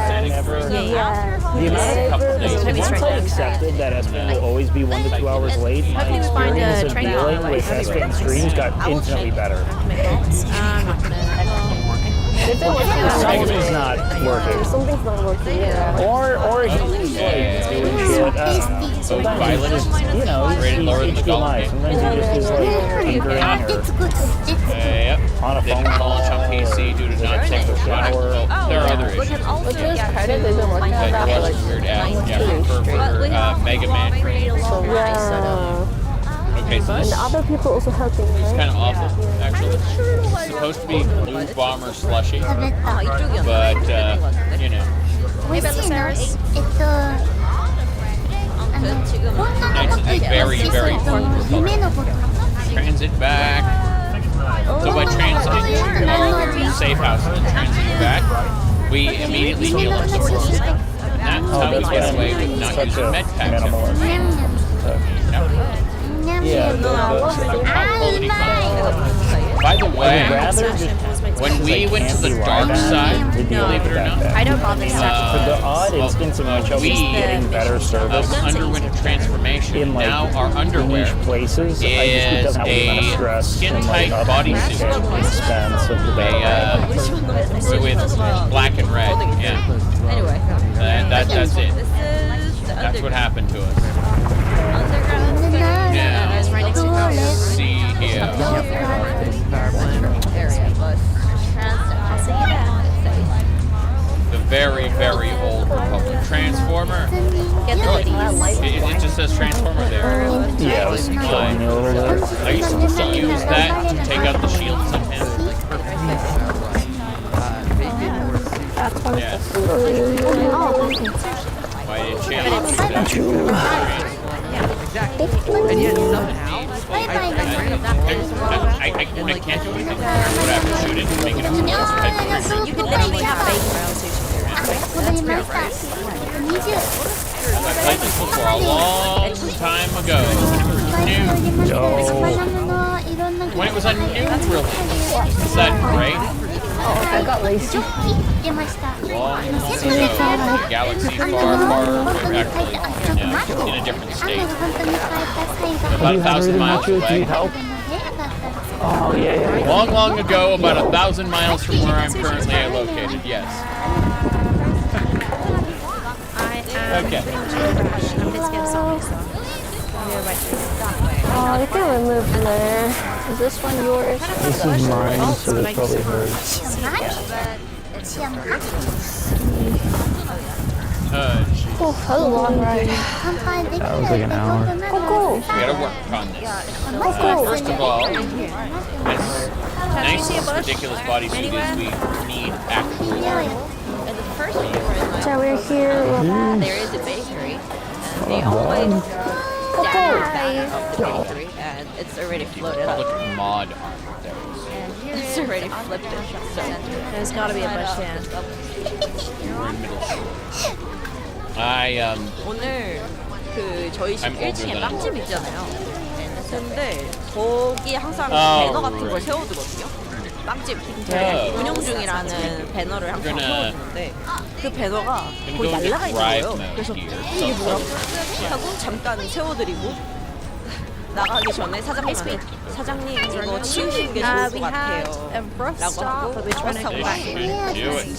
Sonic drink. The amount A couple days once ago. I accepted that Espen will always be 1 to 2 hours late, my Hopefully we find a experience of train dealing on with Espen streams got infinitely better. Something's not working. Something's not working. Yeah. Or he's like doing shit. Sometimes he's just, you know, Rated lower than the HDMI. Gulf. Sometimes he just is like tinkering Yep. on a Didn't phone launch on PC due to not taking the product. Well, there are other issues. Which is credit, they've been working on Like that there for was like a weird app, 19 yeah, for Mega Man training. Yeah. Okay, so And this other people also helping, is right? kind of awful, actually. It's supposed to be Blue Bomber slushy, but, you know. Nice, very, very cool. Transit back. So by transiting to our safe house and then transiting back, we immediately heal ourselves. And that's how we get away with not using med packs. By the way, when we went to the dark side, believe it or not, I don't bother For the odd instance in which we getting better service underwent a transformation. in like Now our underwear niche places, I just, it is doesn't have the amount of a stress skin-tight and like bodysuit. expense of the With black and red, yeah. Anyway. And that's it. That's what happened to us. Now, let's see here. The very, very old Republic Transformer. It just says Transformer there. Yeah, it was killing me a little bit. I used to use that to take out the shield sometimes. Yeah. Why did it change? And yet somehow, I can't do anything. I would have to shoot it to make it a type of creature. You could literally have bacon rail station there. I played this before a long time ago. When it was a new release. Is that great? Oh, I got lazy. Long ago, galaxy far, actually, yeah, in a different state. About 1,000 miles away. Oh, yeah. Long ago, about 1,000 miles from where I'm currently located, yes. Okay. Oh, you can remove there. Is this one yours? This is mine, so it's probably hers. Oh, that was a long ride. That was like an hour. Coco. We gotta work on this. First of all, as nice as ridiculous bodysuit is, we need actual So we're here. There is a bakery. And they always down the back of the bakery, and it's already floated up. public mod armor there. It's already flipped it. So there's got to be a bush stand. We're in middle school. 오늘 그 저희 집 I'm older 1층에 than 빵집 있잖아요. 근데 거기 항상 Oh, 배너 같은 걸 right. 세워두거든요. 빵집 Oh. 운영 중이라는 배너를 항상 We're gonna- 세워두는데 그 배너가 Gonna 거의 go into 날라가 있는 drive 거예요. mode 그래서 here. 이게 뭐라고 하고 잠깐 세워드리고 나가기 전에 사장님한테 사장님 이거 치우시는 게 좋을 것 같아요. 라고 하고 버스 타고 가요. Do it.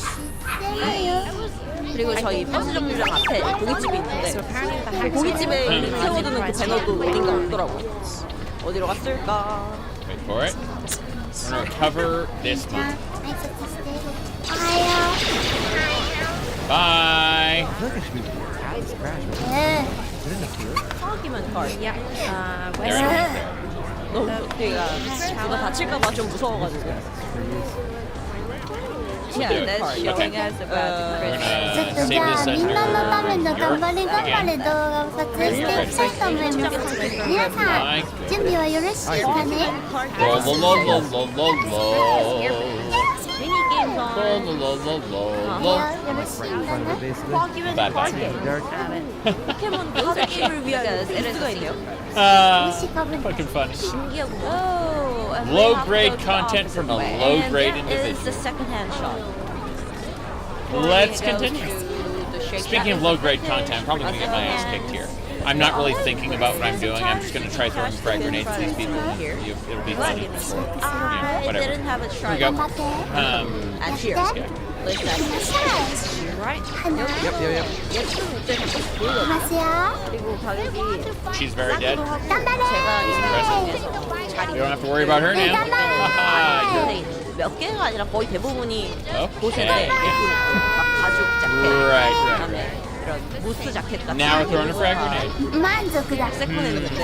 그리고 저희 버스 정류장 앞에 고깃집이 있는데 그 고깃집에 세워두는 그 배너도 어딘가 없더라고요. 어디로 갔을까? Wait for it. We're gonna recover this one. Bye. Argument card. Yeah. There it is. 너무 내가 누가 다칠까봐 좀 무서워가지고. Yeah, that's showing us about the ちょっとじゃあみんなのための頑張れ頑張れ動画を撮影していきたいと思います。皆さん準備はよろしいかね？ 포켓몬 카드 게임을 위한 부스가 있네요. Fucking funny. 신기하구나. Low grade content from a low grade individual. Is the second-hand shop. Let's continue. Speaking of low grade content, I'm probably gonna get my ass kicked here. I'm not really thinking about what I'm doing. I'm just gonna try throwing frag grenades at these people. It'll be funny. Yeah, whatever. I didn't have a try. Here we go. And here. Right? Yep. 그리고 가격이 She's very dead. 제가 You don't have to worry about her now. 몇 개가 아니라 거의 대부분이 보세요. Okay. 가죽 자켓, Right. 그다음에 이런 무스 자켓 같은. Now we're throwing a frag grenade. 満足だ。 세컨에는 근데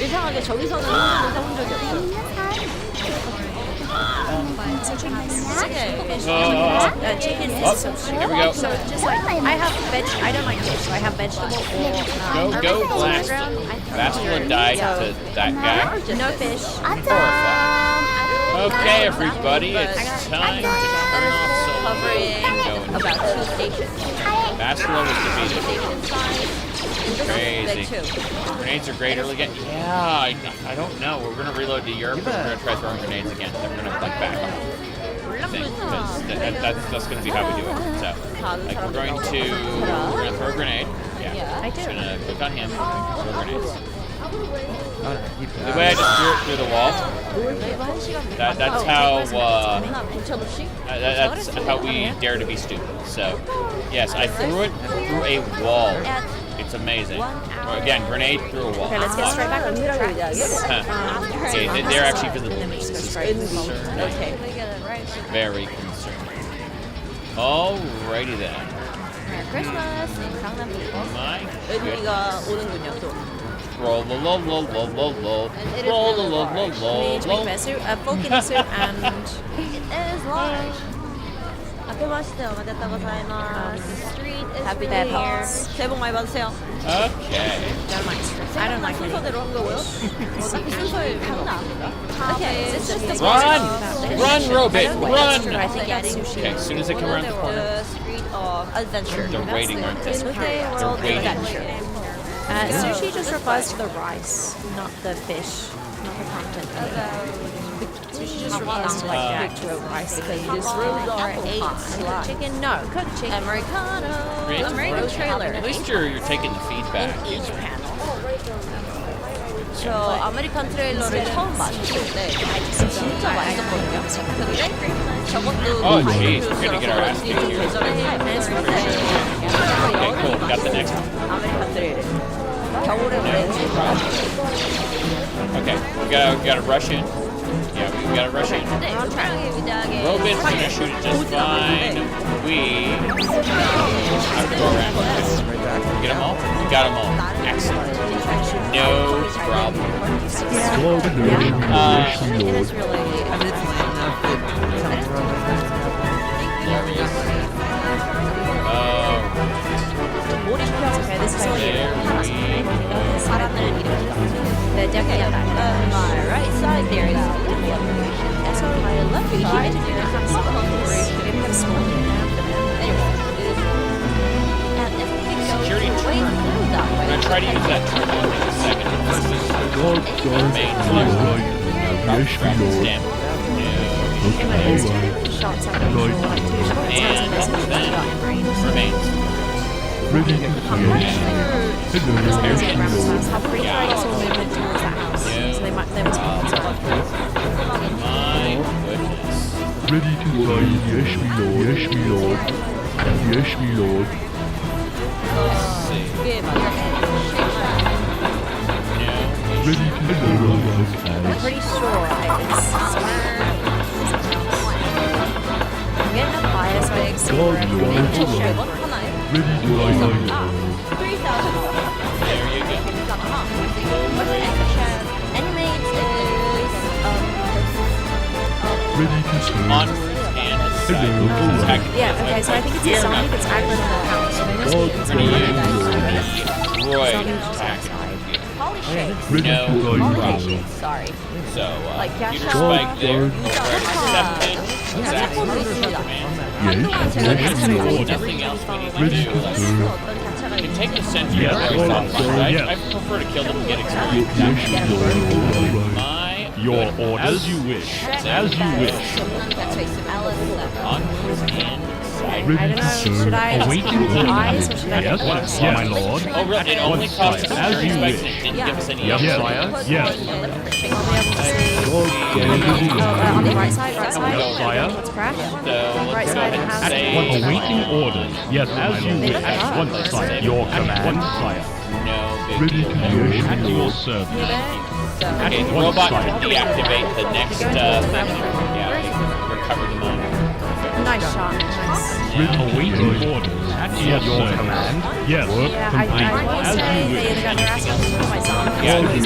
이상하게 저기서는 해본 적이 없어요. Chicken is so Here we go. So just like I have I don't like fish. So I have vegetable or Go blast. Bastila died to that guy. no fish. Okay, everybody, it's time to turn off Solo and go into About 2 stations. Bastila was defeated. Crazy. Grenades are great early game. Yeah, I don't know. We're gonna reload to Europe. We're gonna try throwing grenades again. Then we're gonna like back off. Because that's gonna be how we do it. So, like we're gonna throw a grenade. Yeah, I do. Just gonna click on him. Throw grenades. The way I just threw it through the wall. That's how. That's how we dare to be stupid. So, yes, I threw it through a wall. It's amazing. Again, grenade through a wall. Okay, let's get straight back on track. Okay, they're actually visible. Okay. Very concerning. Alrighty then. Merry Christmas in Gangnam. My 은희가 오는군요 또. Roll, roll, roll, roll, roll, roll, roll, roll, roll, roll, roll. Full kitten suit and it is large. Happy New Year. 새해 복 많이 받으세요. Okay. I don't like 순서대로 한 거고요. 어차피 순서에 장난. Okay, it's just the Run, Robit, run! I think adding Okay, as soon as they come around the corner, the street of adventure. they're waiting right there. They're waiting. adventure. Sushi just refers to the rice, not the fish, not the content. Sushi just refers to like the picture of rice because this rolls are apple chicken, no, cooked chicken, Americano, American trailer. At least you're taking the feedback. Each panel. 저 아메리칸 트레일러를 처음 마셨을 때 진짜 맛있었거든요. 근데 저것도 Oh, jeez, we're gonna get our ass kicked here. Okay, cool. Got the next one. 아메리칸 트레일러. 겨울에 Okay, we gotta rush in. Yeah, we gotta rush in. Robin's gonna shoot it just fine. We have to go around. Get them all? We got them all. Excellent. No problem. Okay, this is 사람을 the definitely on my right side there is Olivia. And so I love you. She mentioned you have some corporation. Maybe have a small anyway. Security turn. We're gonna try to use that turn in a second. Main stamp. And then remains. Ready to My goodness. Ready to fly, yes, my lord. Yes, my lord. Let's see. I'm pretty sure it's somewhere. I'm getting a fire so I explore it. Animate is On and attack. yeah, okay, so I think it's a zombie that's aggro in the house. So maybe it's Roy attack. Holy shit. No problem. Sorry. So, Like computer Yasha. spike there. Accepted. Exactly. Nothing else we need to do. You can take the sentry out there. I prefer to kill them and get experience. Your orders. As you wish. As you wish. Onwards and I don't know, should I Awaiting the eyes or should I Yes, yes, my lord. Oh, really? It only cost us As you wish. it didn't give us any Yes, other. sire. Yes. on the right side, Yes, sire. sire. Let's crash. So Right let's go side ahead and has say Awaiting orders. Yes, my lord. At once, sire. Your command, sire. no big deal. At your service. Okay, the robot can deactivate the next thing. Yeah, recover the mine. Nice shot. Nice. Awaiting orders. At your command. Yes. Work Yeah, I complete. will As say you they wish. either got their ass off or my zombie. Yeah, it's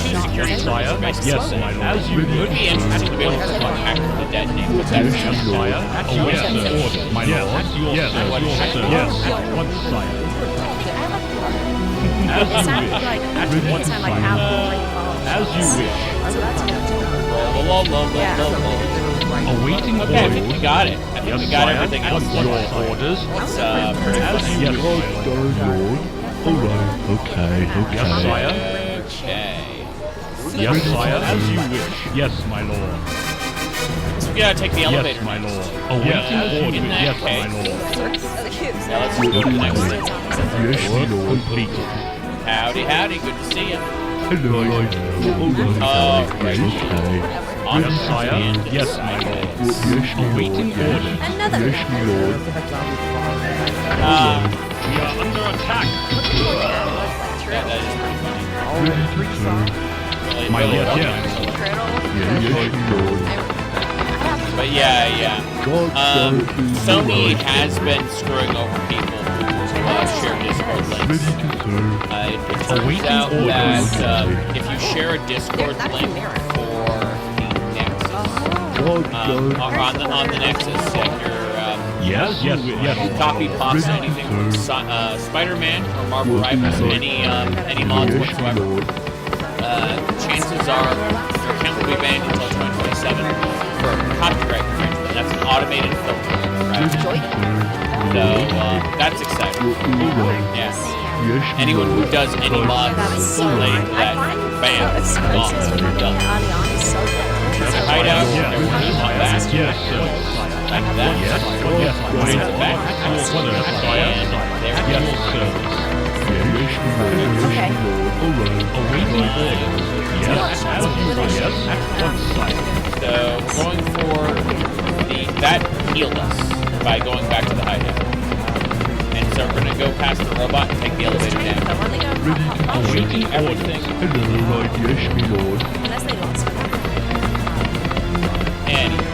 two security Sire. Yes, my lord. As you It would wish. be interesting to be able to hack the dead name, but that's Yes, sire. At your service. My lord. Yes, at your service. Yes. At once, sire. It sounded like one time like Apple like As you wish. So that's good. Awaiting Okay, I think we got it. I think we got everything else. Your orders. It's pretty As much. you wish. Alright, okay. Yes, sire. Okay. Yes, sire. As you wish. Yes, my lord. So we gotta take the elevator. Yes, my next. lord. Awaiting orders. In that Yes, my case. lord. Now let's go to the next thing. Yes, my lord. Completed. Howdy, howdy. Good to see you. Hello. Alright. Right. Okay. On Yes, sire. and Yes, my lord. Yes, my lord. Awaiting orders. Another. Yes, my lord. We are under attack. That is pretty funny. Ready to serve. Really, My really lord, funny. yes. Yeah, yes, my lord. But yeah. Sony has been screwing over people who share Discord links. Ready to serve. It turns out that if you share a Discord link for the Nexus, on the Nexus, and Yes, yes, yes. you copy pasta anything from Spider-Man or Marvel Rivals, any mods whatsoever, chances are your account will be banned until 2027 for copyright infringement. That's an automated filter. Right? So that's exciting. Yes. Anyone who does any mods related to that, bam, gone. Done. There's a hideout. There was a back. Yes, Back to that. yes, Back. And there. yes, service. Okay. Awaiting orders. Yes, as you wish. Yes, at once, sire. So we're going for that healed us by going back to the hideout. And so we're gonna go past the robot and take the elevator down. Awaiting Everything. Hello, right, yes, my lord. Unless they lost. Anyway.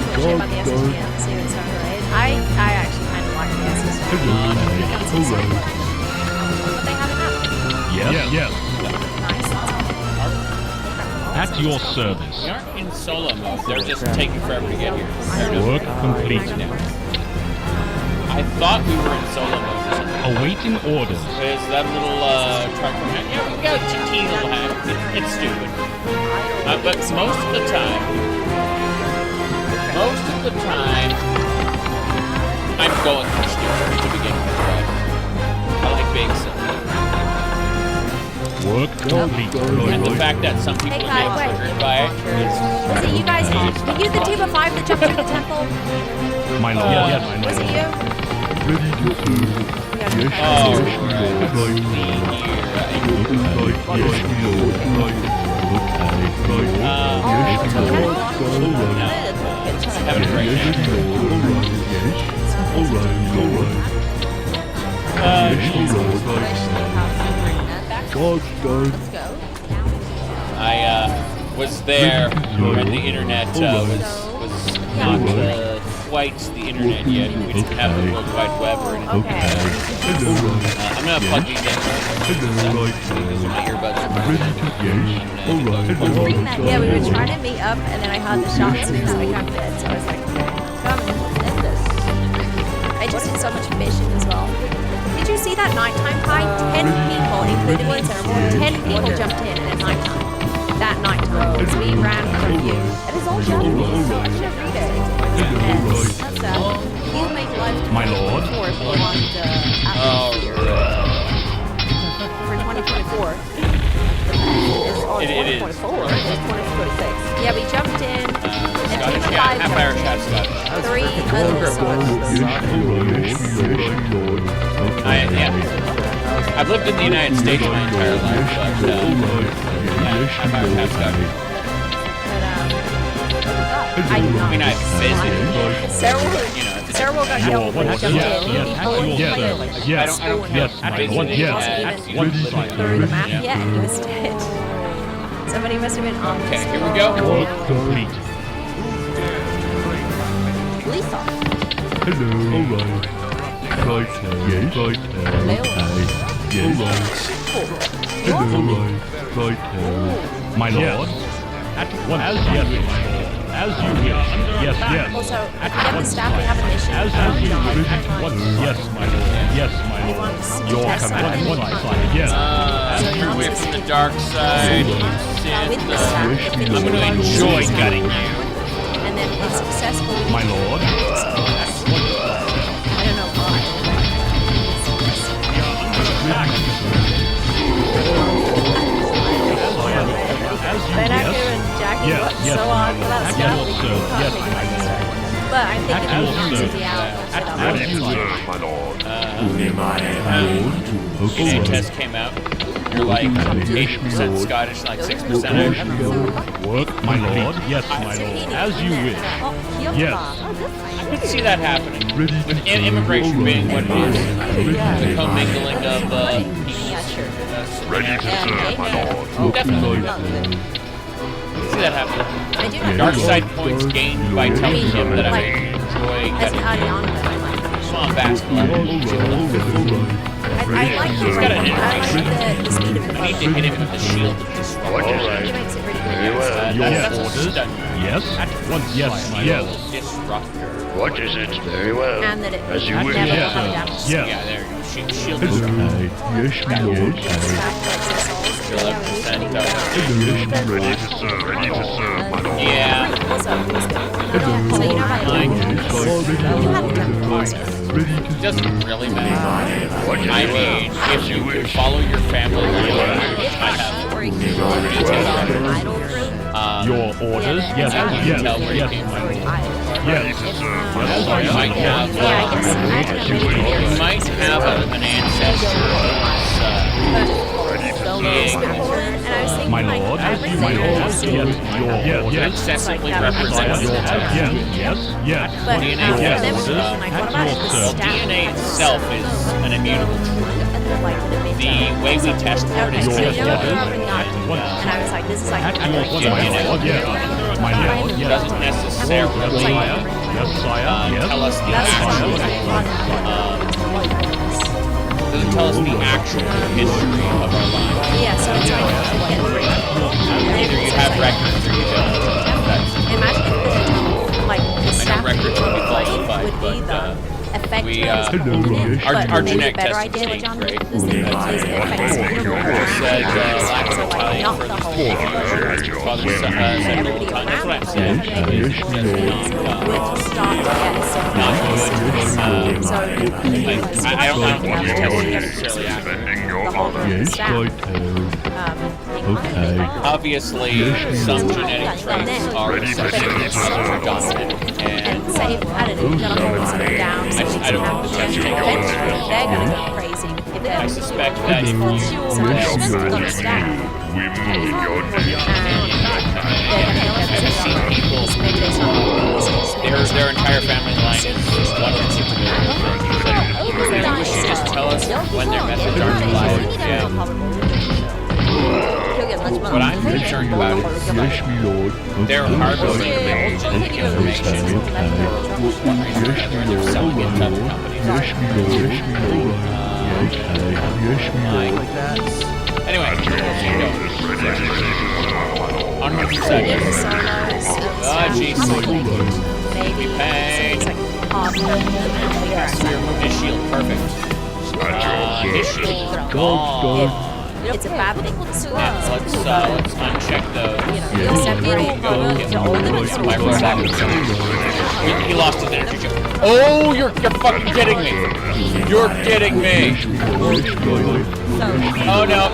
Especially about the SSG, see what's related. I actually kind of like the SSG. Hello, alright. But they have it now. Yes, yes. Nice. At your service. We aren't in solo mode. They're just taking forever to get here. Work complete. I thought we were in solo mode or something. Awaiting orders. Is that a little truck from hack? Yeah, we got a teeny little hack. It's stupid. But most of the time, I'm going for stupid to begin with, right? I like being silly. Work complete. And the fact that some people Hey, get guys, wait. triggered by it. Was it you guys? Were you the team of 5 that jumped through the temple? My lord, yes, my Was it lord. you? Ready to serve. Yes, Oh, yes, my lord. Right, yes, my lord. Right. Okay, right. Yes, my lord. Alright. having a great day. I was there when the internet was not quite the internet yet. We didn't have the World Wide Web or anything. I'm gonna plug these in. These are my earbuds. Yeah, we were trying to meet up, and then I heard the shots news like I'm dead, so I was like, come and this. I just did so much fishing as well. Did you see that nighttime fight? 10 people, including me and Sarah, 10 people jumped in at nighttime. That nighttime, because we ran for a few. It is all Japanese, so I should read it. And that's he'll make life My lord. for if you want for 2024. It is. 2024. It's 2026. Yeah, we jumped in. Scottish, yeah, half Irish, half Scottish. 3 others. I've lived in the United States my entire life, but half Irish, half Scottish. I did not. I mean, I visited. Sarah got yelled when I jumped in. Through the map. Yeah, he was dead. Somebody must have been on. Okay, here we go. Complete. Police officer. Hello. All right. Right. Yes. Right. Okay. Yes. Hello. Right. My lord. As you wish. Yes. Also, if you get the staff, we have a mission. Yes, my lord. Yes, my lord. Your command. Yes. You're away from the dark side. I'm going to enjoy gutting you. And then if successful, my lord. I don't know why. Ben Actor and Jackie look so on for that stuff. But I'm thinking of the DNA test came out. You're like 8% Scottish, like 6% Irish. Work, my lord. Yes, my lord. As you wish. Yes. I could see that happening. With immigration being what it is. The commingling of people. Ready to serve, my lord. Definitely. See that happen. Dark side points gained by telling him that I enjoy getting come on, basketball. I like He's got an the speed of it. I need to hit him with the shield to disrupt. He makes it pretty good. That's a stun. Yes. Yes. Disruptor. What is it? Very well. And that it As you never wish. will have damage. Yeah, there you go. Shield Yes, disruptor. my lord. You're 11% Ready to serve, my lord. Yeah. So you know how you have a jump. It doesn't really matter. I mean, if you could follow your family line, I have Your orders? Yes, yes, You might have, you might have an ancestor my lord, my lord, yes, excessively representative. Yes. But DNA itself is an immutable truth. The way we test for it is and I was like, this is like doesn't necessarily tell us the doesn't tell us the actual history of our lives. Yeah, so it's either you have records or you don't. Imagine if like the staff records would be falsified, but we our genetic test changed, right? Said lack of Italian for the whole father said no Italian friend I don't think the test is necessarily accurate. Obviously, some genetic traits are recessive or dominant, and I don't think the test is they're gonna go crazy. I suspect that if you I've seen people, their entire family line is one of the we should just tell us when their messages aren't live. Yeah. What I'm concerned about is their hardware information selling it to other companies. Anyway, onwards and seconds. Oh, jeez. Baby pain. Remove his shield. Perfect. His shield. Gone. It's a bad thing to Let's uncheck those. He lost his energy. Oh, you're fucking kidding me. You're kidding me. Oh no.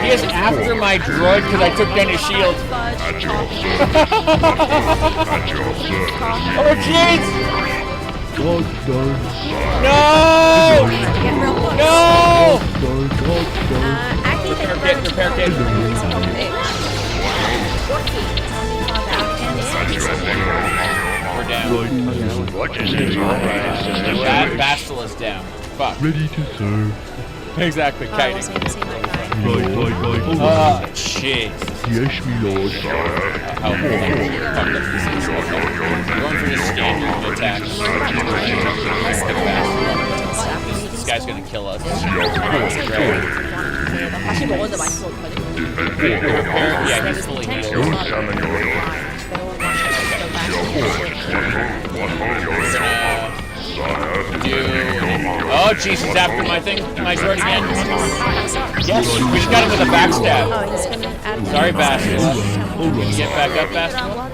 He is after my droid because I took down his shield. Oh jeez! No! Repair kit. We're down. Bastel is down. Fuck. Ready to serve. Exactly, kiting. Right. Oh, jeez. Yes, my lord. Going for the standard attacks. This guy's gonna kill us. Yeah, he's fully healed. Oh, jeez, he's after my thing. My droid again. Yes, we just got him with a backstab. Sorry, Bastila. Can you get back up, Bastila?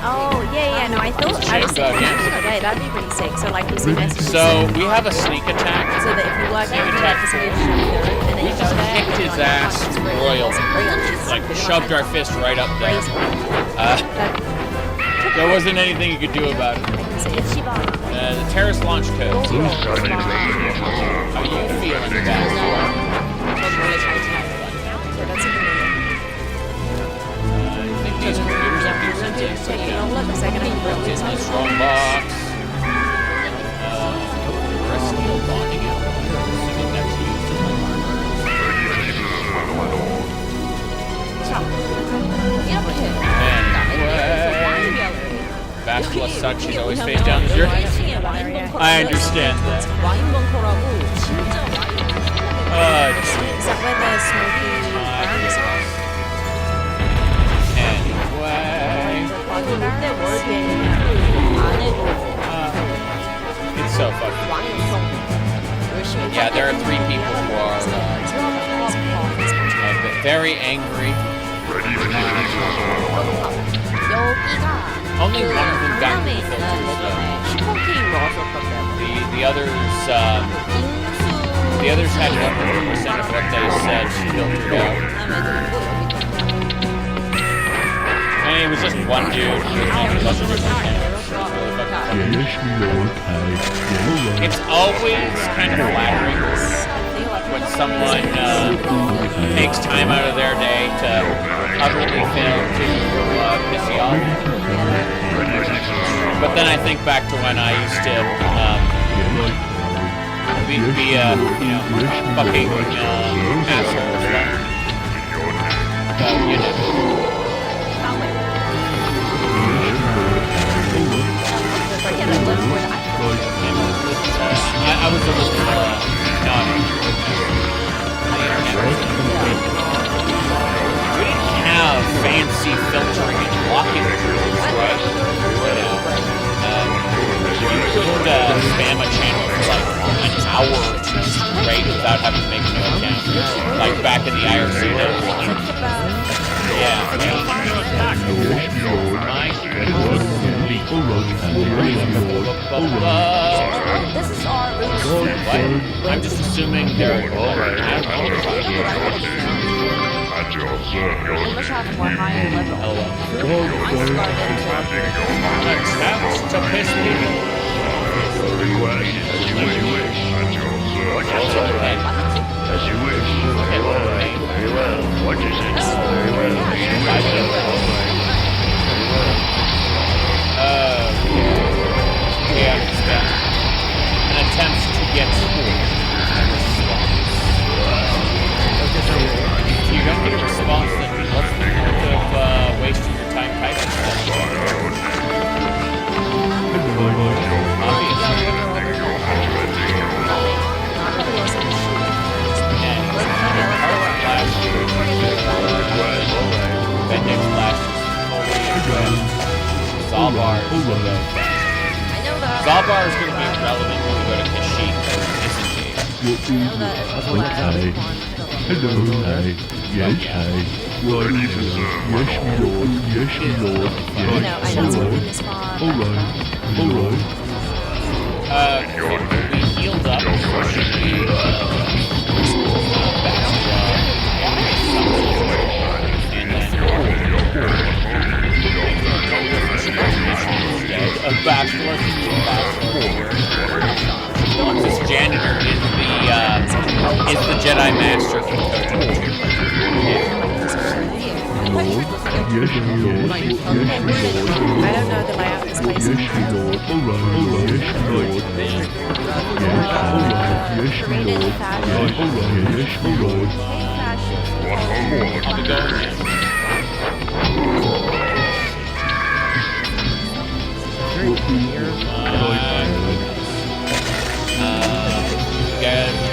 Oh, yeah, no, I thought I was thinking okay, that'd be pretty sick. So, like, we see messages. So, we have a sneak attack. So that if you work out the position, and then you go there, kicked his ass royal. Like, shoved our fist right up there. There wasn't anything you could do about it. The terrorist launch code. How are you feeling about these computers are decent. Disney strong box. Steel bonding it. Assuming that's used in Bastila sucks, she's always face down the journey. I understand that. Except when the smoky it's so fucking yeah, there are 3 people who are very angry. Only one of them got the the others had 100% of what they said filtered out. And it was just one dude. It's always kind of flattering when someone takes time out of their day to utterly fail to piss you off. But then I think back to when I used to be a fucking asshole as well. You know. I was a little naughty. We didn't have fancy filtering and blocking tools, right? You could spam a channel for like an hour or 2 straight without having to make a new account. Like back in the IRC days. Yeah. This is our what? I'm just assuming they're They must have more higher level. To piss people. As you wish. Very well. Very well. What is it? Very well. As you wish. Very well. Yeah, an attempt to get if you don't get a response, then what's the point of wasting your time typing stuff? Bendix Flash Zalbar is going to be relevant when we go to Kashyyyk, isn't he? Okay. Hello. Hi. Yes, hi. What is it? Yes, my lord. Yes, my lord. Yes, my lord. All right. All right. We healed up. A bachelor once this janitor is the Jedi Master from Kotor. Yes, my lord. Yes, my lord. I don't know the layout of this place. Yes, my lord. All right. All right. Yes, my lord. Yes, all right. Yes, my lord. Yes, all right. Yes, my lord. I'll be going.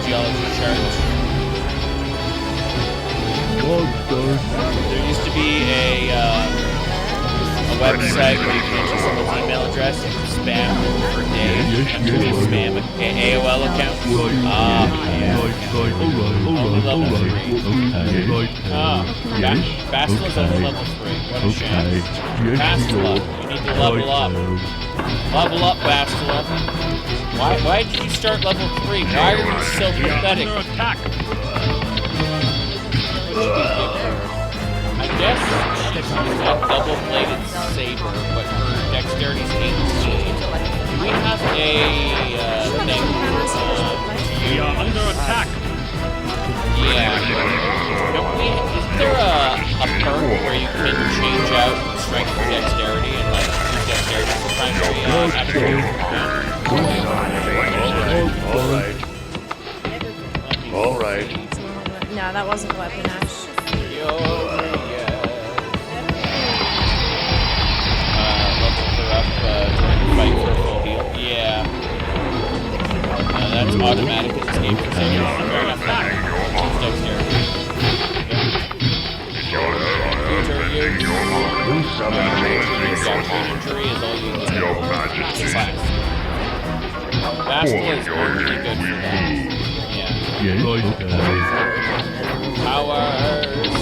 Geology chart. There used to be a website where you can enter someone's email address and spam them for days. Spam an AOL account. Only level 3. Bastla's only level 3. What a shame. Bastla, you need to level up. Level up, Bastla. Why did you start level 3? Why are you so pathetic? I guess she's a double-bladed saber, but her dexterity's 18. Do we have a thing? We are under attack. Yeah. Is there a perk where you can change out strength and dexterity and like use dexterity as a primary attribute? All right. No, that wasn't a weapon, Ash. Level her up during the fight for a full heal. Yeah. That's automatic escape from saving. Fair enough. Dexterity. Injury is all you need. Your Majesty. Bastla is really good for that. Yeah. Yes, okay. Powers.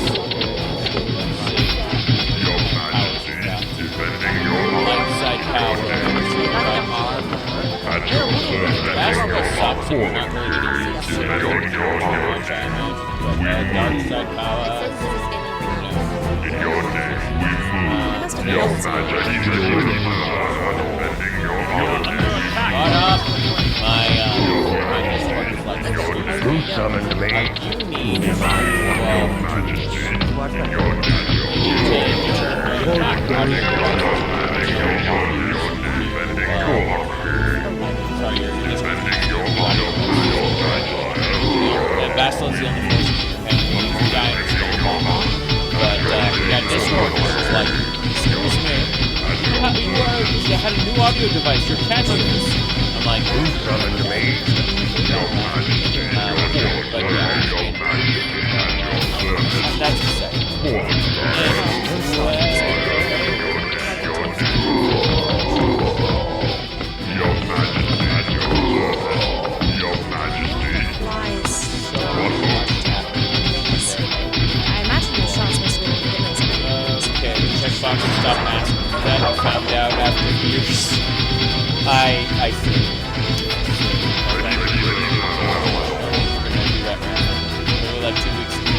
Your Majesty. Defending your Light side power. Bastla sucks if you're not really going to use it. Dark side power. In your name, we move. Your Majesty. Defending your Shut up! My Who summoned me? you need Your Majesty. In your name. Bastla's the only person who can use the guy in his but yeah, Discord was like, excuse me, you had a new audio device, you're catching this. I'm like, who's coming to me? But yeah, that's to say. Checkbox and stop asking for that. I found out after years. I see. Maybe like 2 weeks ago.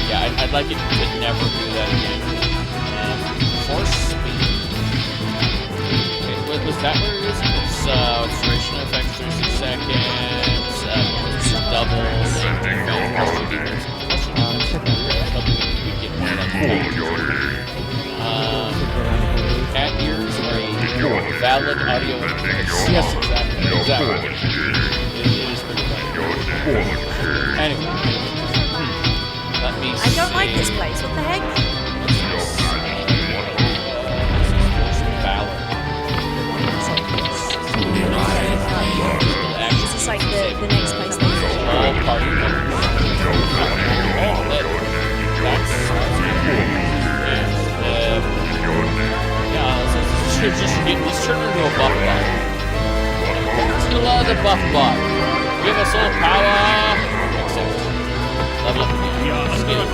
Yeah, I'd like it to never do that again. Force speed. Wait, was that where it is? It's duration effects, 36 seconds. Double. valid audio interface. Yes, exactly. It is pretty funny. Anyway. Let me I don't like this place. What the heck? Valor. This is like the next place they go. All party members. Let's turn into a buff bot. Let's allow the buff bot. Give us all power. Accept. Level up again. Skill.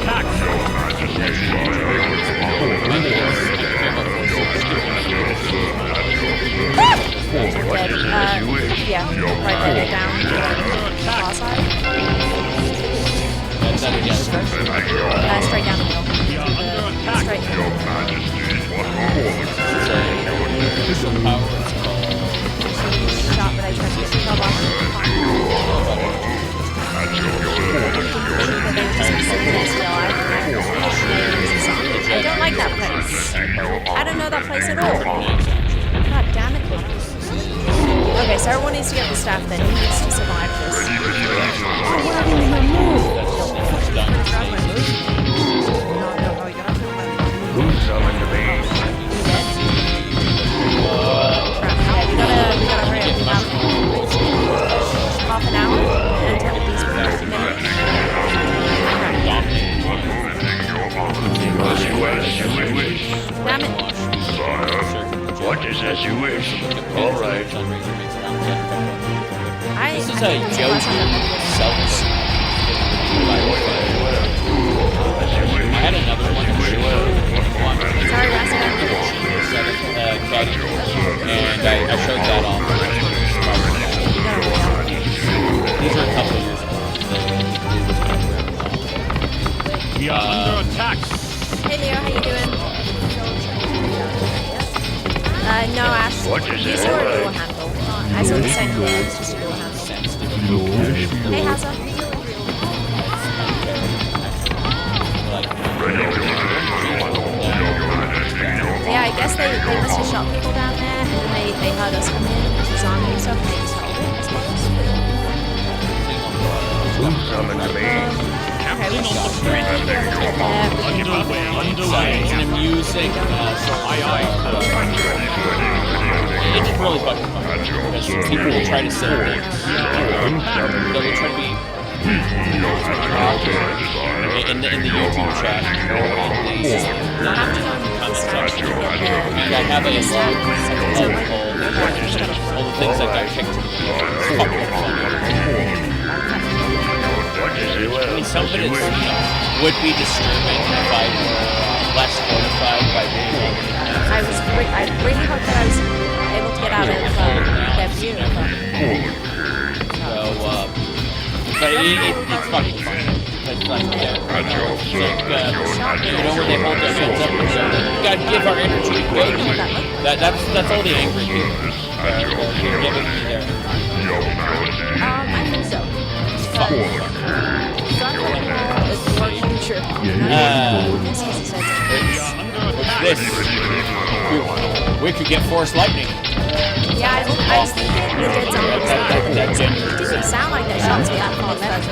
Yeah, right there, down. Far side. That's that again. Straight down the middle. Straight. Shot, but I tried to shove off. I don't like that place. I don't know that place at all. God damn it. Okay, so everyone needs to get the staff then. Who needs to survive this? Who's on the base? We gotta hurry up. We have half an hour until these minutes. Damn it. What is as you wish? All right. This is a Joji self. I had another one. Sorry, Caddy. And I showed that off. These are a couple of years old. We are under attack. Hey Leo, how you doing? No, Ash. You saw a dual handle. I saw the same thing, it's just a dual handle. Hey, Hazza. Yeah, I guess they must have shot people down there, and then they heard us come in, which is on and stuff, and they just held it, I suppose. Okay, we got underway. It's an amusing, it's really fucking fun. Because people will try to say things. They'll try to be in the YouTube chat. And I have a log of all the things that got kicked. I mean, some of it would be disturbing if I were less notified by people. I really hope that I was able to get out of their view. But it's fucking fun. It's like, you know, where they hold their hands up and say, we gotta give our energy, baby. That's all the angry people. They're giving me their I think so. What's this? We could get force lightning. Yeah, I was thinking the dead zombies. It doesn't sound like their shots were that far left.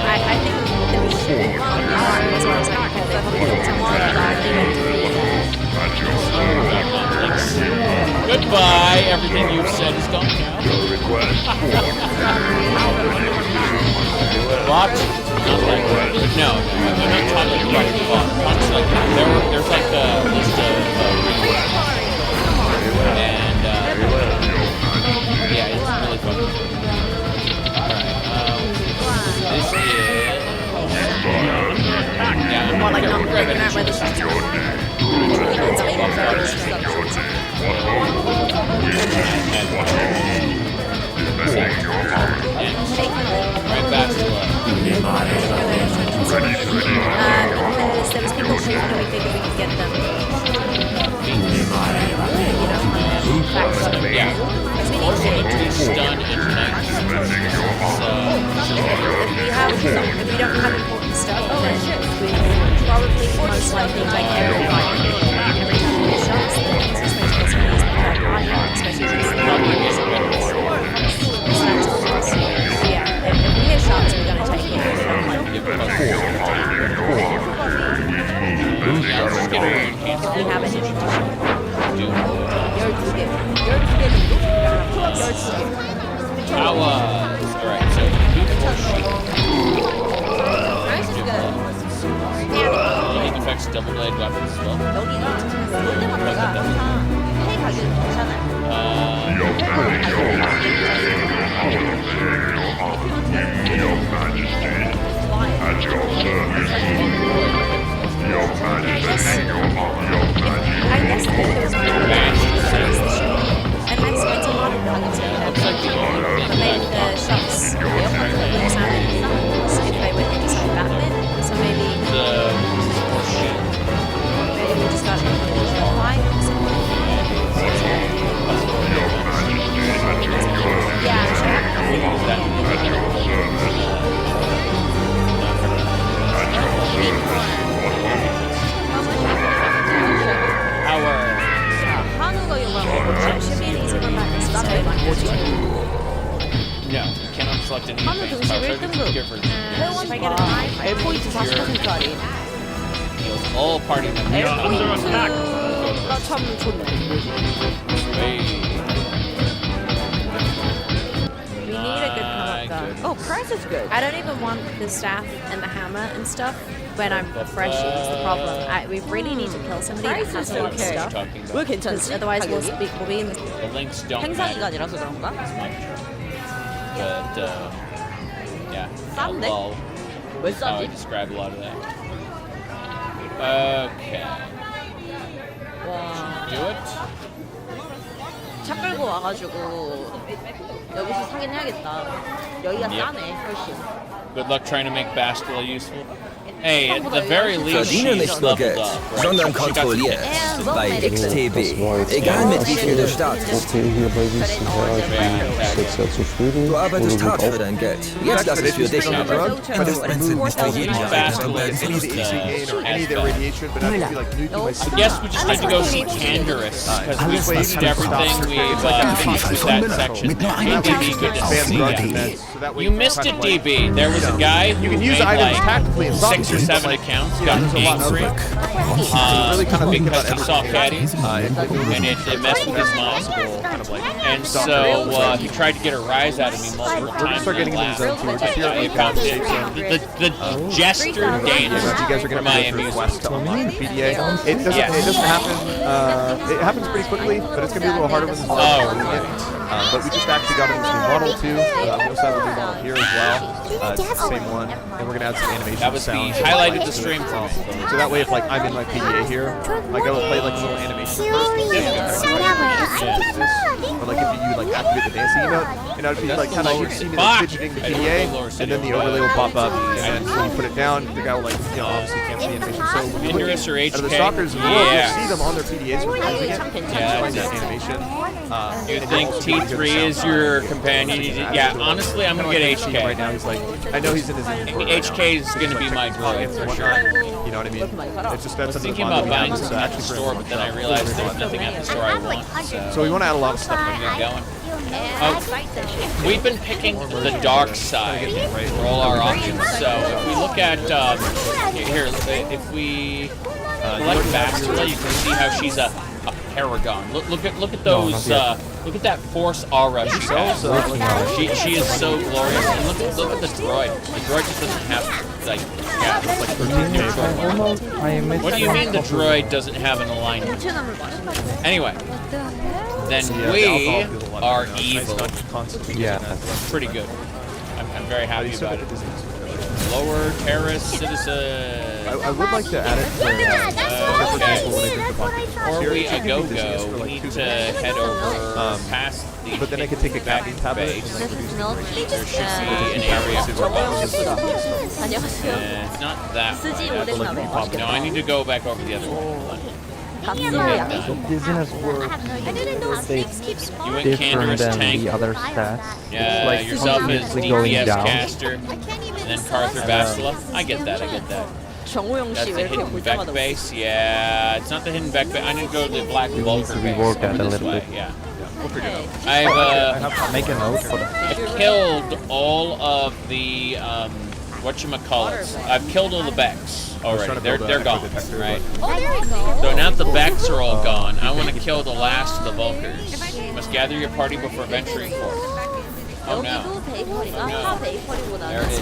I think there was one hour as well as I could have Goodbye. Everything you've said is gone now. Bot? Not like that. No, I'm not talking about bot. Bot's like there's like a list of and yeah, it's really fun. Alright, this is more like not figuring out where the shots are. Right back to How alright, so unique effects double blade weapons as well. No, cannot select any advanced power characters. L.포인트 40%짜리. Heals all party members. 참 좋네. We need a good come-up gun. Oh, price is good. I don't even want the staff and the hammer and stuff when I'm fresh. That's the problem. We really need to kill somebody that has a lot of stuff. 왜 괜찮지? Otherwise, we'll be in the The links don't 행사기가 matter 아니라서 그런가? as much. But, yeah. 싼데? Outlaw. 왜 That's how I 싸지? describe a lot of that. Okay. 와. Do it. 차 끌고 와가지고 여기서 사긴 해야겠다. 여기가 Yep. 싸네 훨씬. Good luck trying to make Bastila useful. Hey, at the very least, Verdiene she's nicht nur leveled Geld, up, right? sondern She got to kontrolliert. pick. Bei XTB. Egal mit wie viel du startest. Du arbeitest hart für dein Geld. Jetzt lass es für dich arbeiten. Investment sind nicht für jeden Bastila is I guess we just need to go see Canderous, because we've wasted everything we've finished with that section. DB, good to see ya. You missed it, DB. There was a guy who made like 6 or 7 accounts, got angry because he saw caddies, and it messed with his mind. And so he tried to get a rise out of me multiple times. The jester dance for my amusement. It doesn't happen. It happens pretty quickly, but it's gonna be a little harder with this. But we just actually got into the model too. We also have a new model here as well. It's the same one, and we're gonna add some animation. That was sound. highlighted the stream for me. So that way, if like I'm in my PDA here, like I will play like a little animation first. Or like if you like activate the dancing emote, and I'd be like kind of you'd see me like fidgeting the PDA, and then the overlay will pop up, and then when you put it down, the guy will like obviously can't see animation. So when you're Ingress or out of the HK? stalkers, Yeah. you see them on their PDAs when they're using it. Yeah, Like that animation. You think T3 is your companion? Yeah, honestly, I'm gonna get HK right now. He's like, I know he's in his. HK is gonna be my droid for sure. You know what I mean? It's just I was thinking about buying some at the store, but then I realized there's nothing at the store I want. So we want to add a lot of stuff. Get going. We've been picking the dark side for all our options. So if we look at here, if we select Bastila, you can see how she's a paragon. Look at those. Look at that force aura she has. She is so glorious. And look at the droid. The droid just doesn't have like it's like neutral. What do you mean the droid doesn't have an alignment? Anyway, then we are evil. Yeah, pretty good. I'm very happy about it. Lower terrorist citizen. I would like to add it Before we go, we need to head over past the but then I could take a capping tablet. There should be an area for not that one. No, I need to go back over the other way. Dizziness works You went different Canderous than tank. the other stats. Yeah, It's like yourself is continuously going DPS down. caster, and then Carther Bastila. I get that. 정우영 That's 씨 the 왜 이렇게 hidden 볼 Beck 때마다 base. Yeah, it's not the hidden Beck base. I need to go to the Black Vulgar base. rework that over a this little way. bit. Yeah. We'll figure it out. I've Make a note for that. killed all of the whatchamacallits. I've killed all the Becks already. They're gone, right? Oh, there we go. So now that the Becks are all gone, I want to kill the last of the Vulkars. You must gather your party before venturing forth. Oh no. There it is.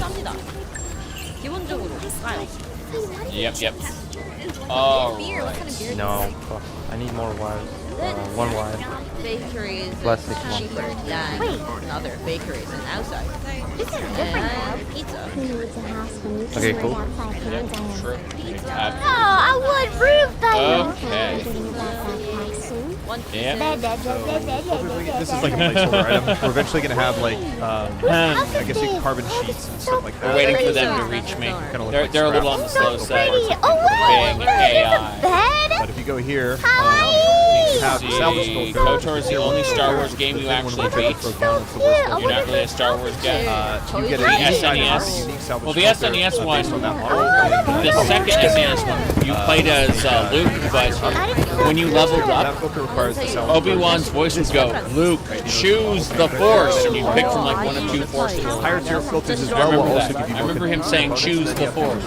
Yep. Oh. No, fuck. I need more wives. One wife. Bakeries Plus is 6 months. cheaper than other bakeries and outside. And pizza. Okay, cool. Oh, I would prove that. Okay. Yeah. This is like a placeholder item. We're eventually going to have like, I guess like carbon sheets and stuff like that. We're waiting for them to reach me. They're a little on the slow side. Being AI. But if you go here, You have see, KOTOR is the only Star Wars game you actually beat. You're not really a Star Wars guy. You get the SNES. Well, the SNES one, the second SNES one, you played as Luke, but when you leveled up, Obi-Wan's voice would go, "Luke, choose the Force," and you pick from like one of 2 forces. Higher tier filters as I well will remember also that. give you I more remember him saying, "Choose the Force."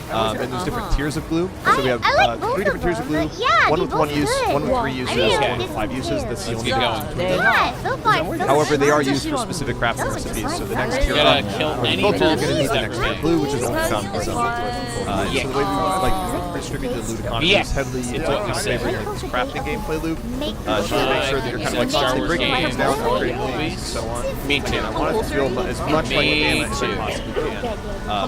And there's different tiers of glue. So we have 3 different tiers of glue. One with 1 use, one with 3 uses, one with 5 uses. That's the only difference. However, they are used for specific crafting recipes. So the next tier up, filter, you're going to need the next tier of glue, which is only found in the zone. So the way we like distribute the loot economy is heavily favoring this crafting gameplay loop. To make sure that you're kind of like constantly breaking things down, upgrading things, and so on. Me too. And I want it to feel as much like a game as I possibly can.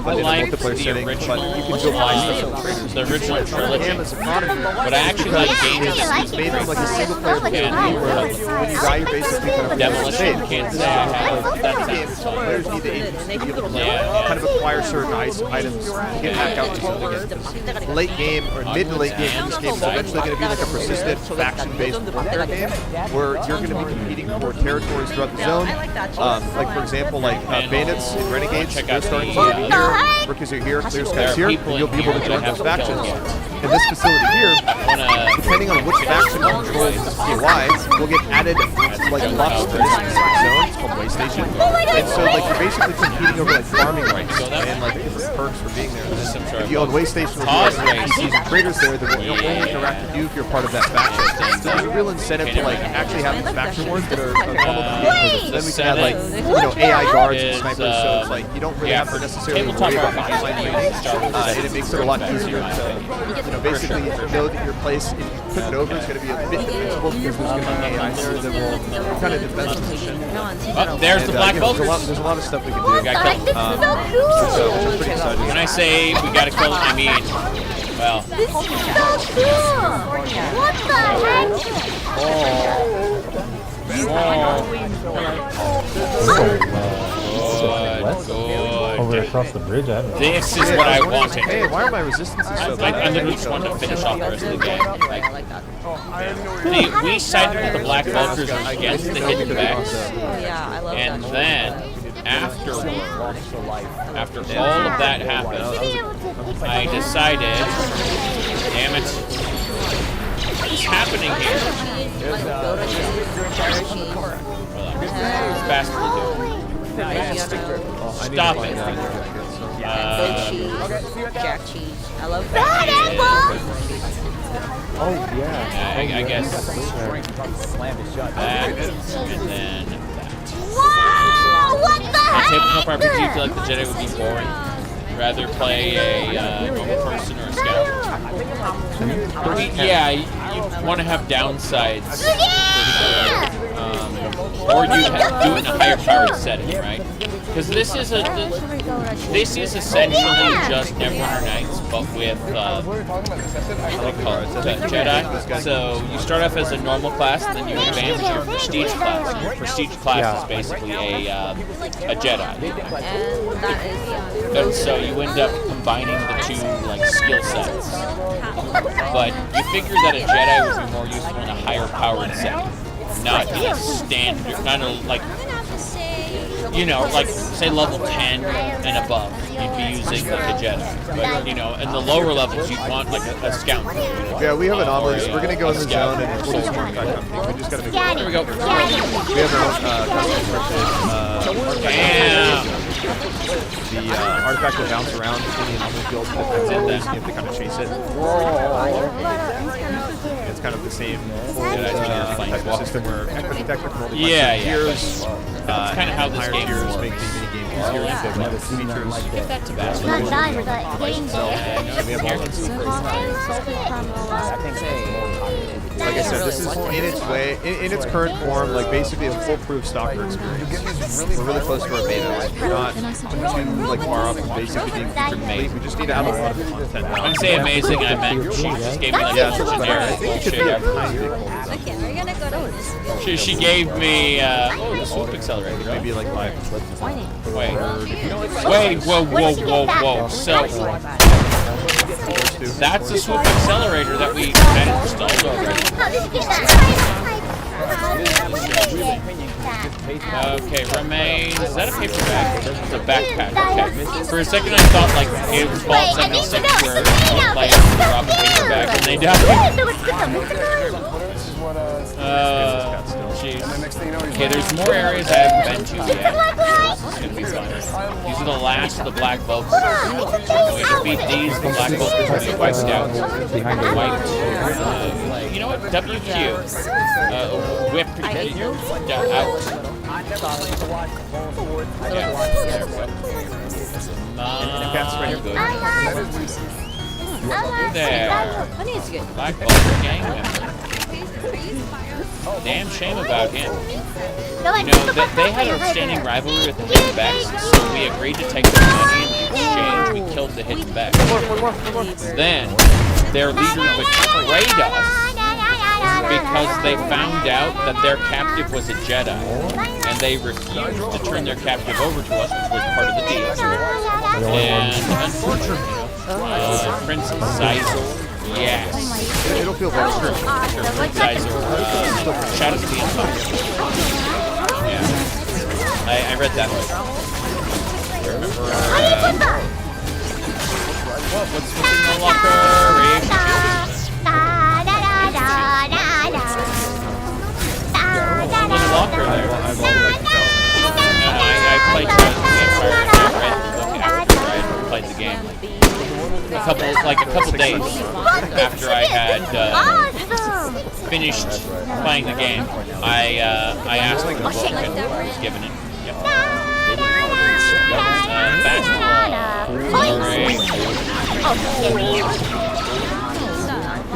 But in a multiplayer setting, but you can go buy stuff from traders. The original trilogy. But I actually like games it's made from like a single player game where when you die, you're basically kind of Demolition can't say I have. That's players need the agency to be able to kind of acquire certain items to get back out to zone again. Late game or mid to late game in this game is eventually going to be like a persistent faction-based warfare game where you're going to be competing for territories throughout the zone. Like for example, like bandits and renegades, they're starting to be here. Rookies are here, clear skies here, and you'll be able to join those factions. And this facility here, depending on which faction controls the POI, will get added like buffs to this specific zone. It's called Waystation. And so like you're basically competing over like farming rights and like different perks for being there. If you own Waystation with NPCs and traders there, then you'll only interact with you if you're part of that faction. So there's a real incentive to like actually have these faction wars that are normal to gameplay. Then we can have like AI guards and snipers, so it's like you don't really have to necessarily worry about hotline ratings, and it makes it a lot easier to basically know that your place, if you took it over, is going to be a bit defensible because there's going to be AI there that will kind of defend the position. Oh, there's the Black Vulkars. There's a lot of stuff we can do. Which I'm pretty excited. When I say we gotta kill them, I mean, well. This is so cool! What the heck? Good. Over across the bridge, I haven't. This is what I wanted. Hey, why are my resistances so bad? I literally just wanted to finish off the rest of the game. We sided with the Black Vulkars against the Hidden Becks. And then, after all of that happened, I decided, damn it, what's happening here? What's bastard doing? Stop it. Jack cheese. I love that. Oh, yeah. I guess that, and then that. Wow, what the heck? Tabletop RPG, I feel like the Jedi would be boring. Rather play a normal person or a scout. Yeah, you want to have downsides. Or you do it in a higher powered setting, right? Because this is essentially just Neverwinter Nights, but with what do they call it? Jedi. So you start off as a normal class, and then you advance to your prestige class. And your prestige class is basically a Jedi. And so you end up combining the two like skill sets. But you figure that a Jedi would be more useful in a higher powered setting, not in a standard, not a like. You know, like say level 10 and above, you'd be using like a Jedi. But in the lower levels, you'd want like a scout. Yeah, we have anomalies. We're gonna go in the zone and we'll just mark back up. We just gotta make sure. Here we go. We have our own custom scripted. the artifact will bounce around between the anomaly field and you have to kind of chase it. It's kind of the same type of system where technically can only tiers. That's kind of how this game tiers works. make the minigame easier to get like features. Give that to Bass. Not done, but getting there. Like I said, this is in its way, in its current form, like basically a foolproof stalker experience. We're really close to our beta. We're not too like far off from basically being feature complete. We just need to add a lot of content. When I say amazing, I meant she just gave me like a generic bullshit. Okay, we're gonna go to this. She gave me the swoop accelerator. Maybe like 5. Wait, whoa. So that's the swoop accelerator that we had installed already. Okay, remains. Is that a paper bag? It's a backpack. Okay. For a second, I thought like it was Fallout 76 where like drop a paper bag and they die. Jeez. Okay, there's more areas I haven't been to yet. This is gonna be fun. These are the last of the black bulbs. When we defeat these, the black bulbs will be wiped out. You know what? WQ. Whip out. There. Black bulb gang member. Damn shame about him. You know, they had a standing rivalry with the Hidden Becks, so we agreed to take their money, and in exchange we killed the Hidden Becks. Then, their leader betrayed us because they found out that their captive was a Jedi, and they refused to turn their captive over to us, which was part of the deal. And unfortunately, Prince Zyzor, yes. It'll feel very true. Zyzor, Shadows of the Empire. Yeah. I read that one. What's in the locker? What's in the locker there? I played the Empire. I read the book after I played the game. A couple days after I had finished playing the game, I asked for the book and was given it. Yep.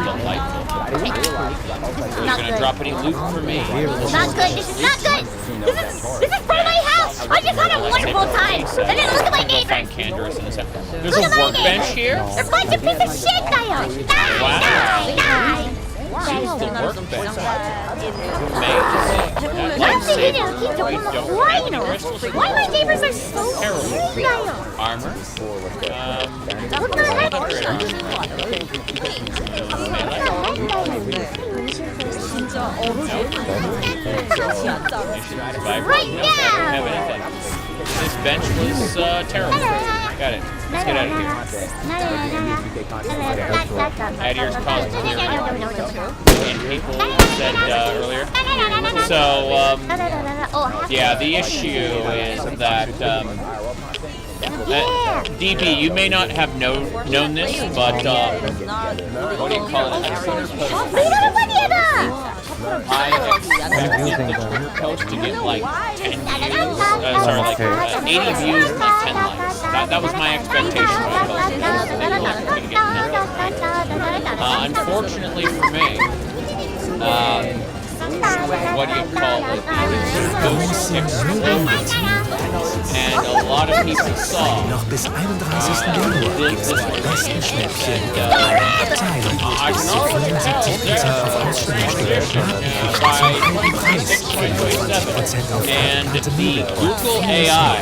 Delightful. Are you gonna drop any loot for me? Not good. This is not good. This is for my house. I just had a wonderful time. And then look at my neighbors. There's a workbench here. They're a bunch of piece of shit, Kyle. Die. She's the workbench. Why my neighbors are so sweet, Kyle? Armor. Right now! This bench was terrible. Got it. Let's get out of here. Adier's caused and people said earlier. So, yeah, the issue is that DB, you may not have known this, but what do you call it? I expected the Twitter post to get like 10 views, 80 views and like 10 likes. That was my expectation when I posted. Unfortunately for me, what do you call it? Boost exploded, and a lot of people saw this was I can already tell by 6.27, and the Google AI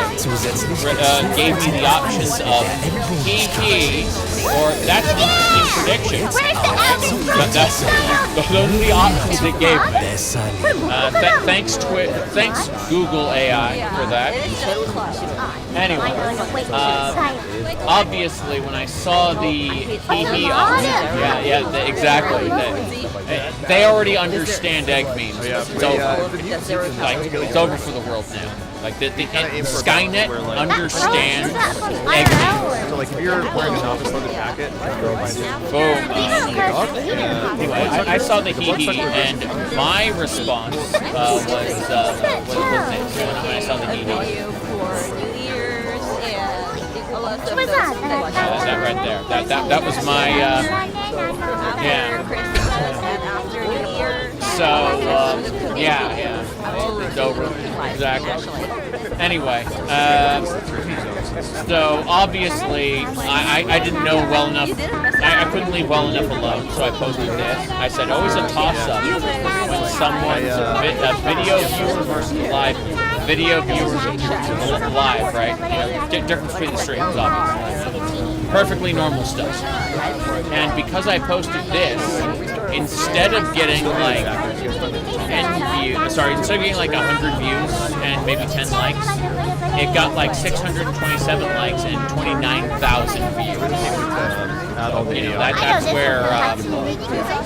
gave me the options of PP or that's an interesting prediction. Those are the options it gave me. Thanks Google AI for that. Anyway, obviously when I saw the PP option, exactly. They already understand egg memes. It's over. It's over for the world now. Like the aim for Skynet where, like, understands Eggman. So like if you're wearing an office leather jacket, Boom. Anyway, I saw the hee-hee, and my response was this when I saw the hee-hee. That right there. That was my yeah. So yeah. It's over. Exactly. Anyway, so obviously I didn't know well enough. I couldn't leave well enough alone, so I posted this. I said always a toss-up when someone's video viewer versus live. Video viewers live, right? Difference between the streams, obviously. Perfectly normal stuff. And because I posted this, instead of getting like 10 views, instead of getting like 100 views and maybe 10 likes, it got like 627 likes and 29,000 views.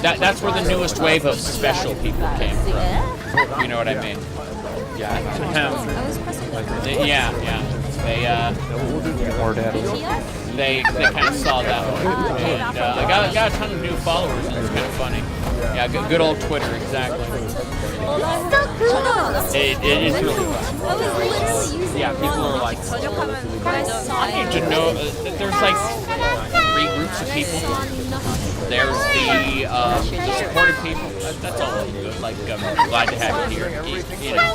That's where the newest wave of special people came from. You know what I mean? Yeah. They kind of saw that one, and I got a ton of new followers, and it's kind of funny. Yeah, good old Twitter, exactly. It's really fun. Yeah, people are like, I need to know. There's like 3 groups of people. There's the supportive people. That's all good. Like, I'm glad to have you here. You know.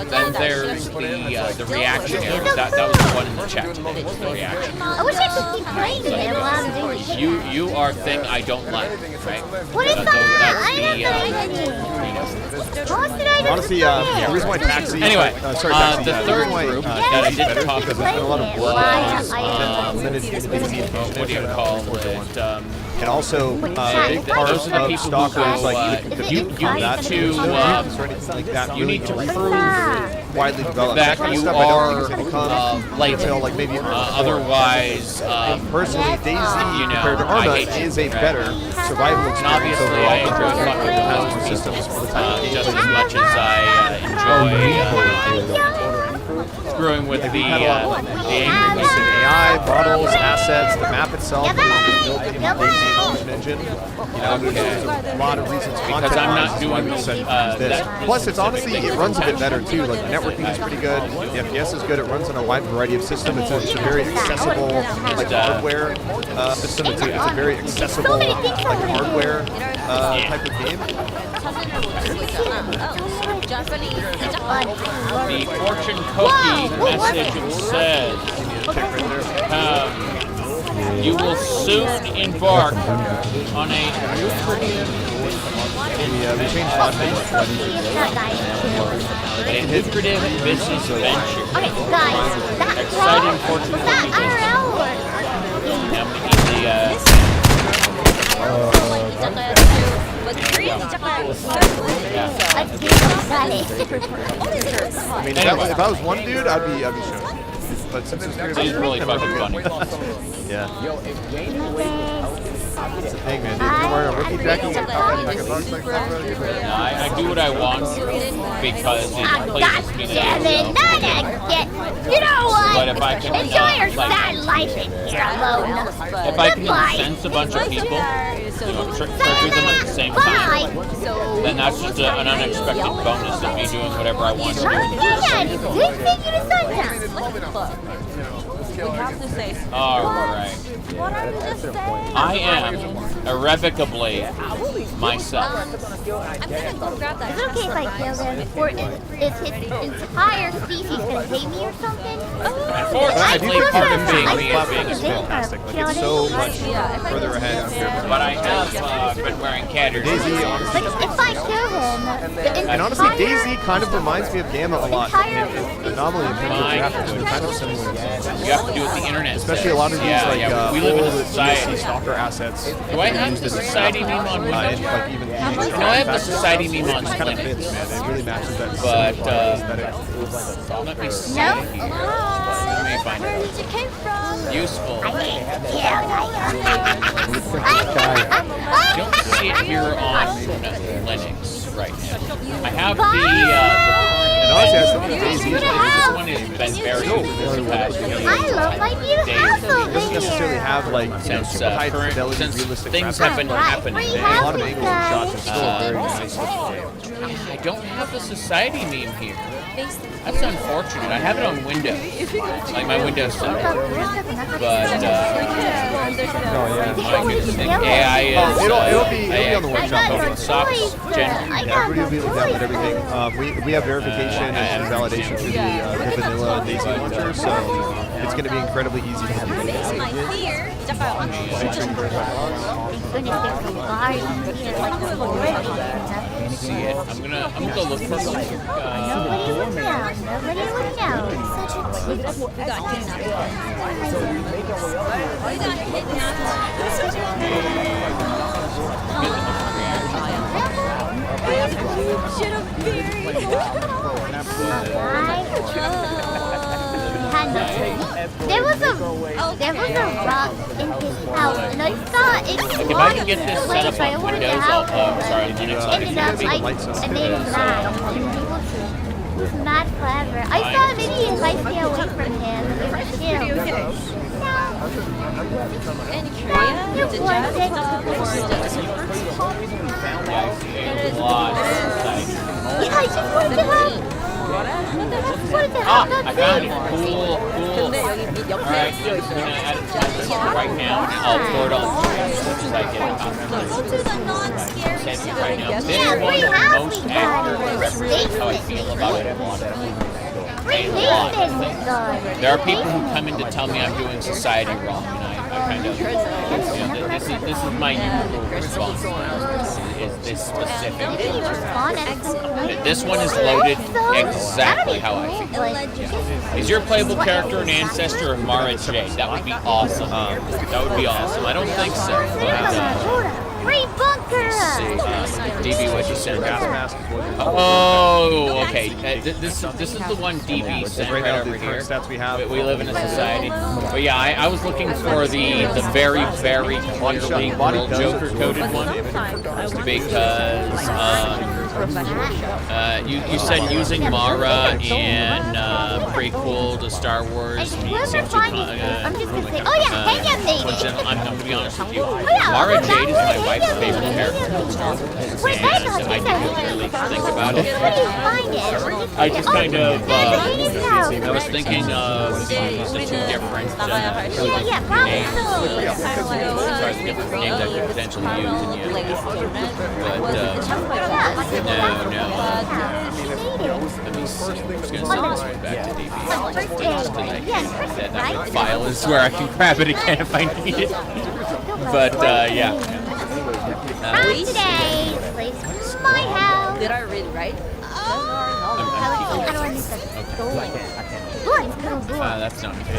Then there's the reactionaries. That was the one in the chat today. The reaction. I wish I could keep playing it while I'm doing it. You are thing I don't like, right? What is that? Honestly, the reason why Taxi. Anyway, sorry, Taxi. the third group that I didn't talk about was what do you call it? And also, big part those are the of people stalkers, who like you need to prove widely developed that kind of you stuff are later. Like maybe otherwise, personally, Daisy compared to I Arma hate is a better survival experience. And obviously, I enjoy fucking with housing systems just as much as I enjoy screwing with the angry AI, models, assets, the map itself, built in the Daisy engine. There's a lot of reasons. Because I'm not doing this. Plus, it's honestly, it runs a bit better too. Like the networking is pretty good. The FPS is good. It runs on a wide variety of systems. It's a very accessible like hardware system. It's a very accessible like hardware type of game. The fortune cookie message says, you will soon embark on a lucrative business venture. Exciting fortune cookie business. I mean, if I was one dude, I'd be shown. But since it's really fucking funny. Yeah. That's the thing, man. Dude, you're wearing a rookie jacket. I do what I want because it pleases me to do so. You know what? But if I can, enjoy your sad life in if I can incense a bunch of people, trigger them at the same time, then that's just an unexpected bonus of me doing whatever I want to do. Alright. I am irrevocably myself. I'm gonna go grab that. Is it okay if I kill them? Or is his entire species gonna hate me or something? Unfortunately, part of being me is being a fantastic. Like, it's so much further ahead. But I have been wearing cat ears. Daisy, honestly. If I kill him, and honestly, Daisy kind of reminds me of Gamma a lot. Anomaly in terms of graphics, but kind of similar. You have to do with the internet. Especially a lot of these we live in a society. Stalker assets. Do I have the society meme on Windows? No, I have the society meme on Linux. It really matches that. But let me see. Let me find it. Useful. You don't see it here on Linux. right now. I have the and honestly, I still think Daisy this one has been very good this past few years. I love my new house over doesn't necessarily here. have like Since super high current, fidelity, since realistic things graphics. have been happening, A lot of angle shots and still very nice. I don't have the society meme here. That's unfortunate. I have it on Windows, like my Windows 7. But my goodness, the AI is it'll be on the workshop. fucking sucks. Yeah, everybody will be able to download everything. We have verification and validation through the vanilla Daisy launcher, so it's going to be incredibly easy to have. See it. I'm gonna go look for some. Nobody would know. Nobody would know. There was a rock in his house, and I thought it was If I can get this set up on Windows, sorry, Linux, ended up like I made him mad. He was mad forever. I thought maybe if I stay away from him, it would chill. Yeah, I just wanted to have. I found it. Cool. Alright, I'm gonna add it to this right now, and I'll pour it on as soon as I get it out. Save it right now. This is one of the most accurate represents how I feel about it. There are people who come in to tell me I'm doing society wrong, and I kind of, this is my usual response. Is this specific? This one is loaded exactly how I feel. Yeah. Is your playable character an ancestor of Mara Jade? That would be awesome. That would be awesome. I don't think so. But, Free bunker! DB, what you sent? Oh, okay. This is the one DB sent right over here. Stats we have. We live in a society. But yeah, I was looking for the very, very clearly World Joker coded one because you said using Mara in prequel to Star Wars means I'm just gonna say, oh yeah, hang up lady. I'm gonna be honest with you. Mara Jade is my wife's favorite character in Star Wars. And I didn't really think about it. I just kind of, I was thinking of the two different names. Sorry, the different names I could potentially use, and yeah. But, no. Let me see. I'm just going to send this one back to DB. That file is where I can grab it again if I need it. But, yeah. Today's place from my house. Did I read right? That's not okay.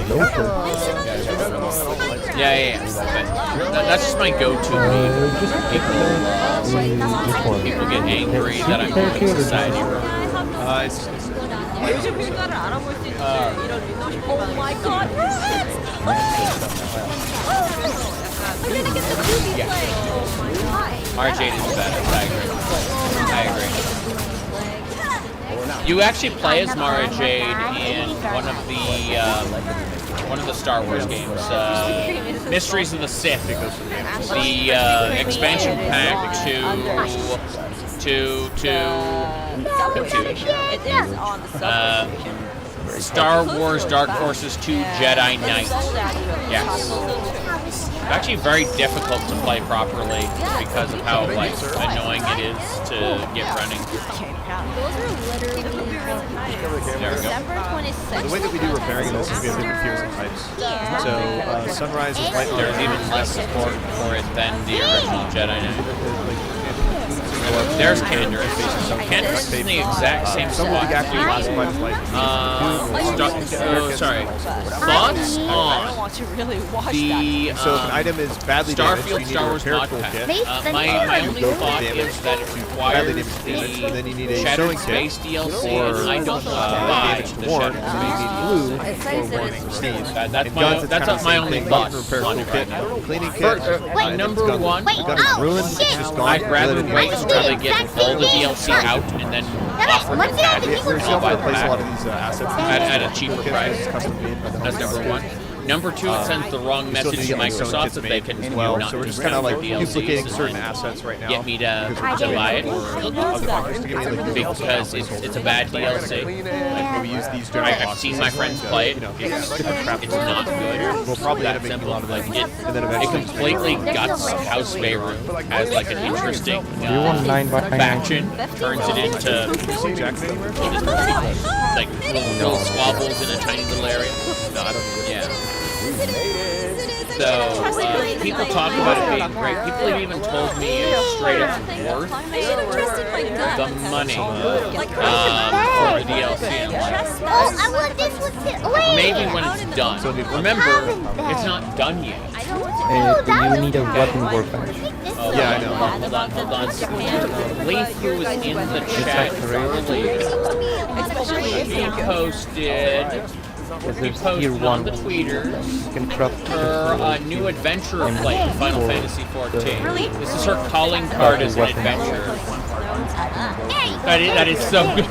Yeah. But that's just my go-to meme. People get angry that I'm doing society wrong. Oh my god, I'm gonna get the booby play. Mara Jade is better. I agree. You actually play as Mara Jade in one of the Star Wars games, Mysteries of the Sith. The expansion pack Star Wars Dark Forces 2 Jedi Knight. Yes. It's actually very difficult to play properly because of how annoying it is to get running. There we go. The way that we do repairing this is we have different tiers and types. So Sunrise is light. There's even less support for it than the original Jedi Knight. There's Canderous. So Canderous is in the exact same spot. Sorry. Thoughts on the so if an item is badly damaged, you Starfield need Star Wars a repair mod toolkit. pack. My only thought is that it requires and then you need a Shattered sewing Space kit DLC, or and I don't want to buy damage the to Warren, Shattered and Space then you need blue or Warren from Steve. That's my only thought repair on it right now. toolkit, cleaning kit, Number one, ruined, it's just gone. I'd rather wait literally get all the DLC out and then offer it back. I'll buy them back at a cheaper price. That's number one. Number two, it sends the wrong message to Microsoft that they can not so we're just do kind of like DLCs duplicating and certain assets right now. get me to buy it because it's a bad DLC. Like, we use these I've seen my friends play it. It's not good. We'll probably end that up making a simple. lot of Like money. And then it eventually completely guts House Faerun as like an interesting Do you want 9 by 9? faction, turns it into like little squabbles in a tiny little area. No, I don't. Yeah. So people talk about it being great. People have even told me it's straight up worth the money for the DLC. And I'm like, Oh, I want this one too. Wait. maybe when it's done. Remember, it's not done yet. You need a weapon workbench. Oh, Yeah, I know. Hold on. Playthrough was in the chat earlier. We posted on the tweeters her new adventure of like Final Fantasy XIV. This is her calling card as an adventurer. That is so good.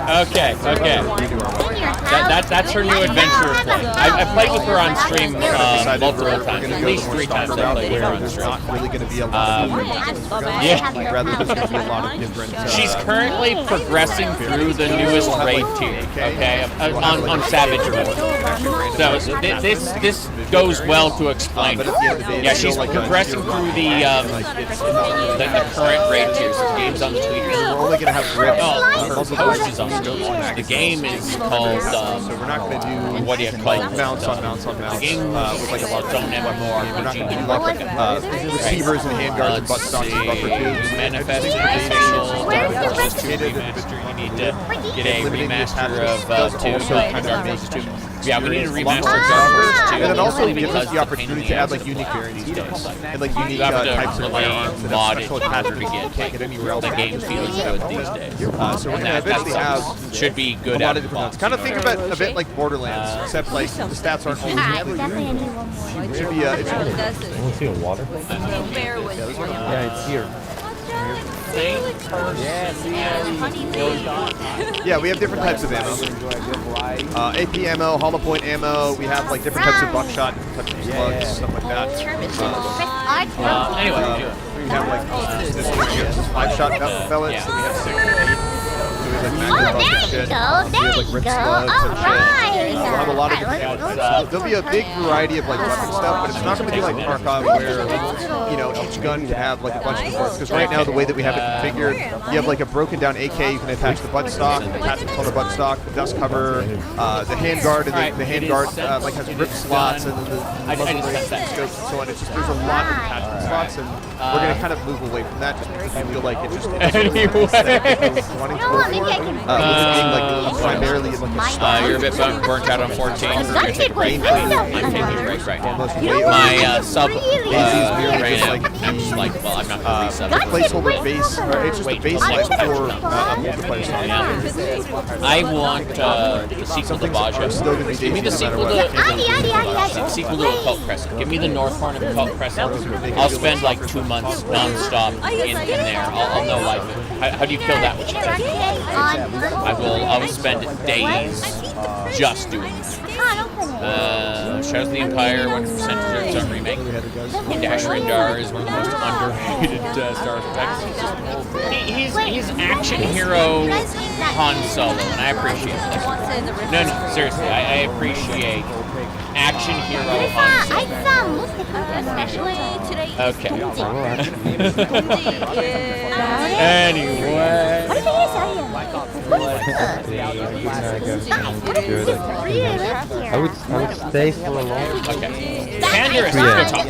Okay. That's her new adventure. I played with her on stream multiple times. At least 3 times I played with her on stream. Not really going to be a lot of Yeah. rather than just be a lot of different. She's currently progressing through the newest raid tier, okay, on Savage World. So this goes well to explain. Yeah, she's progressing through the current raid tiers. The game's on Twitter. We're only going to have grips. Oh, her post is on Twitter. The game is called. So we're not going to do what do you call it? mounts on mounts. The game with like a lot of We're not going to do like receivers and handguards and butt stocks and buffer tubes. Manifest official. You need to get a remaster of 2 Dark Forces 2. Yeah, we need to remaster Dark Forces 2. And it also gives us because the opportunity to add like unique variants these days. And like unique you have to types of really firearms and mod it special in order attachments to you get can't get anywhere else. the game feels good these days. So we're going to eventually have should be good a lot out of of the different ones. box. Kind of think about a bit like Borderlands, except like the stats aren't always. It should be I want to see a water. Yeah, it's here. Yeah, we have different types of ammo. AP ammo, hollow point ammo. We have like different types of buckshot, different types of slugs, stuff like that. Anyway, we have like this 5-shot pellets, and we have 6 and 8. So we have like magnum buck and shit. We have like rip slugs and shit. We'll have a lot of different so there'll be a big variety of like weapon stuff, but it's not going to be like Tarkov where each gun can have like a bunch of parts. Because right now the way that we have it configured, you have like a broken down AK. You can attach the butt stock, attach it on the butt stock, the dust cover, the handguard, and the handguard like has rip slots, and then the muzzle brake scopes and so on. It's just there's a lot of attachment slots, and we're going to kind of move away from that just because we feel like it just wanting to go for it. Being like primarily like a style. you're a bit burnt out on 14. You're going to take a break. I'm taking a break right now. My sub ran out. I'm just like, well, I'm not going to resub. The placeholder base, it's just a baseline for a multiplayer style. I want the sequel to Baja. Give me the sequel to Occult Crescent. Give me the North Horn of Occult Crescent. I'll spend like 2 months non-stop in there. I'll know life. How do you kill that with I will spend days just doing that. Shadows of the Empire, 100% Reserve Sun remake. Dash Rendar is one of the most underrated Star Effects. He's action hero Han Solo, and I appreciate it. No, seriously, I appreciate action hero Han Solo. Okay. Anyway. I would stay for a long time. Okay. Pandora, let's go talk.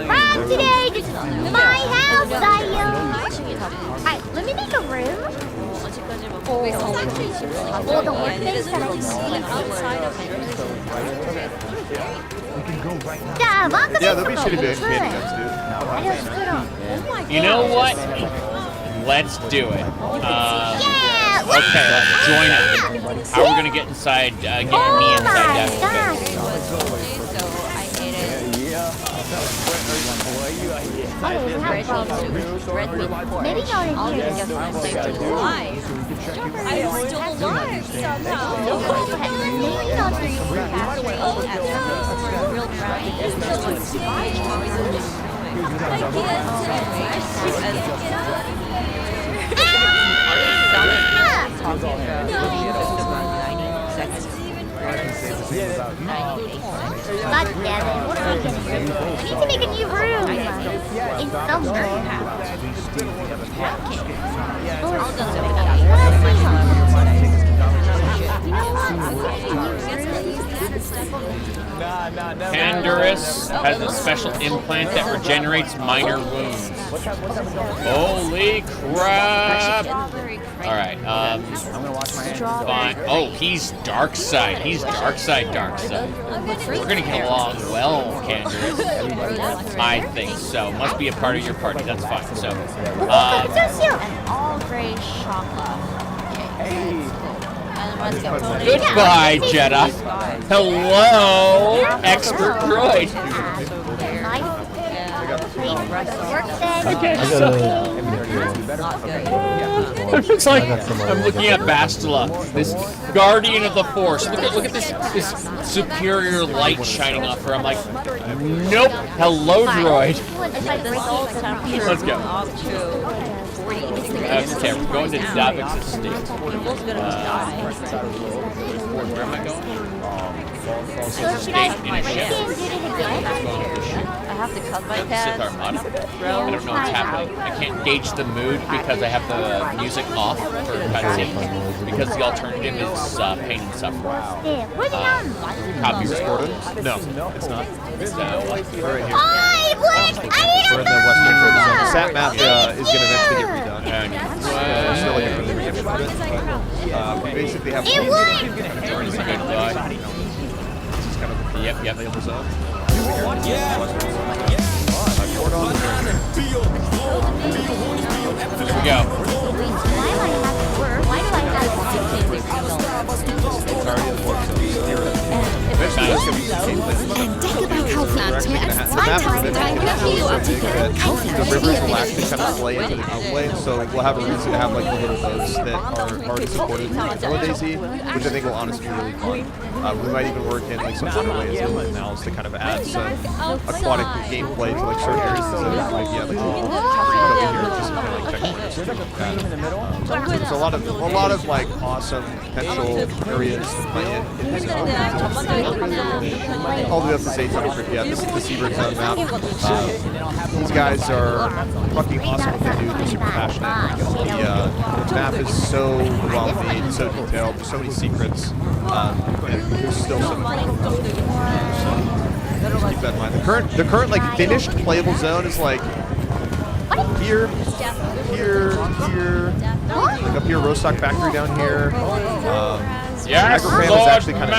From today, this is my house, Alright, let me make a room. Yeah, there'll be shitty guns, dude. You know what? Let's do it. Okay, let's join it. How are we gonna get inside? Get me inside that? Maybe not in here. I'm still alive God damn it, what are we gonna do? We need to make a new room in somewhere. Pandarus has a special implant that regenerates minor wounds. Holy crap! All right. Fine. Oh, he's dark side. He's dark side. We're gonna get along well, Pandarus. I think so. Must be a part of your party. That's fine. So, An all gray chocolate cake. goodbye, Jedi. Hello, expert droid. Okay, so it's like I'm looking at Bastila, this guardian of the Force. Look at this superior light shining off her. I'm like, nope. Hello, droid. Let's go. Okay, we're going to Davik's estate. Where am I going? Estate in a ship. I have to cut my Sith head. Armada. I don't know what's happening. I can't gauge the mood because I have the music off for cutscenes. Because the alternative is pain and suffering. Copy recorded? No, it's not. It's right here. We're in the western zone. The sat map is going to eventually get redone. We're still looking for the redemption of it. We basically have It Yep. Here we go. Why do I have And think about how the rivers will actually kind of play into the outplay, so we'll have a reason to have like the little boats that are already supported in Vanilla Daisy, which I think will honestly be really fun. We might even work in like some other ways like canals to kind of add some aquatic gameplay to like certain areas that might be like over here, just kind of like checkpoints. So there's a lot of like awesome potential areas to play in this zone. All the way up to Zaytonic, yeah, this is the Seabird Zone map. These guys are fucking awesome what they do, they're super passionate. The map is so well made, so detailed, there's so many secrets, and there's still so much. So, keep that in mind. The current like finished playable zone is like here, like up here, Rostock Factory down here. Yes, Agrafam is actually kind of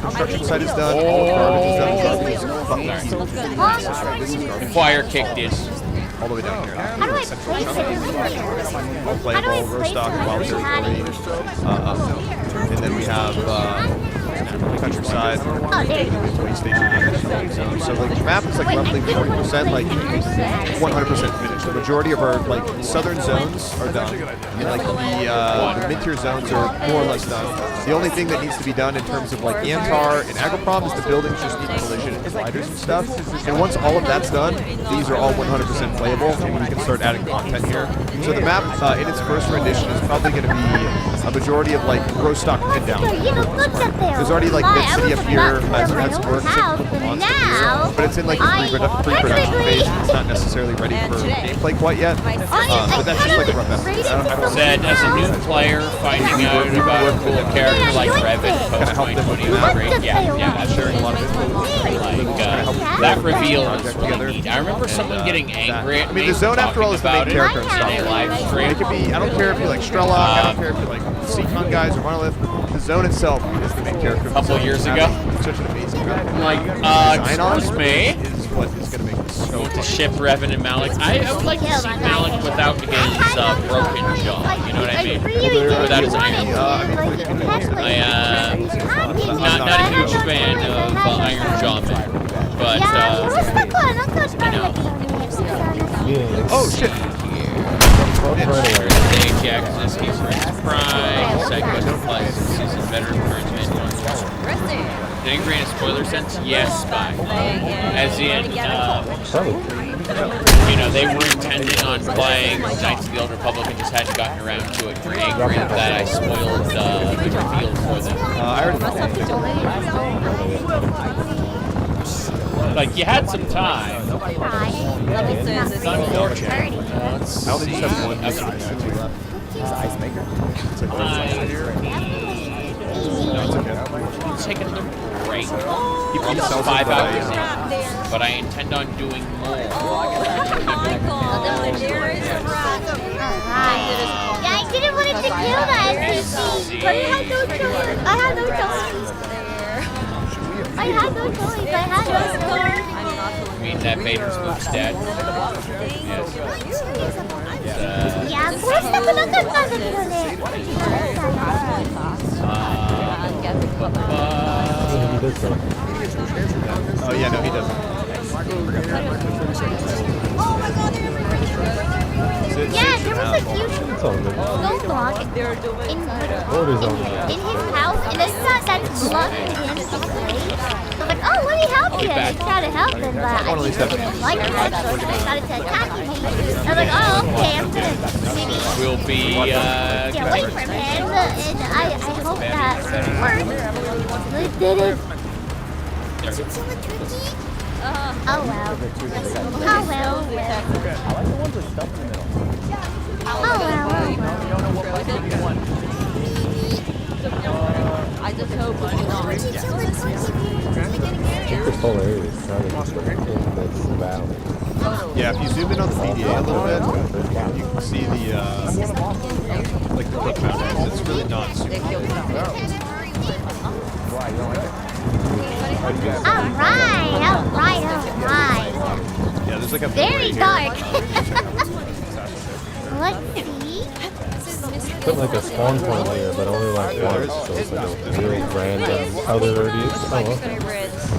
construction site is done. All the garbage is done. Garbage is fucking this is garbage. Fire kicked it all the way down here. How do I place it? All playable, Rostock, Wild Territory. And then we have countryside, way station, so like the map is like roughly 40%, like 100% finished. The majority of our like southern zones are done, and like the mid-tier zones are more or less done. The only thing that needs to be done in terms of like Antar and Agroprom is the buildings just need collision and sliders and stuff. And once all of that's done, these are all 100% playable, and we can start adding content here. So the map in its first rendition is probably going to be a majority of like Rostock pinned down. There's already like Mid-City up here has worked in a couple months but it's in like the pre-production phase. It's not necessarily ready for gameplay quite yet. But that's just like a rough estimate. I don't said as a new player finding out about a cool character like Revan post 2020 was great. Yeah, I'm sharing a lot of info. Like that reveal was really neat. I remember someone getting angry at me. I mean, the zone after all is the main character and stuff. It could be. I don't care if you like Strelok. I don't care if you like Seacon guys or Monolith. The zone itself is the main character. A couple years ago. Such an amazing like, excuse me? Is what is going to make this Going to ship Revan and Malik. I would like to see Malik without his broken jaw. You know what I mean? Without his iron. Not a huge fan of Iron Jaw Man, but Oh shit! Ajax is Keith Pride, Psycho Plus, season veteran turns manual. Did I agree in a spoiler sense? Yes, Spy. As in, you know, they were intending on playing Knights of the Old Republic and just hadn't gotten around to it. Were angry that I spoiled the reveal for them. Like, you had some time. It's unfortunate. I only just have one ice maker. Take another break. We're almost 5 hours in, but I intend on doing more. Yeah, I didn't want it to kill that SCP, but I had no choice. I had no choice. I mean that Vader's move's dead. Yes. Yeah, of course that's not good for the Oh yeah, no, he doesn't. Yeah, there was a huge roadblock in his house, and it's not that blocking him. So I'm like, oh, let me help you. I tried to help him, but I didn't like him, so I started to attack him. I was like, oh, okay, I'm gonna maybe we'll be get away from him, and I hope that it worked. It didn't. Oh well. Oh well. I just hope This whole area is kind of just like in this valley. Yeah, if you zoom in on the PDA a little bit, you can see the like the clip mountains. It's really not super Alright. Yeah, there's like a very dark. Let's see. Put like a spawn point layer, but only like once, so it's like a really random. Oh, there already is. Oh, okay.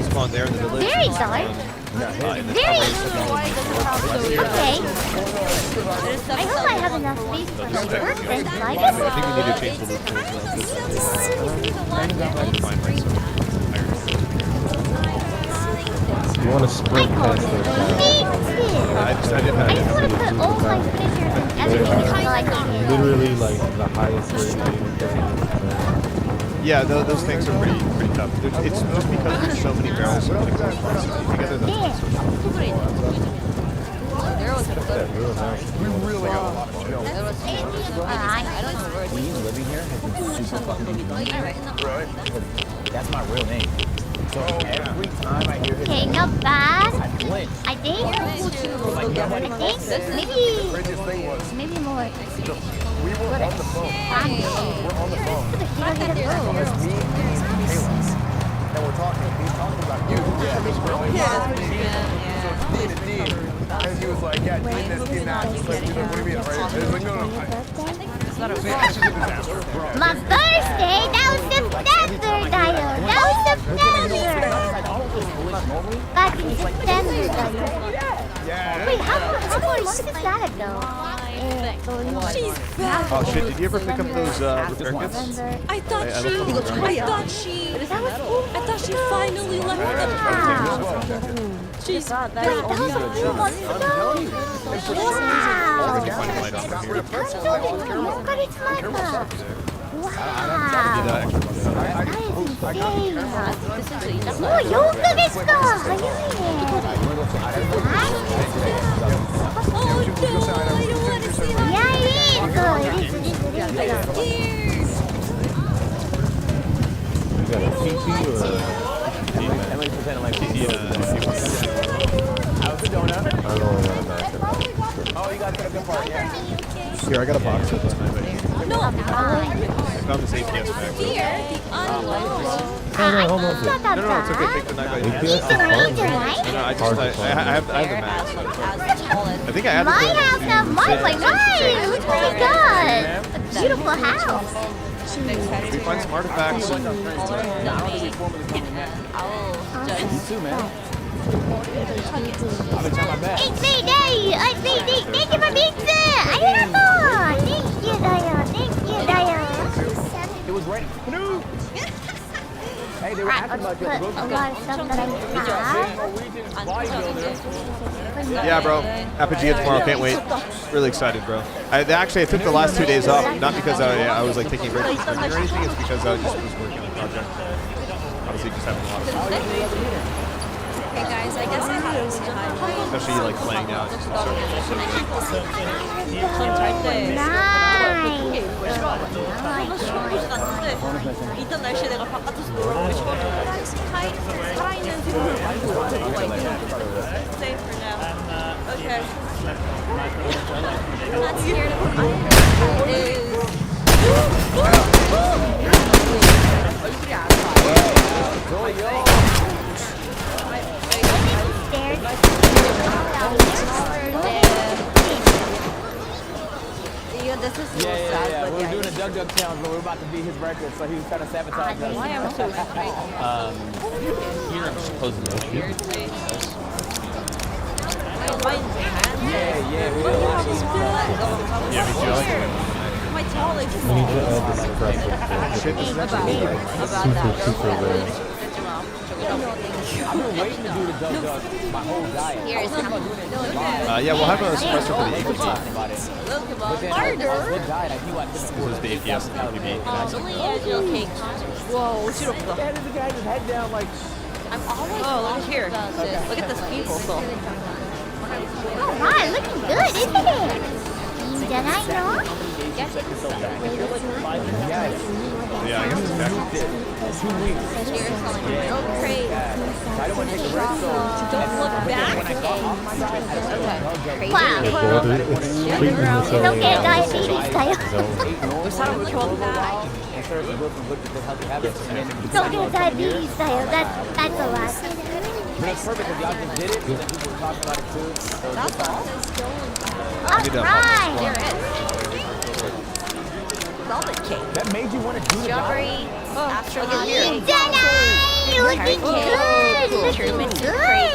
Spawn there in the village. Very dark. Very. Okay. I hope I have enough space for the workbench. I guess. I think we need to change the loop as well. You want to sprint past those guys. I just want to put all my figures and everything literally like the highest rate. Yeah, those things are pretty tough. It's just because there's so many barrels of things together. We really got a lot of chill. Queen living here has been super fucking right. That's my real name. So every time I hear his okay, not bad. I flinch. I think maybe more. We were on the phone. We're on the phone. It's me, and we're talking. He's talking about you. Yeah. And he was like, yeah, Dean this, Dean that. Like, what do you mean? Right? It was like, no. My birthday? That was September, Dio. That was September. Back in September, Dio. Wait, how many months is that, though? Oh shit, did you ever pick up those repair kits? I thought she finally left them. She's that was a few months ago. Wow. Wow.もう4ヶ月か。早いね。You got a PT or a Emily presented like PT. How's the donut? I don't know what I'm at. Oh, you got a good part, yeah. Here, I got a box of this. No. I found this APS bag. Here, the No, hold on. No, it's okay. Take the knife out. APS is hard. No, I have the max. I think I have My house now, mine's like mine. Look what I got. A beautiful house. If we find some artifacts. It's me, Daddy. It's me, thank you for pizza. Arigato. Thank you, Dayo. Thank you, Dayo. It was ready. Hey, they were I'll asking about put a lot of stuff that I have. Yeah, bro. Apogee tomorrow. Can't wait. Really excited, bro. I took the last 2 days off, not because I was like taking a break from streaming or anything. It's because I just was working on the project. Honestly, just having a lot of fun. Hey guys, I guess I have to say hi. Especially like playing now. It's just so 이딴 날씨에 내가 바깥에서 놀아오고 싶어서 살아있는 생물을 많이 보고 Stay for now. Okay. I'm not scared of This is so sad, but we were doing a Dug Dug challenge, but we were about to beat his record, so he was trying to sabotage us. Why am I so Here I'm supposedly here. Yeah, me too. I like it. My towel is We need to add this suppressor. Shit, this is actually Super rare. I've been waiting to do the Dug Dug my whole diet. Yeah, we'll have a suppressor for the APG. harder. This is the APS and the APB. Whoa, 싫었다. There's a guy with his head down like... I'm always look here. Look at this people. So. Alright, looking good, isn't it? Did I know? Yeah, I guess it's back. 2 weeks. I don't want to take a risk, so... Don't look back. Wow. It's treating this Don't get diabetes, Dayo. Don't get diabetes, Dayo. That's a lot. But it's perfect because y'all just did it, and then people were talking about it too. So That's all. Alright. There it is. Velvet cake. that made you want to do the Strawberry. Astronaut cake. Danai, looking good. Looking good.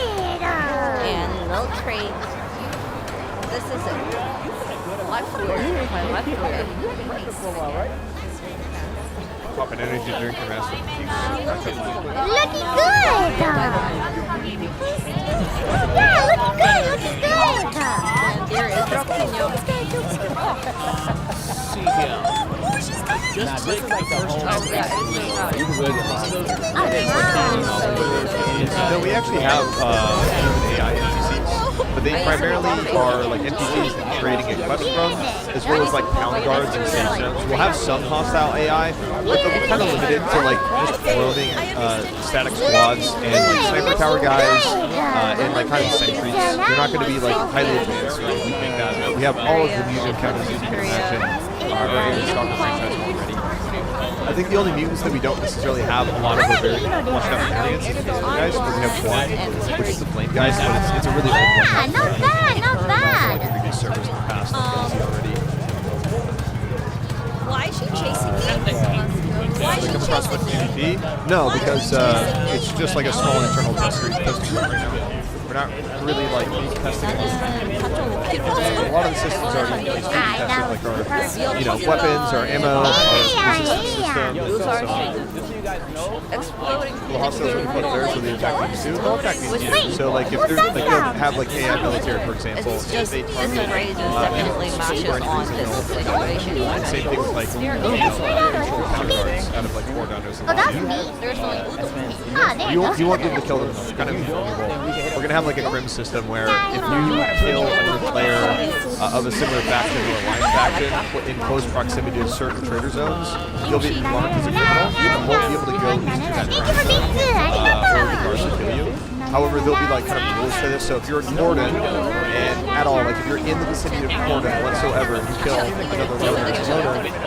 And milk crate. This is it. My left foot. Pop an energy drink and rest. Looking good. Yeah, looking good. And there is Roquinho. Nah, this is like the whole... No, we actually have AI NPCs, but they primarily are like NPCs that you're trading a quest from, as well as like town guards and citizens. We'll have some hostile AI, but they'll be kind of limited to like just floating static squads and like sniper tower guys and like kind of sentries. They're not going to be like highly advanced or anything like that. We have all of the mutant counters that you can imagine are in the Stalker franchise already. I think the only mutants that we don't necessarily have a lot of are very flushed out variants is the guys, but we have one, which is the flame guys, but it's a really old one. Not bad, not bad. Previous servers in the past already. Why is she chasing me? Why is she Come across with chasing me? PvP? No, because it's just like a small internal testing right now. We're not really like testing it. A lot of the systems are already tested, like our weapons, our ammo, our resistance system. Exploding. Well, hostiles are put there so they attack things too. They'll attack things too. So like if there's like you'll have like AI military, for example, if they target definitely matches on this situation. and same thing with like town guards out of like 4 downers. Oh, that's me. There's no Ah, there you go. You want them to kill them kind of vulnerable. We're gonna have like a crim system where if you kill another player of a similar faction or alliance faction in close proximity to certain trader zones, you'll be marked as a criminal. You won't be able to go into that or regardless kill you. However, there'll be like kind of rules for this. So if you're a Norden and at all, like if you're in the vicinity of Cordon whatsoever, you kill another loner,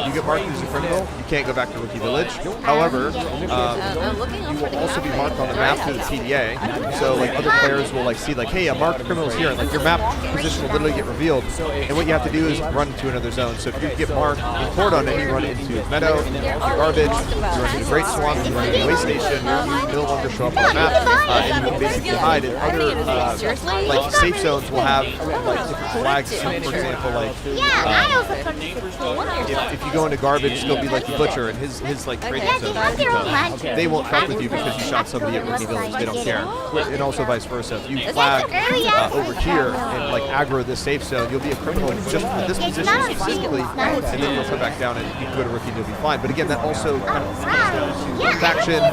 you get marked as a criminal, you can't go back to Rookie Village. However, you will also be marked on the map through the TDA, so like other players will like see like, hey, a marked criminal's here, and like your map position will literally get revealed, and what you have to do is run into another zone. So if you get marked in Cordon and you run into Meadow, Garbage, you run into Great Swamp, you run into Way Station, you no longer show up on the map, and you can basically hide in other like safe zones will have like different flags. So for example, like if you go into Garbage, there'll be like the Butcher and his like trading zone. They won't fuck with you because you shot somebody at Rookie Village. They don't care. And also vice versa. If you flag over here and like aggro this safe zone, you'll be a criminal just for this position specifically, and then you'll come back down and you can go to Rookie and you'll be fine. But again, that also kind of faction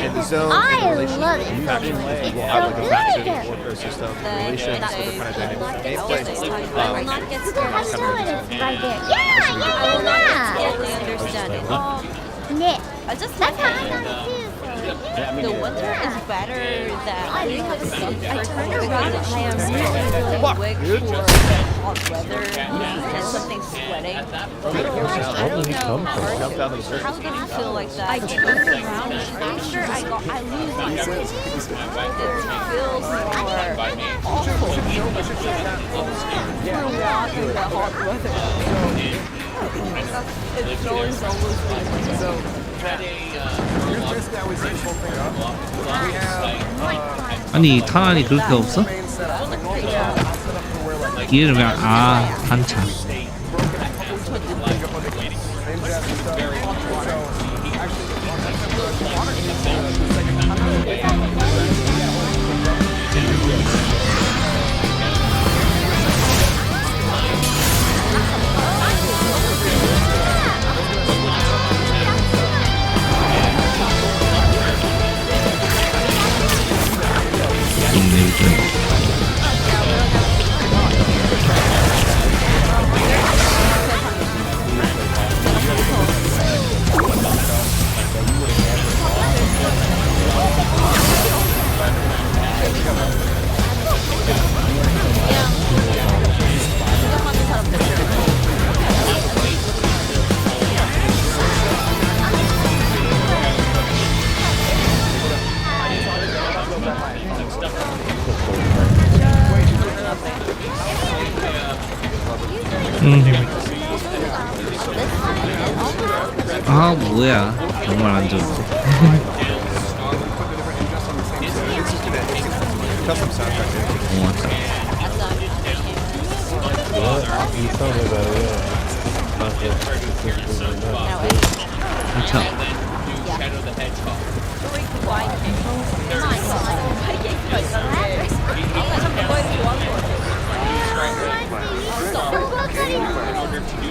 in the zone in relation to faction. We'll have like a faction warfare system relations, so they're kind of dynamic gameplay. I will not get scared. I will not totally understand it. I just like the winter is better than I turned around and I am really weak for hot weather and something sweating. I don't know. How did you feel like that? I turned around and after I lose my sense. It feels more awful to walk in the hot weather. It's always so 아니 타란이 그렇게 없어? 얘는 그냥 한참. 아 뭐야 정말 안 좋은데.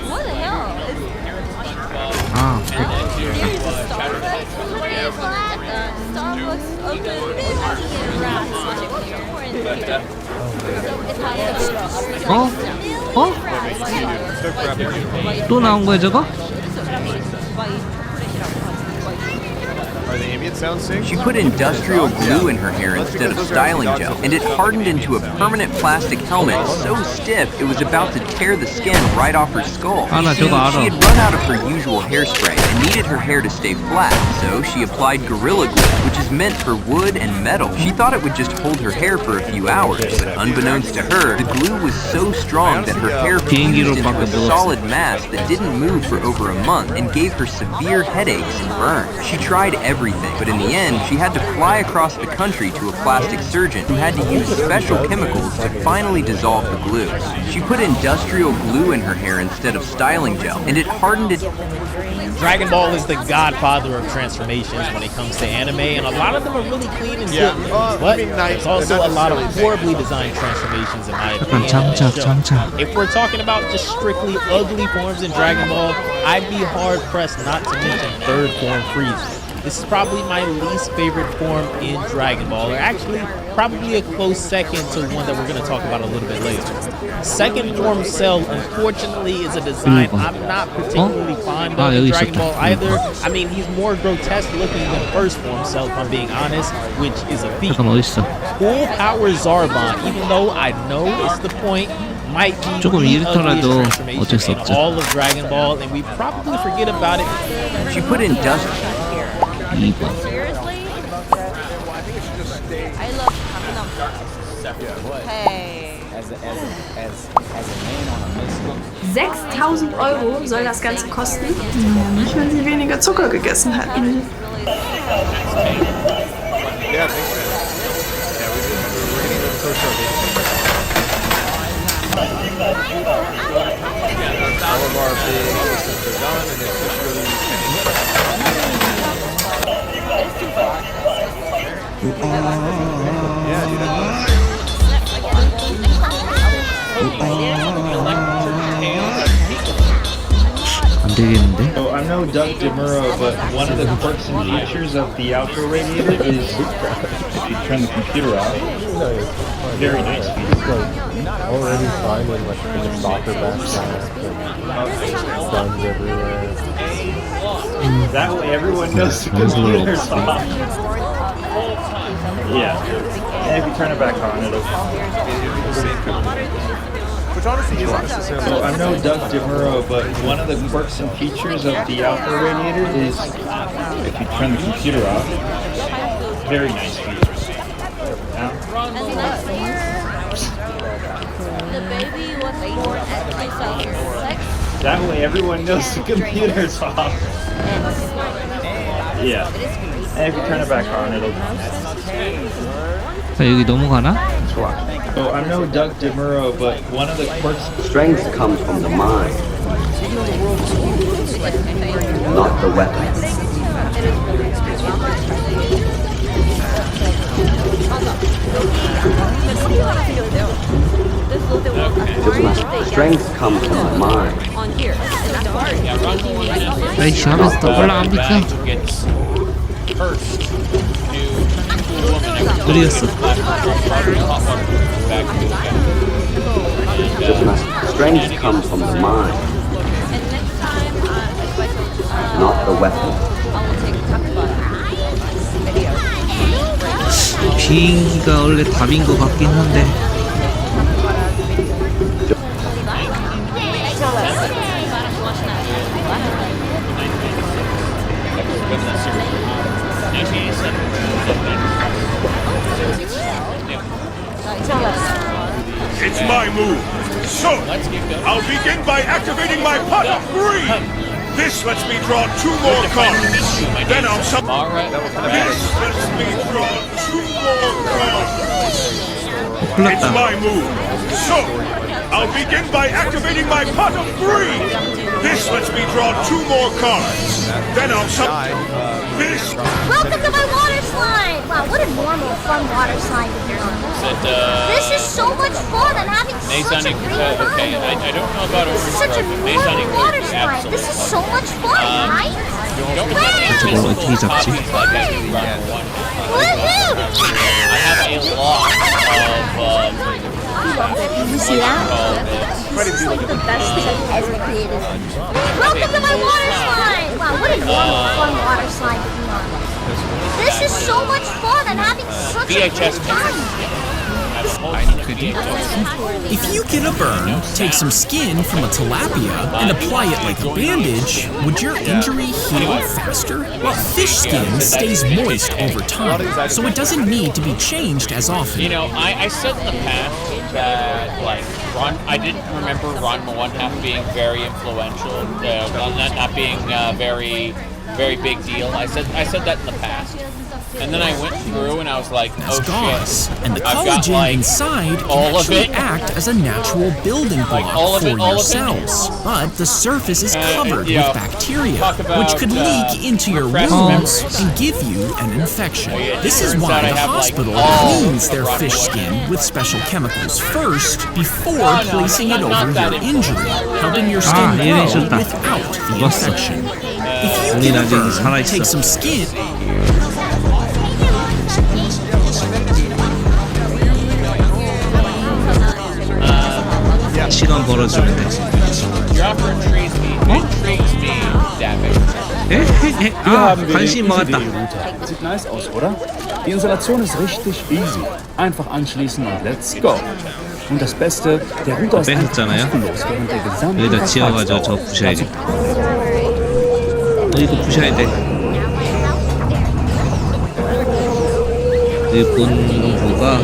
What the hell? Starbucks 또 나온 거야 저거? She put industrial glue in her hair instead of styling gel, and it hardened into a permanent plastic helmet so stiff it was about to tear the skin right off her skull. She had run out of her usual hairspray and needed her hair to stay flat, so she applied Gorilla Glue, which is meant for wood and metal. She thought it would just hold her hair for a few hours, but unbeknownst to her, the glue was so strong that her hair fused into a solid mass that didn't move for over a month and gave her severe headaches and burns. She tried everything, but in the end, she had to fly across the country to a plastic surgeon who had to use special chemicals to finally dissolve the glue. She put industrial glue in her hair instead of styling gel, and it hardened it. Dragon Ball is the godfather of transformations when it comes to anime, and a lot of them are really clean and good. But there's also a lot of horribly designed transformations in my opinion. If we're talking about just strictly ugly forms in Dragon Ball, I'd be hard pressed not to mention third form Frieza. This is probably my least favorite form in Dragon Ball, or actually probably a close second to one that we're going to talk about a little bit later. Second form Cell, unfortunately, is a design I'm not particularly fond of in Dragon Ball either. I mean, he's more grotesque looking than first form Cell, if I'm being honest, which is a feat. Full power Zarbon, even though I know it's the point, might be 조금 the 이렇더라도 ugliest 어쩔 수 transformation in 없죠. all of Dragon Ball, and we probably forget about it. She put in dust. 2번. Seriously? I love Hey. 6.000 € soll das Ganze kosten? Naja, nicht, wenn sie weniger Zucker gegessen hätten. Yeah, thanks, man. Yeah, we're getting them so short. All of our big systems are done, and it's just really 안 되겠는데? So I'm no Doug DeMuro, but one of the quirks and features of the outdoor radiator is if you turn the computer off. Very nice feature. Already finding like the soccer backpack and guns everywhere. That way everyone knows the computer's off. Yeah. And if you turn it back on, it'll... which honestly isn't necessarily... So I'm no Doug DeMuro, but one of the quirks and features of the outdoor radiator is if you turn the computer off. Very nice feature. The baby was born at 2006. That way everyone knows the computer's off. Yeah. And if you turn it back on, it'll... 자, 여기 넘어가나? So I'm no Doug DeMuro, but one of the quirks... Strength comes from the mind, not the weapon. Strength comes from the mind. 에이, 샵에서 더 올라갑니까? 그리였어. Strength comes from the mind, not the weapon. 비행기가 원래 답인 것 같긴 한데. It's my move. So, I'll begin by activating my pot of greed. This lets me draw 2 more cards. Then I'll This lets me draw 2 more cards. It's my move. So, I'll begin by activating my pot of greed. This lets me draw 2 more cards. Then I'll This. Welcome to my water slide! Wow, what a normal, fun water slide to be on. This is so much fun. I'm having such a great time. Okay, I don't know about This is such a normal water slide. This is so much fun, right? 저걸 어떻게 잡지? Woohoo! I have a lot of You see that? This is like the best trick ever created. Welcome to my water slide! Wow, what a normal, fun water slide to be on. This is so much fun. I'm having such a great time. If you get a burn, take some skin from a tilapia and apply it like a bandage, would your injury heal faster? Well, fish skin stays moist over time, so it doesn't need to be changed as often. You know, I said in the past that, like, I didn't remember Ranma 1/2 being very influential, not being very big deal. I said that in the past. And then I went through and I was like, That's oh gauze, shit. and the I've got, collagen like, inside can all of actually it. act as a natural building block for your cells. But the surface is covered with bacteria, which could leak into your wounds and give you an infection. This is why the hospital cleans their fish skin with special chemicals first before placing it over your injury, helping your skin grow without the infection. 아, 눈이 아직 살아있어. Take some skin. 시간 벌어주면 되지. Your offer intrigues me, David. 아, 관심 먹었다. Sieht nice aus, oder? Die Installation ist richtig easy. Einfach anschließen und let's go. Und das Beste, der Router ist kostenlos während der gesamten 여기다 지어가지고 저 부셔야 돼. 이거 부셔야 돼. 이 본부가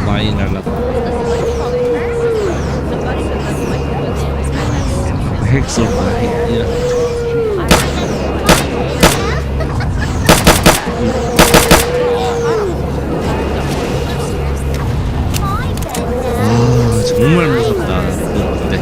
많이 날라가. 핵 쏠 거야, 핵. 와, 정말 무섭다. 근데.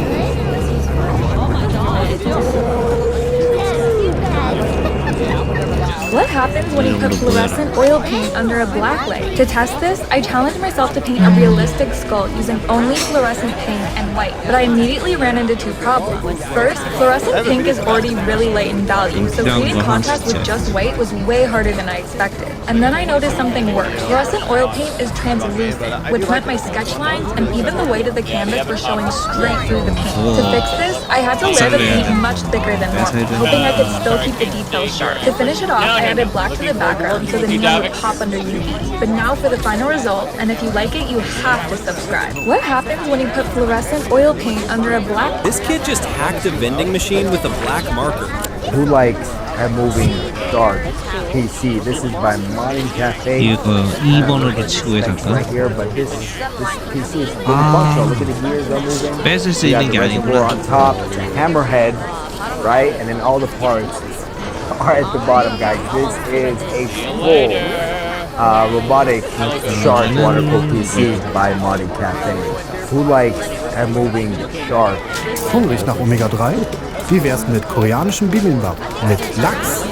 What happens when you put fluorescent oil paint under a black light? To test this, I challenged myself to paint a realistic skull using only fluorescent pink and white, but I immediately ran into two problems. First, fluorescent pink is already really light in value, so creating contrast with just white was way harder than I expected. And then I noticed something worse. Fluorescent oil paint is translucent, which meant my sketch lines and even the weight of the canvas were showing straight through the paint. To fix this, I had to layer the paint much thicker than normal, hoping I could still keep the details sharp. To finish it off, I added black to the background so the neon would pop under UV. But now for the final result, and if you like it, you have to subscribe. What happens when you put fluorescent oil paint under a black... This kid just hacked a vending machine with a black marker. Who likes a moving dark PC? This is by Modding Cafe. 이거 2번으로 치고 해볼까? Right here, but this PC is really functional. Look at the gears are moving. 뺏을 수 있는 게 아니구나. On top, the hammerhead, right, and then all the parts are at the bottom, guys. This is a full robotic shark water-cooled PC by Modding Cafe. Who likes a moving shark? Hungrig nach Omega-3? Wie wär's mit koreanischem Bibimbap? Mit Lachs?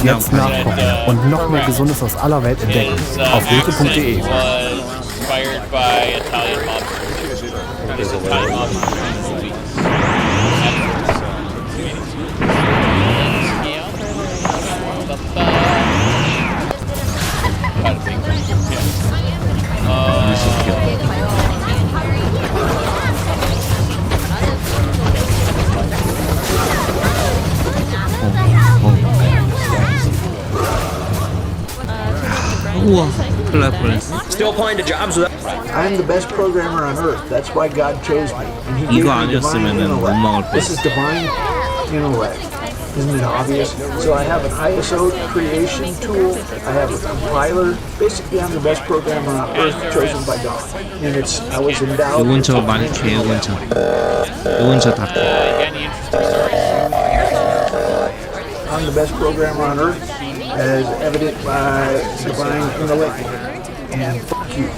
Jetzt nachgucken und noch mehr Gesundes aus aller Welt entdecken. Auf goethe.de. Inspired by Italian mob. This Italian mob movie. Still applying to jobs with I'm the best programmer on earth. That's why God chose me. And he gave me divine intellect. This is divine intellect. Isn't it obvious? So I have an ISO creation tool. I have a compiler. Basically, I'm the best programmer on earth chosen by God. And I was endowed. 요건 저 많이 캐, 요건 저. 요건 저 다 캐. I'm the best programmer on earth, as evident by divine intellect. And fuck you.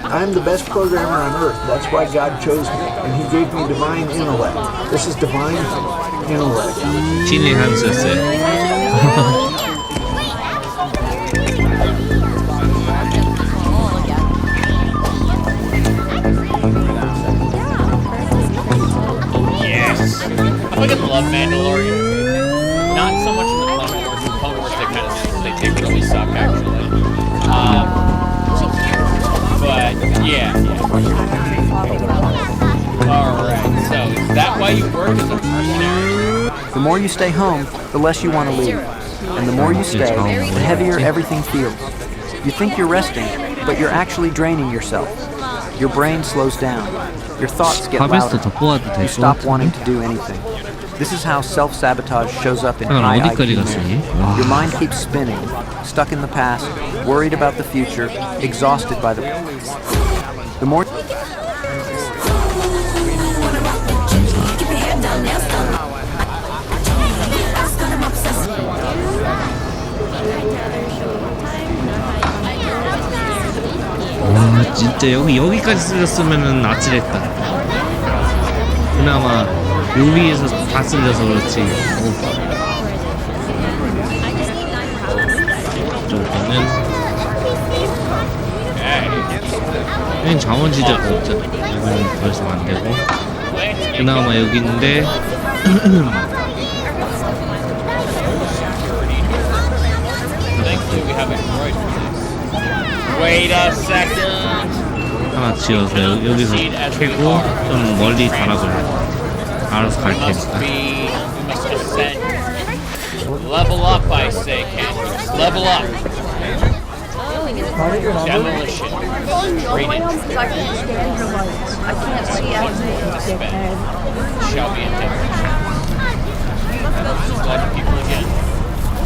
I'm the best programmer on earth. That's why God chose me. And he gave me divine intellect. This is divine intellect. 진리 한수였어요. Yes. I fucking love Mandalorian. Not so much in the Clone Wars they kind of they really suck actually. But yeah. Alright, so is that why you work as a mercenary? The more you stay home, the less you want to leave. And the more you stay, the heavier everything feels. You think you're resting, but you're actually draining yourself. Your brain slows down. Your thoughts get louder. You stop wanting to do anything. This is how self-sabotage shows up in high IQ men. Your mind keeps spinning, stuck in the past, worried about the future, exhausted by the more... 와, 진짜 여기까지 쓸렸으면은 아찔했다. 그나마 여기에서 다 쓸려서 그렇지. 정도는 여긴 자원지대가 없잖아. 여기는 더 이상 안 되고. 그나마 여기 있는데 Wait a second. 하나 지어서 여기서 캐고 좀 멀리 달아줘야 돼. 알아서 갈 테니까. We must ascend. Level up, I say, Campers. Level up. Demolition. Drainage. I can't stand your lights. I can't see anything. Shall be in demolition. Let people again.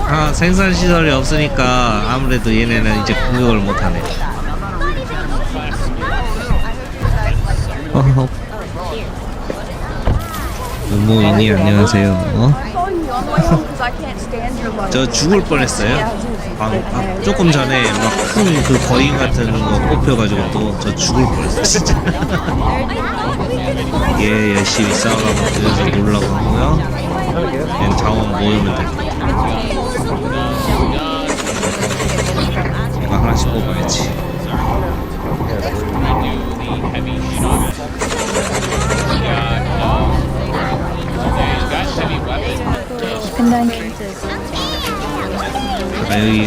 아, 생산 시설이 없으니까 아무래도 얘네는 이제 공격을 못하네. 모인이 안녕하세요. 저 죽을 뻔했어요. 조금 전에 막 큰 그 거인 같은 거 뽑혀가지고 또 저 죽을 뻔했어 진짜. 얘 열심히 싸우라고 그래서 올라가고요. 얘는 자원 모이면 돼. 얘가 하나씩 뽑아야지. 아, 여기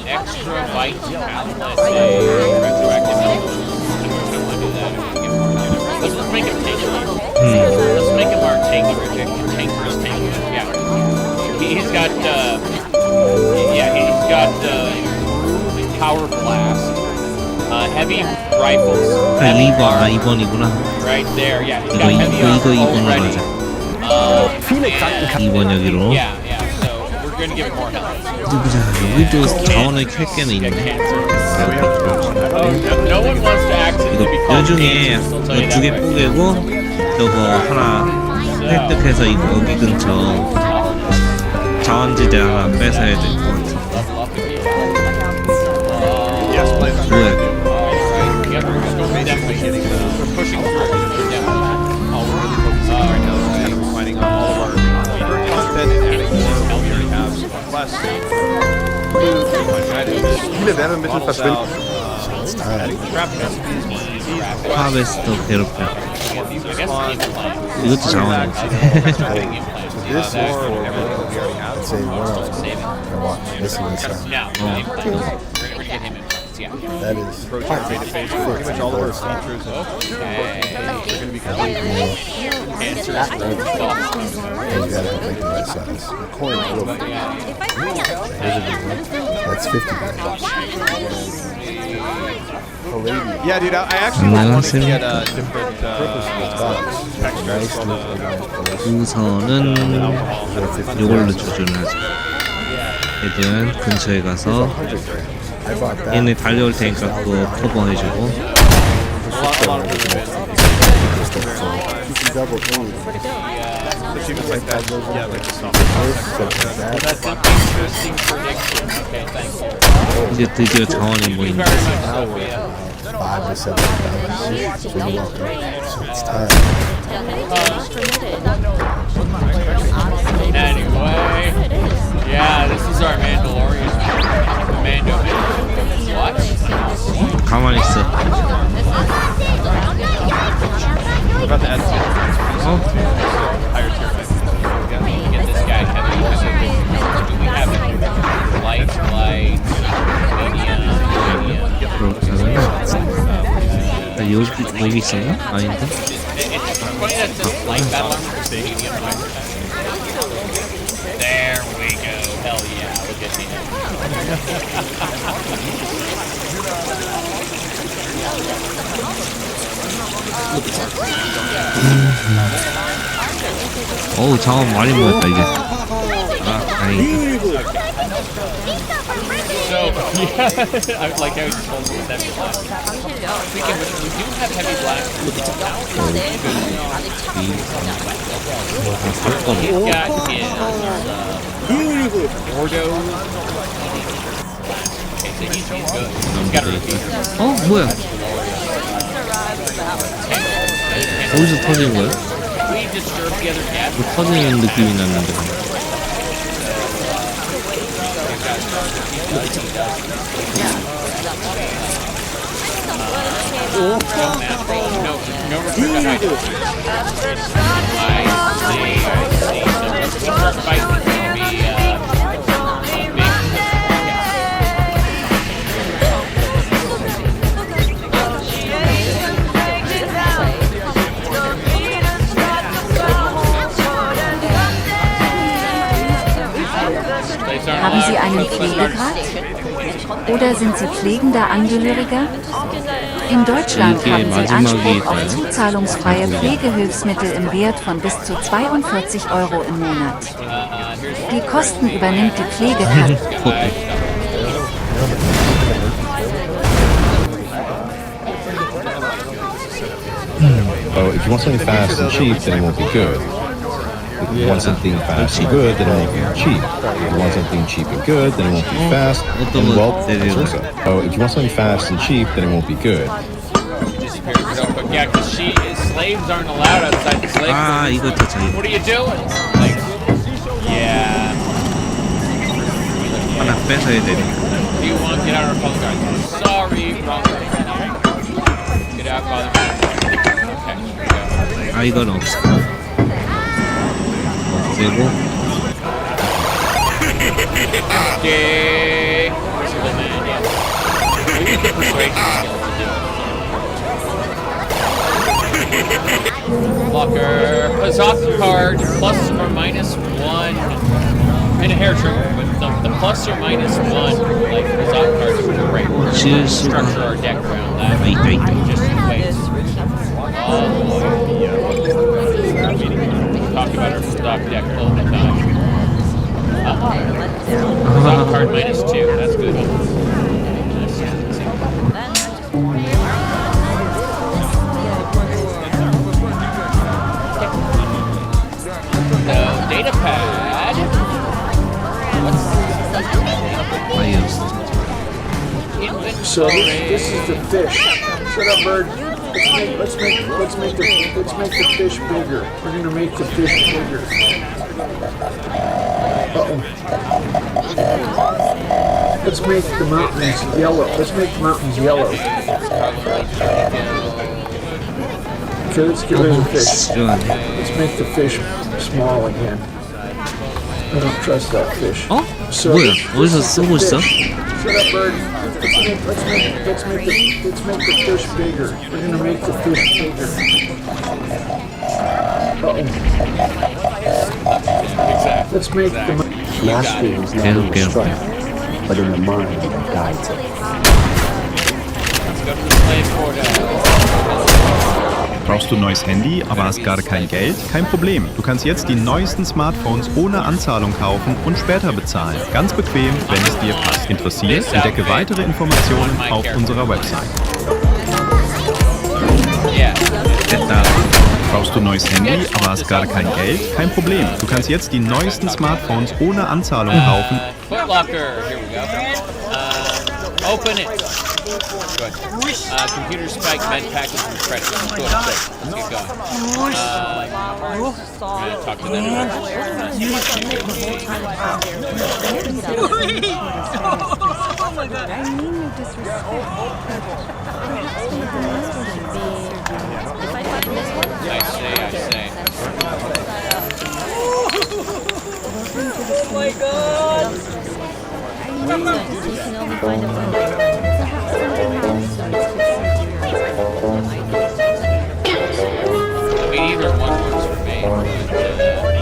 Extra light outlet, retroactive health. Let's make him take it. Let's make him our tanker's tank. Yeah. He's got, he's got power blast, heavy rifles. 아, 2번이구나. Right there, yeah. He's got heavy 이거 already. 가자. 2번 여기로. Yeah, so we're gonna give it more health. 누구자 여기도 자원을 캘 게는 있네. No one wants to accidentally 이거 become 여중에 cancer. 두 개 뿌개고 저거 하나 획득해서 이거 여기 근처 자원지대 하나 뺏어야 될 것 같은데. 뭐야? We're pushing through. All we're really focusing on right now is kind of refining on all of our content and adding more health we already have. So less. Viele Werbemittel verschwinden. 하베스터 괴롭혀. 이것도 자원이야. This is for everything we already have. Say one else. And watch. Listen to this sound. We're gonna get him implants. Yeah. That is Protein beta phase. Pretty much all of our features are going to be completely Cancer. and you gotta make the right size. The coin is real big. That's 50 grams. Yeah, dude, I actually wanted to get a different 우선은 이걸로 조준을 하자. 얘들은 근처에 가서 얘네 달려올 테니까 그거 커버해주고. achievements like that. Yeah, like That's an interesting prediction. Okay, thank you. 이제 드디어 자원이 모인다. 5 to 7 hours. So you're welcome. So it's time. Anyway, yeah, this is our Mandalorian. Mando. What? 가만히 있어. We're about to add higher tier weapons. Get this guy heavy. We have light, medium. 여기 있었나? 아닌데? It's funny that says light battle armor for medium fighter. There we go. Hell yeah, look at him. 어우 자원 많이 모였다 이제. 아 다행이다. So, yeah, I like how he just holds with heavy blast. Speaking of which, we do have heavy blast. He's got his Ordo. Okay, so he's good. He's got a repeater. 어 뭐야? 어디서 터진 거야? We disturbed the other cat. 뭐 터지는 느낌이 났는데. Haben Sie einen Pflegegrad? Oder sind Sie pflegender Angehöriger? In Deutschland haben Sie Anspruch auf zuzahlungsfreie Pflegehilfsmittel im Wert von bis zu 42 € im Monat. Die Kosten übernimmt die Pflegekasse. Oh, if you want something fast and cheap, then it won't be good. If you want something fast and good, then it won't be cheap. If you want something cheap and good, then it won't be fast and well, vice versa. Oh, if you want something fast and cheap, then it won't be good. Yeah, because slaves aren't allowed outside the slave quarters. What are you doing? Like, yeah. Do you want to get out or follow guys? Sorry, wrong. Get out, father. Okay, here we go. 이건 없어. 그리고 Okay. Maybe the persuasion skill to do it. Locker. Huzzah card, plus or minus 1. And a hair trigger, but the plus or minus 1, like Huzzah cards are great. We're structure our deck around that. Just in case. Talk about our stock deck all the time. Stock card minus 2, that's good. No data pad. So this is the fish. Shut up, bird. Let's make the fish bigger. We're gonna make the fish bigger. Uh-oh. Let's make the mountains yellow. Let's make the mountains yellow. Okay, let's get rid of the fish. Let's make the fish small again. I don't trust that fish. So 뭐야? 어디서 쓰고 있어? Shut up, bird. Let's make the fish bigger. We're gonna make the fish bigger. Uh-oh. Let's make the mastery is not in the strength, but in the mind that guides it. Brauchst du ein neues Handy, aber hast gerade kein Geld? Kein Problem. Du kannst jetzt die neuesten Smartphones ohne Anzahlung kaufen und später bezahlen. Ganz bequem, wenn es dir passt. Interessiert? Entdecke weitere Informationen auf unserer Website. Brauchst du ein neues Handy, aber hast gerade kein Geld? Kein Problem. Du kannst jetzt die neuesten Smartphones ohne Anzahlung kaufen. Footlocker, here we go. Open it. Good. Computer spike, med package, and credit. Good. Let's get going. We're gonna talk to them. Oh my god. I mean no disrespect. I say. Oh my god. We can only find a one. Perhaps something happens starts to I mean, either one works for me.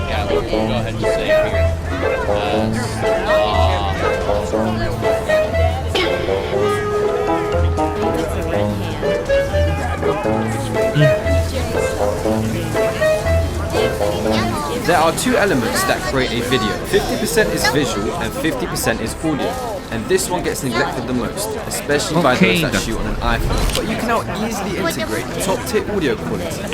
Yeah, we'll go ahead and say here. There are two elements that create a video. 50% is visual and 50% is audio. And this one gets neglected the most, especially by those that shoot on an iPhone. But you can now easily integrate top-tier audio quality.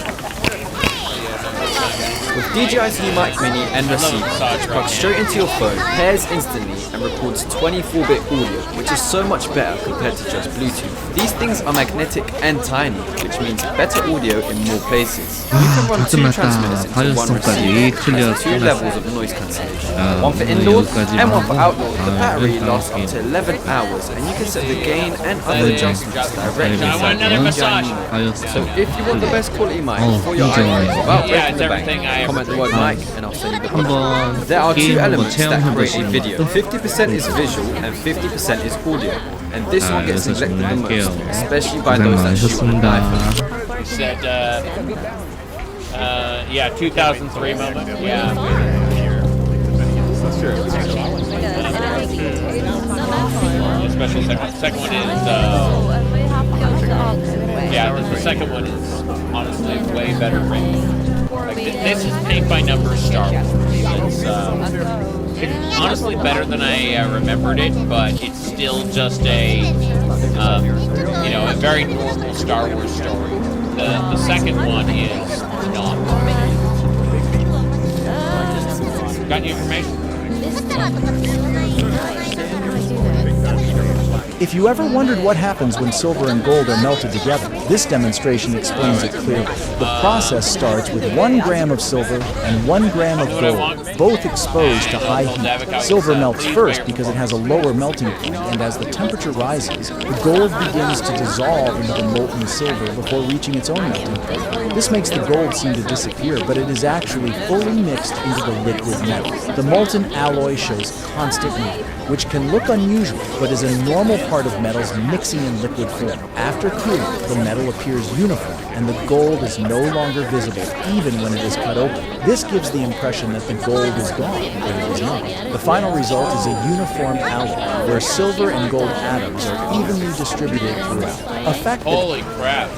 With DJI's HuMic Mini and receiver, it's plugged straight into your phone, pairs instantly, and records 24-bit audio, which is so much better compared to just Bluetooth. These things are magnetic and tiny, which means better audio in more places. You can run two transmitters into one receiver, has two levels of noise cancellation, one for indoors and one for outdoors. The battery lasts up to 11 hours, and you can set the gain and other adjustments directly inside the DJI Mini. So if you want the best quality mic for your iPhone without breaking the bank, comment the word mic and I'll send you the product. There are two elements that create a video. 50% is visual and 50% is audio. And this one gets neglected the most, especially by those that shoot on an iPhone. You said, yeah, 2003 moment. Yeah. Special second one is, yeah, the second one is honestly way better rated. Like, this is paint by numbers Star Wars. It's honestly better than I remembered it, but it's still just a, you know, a very normal Star Wars story. The second one is not. Got any information? If you ever wondered what happens when silver and gold are melted together, this demonstration explains it clearly. The process starts with 1 gram of silver and 1 gram of gold, both exposed to high heat. Silver melts first because it has a lower melting point, and as the temperature rises, the gold begins to dissolve into the molten silver before reaching its own melting point. This makes the gold seem to disappear, but it is actually fully mixed into the liquid metal. The molten alloy shows constant movement, which can look unusual, but is a normal part of metals mixing in liquid form. After cooling, the metal appears uniform, and the gold is no longer visible, even when it is cut open. This gives the impression that the gold is gone, but it is not. The final result is a uniform alloy, where silver and gold atoms are evenly distributed throughout. A fact that Holy crap.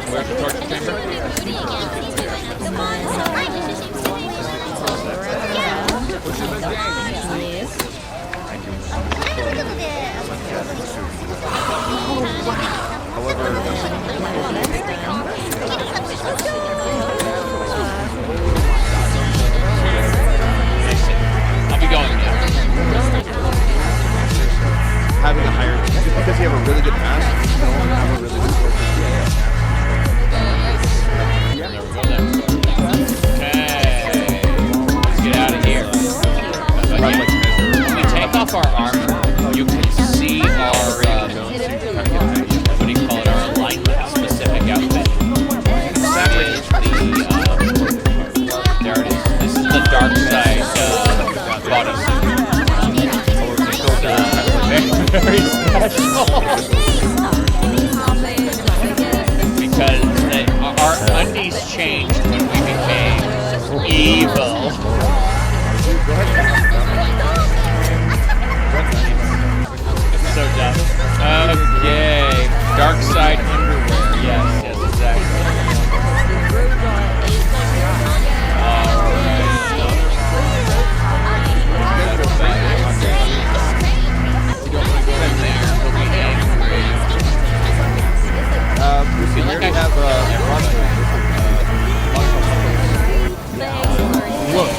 Where's the torture chamber? I'll be going now. Having a higher, just because you have a really good mask, you don't have a really good Let's get out of here. When we take off our armor, you can see our, what do you call it, our alignment-specific outfit. There it is. This is the dark side bodysuit. Very special. Because our undies changed when we became evil. It's so dumb. Okay. Dark side underwear. Yes, exactly. We already have Look.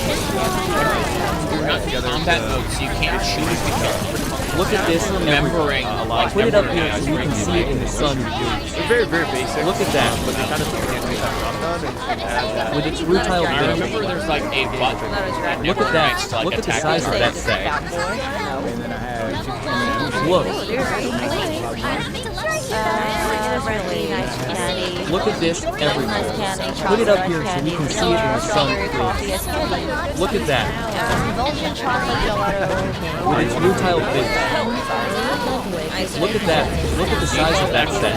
You're not in combat mode, so you can't choose the character. Look at this, remembering a lot. Put it up here so you can see it in the sun. They're very, very basic. Look at that. But they kind of add that. With its rutile I finish. remember there's like a button. Look at that. Look at the size of that thing. Look. Look at this everywhere. Put it up here so you can see it in the sun. Look at that. With its rutile finish. Look at that. Look at the size of that thing.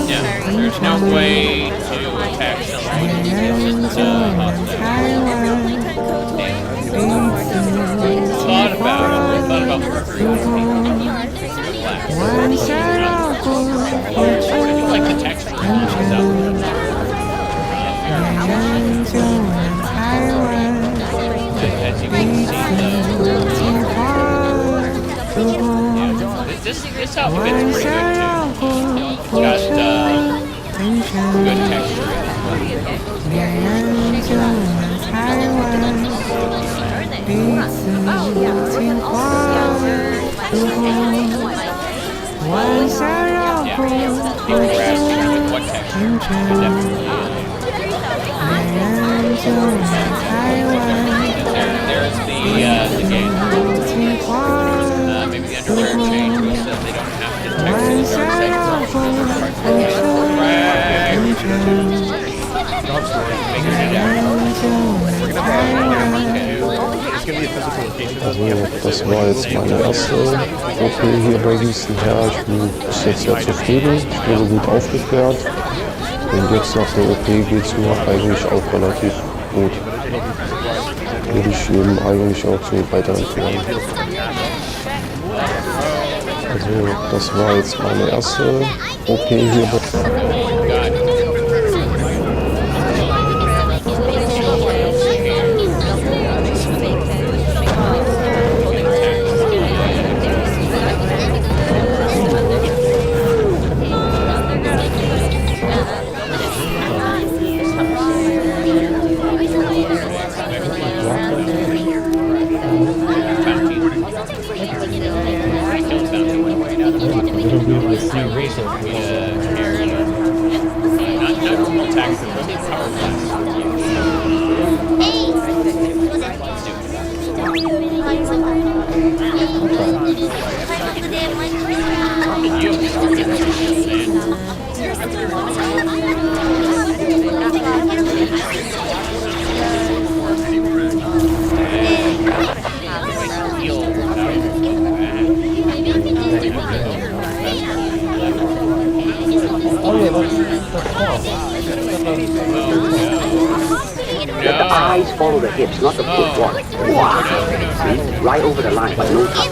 Yeah, there's no way to attack someone with Thought about Mercury. Like the texture. As you can see, this outfit's pretty good too. Got good texture. What texture? There's the game. Maybe the underwear change was that they don't have to Also, das war jetzt meine erste OP hier bei Wüstenherr. Ich bin bis jetzt sehr zufrieden. Ich wurde gut aufgeklärt. Und jetzt nach der OP geht es mir eigentlich auch relativ gut. Würde ich jedem eigentlich auch so weiterempfehlen. Also das war jetzt meine erste OP hier. Let the eyes follow the hips, not the foot walk. Wow. See? Right over the line, but no touch.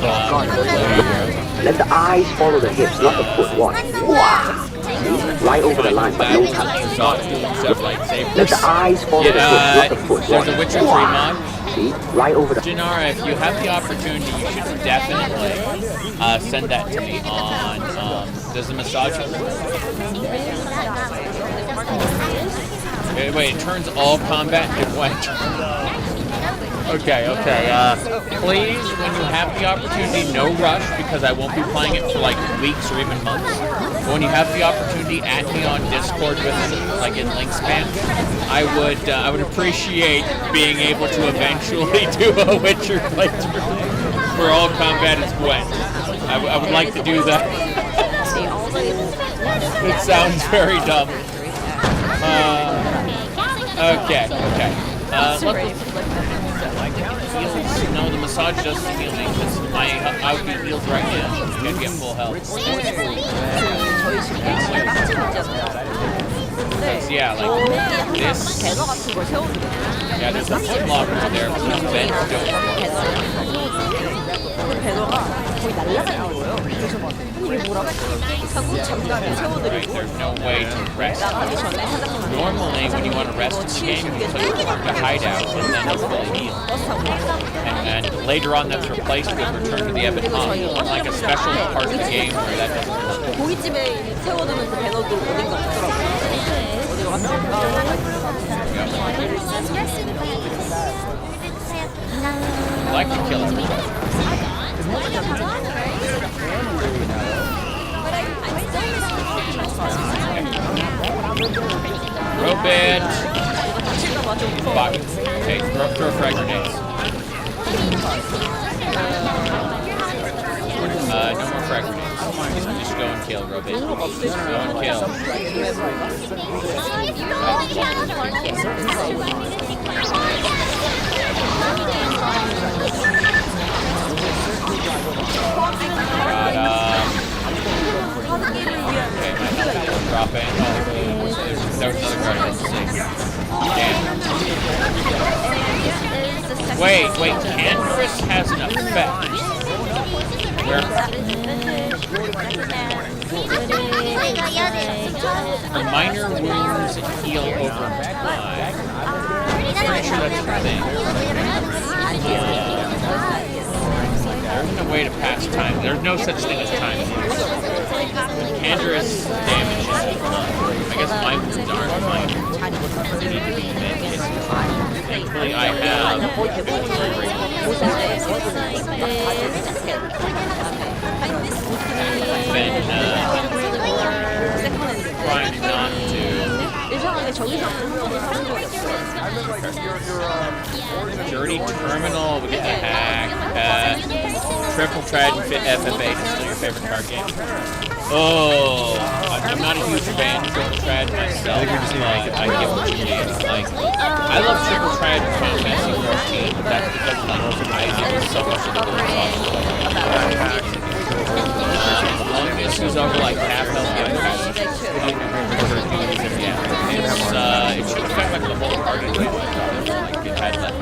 Let the eyes follow the hips, not the foot walk. Wow. See? Right over the line, but no touch. Let the eyes follow the hips, not the foot walk. There's a Witcher 3 mod. See? Right over the... Janara, if you have the opportunity, you should definitely send that to me on... does the massage... Wait, it turns all combat into Gwent. Okay. Please, when you have the opportunity, no rush, because I won't be playing it for like weeks or even months. But when you have the opportunity, add me on Discord with me, like in Linkspan. I would appreciate being able to eventually do a Witcher playthrough where all combat is Gwent. I would like to do that. It sounds very dumb. Okay. No, the massage doesn't heal me because I would be healed right now. I'd get full health. Because, yeah, like this. Yeah, there's a foot locker there, but these bends don't Right, there's no way to rest. Normally, when you want to rest in the game, you put the hideout and then it's fully healed. And later on, that's replaced with Return to the Ebon Hawk, like a special part of the game where that doesn't work. I like to kill it. Robit! Okay, throw frag grenades. No more frag grenades. Just go and kill, Robit. Just go and kill. Okay, my health is dropping. Oh, there was another card I didn't see. Damn. Wait, Canderous has an effect. Where the minor wounds heal over time. I'm pretty sure that's the thing. There's no way to pass time. There's no such thing as time. Canderous damage. guess mine was dark. Thankfully, I have been trying not to. Dirty Terminal, we get the hack. Triple Trident FFA is still your favorite card game. Oh, I'm not a huge fan of Triple Trident myself, but I get what you mean. Like, I love Triple Trident Final Fantasy 14, but that's because I get so much of the longest is over like half health. Yeah, it should affect like the whole party. Like it had that.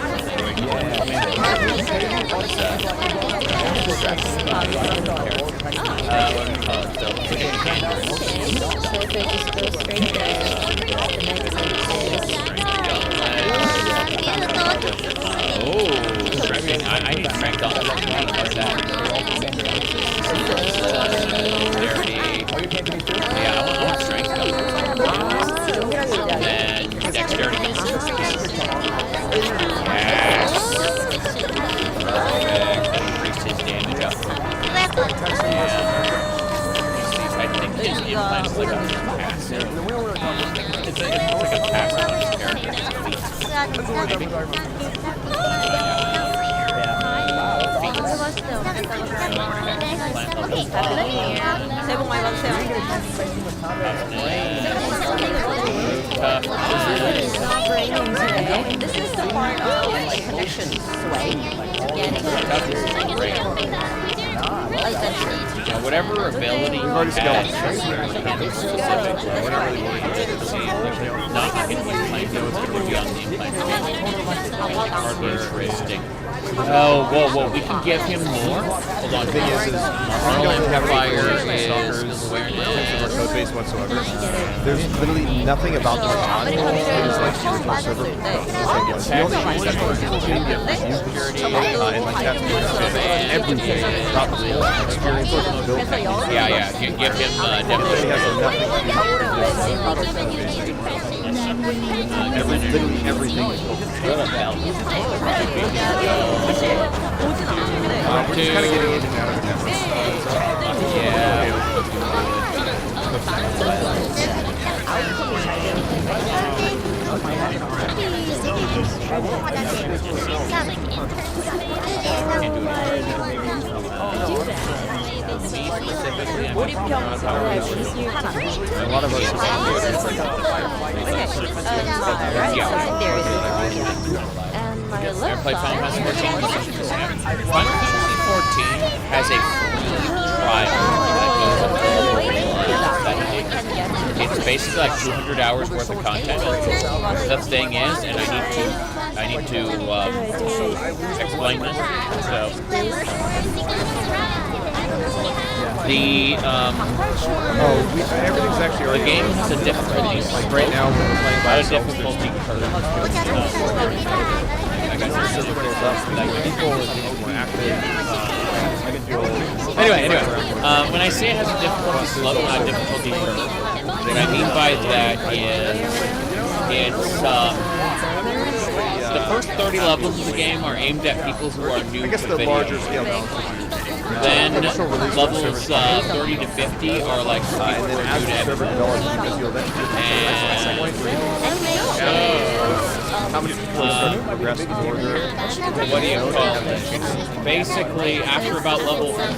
I need to crank up like that. Yeah, I want strength up. And dexterity. Yes. Perfect. Increased his damage up. I think his implant is like a passive. It's like a passive on his character. 새해 복 많이 받으세요. This is the part of like connection sway. Whatever ability you have, specific, we're not really worried about the same. Not like an implant, it's going to be on the implant. Hardware raising. Oh, whoa, we can give him more? Hold on, thing is Arnold Amplifier is awareness. Of our code base whatsoever. There's literally nothing about the mod that is like the original server. The only change and like that's everything about the experience of the build. Yeah, give him definitely has nothing to do with literally everything is we're just kind of getting into that a lot of us ever played Final Fantasy 14? Final Fantasy 14 has a trial that goes up to it's basically like 200 hours worth of content. The thing is, and I need to explain this. So everything's actually the game has a difficulty. Like right now, we're playing by ourselves. Difficulty curve. Anyway, when I say it has a difficulty slope, not a difficulty curve, what I mean by that is it's the first 30 levels of the game are aimed at people who are new to video. Larger scale Then levels 30 to 50 are like people who are new to everything. How many people progress in order? What do you call it? Basically, after about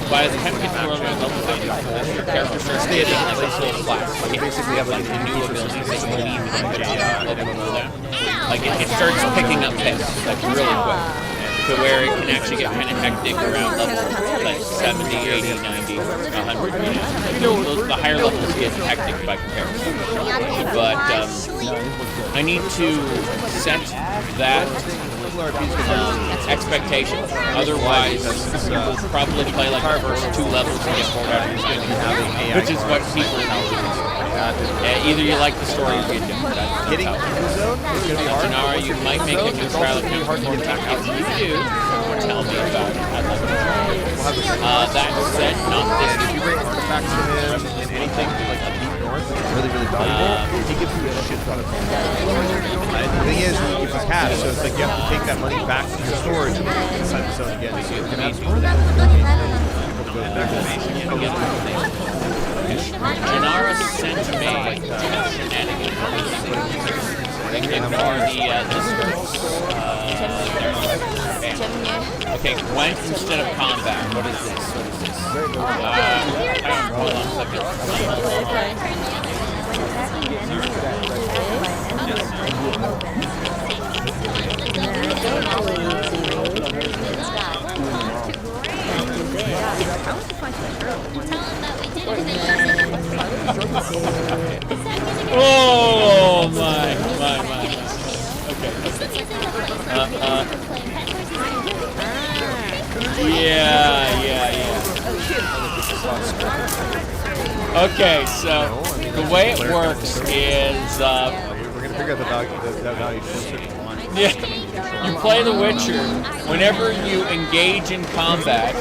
by the time you get to level 54, your character starts getting like this little class. Like you basically have like the new abilities that you need to put on level 1. Like it starts picking up pace like really quick. To where it can actually get kind of hectic around levels like 70, 80, 90, 100. The higher levels get hectic by comparison. But I need to set that expectation. Otherwise, we'll probably play like the first 2 levels and get bored out of the game, which is what people do. Either you like the story or you don't. Getting in the zone is going to be hard. Janara, you might make a new trial account. If you do, tell me about it. I'd love to try. That said, not this. If you bring artifacts from him and anything like up north, really, really valuable, he gives you a shit ton of money. And the thing is, he gives you cash, so it's like you have to take that money back to your storage and then inside the zone again. So it's going to be Janara sent to me shenanigans. For the districts. Okay, Gwent instead of combat. What is this? Hold on a second. Oh my. Okay. Yeah. Okay, so the way it works is we're gonna figure out the value yeah, you play The Witcher. Whenever you engage in combat,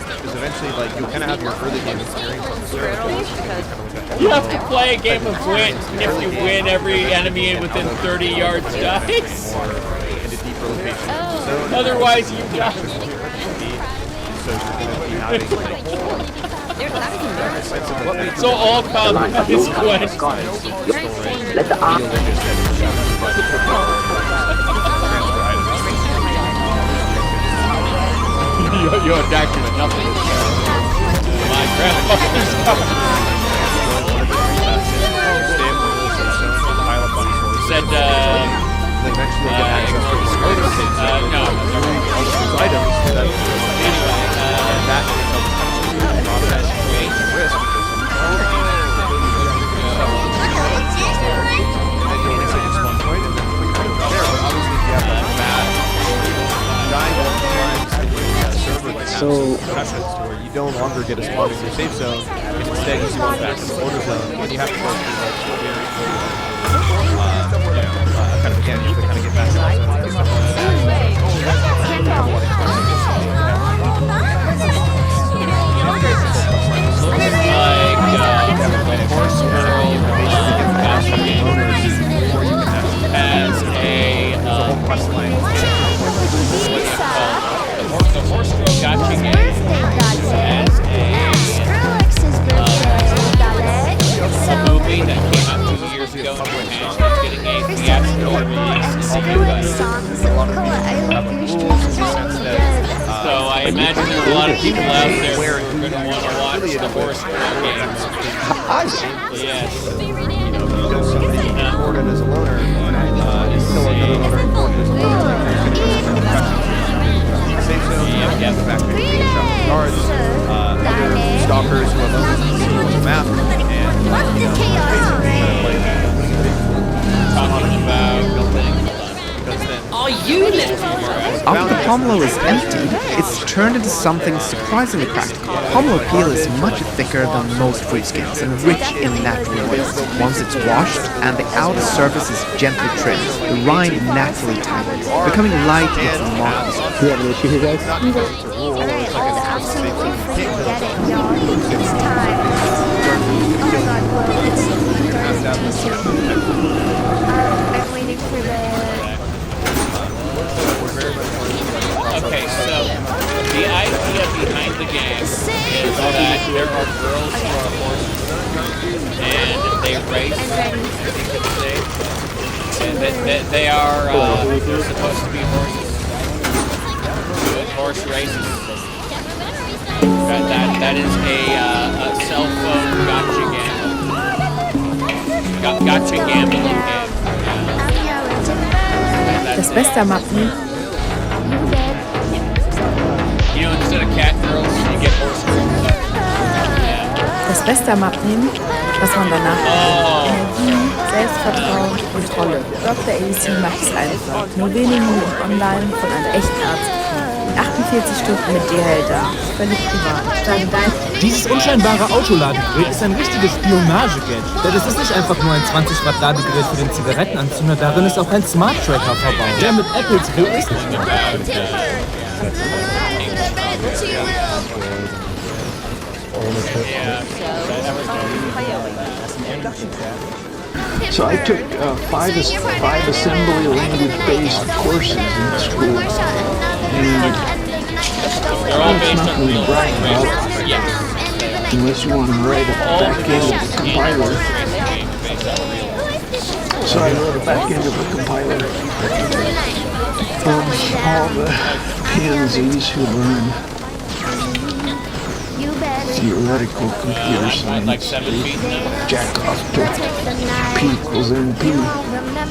because eventually, like, you'll kind of have your early game experience on the server. You have to play a game of Gwent, and if you win, every enemy within 30 yards dies. Otherwise, you die. So all combat is Gwent. Let the You're a doctor with nothing. My grandfather's said, eventually get access to no. Items that process creates risk because and then you'll reset your spawn point and then we put it there. But obviously, if you have like bad dying multiple times, server can have some repercussions to where you no longer get a spawn in your safe zone, and instead you spawn back in the border zone, and you have to go through like kind of again, you have to kind of get back to the zone and get stuff like that. As a quest line. The horse girl gotcha game as a movie that came out 2 years ago in Japan. It's getting a theatrical release in the US. So I imagine there are a lot of people out there who are going to want to watch the horse girl games. Yes. Important as a loner, is still another loner important as a loner. Safe zone, the fact that you can shop the guards, other stalkers who are loners on the map, and talking about building. Are you After Pomelo is empty, it's turned into something surprisingly practical. Pomelo peel is much thicker than most fruit skins and rich in natural oils. Once it's washed and the outer surface is gently trimmed, the rind naturally tightens, becoming light with remarkable soft. Do you have an issue here, guys? Absolutely forget it, y'all. It's time. Oh my god, well, it's I'm waiting for the... Okay, so the idea behind the game is that there are girls who are horses, and they race. They are supposed to be horses. Horse races. That is a cell phone gotcha gambling game. Das Beste am Mappen. You know, instead of cat girls, you get horse girls. Das Beste am Abnehmen, was man danach Energie, Selbstvertrauen, Kontrolle. Dr. AC macht es einfach. Nur wenige Minuten online von einer echten Arzt. 48 Stunden mit DHL da. Völlig privat. Dieses unscheinbare Autoladegerät ist ein richtiges Spionage-Gadget. Denn es ist nicht einfach nur ein 20 Watt Ladegerät für den Zigarettenanzünder, darin ist auch ein Smart Tracker verbaut, der mit Apples Größe So I took five assembly language-based courses in school, and it's nothing to brag about unless you want to write a back end of the compiler. So I wrote a back end of the compiler from all the pansies who learn theoretical computer science, jack off to P equals NP.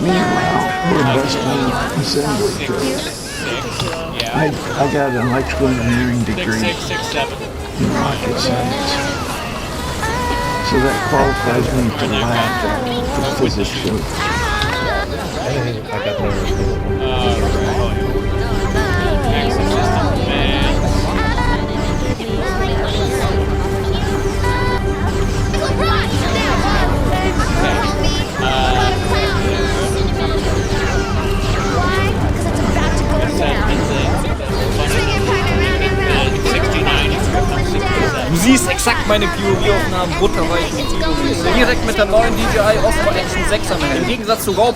Meanwhile, we're busting assembly codes. I got an electrical engineering degree in rocket science. So that qualifies me for the lab for physics show. I got nervous. Du siehst exakt meine POV-Aufnahmen, butterweich mit Tilo. Direkt mit der neuen DJI Osmo Action 6 am Ende. Im Gegensatz zu RAW.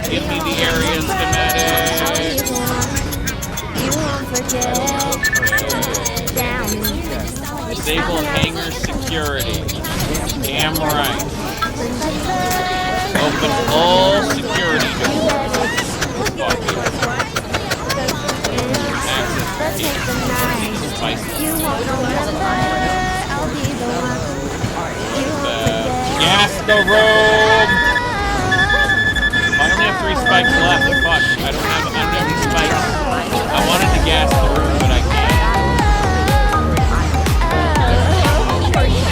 Give me the area schematic. Disable hangar security. Damn right. Open all security doors. Gas the room! I only have 3 spikes left. Fuck, I don't have any spikes. I wanted to gas the room, but I can't. You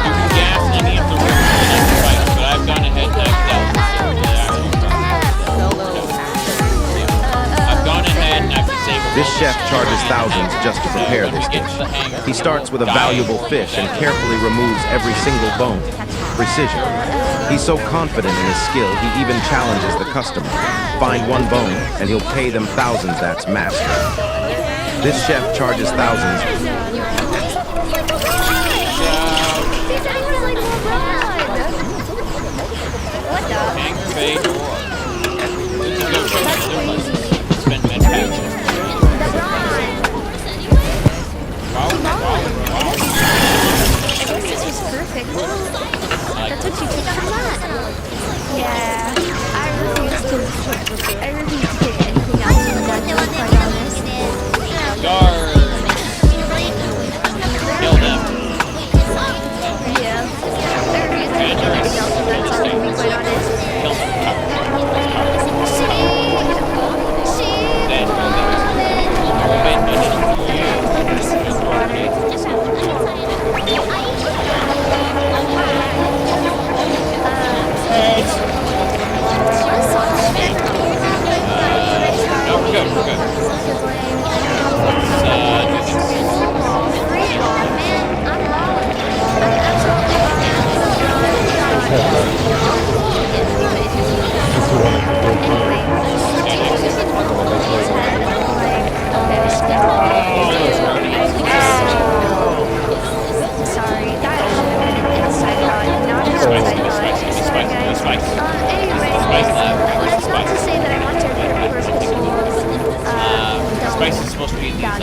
can gas any of the rooms with enough spikes, but I've gone ahead and I've dealt I've gone ahead and I've disabled. This chef charges thousands just to prepare this dish. He starts with a valuable fish and carefully removes every single bone. Precision. He's so confident in his skill, he even challenges the customer. Find one bone, and he'll pay them thousands that's master. This chef charges thousands. This was perfect. That's what you take from that. Yeah, I refuse to take anything else from that, to be quite honest. Guard! Kill them. Yeah. I refuse to take anything else from that, to be quite honest. Kill them. We're good. Spice is supposed to be in these like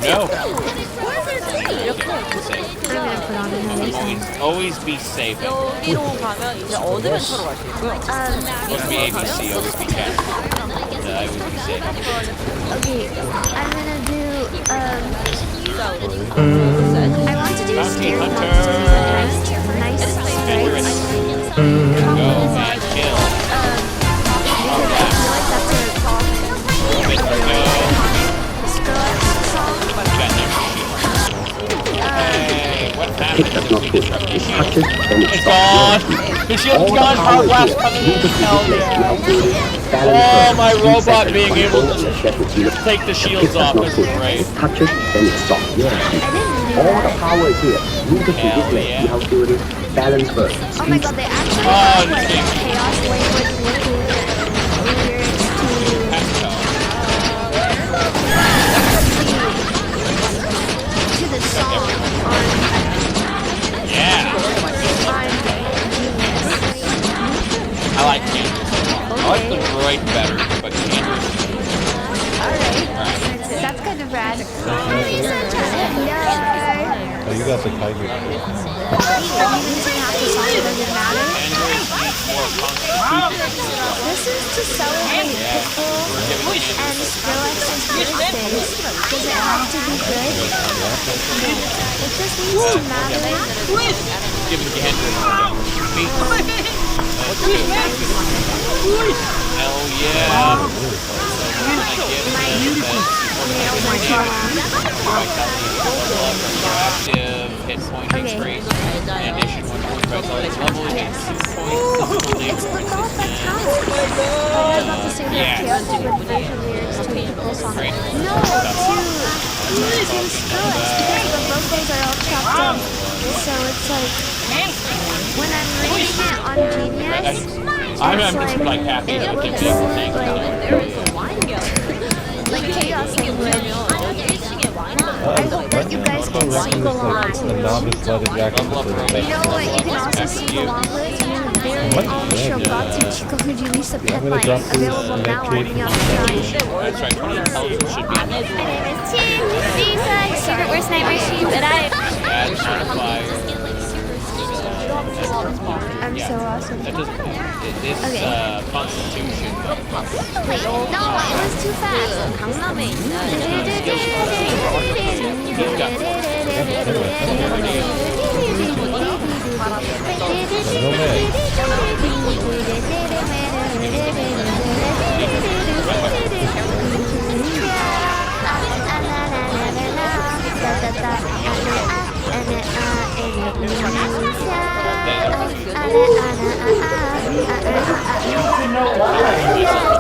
No. Always be safe. 여기로 가면 이제 어드벤처로 갈 수 있고요. Supposed to be ABC, always be cat. I always be safe. Okay, I'm gonna do, I want to do nice strikes. Go, man, kill. Hey, what happened? That's not good. If you touch it, then it It's stops. gone! The shield's gone, power blast coming in. Hell yeah. Oh, my robot being able to take the shields off is great. Touches, then it stops. Yeah. All the power is here. Move to this way. See how good it is? Balance first. Oh my god, they actually have like chaos language lyrics to the song Yeah. I like Candace. I like the droid better, but Candace. Alright. That's kind of rad. Oh, you got the tiger. This is to celebrate Pitbull and Skrillex and birthdays. Does it have to be good? No. It just needs to matter. Giving Candace hell yeah. Active hit point increase. Ammunition 1.5 level against 2 points. It's the golf that counts. I was about to say that chaos with vocal lyrics to a Pitbull song. No, to Skrillex because the vocals are all chopped up. So it's like when I'm reading it on Genius, I'm just like happy that it's a big thing. Like chaos language. I hope that you guys can sing along to it. You know what you can also sing along with? Very show Godsy Chico Huji Lisa Petline, available now on Neon Prime. That's right, intelligence should be enough. My name is Team Lisa, Secret Worst Nightmare Sheep, and Add certifier. I'm so awesome. That doesn't this constitution. Wait, no, it was too fast. You've got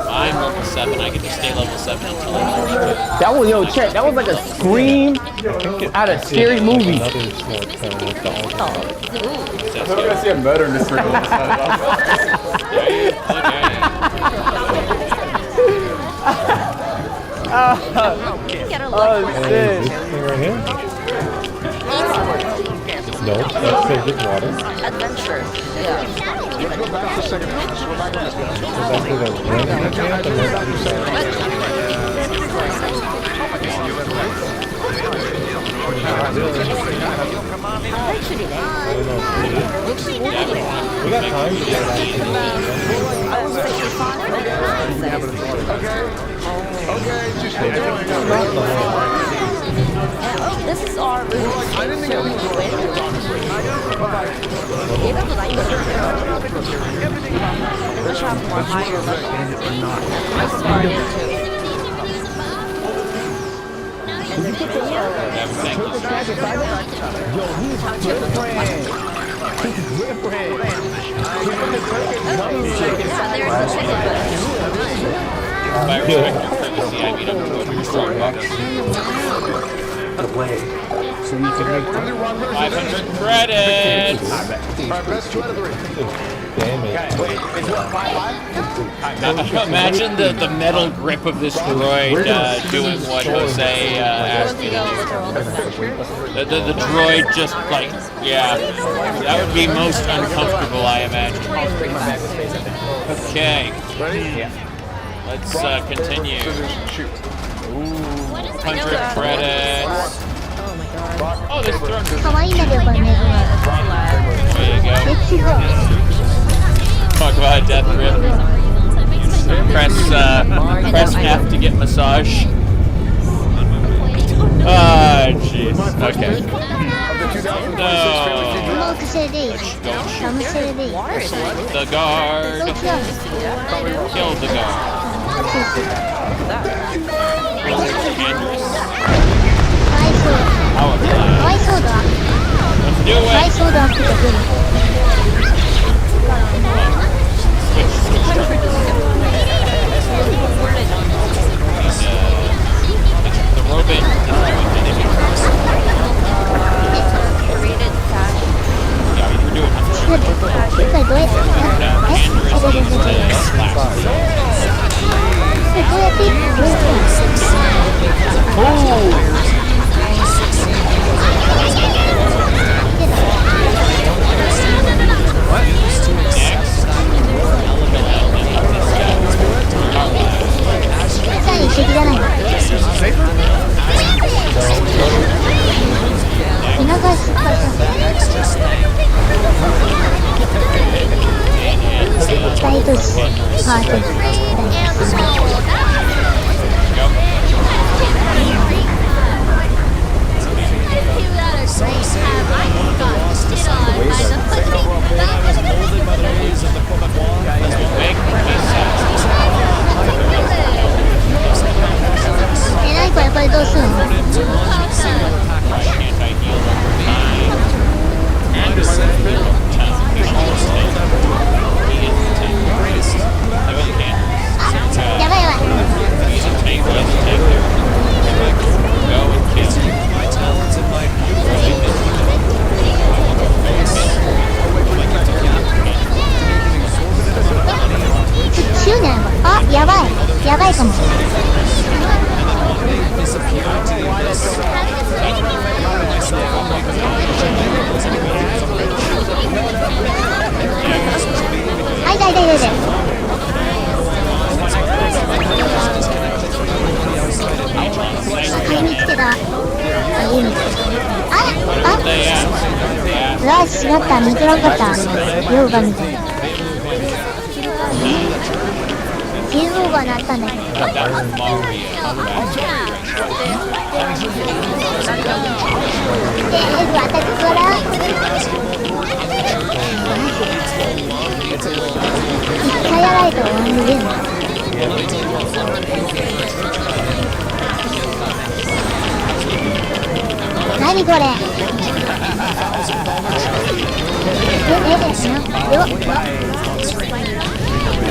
I'm level 7. I get to stay level 7 until level 2. That was, yo, check. That was like a scream out of a scary movie. I'm gonna see a murder in this circle. Oh, shit. This thing right here? No, that's saved with water. Adventure. Yeah. We got time to get This is our route. I didn't think By respect your privacy, I mean I'm going to your Starbucks. So you can make 500 credits! Imagine the metal grip of this droid doing what Jose asked you to do. The droid just like, yeah, that would be most uncomfortable, I imagine. Okay. Let's continue. 100 credits. Oh, this throne. There you go. Talk about a death grip. Press F to get massage. Ah, jeez. Okay. No. The guard. Kill the guard. Let's do it. 何これ、これどうするの？やばいやばい。執念あ、やばい。やばいかも。はい、痛い痛い痛い痛い。買いに来てた。あ、いいね。うわ、しまった。見てなかった。ヨガみたいな。警報が鳴ったんだけど。私から一回やられたら終わりでんの。何これ。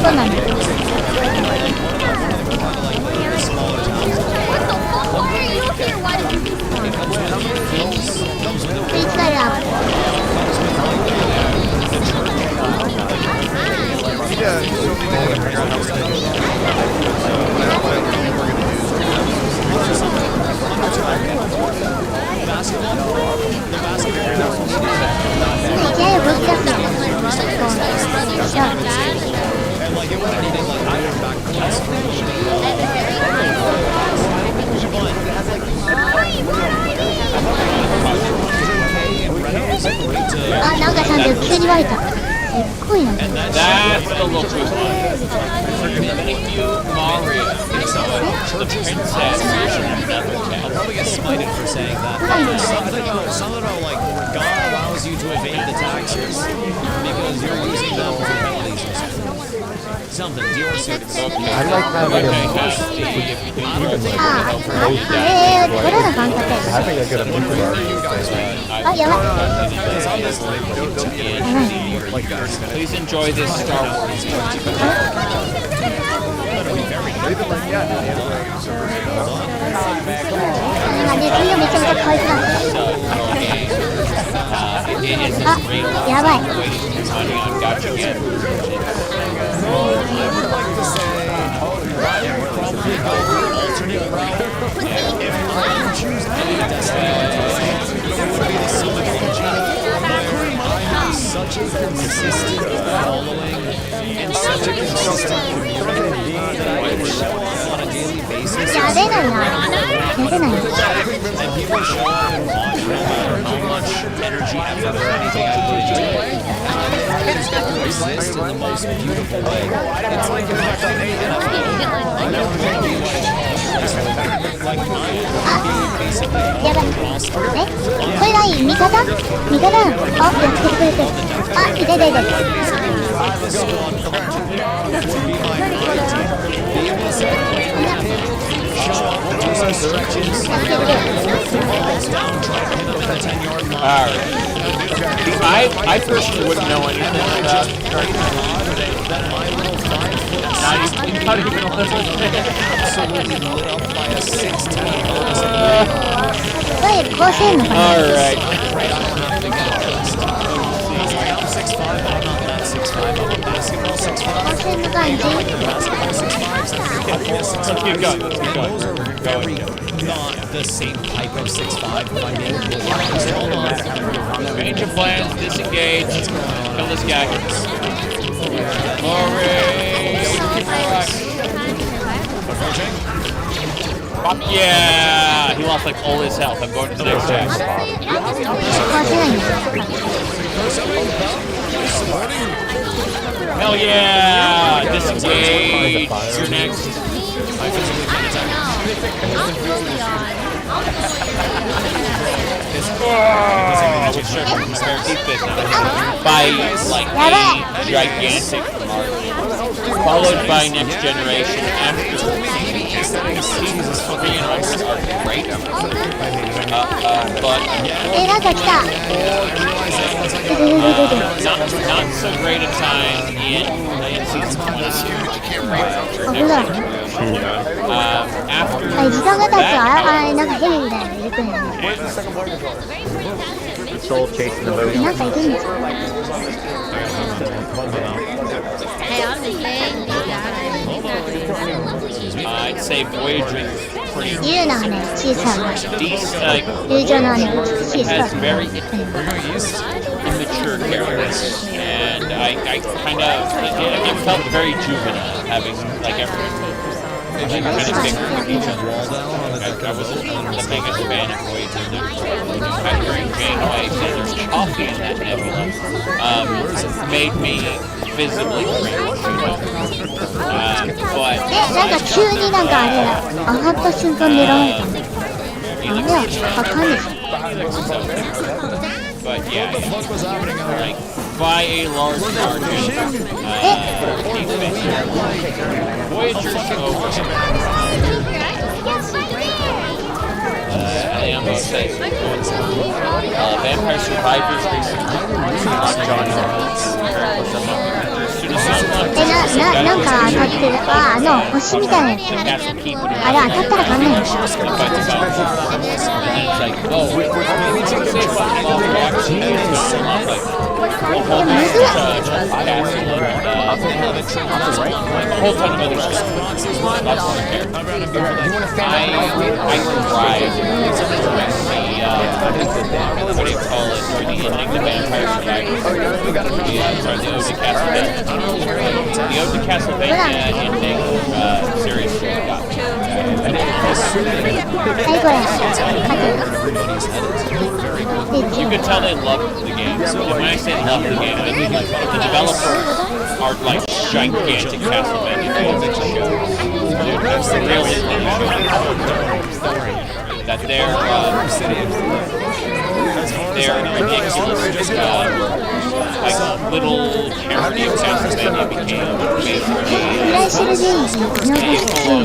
そうなんだ。Please cut it out.あ、なんかちゃんと急に言われた。すっごいな。That's the look we want. Thank you, Mario. The princess. I'll probably get smited for saying that. Something about like God allows you to evade the taxes because you're using them for penalties or something. Something. Do you want to see what it's I like having I think I could have moved Please enjoy this Star Wars. Such a consistent following and such a consistent community that I can show up on a daily basis. And people show up and watch no matter how much energy, effort, or anything I put into it. It's coexist in the most beautiful way. It's like in fact in the NFL. I know maybe like やばい。これ何？味方？味方？あ、やってくれてる。あ、痛い痛い痛い。I personally wouldn't know anything about not even a little bit. Absolutely lit up by a 16. Alright. I'm 6'5", but I'm not that 6'5". I'm a basketball 6'5". Basketball 6'5". Let's keep going. Let's keep going. Those are very not the same type of 6'5", if I'm being completely honest. Hold on. Change of plans, disengage, kill this guy. Yeah! He lost like all his health. I'm going to the next jack. Hell yeah! Disengage. You're next. By like a gigantic margin, followed by Next Generation after. Great, but not so great a time in season 20. After 時間が経つとなんかヘビみたいなのいるくんなんかいるんですか I'd say Voyager's pretty いるのはね小さい decent, 友情のね小さ has very immature characters, and I kind of it felt very juvenile having like everyone kind of bigger than each other. I wasn't the biggest fan of Voyager. During Janeway, so there's coffee in that nebula. Made me visibly cringe, you know. But なんか急になんかあれ上がった瞬間狙われたんだあれはわかんない But yeah, like by a large margin, Voyager's over. I am about to say Vampire Survivors recently on John Lawrence. なんか当たってる星みたいなやつあれ当たったら勝んないの A whole ton of other stuff. Lots of I cried when the what do you call it? For the ending, the Vampire Survivors. Sorry, the Ode to Castlevania. The Ode to Castlevania ending series got me. You could tell they loved the game. And when I say loved the game, I mean like the developers are like gigantic Castlevania fans. That's the real that they're ridiculous like little parody of Castlevania became basically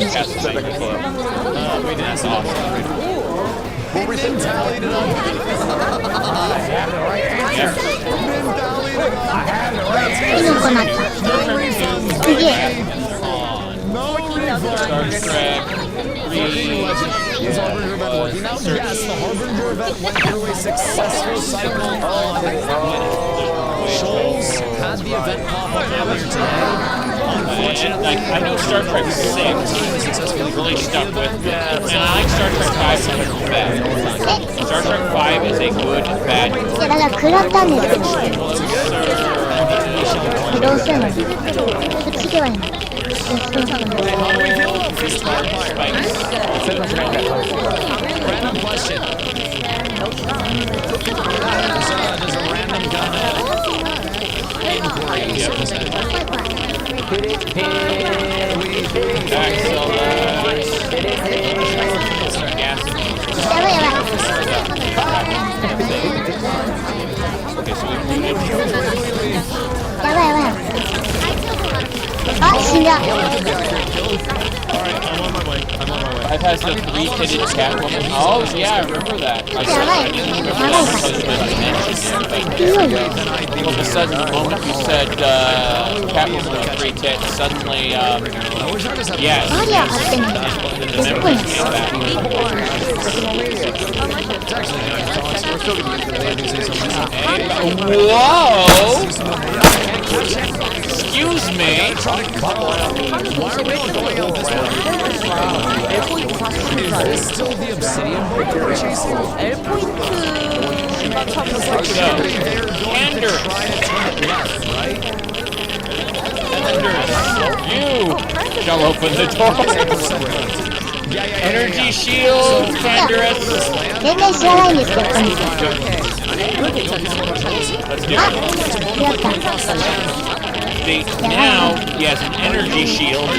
Castlevania Club. That's awesome. Star Trek 3 Is Harbinger event working out? Yes, the Harbinger event went through a successful cycle on Shoals had the event pop up earlier today. Like, I know Star Trek 6 really stuck with me, and I like Star Trek 5 so much better. Star Trek 5 is a good bad だから食らったんですよどうするのこっちではいいの Random question. Does a random I've had the three-kitted Catwoman. Oh, yeah, I remember that. I all of a sudden, the moment you said Catwoman was three tits, suddenly, yes. The memories came back. Whoa! Excuse me. Is this still the Obsidian book we're chasing? Anders, you shall open the door. Energy shield, Canderous. Let's do it. Now he has an energy shield.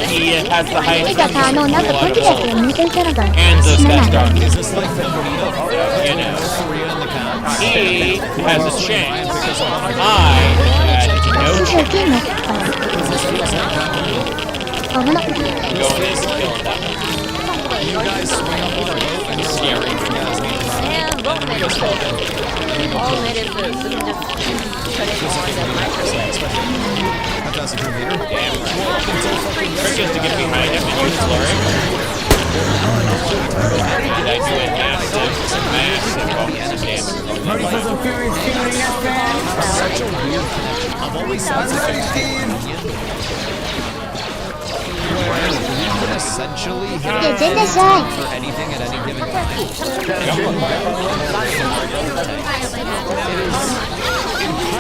He has the highest Death and the Death Star. You know, he has a chance. I had no chance. Going in and killing that. Scary. All it is put it on the microwave. Trick is to get behind him and use flurry. And I do a massive bonus Essentially, for anything at any given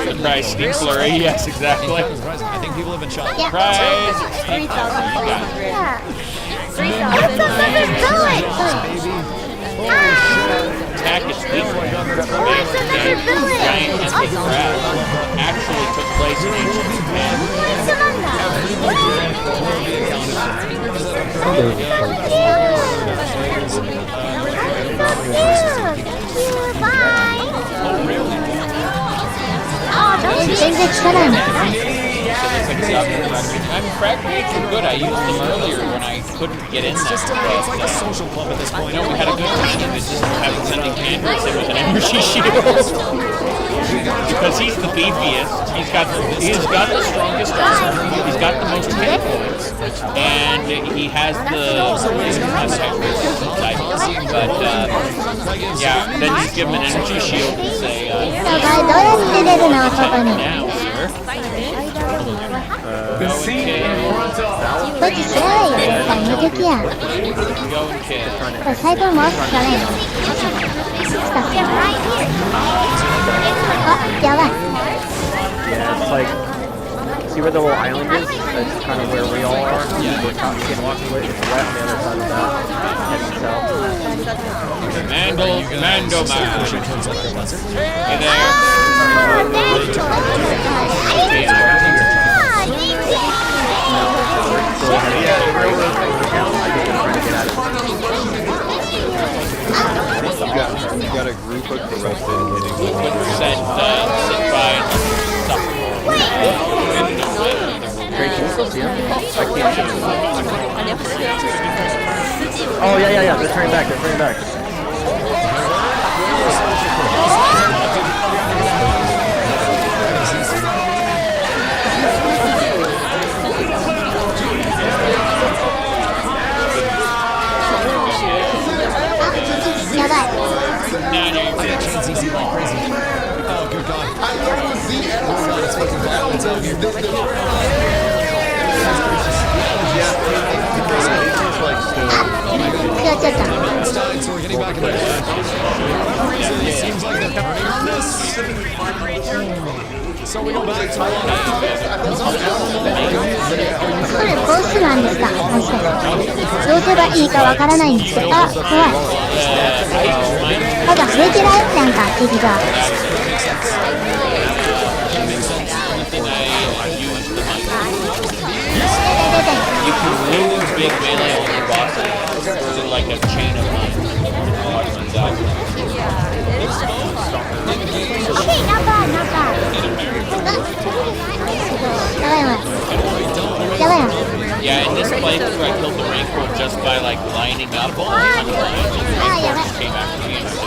Surprise, Steam Flurry, yes, exactly. I think people have been shocked. Surprise! 3,000. Attack is different. Giant epic crab actually took place in ancient Japan. I'm fragmented good. I used them earlier when I couldn't get in there. It's like a social club at this point. No, we had a good time. It just haven't sending Andrews in with an energy shield. Because he's the beefiest. He's got the strongest armor. He's got the most hit points. And he has the type. But yeah, then you give him an energy shield and say, now, sir. Go and Yeah, it's like, see where the little island is? That's kind of where we all are. Yeah. We're talking walking away. It's right on the other side of that. Heading south. Mando Man. Hey You got a group of corrupted hitting sit by and suffer. Oh, yeah. They're turning back. So we're getting back in there. It seems like they're counting on this. So we go back to これボスなんですか？もしかしてどうすればいいかわからないんですけど、あ、怖い。まだ増えてないなんか敵が。You can lose big melee only bosses. It's like a chain of mines. Yeah, in this playthrough I killed the Rancor just by like lining up all the lines. Rancor came after me and just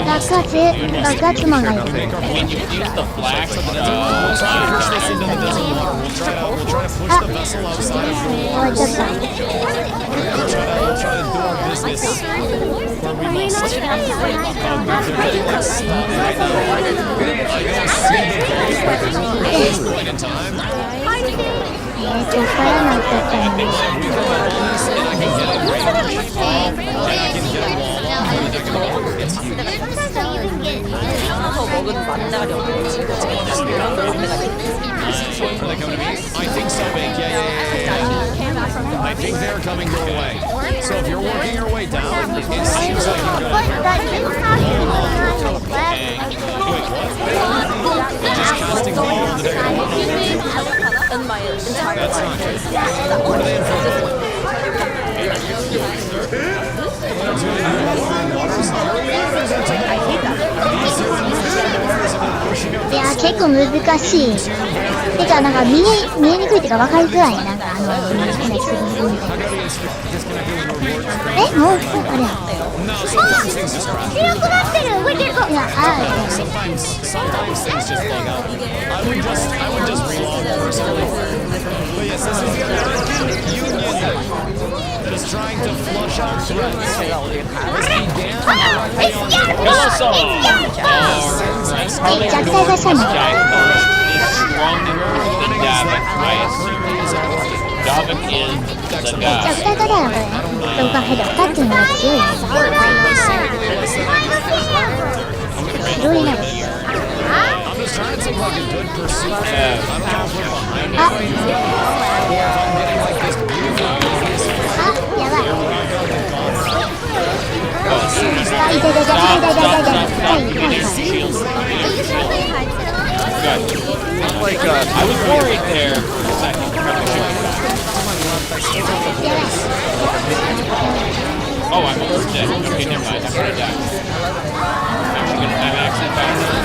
爆発魔がいる。 When you use the flax, あ、終わっちゃった。こっからなっちゃったね。I think so, Big. Yeah. I think they're coming your way. So if you're working your way down, it seems like you're going to. Just casting all over the in my entireいやー結構難しい。てかなんか見えにくいっていうか分かりづらい。なんかえ、もうあれや。強くなってる。動いてる。いや、Sometimes things just bug out. I would just relog personally. But yes, this is the Union just trying to flush out threats. This began Hello, song. Jack says that's him. Davik is the ジャ guy. クタイトだよこれ。動画ヘド2っていうのが強いです。広いな。 I'm just trying to take like a good pursuit. I don't know if we're behind it right now, or if I'm getting like this beautiful obvious Like, I was worried there for a second. Oh, I'm almost dead. Okay, never mind. I'm gonna die. I'm actually about to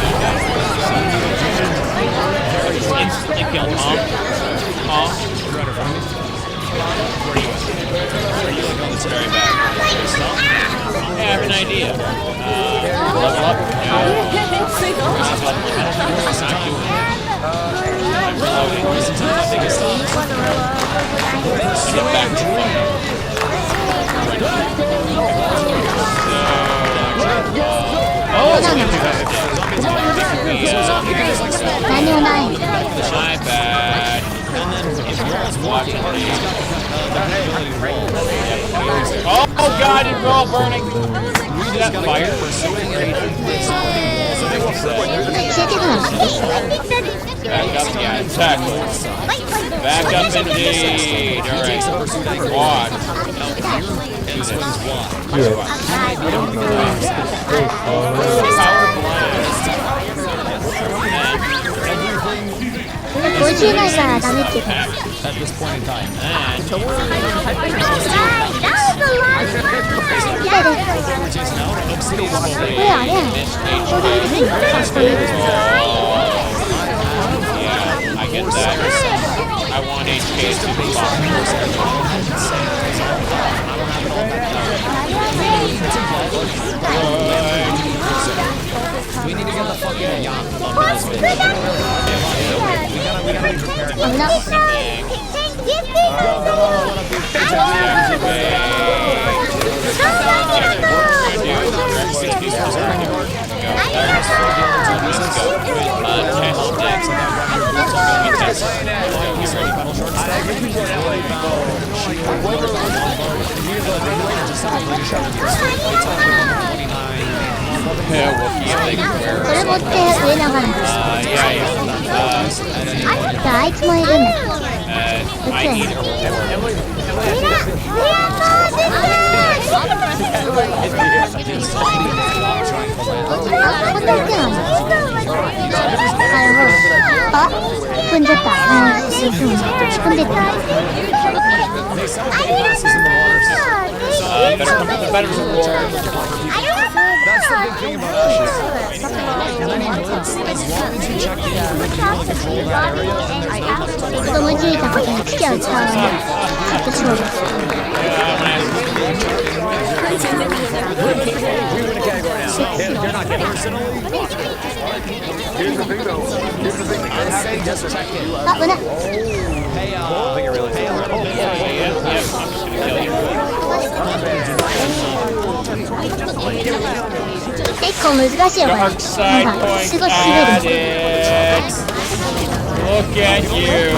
instantly kill Tom. Tom. It's very bad. I have an idea. Level up. I'm reloading. Get back to何もない。 My bad. Oh god, it's all burning! Is that fire? Back up, yeah, exactly. Back up indeed. Alright. Watch.50代からダメって言う。 at this point in time. これあれやん。I get that. I want HK to be We need to get the fucking yacht. I'm not. Here's the thing, though. Here's the thing. I'd say just check in. Hey, I don't think it really yeah, I'm just gonna kill you. 結構難しいよこれ。なんかすごい滑る。 Look at you.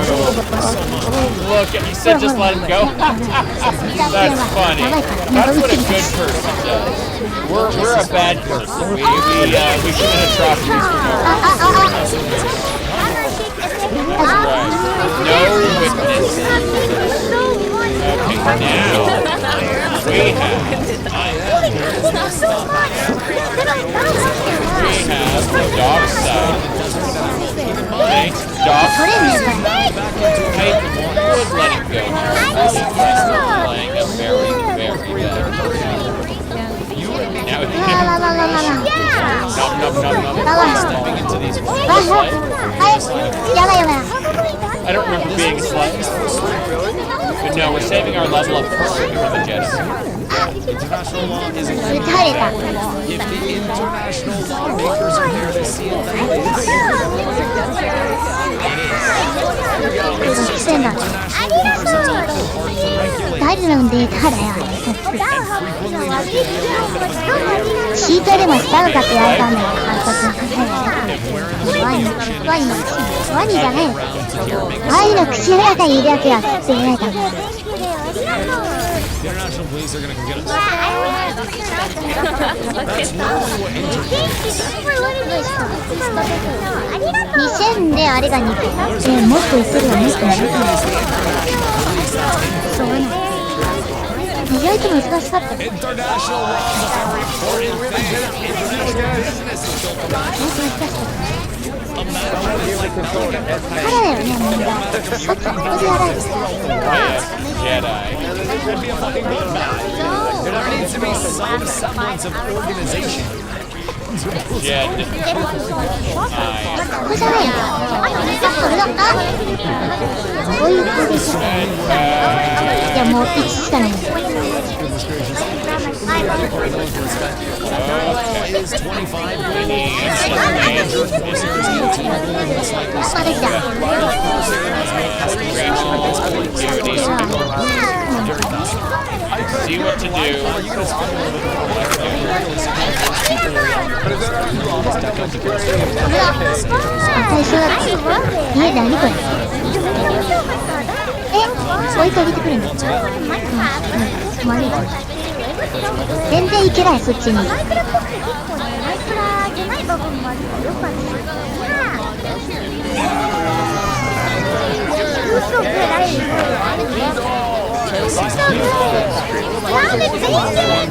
Look at you said just let him go. That's funny. That's what a good person does. We're a bad person. We commit atrocities for no reason. Right. No witness. Okay, now we have the dog side. Okay, dog side. I would let him go. He's playing a very, very bad person. Now stepping into these I don't remember being a slut. But no, we're saving our level up for the Jedi. International law isn't if the international lawmakers are here to see it that way. International police are gonna come get us. That's literally what International laws are important things. International business is built around a matter like Jedi. There needs to be some semblance of organization. Jedi. Is 25 See what to do.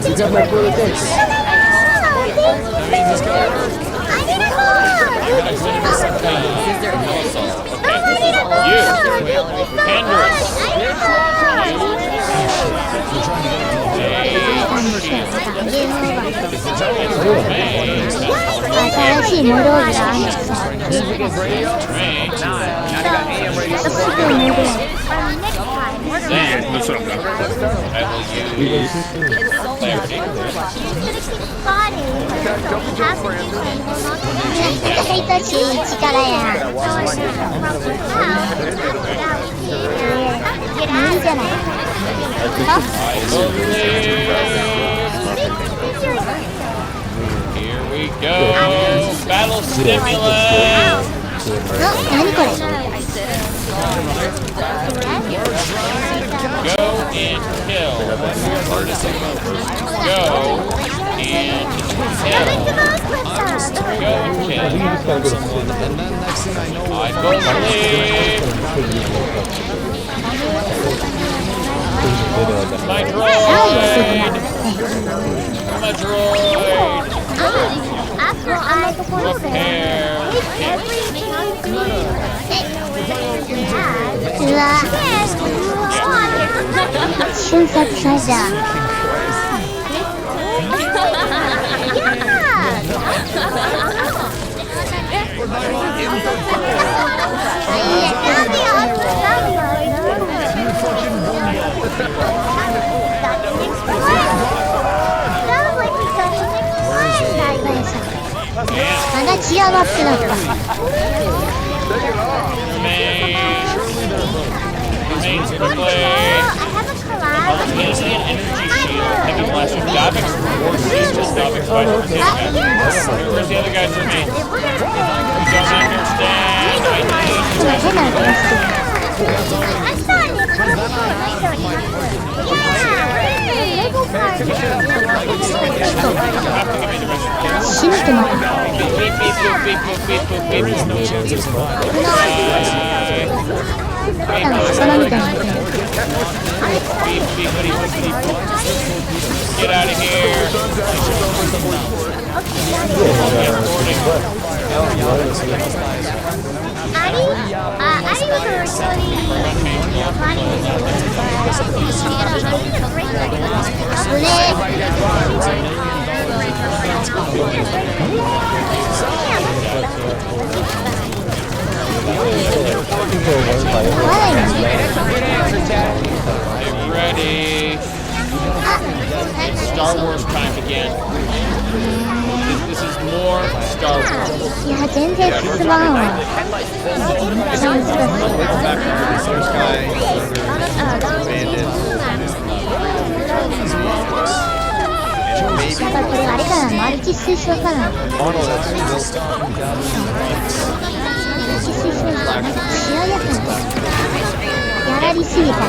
You got my brother thanks. Here we go. Battle stimulus. Go and kill. Go and kill. Go and kill. I believe. My droid. My droid. Repair. うわ瞬殺されたまだ仕上がってなかった。 Remains quickly. He's an energy shield. Heavy blast with Davix rewards these to stop exposure resistance. Where's the other guy for me? You don't understand. Get out of here. Get ready. It's Star Wars time again. This is more Star Wars. いや、全然進まんわ。やっぱこれあれかな、マルチ推奨かな。マルチ推奨じゃなんか試合やったんだ。やらりすぎたね。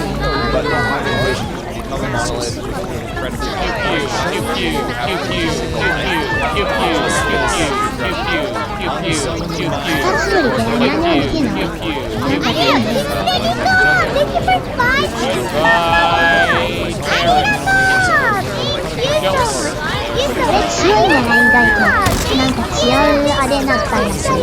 これ強いんじゃない意外と。なんか違うあれになったんだし。この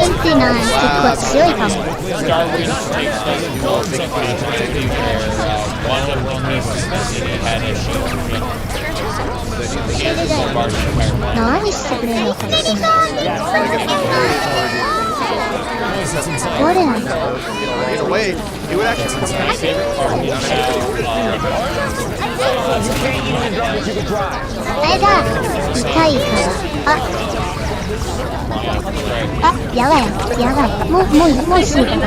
っていうのは結構強いかも。何してくれるのかな。どれなんだ。あれだ、痛いから。あ、やばいやばい。もう死ぬかな。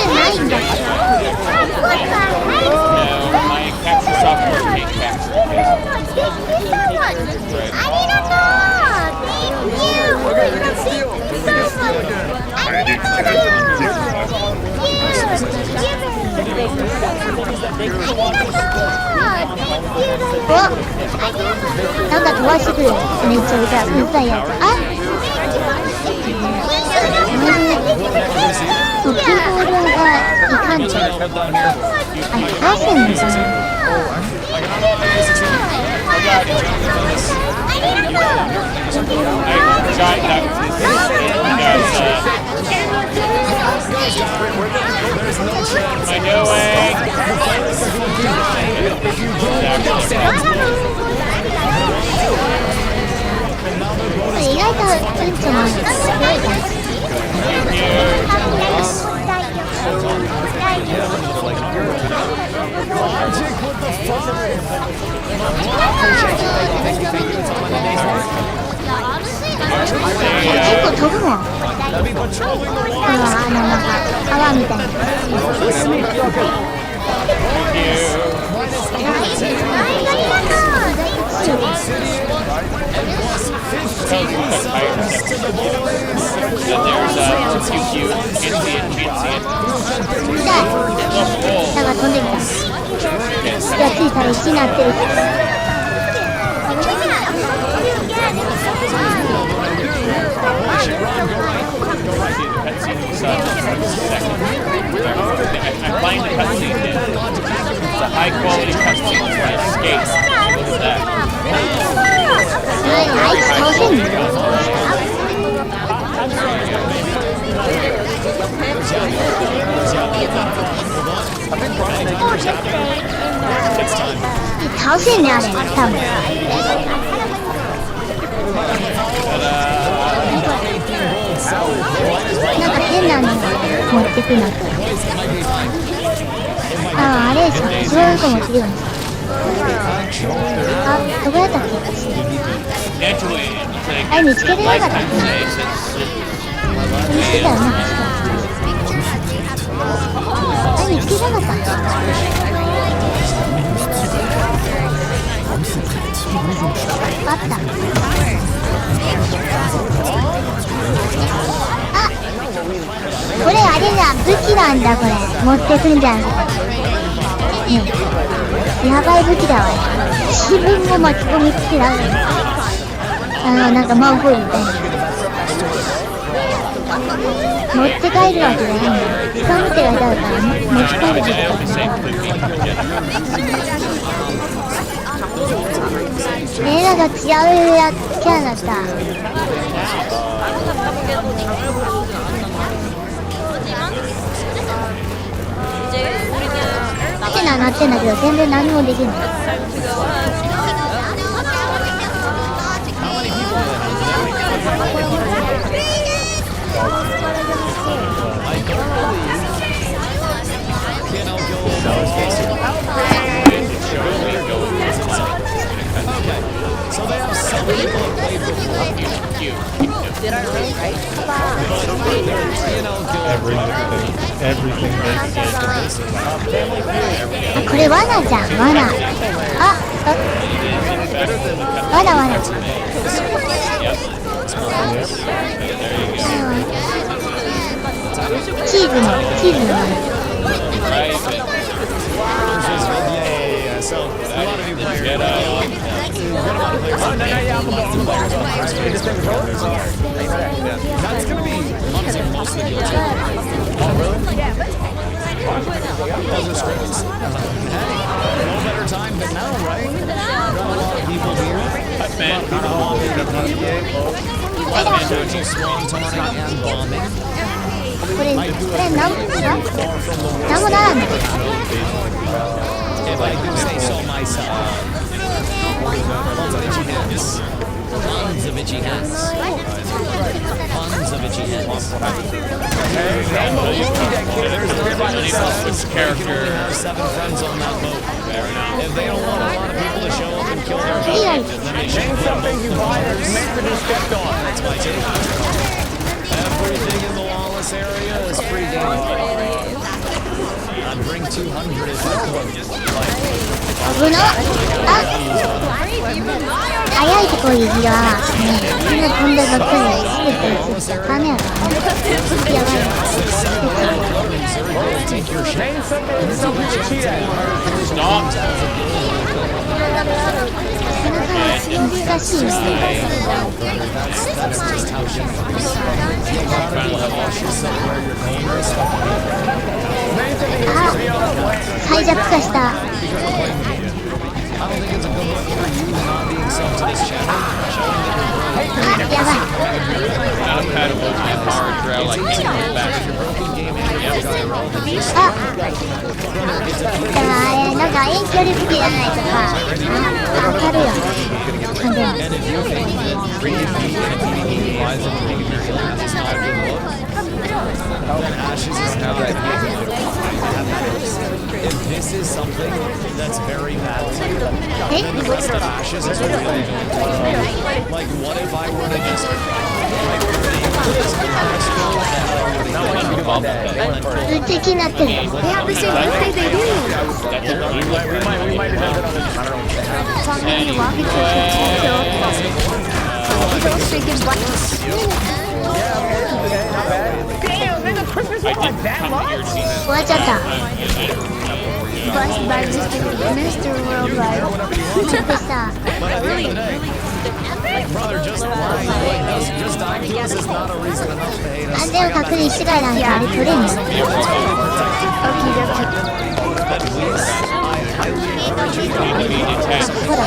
ないんだ。なんか飛ばしてくる。めっちゃうざいやつ。あ、ピンボールがいかんちゃう。あ、出せんのかな。意外といいんじゃないですか。結構飛ぶもん。なんか泡みたいな。なんか飛んできた。いや、ついたら石になってる。あいつ倒せんの？倒せんねあれ多分。なんか変なの持ってくの。あれですか、そういう子もできるんですか。あ、どこやったっけ。あれ見つけてなかったっけ。見つけたよな、確か。あれ見つけなかったっけ。あった。あ、これあれだ、武器なんだこれ。持ってくんじゃん。やばい武器だわ。自分も巻き込みつけられる。なんかマンホールみたいな。持って帰るわけじゃないんだ。掴む手が痛いから持ち帰るべきだから。なんか違うキャラだった。ってなってんだけど全然何もできない。これ罠じゃん、罠。罠。チーズの罠。これなんもならんの。If I do say so myself. Tons of itchy hands. Tons of itchy hands. This character. 7 friends on that boat. If they don't want a lot of people to show up and kill their characters, then they should something you buy that's meant to be stepped on. That's my take. Everything in the lawless area is free game. I'd bring 200 if I could. 危なっ。早いところにはね、みんな飛んでばっかりで滑ったりするとダメやからね。やばい。難しいよね。最弱化した。やばい。なんか遠距離武器じゃないとか。当たるよ。If this is something that's very bad, ashes is really like what if I were to just敵になってる。They have the same birthday they do. We might have done it on Damn, man, the Christmas was like that much? 終わっちゃった。Blessed by Mr. Worldwide. ちょっとさ。安全を確認してからなんかあれ取れんの。ほら。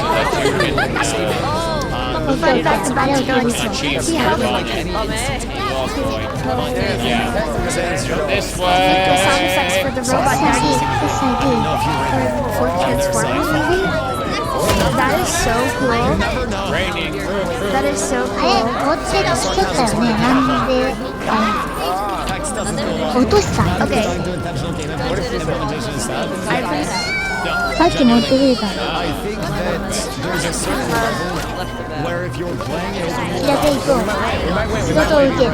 Fun fact about it, Cheap fun. Yeah. This way. The sound effects for the robot daddy. Yes, I do. For Transformers movie. That is so cool. That is so cool. こっちが作ったよね。なんで落とした。Okay. さっき持ってくれた。やっていこう。仕事を受ける。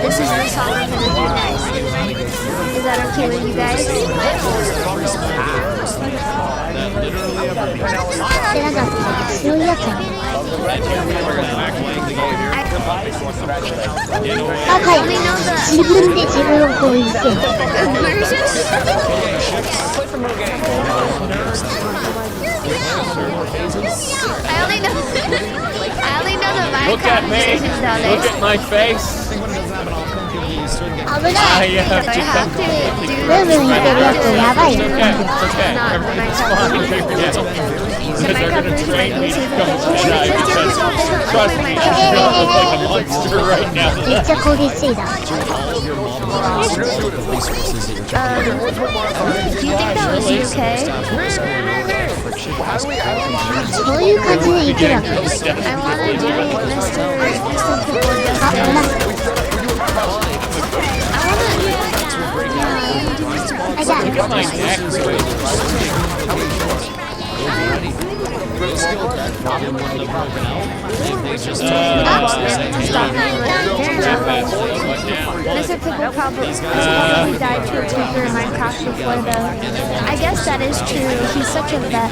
This is the song I'm gonna do next. Is that okay with you guys? で、なんか白いやつあはい。自分で自分をこう言って。I only know the Look at me. Look at my face. 危ない。I have to do ブーブー言ってるやつやばいよ。It's okay. Everything's fine. Because they're gonna train me to go shy. Because trust me, I look like a monster right now. めっちゃ焦げついだ。Do you think that was UK? そういう感じでいけるわけ。I wanna do Mr. Football Justice. I got it. My neck. Mr. Pickle probably died to a tweaker in Minecraft before though. I guess that is true. He's such a vet.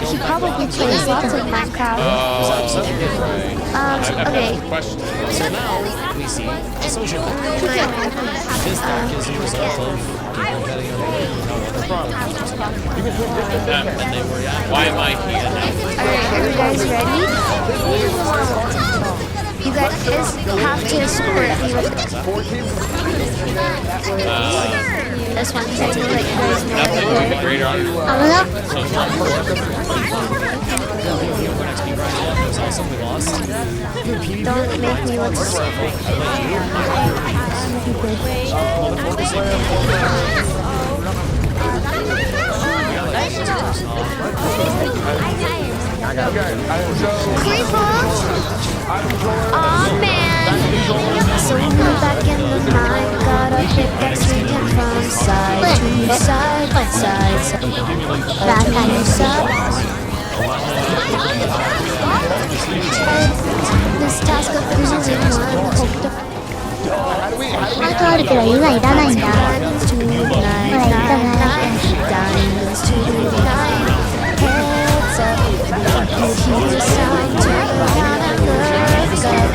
He probably plays lots of Minecraft. Okay. So now we see social This dark is the result of people betting on Why am I here? Alright, are you guys ready? You guys have to support me with this one, because I feel like you guys know Nothing would be greater on Don't make me look stupid. Aw man, so we move back in the mine. Got a pickaxe swinging from side to side, side, This task of cruising one hope to ハートあるけど今いらないんだ。ほら、いらない。Diamonds to the night, heads up. You hear the sound, turn around and look up.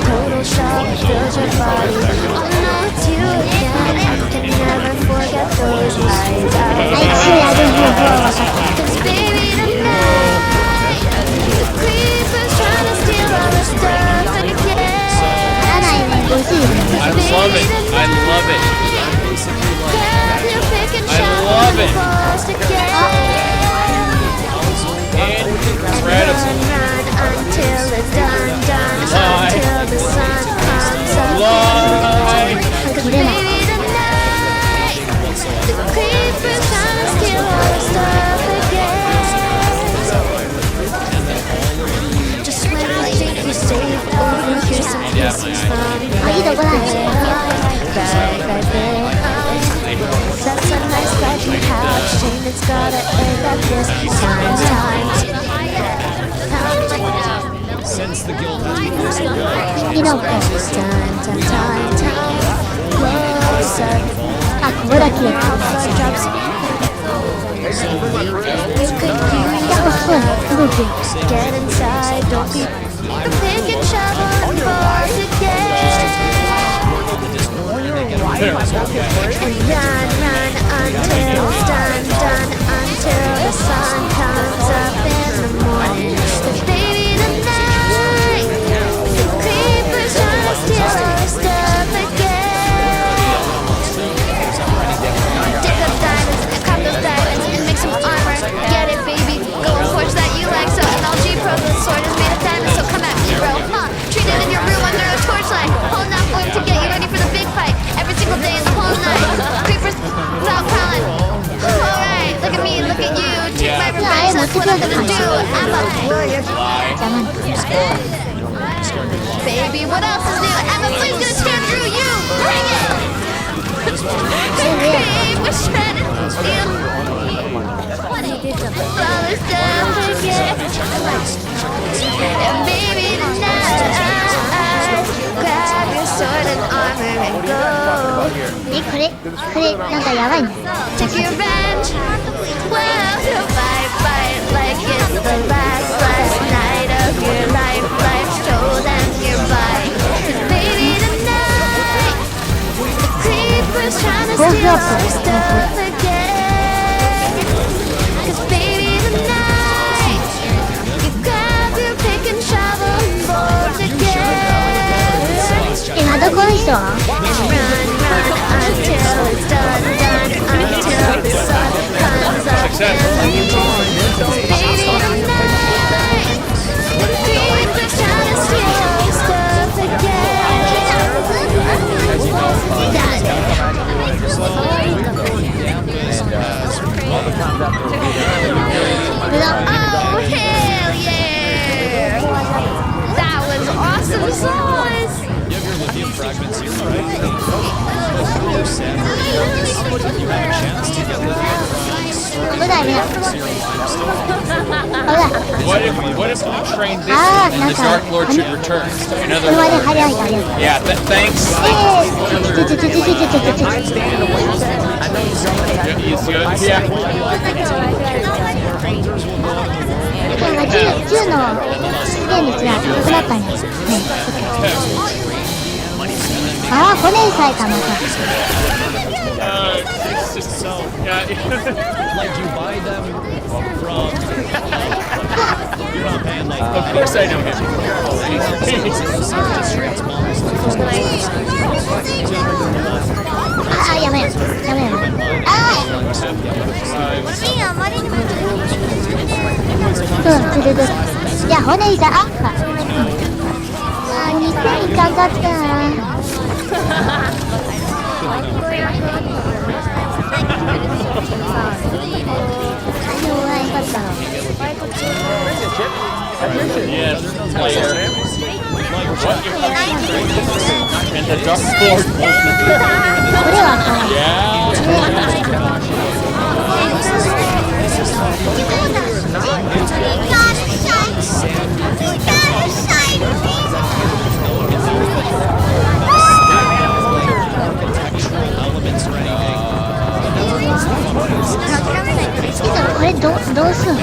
Total shock fills your body. Oh no, it's you again. Can never forget those eyes. Cause baby tonight, the creepers trying to steal all the stuff again. I love it. I love it. I love it. Incredible. Until it's done, until the sun comes up. Cause baby tonight, the creepers trying to steal all the stuff again. Just when you think you're safe, over here some kisses from That's a nice life you have. Shame it's gotta end at this time. Since the guild has Closer. Get inside, don't be thinking shovel and boys again. And run until it's done, until the sun comes up in the morning. But baby tonight, the creepers trying to steal our stuff again. 乗ってください。じゃあなんか Baby, what else is new? Emma, please gonna tear through you. Bring it. Babe, we're shredded. Flawless down again. And baby, tonight, grab your sword and armor and go. これなんかやばいね。 Take your revenge. Well, to fight like it's the last night of your life. Life's stolen your body. 'Cause baby, tonight, the creeper's trying to steal our stuff again. 'Cause baby, tonight, you grab your pick and shovel and bolt again. 今どこの人は Run until it's done, until the sun comes up. Baby, tonight, creepers trying to steal our stuff again. Oh, hell yeah! That was awesome sauce! Lithium fragments here, right? You said you have a chance to get lithium from 危ないね。What if we train this Ah, and the Dark Lord should return? In other 車で words, 早い早い。 yeah, thanks. You see it? Yeah. 銃の出現率が高くなったんや。ああ、骨さえかまた。 like you buy them from you're not paying like Of course I know him. Ah, やめよ。ああ。いや、骨痛あっ2000いかんかったな。Yes, player. What if we train this and the Dark Lord won'tこれどうすんの？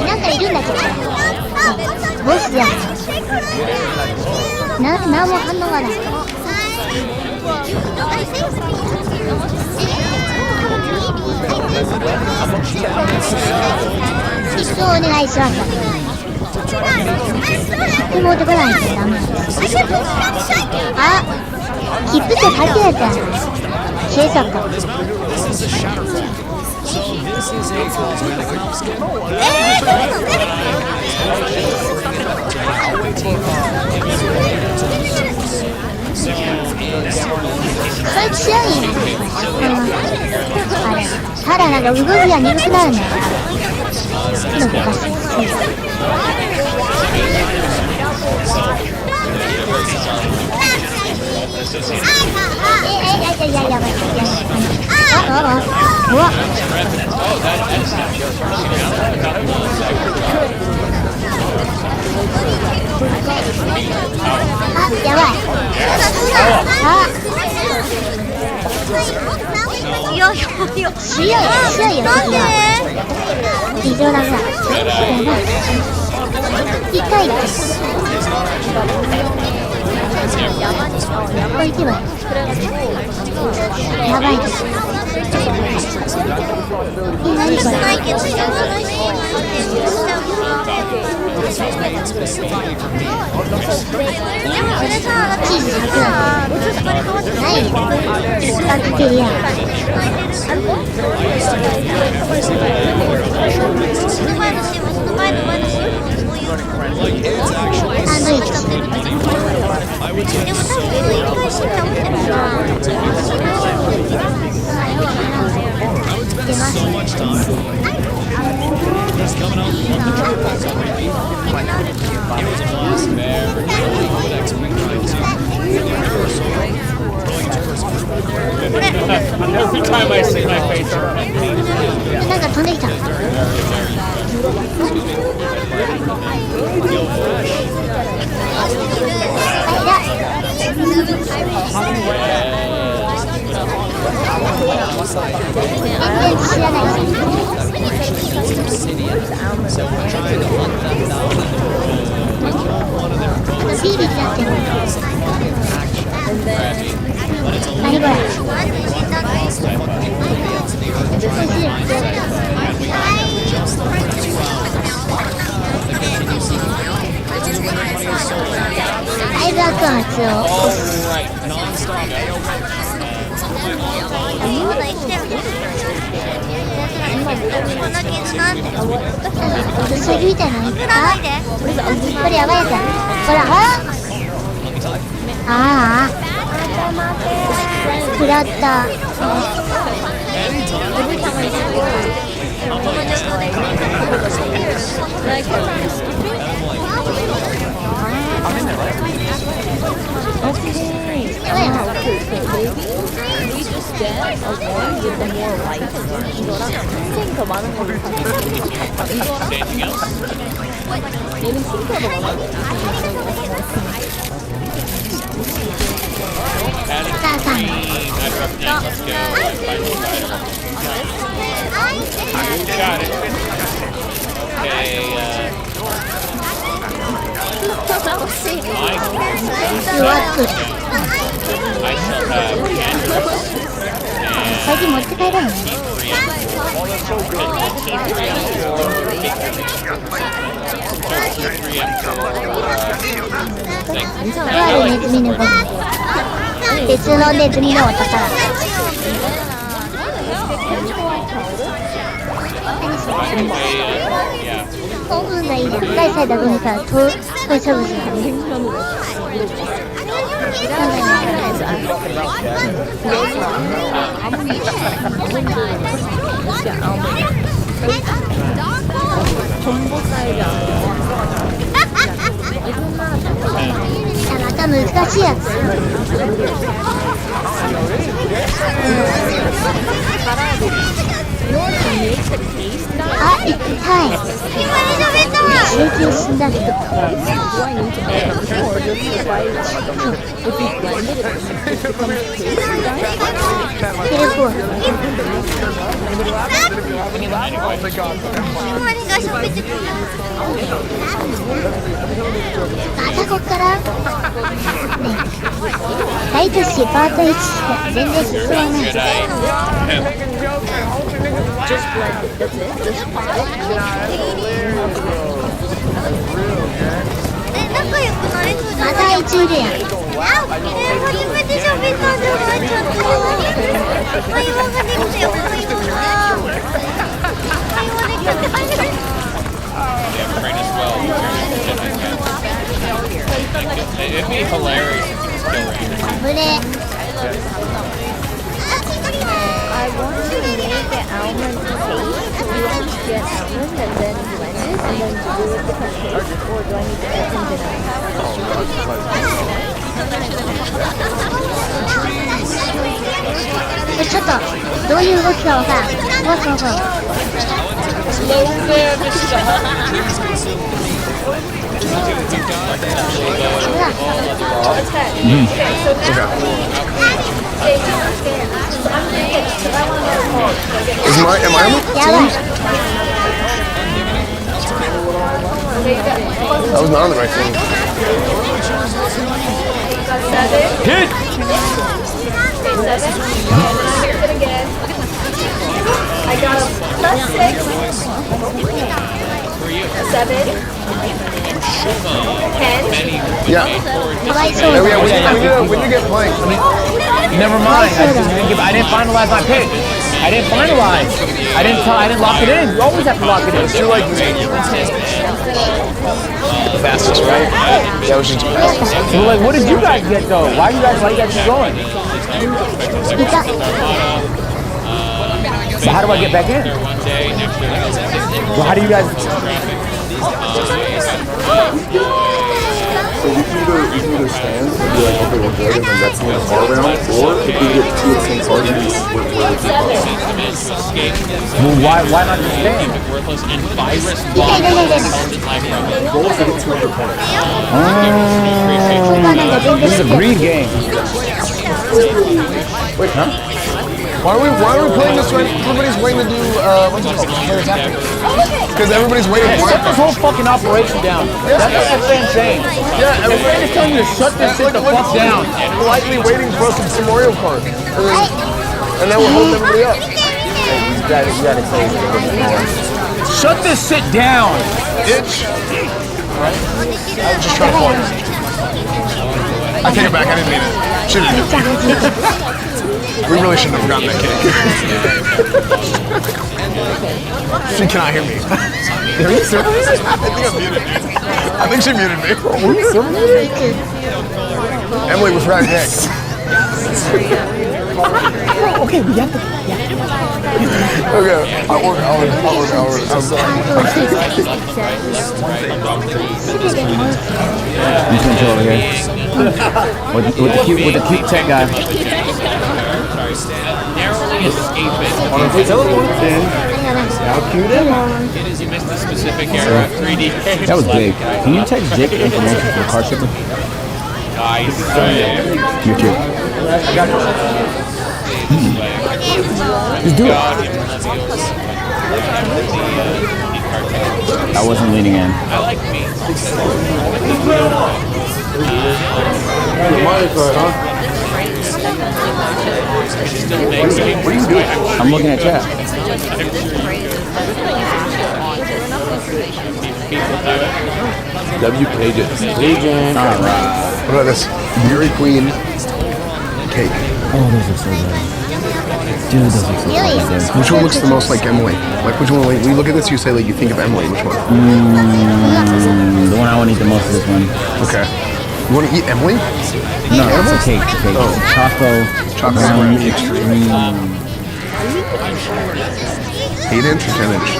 なんかいるんだけどボスやなんも反応がない一層お願いしますもうてこないとダメあ切符って書いてあった消えちゃったそれ強いねあれただなんか動きが鈍くなるんだよ動かすやばいうわやばい強いよ異常だな痛いですこれ行けばやばいです何これチーズ100ないよカクテリア前の Every time I see my face, なんか飛んできた。何これ。大爆発を。それみたいなのいった？これやばいやつだ。ほら、ああ。食らった。Got it. Okay, I shall have 最近持って帰るのね。とあるネズミのボディ。別のネズミのお宝。何それ。興奮がいいじゃん。第三打組から投射物が出る。また難しいやつ。あ、痛い。集中死んだけど。テレポート。またこっからね、大都市パート1しか全然進まない。またあいついるやん。初めて喋ったんじゃないちょっと会話ができたよ会話できた。It'd be hilarious if you still ran. I want to make the almond paste. Do you want to get almond and then blend it and then do it different taste, or do I need to add something else? ちょっとどういう動きかわからん。Am I on? That was not on the right thing. Hit! I got a +6, 7, 10. Yeah. When you get blank. Never mind. I didn't finalize my pick. I didn't finalize. I didn't lock it in. You always have to lock it in. You're like the fastest, right? That was just the fastest. So like, what did you guys get though? Why you guys keep going? So how do I get back in? Well, how do you guys? So we can either stand and be like, okay, we're good, and then that's the end of our round, or if we get two at the same time, we're Well, why not just stand? This is a greed game. Wait, huh? Why are we playing this right? Everybody's waiting to do, what's it called? Because everybody's waiting for Shut this whole fucking operation down. That's what that fan's saying. Yeah, everybody's telling you to shut this shit the fuck down. Politely waiting for us in some Mario Kart. And then we're holding everybody up. You gotta say it. Shut this shit down! Bitch! I was just trying to point. I take it back, I didn't mean it. Shouldn't have. We really shouldn't have gotten that cake. She cannot hear me. Are you serious? I think I'm muted, dude. I think she muted me. Are you serious? Emily was right next. Okay, we have to. Okay, I'll work. You can chill over here. With the cute tech guy. How cute am I? That was big. Can you text Jake information for the car shipment? Your chick. Just do it. I wasn't leaning in. I'm looking at chat. WKJ. Alright. What about this? Dairy Queen cake. Oh, those are so good. Dude, those are so good. Which one looks the most like Emily? Like which one, when you look at this, you say like you think of Emily, which one? The one I want to eat the most is this one. Okay. You want to eat Emily? No, it's a cake. It's a cake. Oh. Choco brown extreme. 8-inch or 10-inch?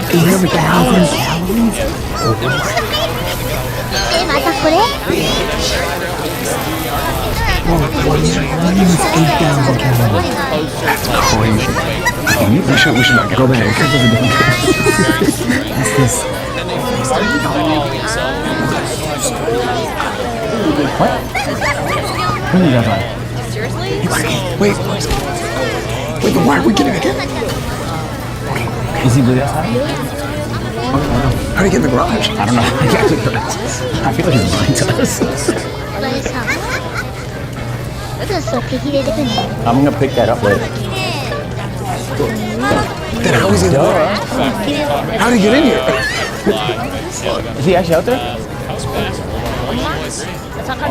3,000 calories.またこれ? That's crazy. We should not get Go back. That's this. What? When did you guys on? Wait, then why are we getting it again? Is he really outside? How do you get in the garage? I don't know. I feel like he's lying to us. I'm gonna pick that up later. Then how is he in the garage? How did he get in here? Is he actually out there?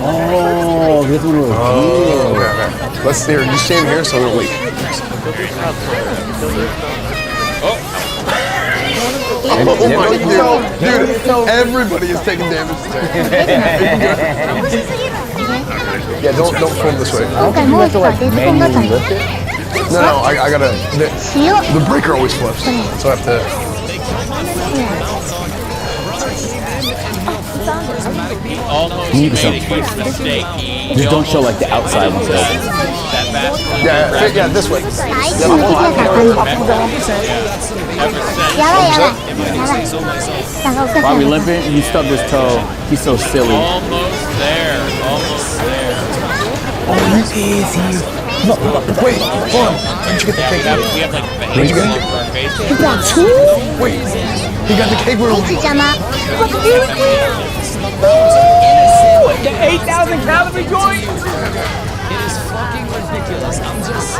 Oh, this one was okay. Let's see. You stand here so they'll leak. Oh my god, dude, everybody is taking damage today. Yeah, don't film this way. No, I gotta. The breaker always flips, so I have to. You need some. Just don't show like the outside once it opens. Yeah, this way. While we limping, you stubbed his toe. He's so silly. Almost there. Oh, look, easy. No, wait, hold on. Where'd you get the cake? We have like Where'd you get it? You got two? Wait, he got the cake where we The 8,000 calorie joint? It is fucking ridiculous. I'm just.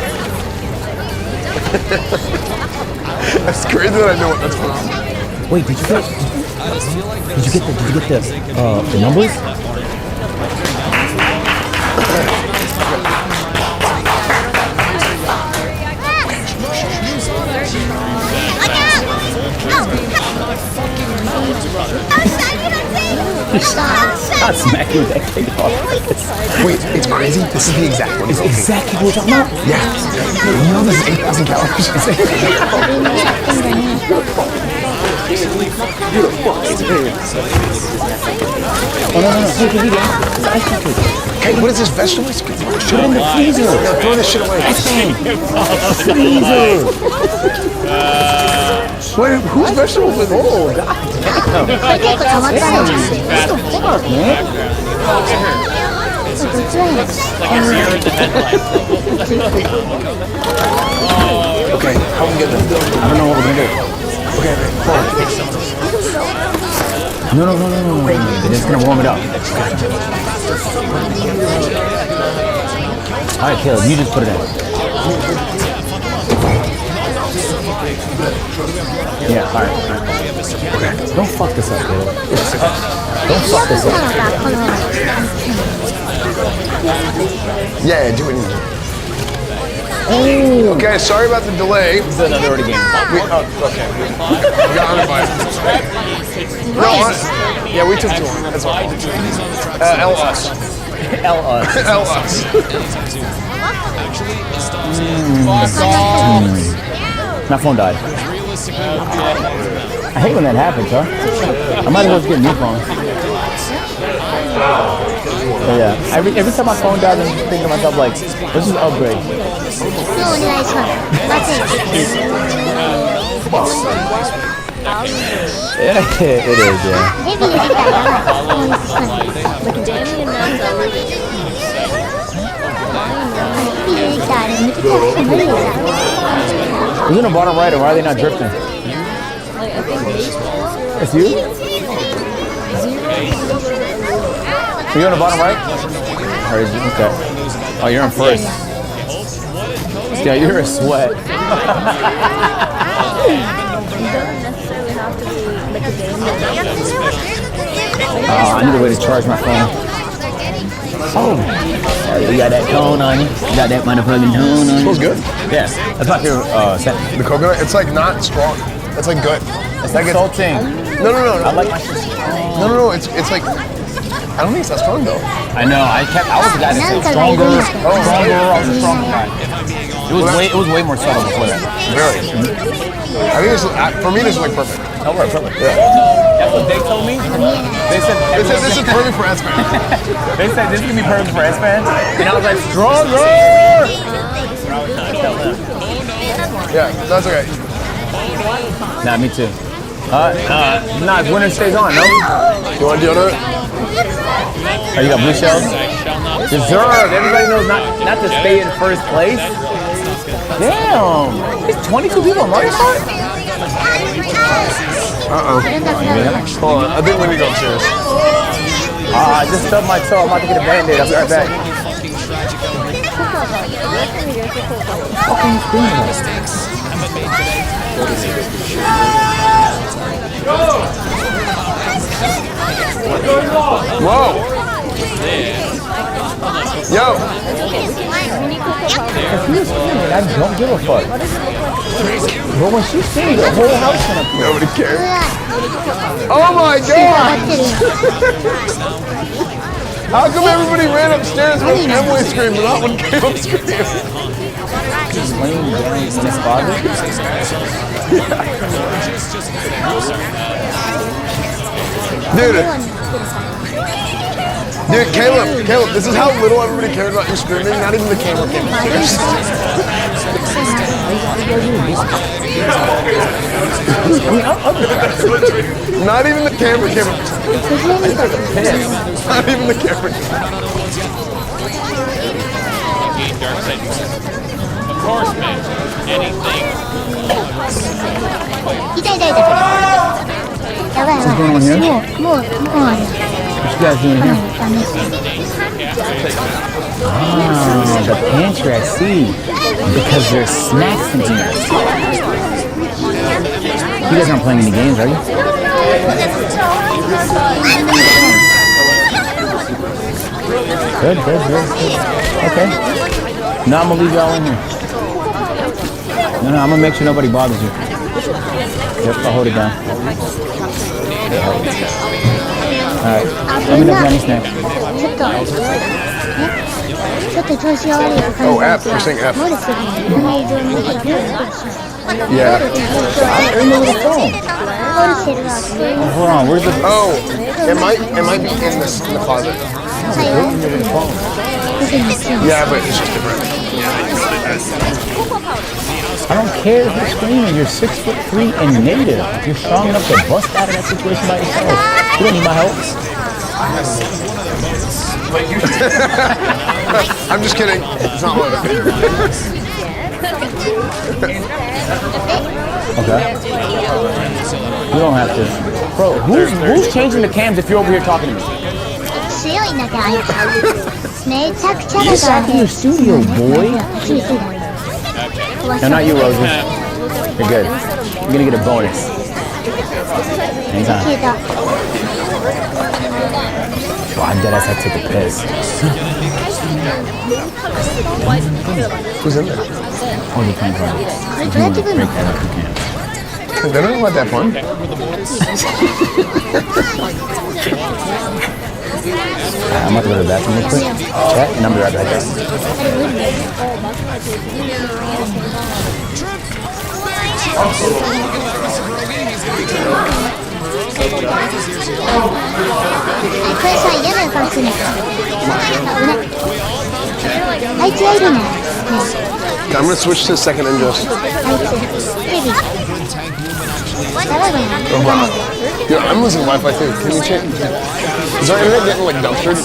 That's crazy that I know what that's from. Wait, did you get the numbers? Stop smacking few decades off. Wait, it's crazy. This is the exact one. It's exactly what we're talking about? Yeah. You know this is 8,000 calories. Oh, no. It's ice cream cake. Hey, what is this vegetable? Put it in the freezer. Yeah, throw this shit away. Freezer. Wait, whose vegetables are these? Oh, God damn. What the fuck, man? Okay, how are we gonna do? I don't know what we're gonna do. Okay, No. They're just gonna warm it up. All right, Caleb, you just put it in. Yeah, all right. Okay. Don't fuck this up, Caleb. Don't fuck this up. Yeah, do it. Oh. Okay, sorry about the delay. This is another already game. Okay. We got uninvited. No, yeah, we took 2 on. That's all. L us. L us. L us. My phone died. I hate when that happens, huh? I might as well just get a new phone. But yeah, every time my phone dies, I'm just thinking to myself like, let's just upgrade. Yeah, it is, yeah. Who's in the bottom right, and why are they not drifting? It's you? So you're on the bottom right? Or is you? Okay. Oh, you're in first. Yeah, you're a sweat. I need a way to charge my phone. Oh, you got that tone on you. You got that motherfucking tone on you. Smells good. Yes, that's my favorite scent. The coconut, it's like not strong. It's like good. It's like salting. No. I like my shit. No. It's like, I don't think it's that strong though. I know. I was the guy that said stronger. I was a strong guy. It was way more subtle before that. Really? I think this is, for me, this is like perfect. Oh, right, perfect. Yeah. That's what they told me. They said this is perfect for S fans. They said this is gonna be perfect for S fans, and I was like, stronger. Yeah, that's okay. Nah, me too. Nah, winner stays on, no? You want deodorant? Oh, you got blue shells? Deserved. Everybody knows not to stay in first place. Damn. There's 22 people in Mario Kart? Uh-oh. Hold on, I think we need to go upstairs. I just stubbed my toe. I'm about to get a Band-Aid. I'll be right back. Fucking Whoa! Yo! I don't give a fuck. But when she sings, the whole house gonna play. Nobody cares. Oh my god! How come everybody ran upstairs when Emily screamed, but not when Caleb screamed? Dude, Caleb, this is how little everybody cared about you screaming. Not even the camera came upstairs. Not even the camera came upstairs. Not even the camera came Of course, man. Anything. What's going on here? What you guys doing here? Ah, the pantry, I see. Because there's snacks in here. You guys aren't playing any games, are you? Good. Okay. Now I'm gonna leave y'all in here. No, I'm gonna make sure nobody bothers you. Yep, I'll hold it down. Alright. Let me know if Nanny's next. ちょっと調子が悪い感じ Oh, F. You're saying F. モールスが内臓に入ってる Yeah. Remove the phone. モールセルが Hold on, where's the... Oh, it might be in the closet. Yeah, but it's just different. I don't care if you're screaming. You're 6'3" and native. You're strong enough to bust out of that situation by yourself. You don't need my help. I'm just kidding. It's not one. Okay. You don't have to. Bro, who's changing the cams if you're over here talking to me? 強いんだけどあいつめちゃくちゃ Get だ back か in your studio, boy. ら No, not you, Rosie. You're good. You're gonna get a bonus. Anytime. 消えた Well, I deadass had to take a piss. Who's in there? Oh, you can't go. If you want to break that up, you can. They don't let that fun. I'm about to go to the bathroom real quick. Chat, and I'll be right back. これさ嫌な予感するんだあいつがいるね I'm gonna switch to second ingest. あいつヘビやばいな Yeah, I'm losing Wi-Fi too. Can you change? Is our internet getting like dumpstered?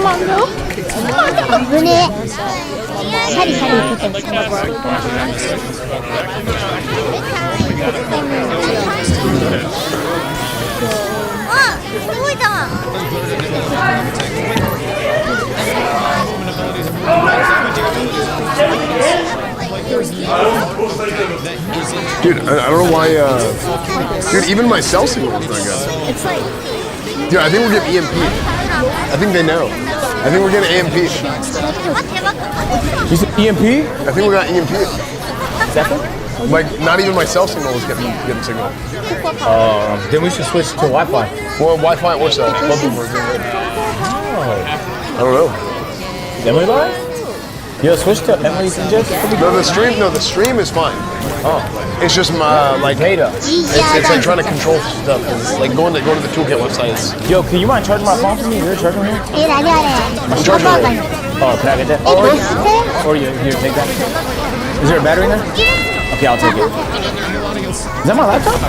Mango? 危ねえシャリシャリ言っててあ、動いた Dude, I don't know why. Dude, even my cell signal is not good. It's like Dude, I think we're getting EMP. I think they know. I think we're getting EMP. You said EMP? I think we got EMP. Like, not even my cell signal is getting signal. Then we should switch to Wi-Fi. Well, Wi-Fi or cell. Both of them are good. I don't know. Is Emily live? Yo, switch to Emily's and just. No, the stream is fine. Oh. It's just my, like, data. It's like trying to control stuff. It's like going to the toolkit websites. Yo, can you mind charging my phone for me? You're charging me? え、あれあれ I'm charging it. Oh, can I get that? Or you here, take that. Is there a battery in there? Okay, I'll take it. Is that my laptop?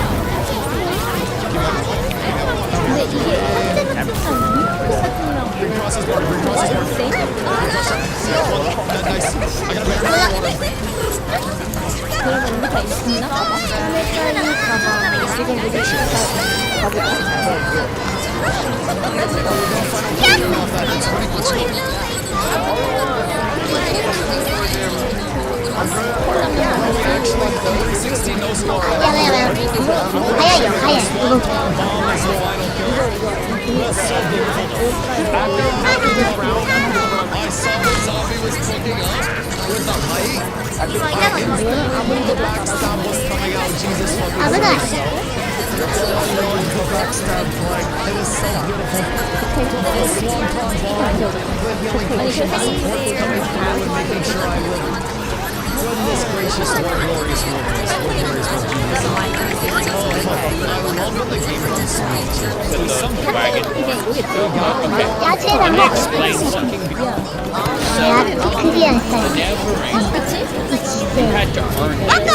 Goodness gracious, what glorious moments. What glorious moments. I love when the game runs smooth. The wagon. Okay. Explain something. Clear You had to earn it. なんで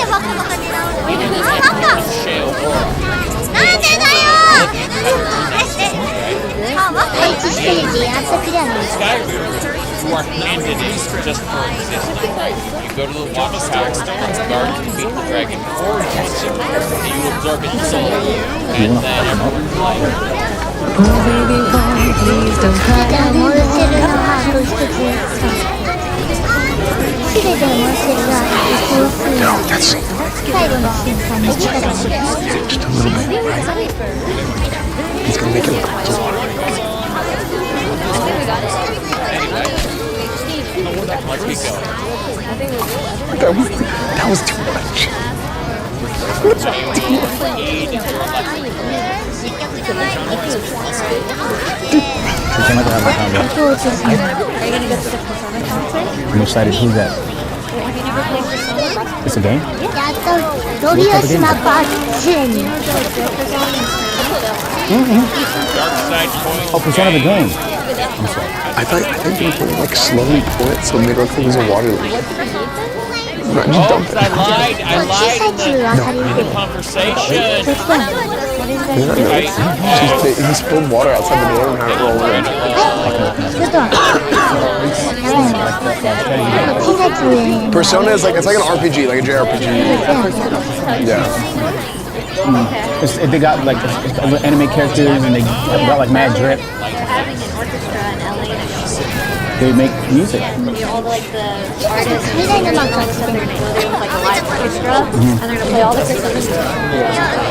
バカバカになるの You didn't あ、 have バカ to shell or なんでだよあ、バカ H ステージやっとクリアなんです Skyrim. You are handed it just for existing. You go to the watchtower, guard can beat the dragon for you, and you observe its soul, and then everyone's like, Oh baby boy, please don't cry. じゃあモルセルのハート一つすべてのモルセルが一つ最後の瞬間に力を Just a little bit. He's gonna make it look like it's water. Let's keep going. That was too much. We came out to have a combo. Are you gonna go to the Persona concert? I'm excited. Who's that? Have you never played Persona? It's a game? やっと鳥吉マップあっちに Oh, Persona the game. I think they were like slowly pull it so it made it look like it was a water leak. No, just dump it. I lied in the conversation. He spilled water outside the door and had it roll over. 小さいつぶに Persona is like, it's like an RPG, like a JRPG. Yeah. They got like anime characters and they got like mad drip. Having an orchestra in LA and They make music. all the artists and singers and all stuff, they're gonna go there with like a live orchestra and they're gonna play all the Persona music.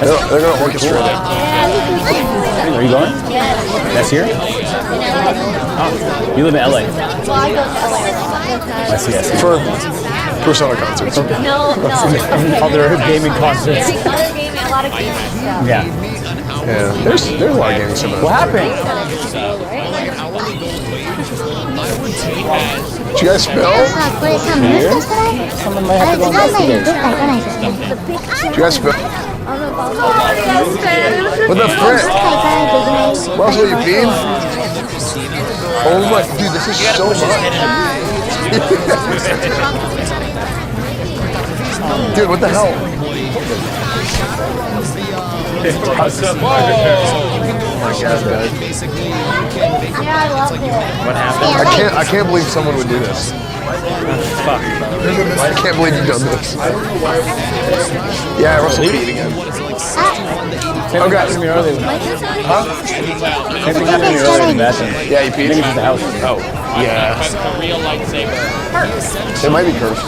They're gonna orchestrate it. Are you going? Yeah. That's here? Oh, you live in LA. Well, I go to LA. I see. For Persona concerts. No. Other gaming concerts. Other gaming, a lot of gaming stuff. Yeah. Yeah. There's a lot of gaming stuff. What happened? Did you guys spill? これさ、もしかしたらあれ時間内にどっか行かないとね Did you guys spill? What the frick? Russell, you peed? Oh my, dude, this is so much. Dude, what the hell? Oh my god, guys. What I can't believe someone would do this. Fuck. I can't believe you've done this. Yeah, Russell peed again. Okay. Huh? Same thing happened to me earlier in the bathroom. Yeah, you peed? I think it's just the house. Oh, yeah. The real lightsaber. It might be cursed.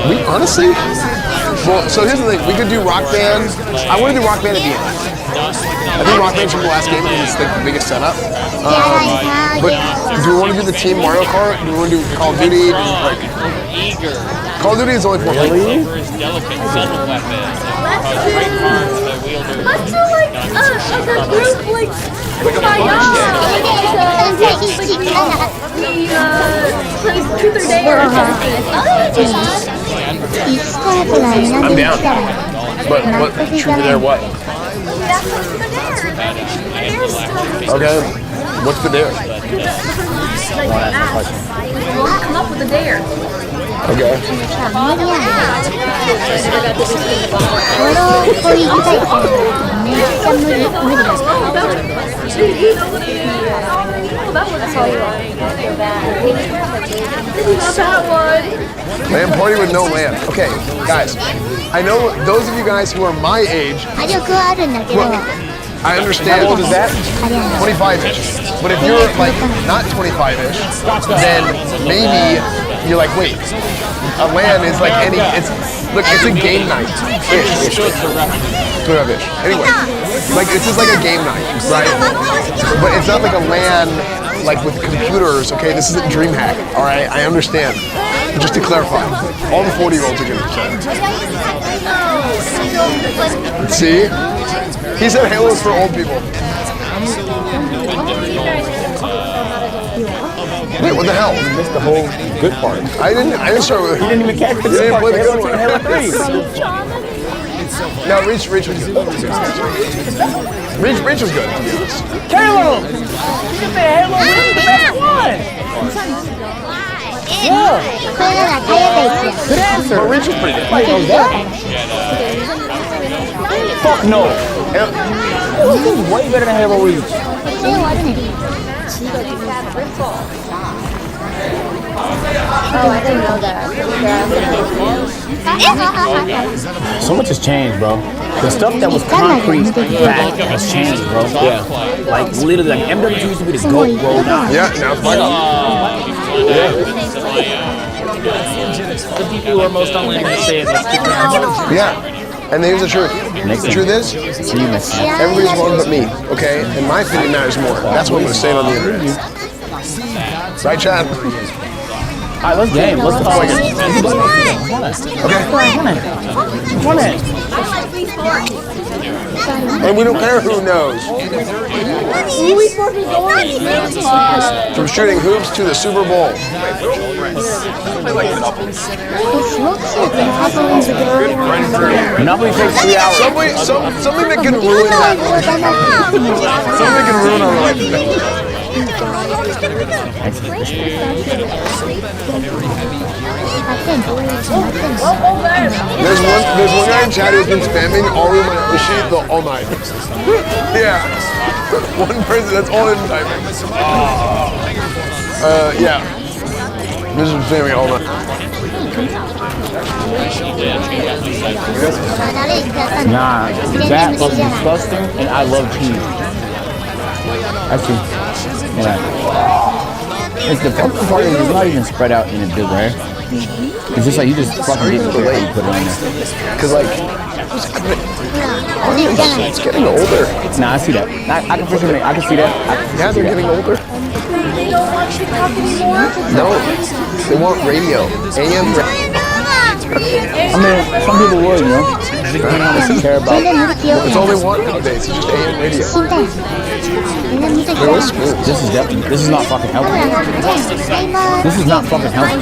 We honestly, well, so here's the thing. We could do Rock Band. I want to do Rock Band at the end. I think Rock Band's from the last game because it's like the biggest setup. But do we want to do the Team Mario Kart? Do we want to do Call of Duty? Like, Call of Duty is only 4 Lightsaber is delicate subtle weapon. Great cards, the wielder. Let's do like a group like Truth or Dare or something. I'm down. But what? Truth or Dare what? Okay. What's the dare? Come up with a dare. Okay. Land party with no land. Okay, guys. I know those of you guys who are my age. 火力はあるんだけど I understand. How old is that? 25-ish. But if you're like not 25-ish, then maybe you're like, wait, a LAN is like any. Look, it's a game night. Ish. 25-ish. Anyway, like it's just like a game night, right? But it's not like a LAN like with computers. Okay, this isn't DreamHack. All right, I understand. But just to clarify, all the 40-year-olds are gonna say. See? He said Halo is for old people. Wait, what the hell? You missed the whole good part. I didn't start with. You didn't even catch the You good didn't part. play the good one. Halo 3. No, Reach was good. Reach was good. To be honest. Caleb! You just said Halo Reach is the best one! Yeah. Good answer. But Reach was pretty good. Like, oh, that? Fuck no. This is way better than Halo Reach. Oh, I didn't know that. So much has changed, bro. The stuff that was concrete back has changed, bro. Yeah. Like, literally, like, MW2 used to be the GOAT, bro. Yeah, now it's Michael. The people who are most online to say it, let's keep it. Yeah. And here's the truth. The truth is, everybody's wrong but me, okay? And my opinion matters more. That's what I'm going to say on the internet. Right, Chad? Alright, let's game. Let's talk. Okay. And we don't care who knows. From shooting hoops to the Super Bowl. Monopoly takes 3 hours. Something that can ruin that. Something that can ruin our life. There's one guy in chat who's been spamming all of my sheet all night. Yeah. One person, that's all in typing. Yeah. This is spamming all night. Nah, that was disgusting, and I love cheese. Actually, yeah. It's the fucking part is it's not even spread out in a big way. It's just like you just fucking get the way you put it on there. Cause like, it's getting older. Nah, I see that. I can for sure I can see that. Yeah, they're getting older. They don't want TikTok anymore? No, they want radio. AM radio. I mean, some people would, you know. Depending on what you care about. It's all they want nowadays. It's just AM radio. This is not fucking healthy. This is not fucking healthy.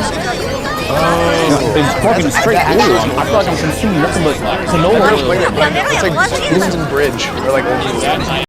It's fucking straight audio. I feel like I'm consuming nothing but canola. It's like Houston Bridge or like